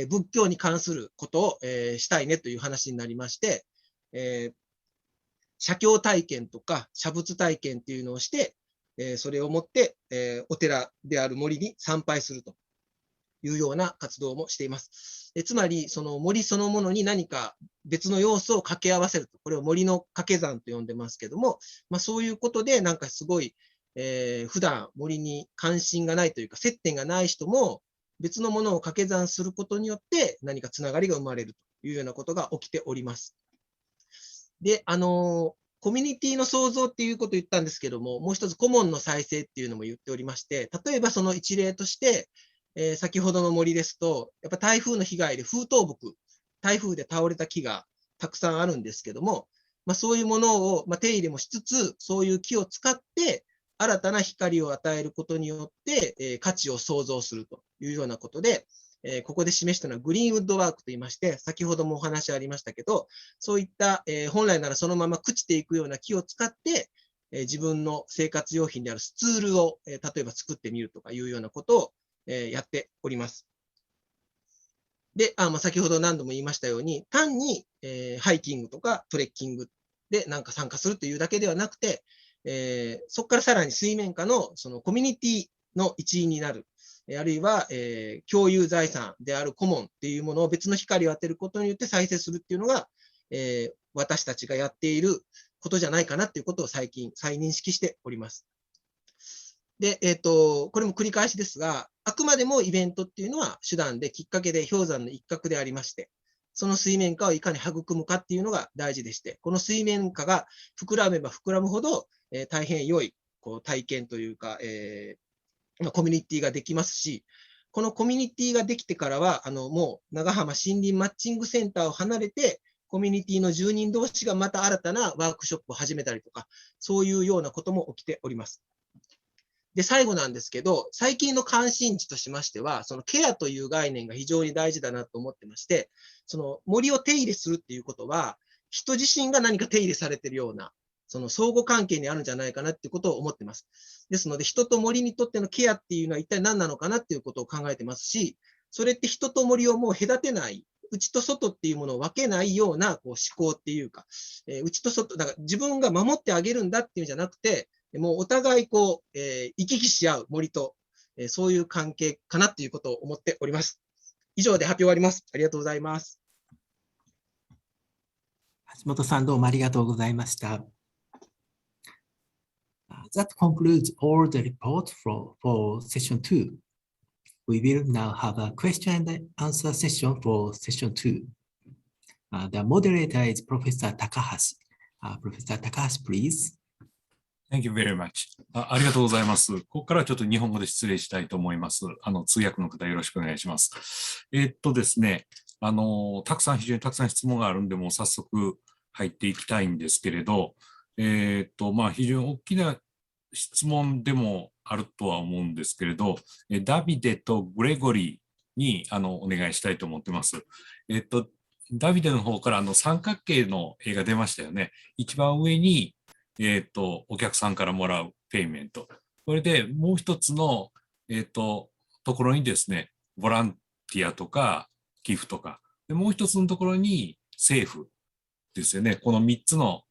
仏教に関することを、したいねという話になりまして、写経体験とか写仏体験っていうのをして、それをもって、お寺である森に参拝するというような活動もしています。つまり、その森そのものに何か別の要素を掛け合わせると。これを森の掛け算と呼んでますけども、そういうことでなんかすごい、普段森に関心がないというか、接点がない人も別のものを掛け算することによって何かつながりが生まれるというようなことが起きております。で、コミュニティの創造っていうことを言ったんですけども、もう一つコモンの再生っていうのも言っておりまして、例えばその一例として、先ほどの森ですと、やっぱ台風の被害で風倒木、台風で倒れた木がたくさんあるんですけども、そういうものを、手入れもしつつ、そういう木を使って新たな光を与えることによって、価値を創造するというようなことで、ここで示したのはグリーンウッドワークと言いまして、先ほどもお話ありましたけど、そういった、本来ならそのまま朽ちていくような木を使って、自分の生活用品であるスツールを、例えば作ってみるとかいうようなことを、やっております。で、先ほど何度も言いましたように、単に、ハイキングとかトレッキングでなんか参加するというだけではなくて、そこからさらに水面下のそのコミュニティの一員になる、あるいは、共有財産であるコモンっていうものを別の光を当てることによって再生するっていうのが、私たちがやっていることじゃないかなっていうことを最近再認識しております。で、これも繰り返しですが、あくまでもイベントっていうのは手段できっかけで氷山の一角でありまして、その水面下をいかに育むかっていうのが大事でして、この水面下が膨らめば膨らむほど、大変良い体験というか、コミュニティができますし、このコミュニティができてからは、もう長浜森林マッチングセンターを離れて、コミュニティの住人同士がまた新たなワークショップを始めたりとか、そういうようなことも起きております。で、最後なんですけど、最近の関心事としましては、そのケアという概念が非常に大事だなと思ってまして、その森を手入れするっていうことは、人自身が何か手入れされているような、その相互関係にあるんじゃないかなっていうことを思ってます。ですので、人と森にとってのケアっていうのは一体何なのかなっていうことを考えてますし、それって人と森をもう隔てない、内と外っていうものを分けないような思考っていうか、内と外、だから自分が守ってあげるんだっていうんじゃなくて、もうお互い行き来し合う森と、そういう関係かなっていうことを思っております。以上で発表終わります。ありがとうございます。橋本さん、どうもありがとうございました。That concludes all the report for session 2. We will now have a question and answer session for session 2. The moderator is Professor Takahashi. Professor Takahashi, please. Thank you very much. ありがとうございます。ここからはちょっと日本語で失礼したいと思います。通訳の方よろしくお願いします。ですね、非常にたくさん質問があるんで、もう早速入っていきたいんですけれど、非常に大きな質問でもあるとは思うんですけれど、ダビデとグレゴリーにお願いしたいと思ってます。ダビデの方から三角形の絵が出ましたよね。一番上にお客さんからもらうペイメント。これでもう一つの、ところにですね、ボランティアとか寄付とか、でもう一つのところに政府ですよね。この3つの、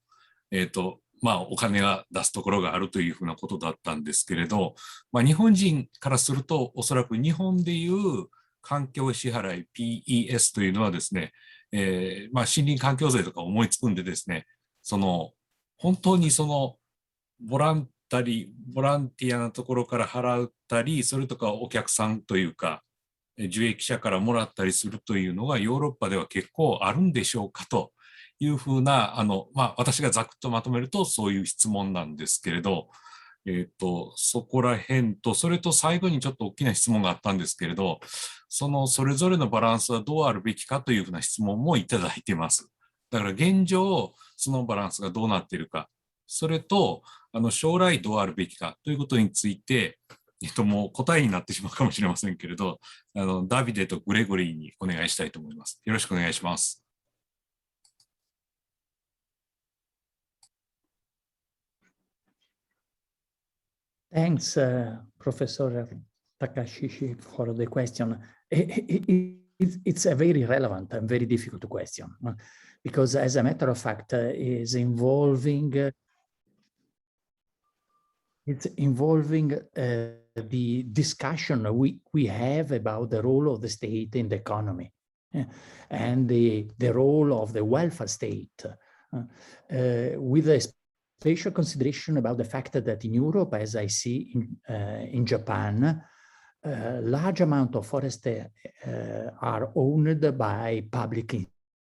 お金が出すところがあるというふうなことだったんですけれど、日本人からすると、おそらく日本でいう環境支払い PES というのはですね、森林環境税とか思いつくんでですね、本当にボランティアなところから払ったり、それとかお客さんというか、受益者からもらったりするというのがヨーロッパでは結構あるんでしょうかというふうな、私がざくっとまとめるとそういう質問なんですけれど、そこら辺と、それと最後にちょっと大きな質問があったんですけれど、それぞれのバランスはどうあるべきかというふうな質問もいただいています。だから現状、そのバランスがどうなっているか、それと将来どうあるべきかということについて、もう答えになってしまうかもしれませんけれど、ダビデとグレゴリーにお願いしたいと思います。よろしくお願いします。Thanks, Professor Takahashi, for the question. It's a very relevant and very difficult question because, as a matter of fact, it's involving the discussion we have about the role of the state in the economy and the role of the welfare state, with a special consideration about the fact that in Europe, as I see in Japan, large amount of forests are owned by public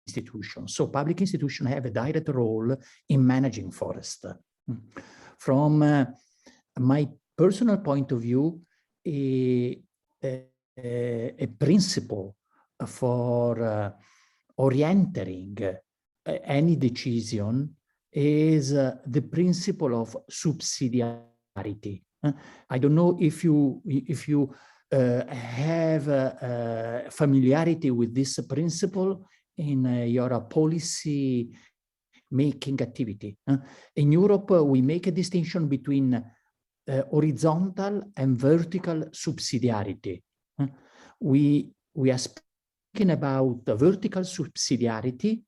institutions. So public institutions have a direct role in managing forest. From my personal point of view, a principle for orienting any decision is the principle of subsidiarity. I don't know if you have familiarity with this principle in your policy making activity. In Europe, we make a distinction between horizontal and vertical subsidiarity. We are speaking about the vertical subsidiarity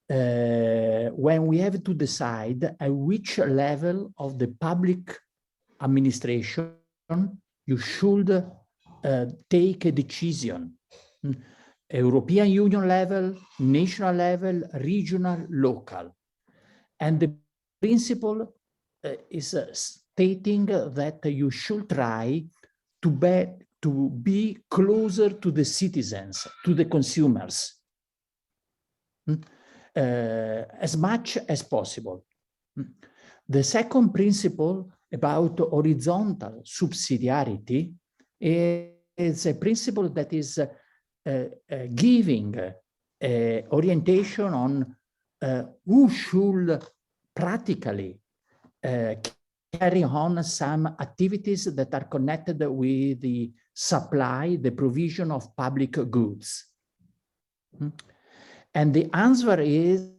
when we have to decide at which level of the public administration you should take a decision. European Union level, national level, regional, local. And the principle is stating that you should try to be closer to the citizens, to the consumers, as much as possible. The second principle about horizontal subsidiarity is a principle that is giving orientation on who should practically carry on some activities that are connected with the supply, the provision of public goods. And the answer is,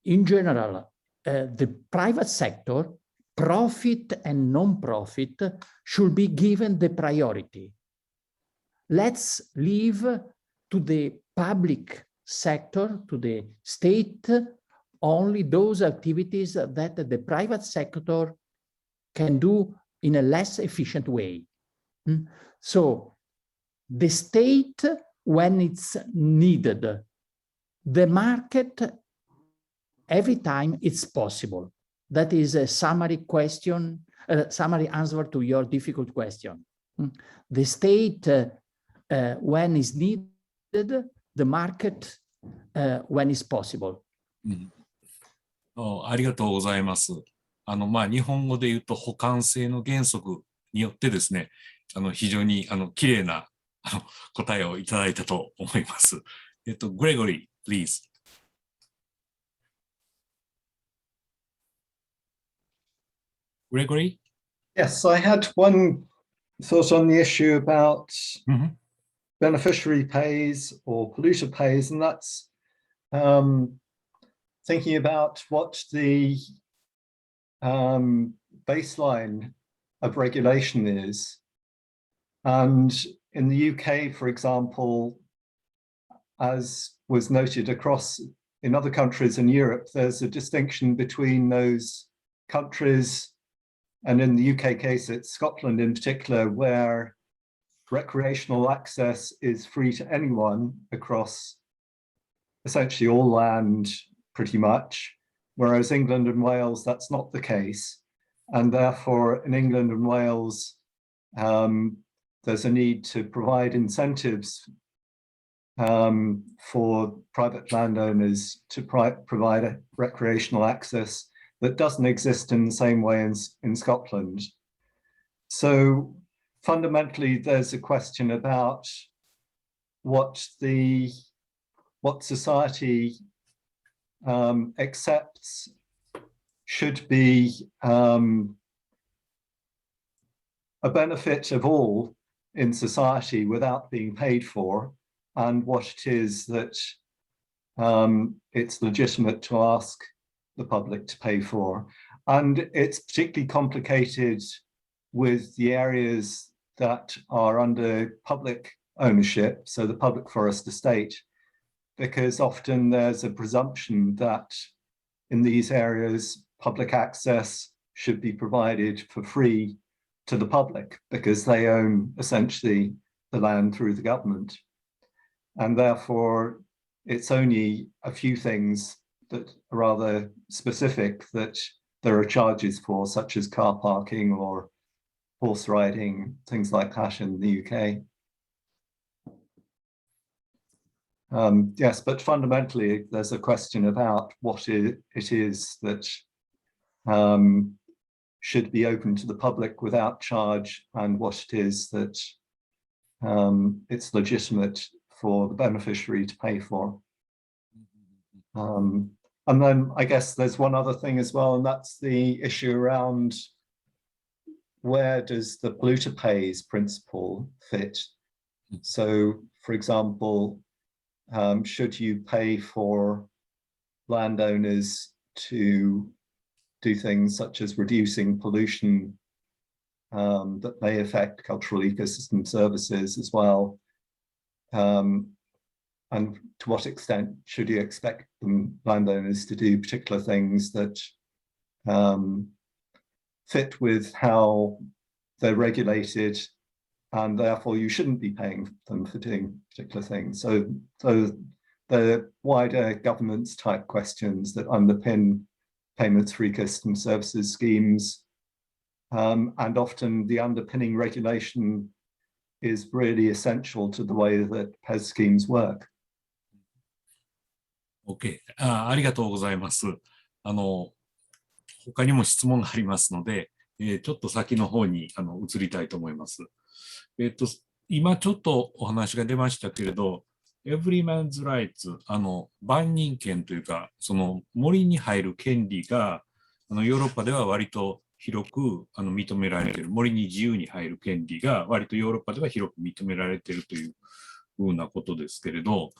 in general, the private sector, profit and non-profit, should be given the priority. Let's leave to the public sector, to the state, only those activities that the private sector can do in a less efficient way. So the state when it's needed, the market every time it's possible. That is a summary question, summary answer to your difficult question. The state when is needed, the market when is possible. ありがとうございます。日本語で言うと補完性の原則によってですね、非常に綺麗な答えをいただいたと思います。Gregory, please. Gregory? Yes, I had one thought on the issue about beneficiary pays or polluter pays, and that's thinking about what the baseline of regulation is. And in the UK, for example, as was noted across in other countries in Europe, there's a distinction between those countries, and in the UK case, it's Scotland in particular, where recreational access is free to anyone across essentially all land, pretty much, whereas England and Wales, that's not the case. And therefore, in England and Wales, there's a need to provide incentives for private landowners to provide recreational access that doesn't exist in the same way in Scotland. So fundamentally, there's a question about what society accepts should be a benefit of all in society without being paid for, and what it is that it's legitimate to ask the public to pay for. And it's particularly complicated with the areas that are under public ownership, so the public forest estate, because often there's a presumption that in these areas, public access should be provided for free to the public because they own essentially the land through the government. And therefore, it's only a few things that are rather specific that there are charges for, such as car parking or horse riding, things like that in the UK. Yes, but fundamentally, there's a question about what it is that should be open to the public without charge, and what it is that it's legitimate for the beneficiary to pay for. And then I guess there's one other thing as well, and that's the issue around where does the polluter pays principle fit? So, for example, should you pay for landowners to do things such as reducing pollution that may affect cultural ecosystem services as well? And to what extent should you expect landowners to do particular things that fit with how they're regulated, and therefore you shouldn't be paying them for doing particular things. So the wider governance type questions that underpin payments for ecosystem services schemes, and often the underpinning regulation is really essential to the way that PES schemes work. OK。ありがとうございます。他にも質問がありますので、ちょっと先の方に移りたいと思います。今ちょっとお話が出ましたけれど、Everyman's Rights、万人権というか、その森に入る権利が、ヨーロッパでは割と広く認められている、森に自由に入る権利が割とヨーロッパでは広く認められているというふうなことですけれど、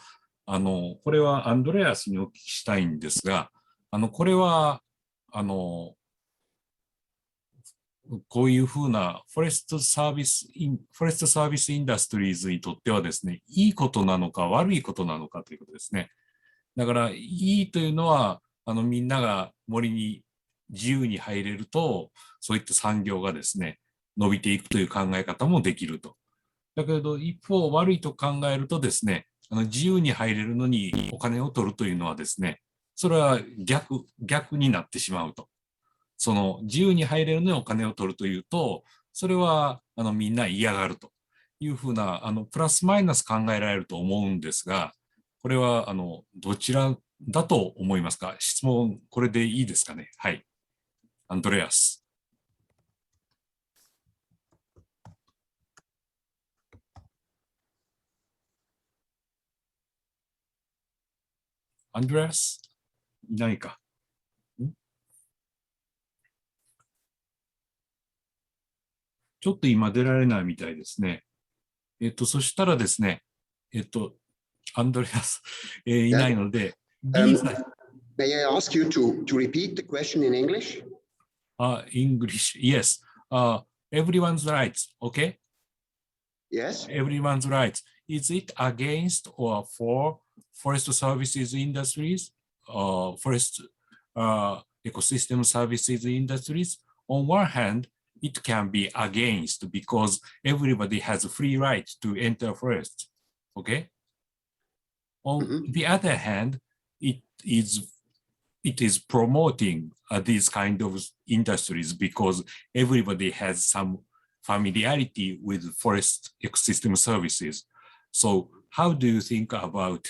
これはアンドレアスにお聞きしたいんですが、これは、こういうふうなフォレストサービスインダストリーズにとってはですね、いいことなのか悪いことなのかということですね。だから、いいというのは、みんなが森に自由に入れると、そういった産業がですね、伸びていくという考え方もできると。だけど、一方、悪いと考えるとですね、自由に入れるのにお金を取るというのはですね、それは逆になってしまうと。その自由に入れるのにお金を取るというと、それはみんな嫌がるというふうなプラスマイナス考えられると思うんですが、これはどちらだと思いますか？質問、これでいいですかね？はい。アンドレアス。アンドレアスいないか。ちょっと今出られないみたいですね。そしたらですね、アンドレアス、いないので、May I ask you to repeat the question in English? English, yes. Everyone's rights, okay? Yes. Everyone's rights. Is it against or for forest services industries, forest ecosystem services industries? On one hand, it can be against because everybody has a free right to enter forest. Okay. On the other hand, it is promoting these kind of industries because everybody has some familiarity with forest ecosystem services. So how do you think about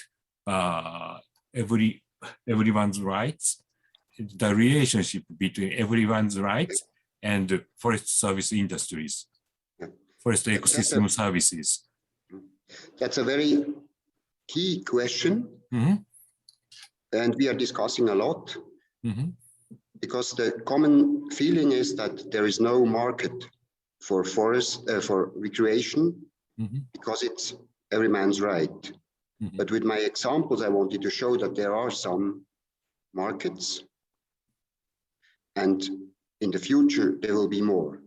everyone's rights, the relationship between everyone's rights and forest service industries, forest ecosystem services? That's a very key question. And we are discussing a lot because the common feeling is that there is no market for forest, for recreation, because it's every man's right. But with my examples, I wanted to show that there are some markets, and in the future, there will be more.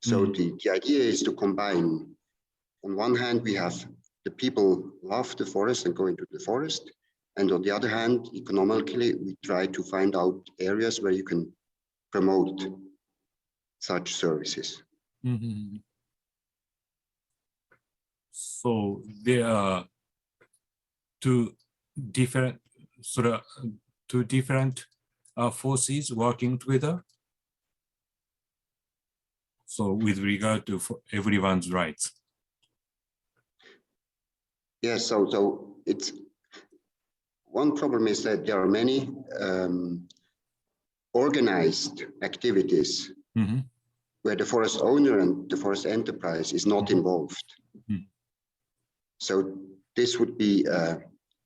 So the idea is to combine, on one hand, we have the people who love the forest and go into the forest. And on the other hand, economically, we try to find out areas where you can promote such services. So there are two different forces working together. So with regard to everyone's rights. Yes, so it's one problem is that there are many organized activities where the forest owner and the forest enterprise is not involved. So this would be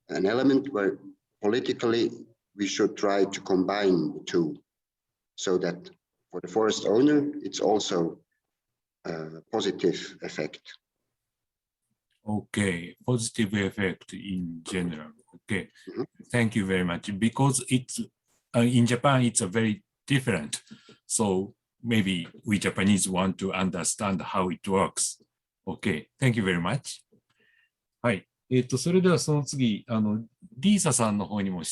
an element where politically we should try to combine the two, so that for the forest owner, it's also a positive effect. Okay, positive effect in general. Okay, thank you very much. Because it's in Japan, it's a very different. So maybe we Japanese want to understand how it works. Okay, thank you very much. はい。それではその次、リーサさんの方にも、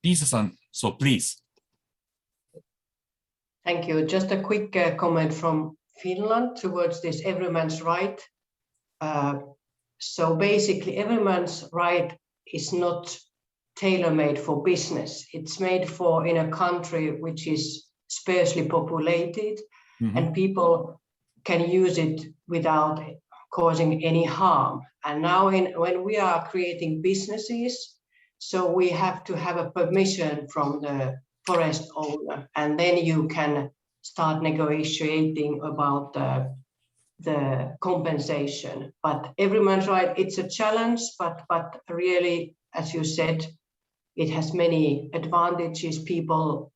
リーサさん、so please. Thank you. Just a quick comment from Finland towards this everyman's right. So basically, everyman's right is not tailor-made for business. It's made for in a country which is sparsely populated, and people can use it without causing any harm. And now when we are creating businesses, so we have to have a permission from the forest owner, and then you can start negotiating about the compensation. But everyone's right, it's a challenge, but really, as you said, it has many advantages. People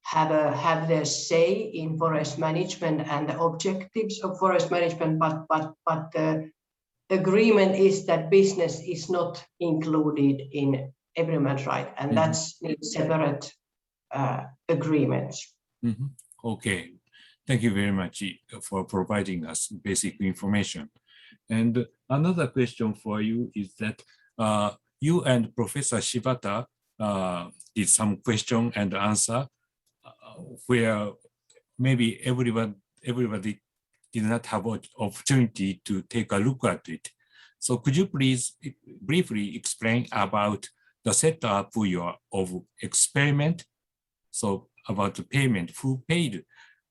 have their say in forest management and the objectives of forest management, but the agreement is that business is not included in everyone's right, and that's separate agreements. Okay, thank you very much for providing us basic information. And another question for you is that you and Professor Shibata did some question and answer where maybe everybody did not have an opportunity to take a look at it. So could you please briefly explain about the setup of experiment? So about the payment, who paid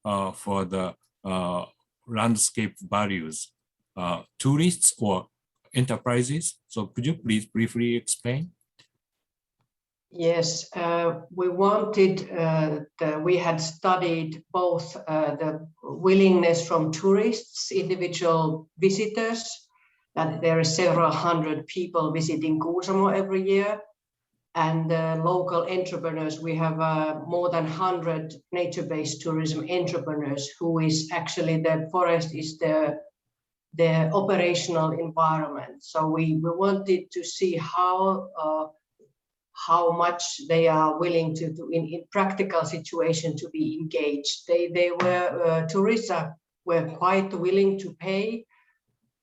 for the landscape values, tourists or enterprises? So could you please briefly explain? Yes, we wanted, we had studied both the willingness from tourists, individual visitors, that there are several hundred people visiting Kuusamo every year, and local entrepreneurs. We have more than 100 nature-based tourism entrepreneurs who is actually, the forest is their operational environment. So we wanted to see how much they are willing to do in practical situation to be engaged. Tourists were quite willing to pay,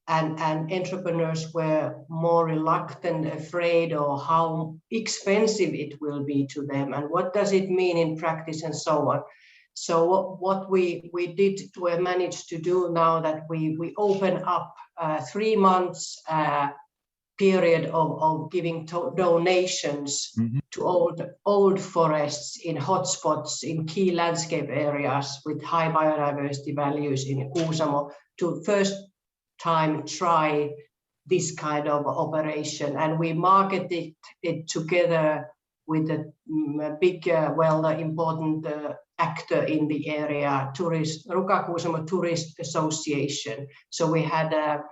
and entrepreneurs were more reluctant, afraid, or how expensive it will be to them, and what does it mean in practice, and so on. So what we managed to do now, that we open up 3 months period of giving donations to old forests in hotspots in key landscape areas with high biodiversity values in Kuusamo, to first time try this kind of operation. And we marketed it together with a big, important actor in the area, Ruka Kuusamo Tourist Association. So we had a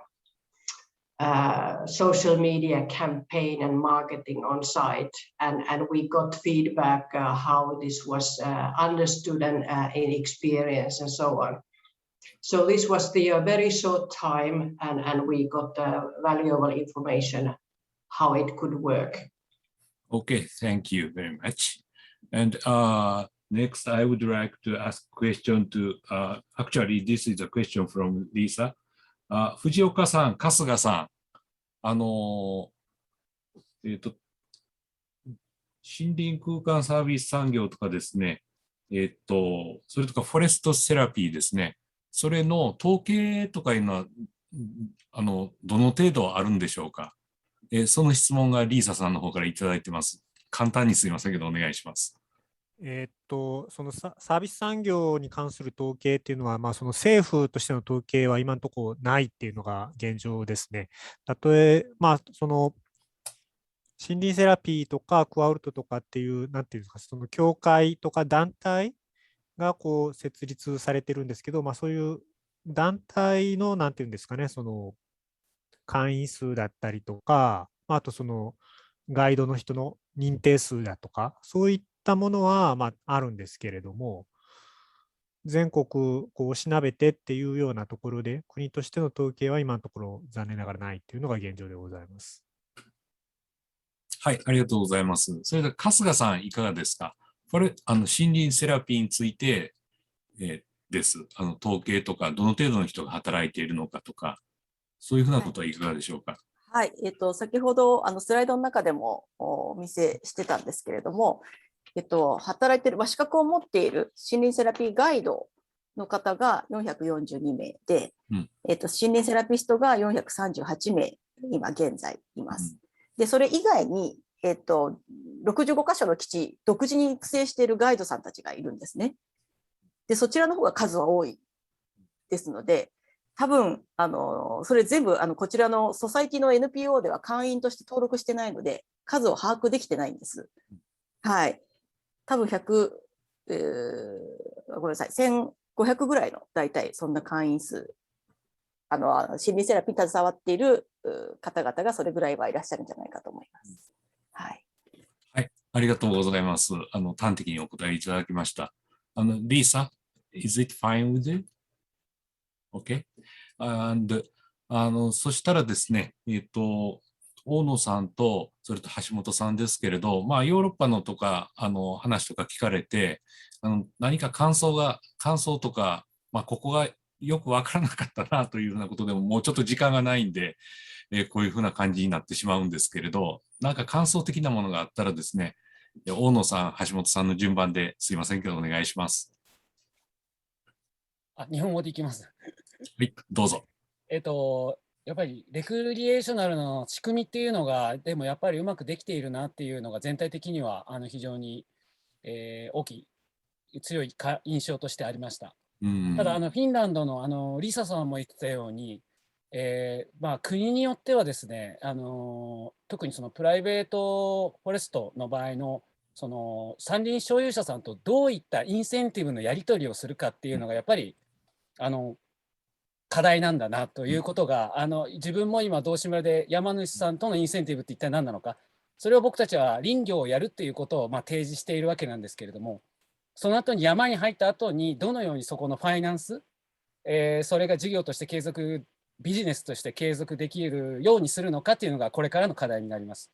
social media campaign and marketing on site, and we got feedback how this was understood and in experience and so on. So this was the very short time, and we got valuable information how it could work. Okay, thank you very much. And next, I would like to ask a question to, actually, this is a question from Lisa. 藤岡さん、春日さん、森林空間サービス産業とかですね、それとかフォレストセラピーですね、それの統計とかいうのは、どの程度あるんでしょうか。その質問がリーサさんの方からいただいてます。簡単にすみませんけど、お願いします。そのサービス産業に関する統計っていうのは、その政府としての統計は今のところないっていうのが現状ですね。その森林セラピーとかクアウルトとかっていう、なんていうんですか、その協会とか団体がこう設立されてるんですけど、そういう団体の、なんていうんですかね、その会員数だったりとか、あとそのガイドの人の認定数だとか、そういったものはあるんですけれども、全国こうおしなべてっていうようなところで、国としての統計は今のところ残念ながらないっていうのが現状でございます。はい、ありがとうございます。それでは春日さんいかがですか？これ、森林セラピーについて、です。統計とか、どの程度の人が働いているのかとか、そういうふうなことはいかがでしょうか？はい、先ほどスライドの中でもお見せしてたんですけれども、働いている、資格を持っている森林セラピーガイドの方が442名で、森林セラピストが438名、今現在います。で、それ以外に、65カ所の基地、独自に育成しているガイドさんたちがいるんですね。で、そちらの方が数は多いですので、多分それ全部こちらのソサイティの NPO では会員として登録してないので、数を把握できてないんです。はい。多分ごめんなさい、1500ぐらいの大体そんな会員数、森林セラピーに携わっている方々がそれぐらいはいらっしゃるんじゃないかと思います。はい。はい、ありがとうございます。端的にお答えいただきました。Lisa, is it fine with you? Okay. And そしたらですね、大野さんと、それと橋本さんですけれど、ヨーロッパのとか、話とか聞かれて、何か感想とか、ここがよくわからなかったなというふうなことでも、もうちょっと時間がないんで、こういうふうな感じになってしまうんですけれど、なんか感想的なものがあったらですね、大野さん、橋本さんの順番ですいませんけど、お願いします。日本語でいきます。はい、どうぞ。やっぱりレクリエーショナルの仕組みっていうのが、でもやっぱりうまくできているなっていうのが全体的には非常に、大きい、強い印象としてありました。ただ、フィンランドのリサさんも言ってたように、国によってはですね、特にそのプライベートフォレストの場合のその山林所有者さんとどういったインセンティブのやり取りをするかっていうのがやっぱり課題なんだなということが、自分も今道志村で山主さんとのインセンティブって一体何なのか、それを僕たちは林業をやるっていうことを提示しているわけなんですけれども、その後に山に入った後にどのようにそこのファイナンス、それが事業として継続、ビジネスとして継続できるようにするのかっていうのがこれからの課題になります。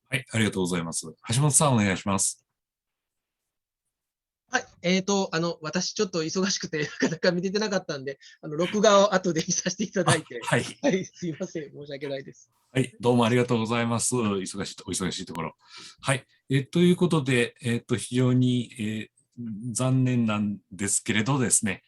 はい、ありがとうございます。橋本さん、お願いします。はい、私ちょっと忙しくてなかなか見れてなかったんで、録画を後で見させていただいて、はい、すいません、申し訳ないです。はい、どうもありがとうございます。お忙しいところ。はい、ということで、非常に、残念なんですけれどですね、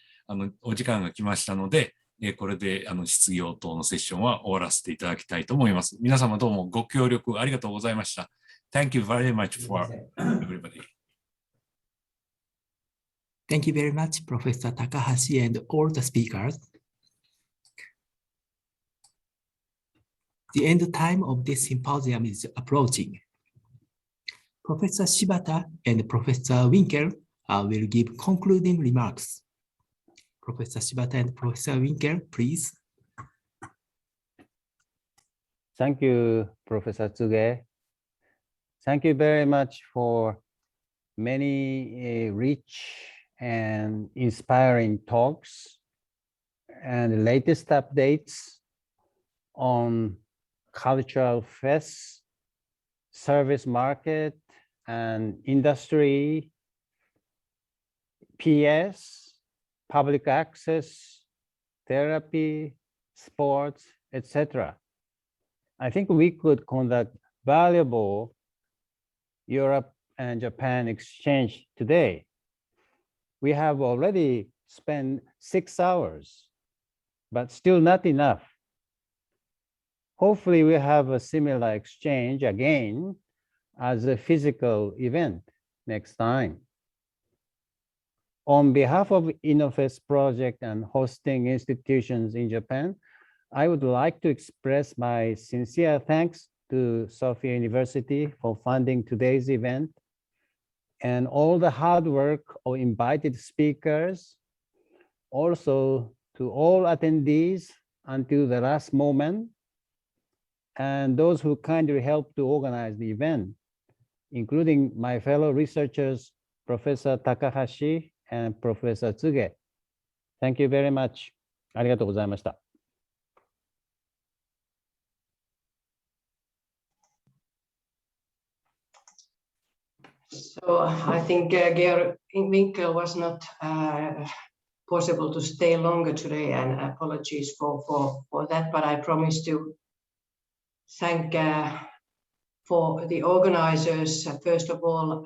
お時間が来ましたので、これで質疑応答のセッションは終わらせていただきたいと思います。皆様どうもご協力ありがとうございました。Thank you very much for everybody. Thank you very much, Professor Takahashi and all the speakers. The end time of this symposium is approaching. Professor Shibata and Professor Winkel will give concluding remarks. Professor Shibata and Professor Winkel, please. Thank you, Professor Tsuge. Thank you very much for many rich and inspiring talks and latest updates on cultural fest, service market, and industry, PS, public access, therapy, sports, etc. I think we could conduct valuable Europe and Japan exchange today. We have already spent 6 hours, but still not enough. Hopefully we have a similar exchange again as a physical event next time. On behalf of InnoFest project and hosting institutions in Japan, I would like to express my sincere thanks to Sophia University for funding today's event, and all the hard work of invited speakers, also to all attendees until the last moment, and those who kindly helped to organize the event, including my fellow researchers, Professor Takahashi and Professor Tsuge. Thank you very much. ありがとうございました。So I think Georg Winkel was not possible to stay longer today, and apologies for that, but I promise to thank for the organizers, first of all,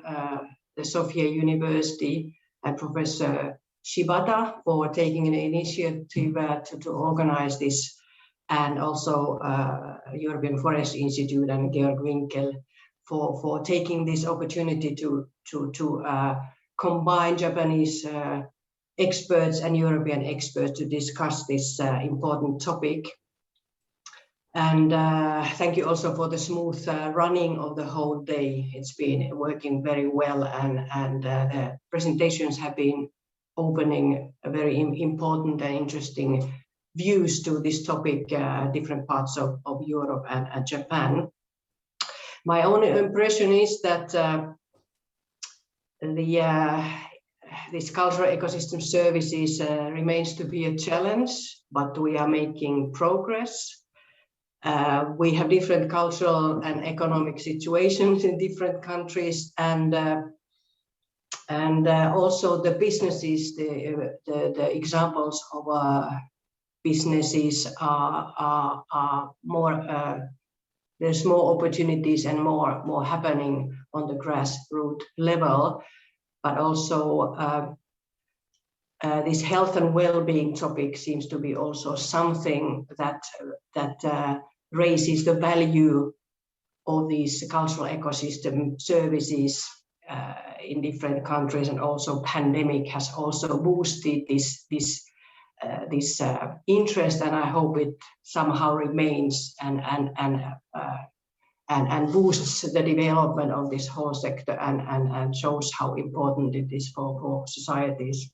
the Sophia University and Professor Shibata for taking an initiative to organize this, and also European Forest Institute and Georg Winkel for taking this opportunity to combine Japanese experts and European experts to discuss this important topic. And thank you also for the smooth running of the whole day. It's been working very well, and the presentations have been opening a very important and interesting views to this topic, different parts of Europe and Japan. My own impression is that this cultural ecosystem services remains to be a challenge, but we are making progress. We have different cultural and economic situations in different countries, and also the businesses, the examples of businesses are more. There's more opportunities and more happening on the grassroots level, but also this health and well-being topic seems to be also something that raises the value of these cultural ecosystem services in different countries, and also pandemic has also boosted this interest, and I hope it somehow remains and boosts the development of this whole sector and shows how important it is for societies.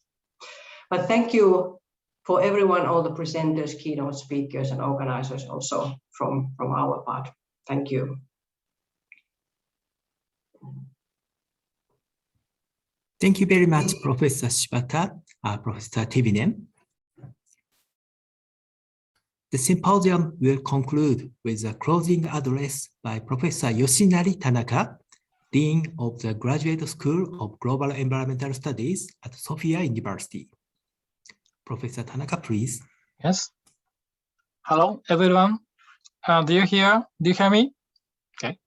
But thank you for everyone, all the presenters, keynote speakers, and organizers also from our part. Thank you. Thank you very much, Professor Shibata, Professor Tivinen. The symposium will conclude with a closing address by Professor Yoshinari Tanaka, Dean of the Graduate School of Global Environmental Studies at Sophia University. Professor Tanaka, please. Yes. Hello, everyone. Do you hear me? Okay.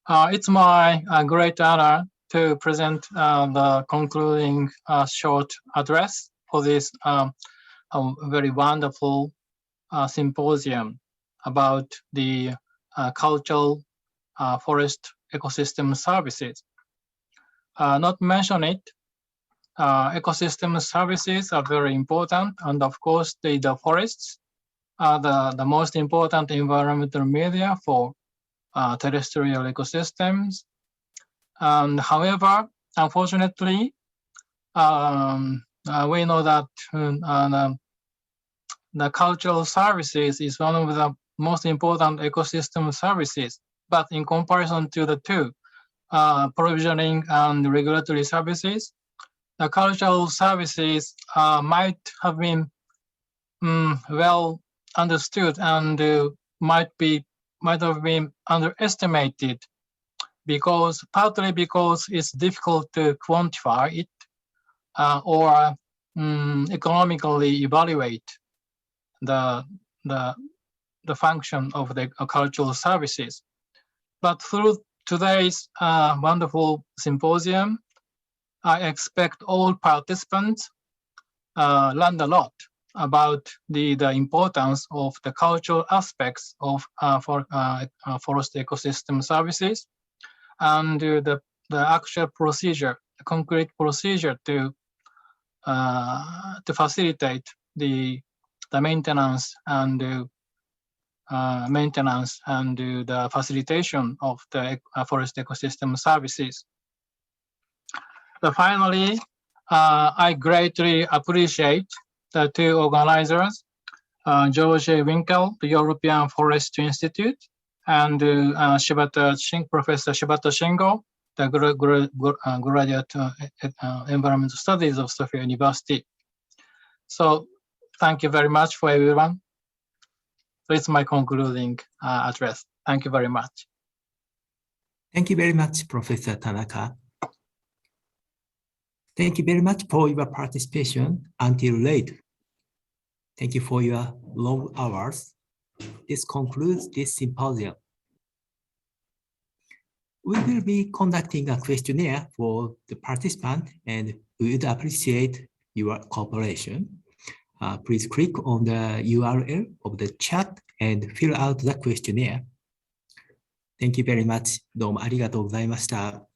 It's my great honor to present the concluding short address for this a very wonderful symposium about the cultural forest ecosystem services. Not mention it, ecosystem services are very important, and of course the forests are the most important environmental media for terrestrial ecosystems. And however, unfortunately, we know that the cultural services is one of the most important ecosystem services, but in comparison to the two, provisioning and regulatory services, the cultural services might have been well understood and might have been underestimated, partly because it's difficult to quantify it or economically evaluate the function of the cultural services. But through today's wonderful symposium, I expect all participants learned a lot about the importance of the cultural aspects of forest ecosystem services, and the actual procedure, the concrete procedure to facilitate the maintenance and maintenance and the facilitation of the forest ecosystem services. Finally, I greatly appreciate the two organizers, George Winkel, the European Forest Institute, and Professor Shibata Shingo, the graduate environmental studies of Sophia University. So thank you very much for everyone. So it's my concluding address. Thank you very much. Thank you very much, Professor Tanaka. Thank you very much for your participation until late. Thank you for your long hours. This concludes this symposium. We will be conducting a questionnaire for the participant and we would appreciate your cooperation. Please click on the URL of the chat and fill out the questionnaire. Thank you very much. どうもありがとうございました。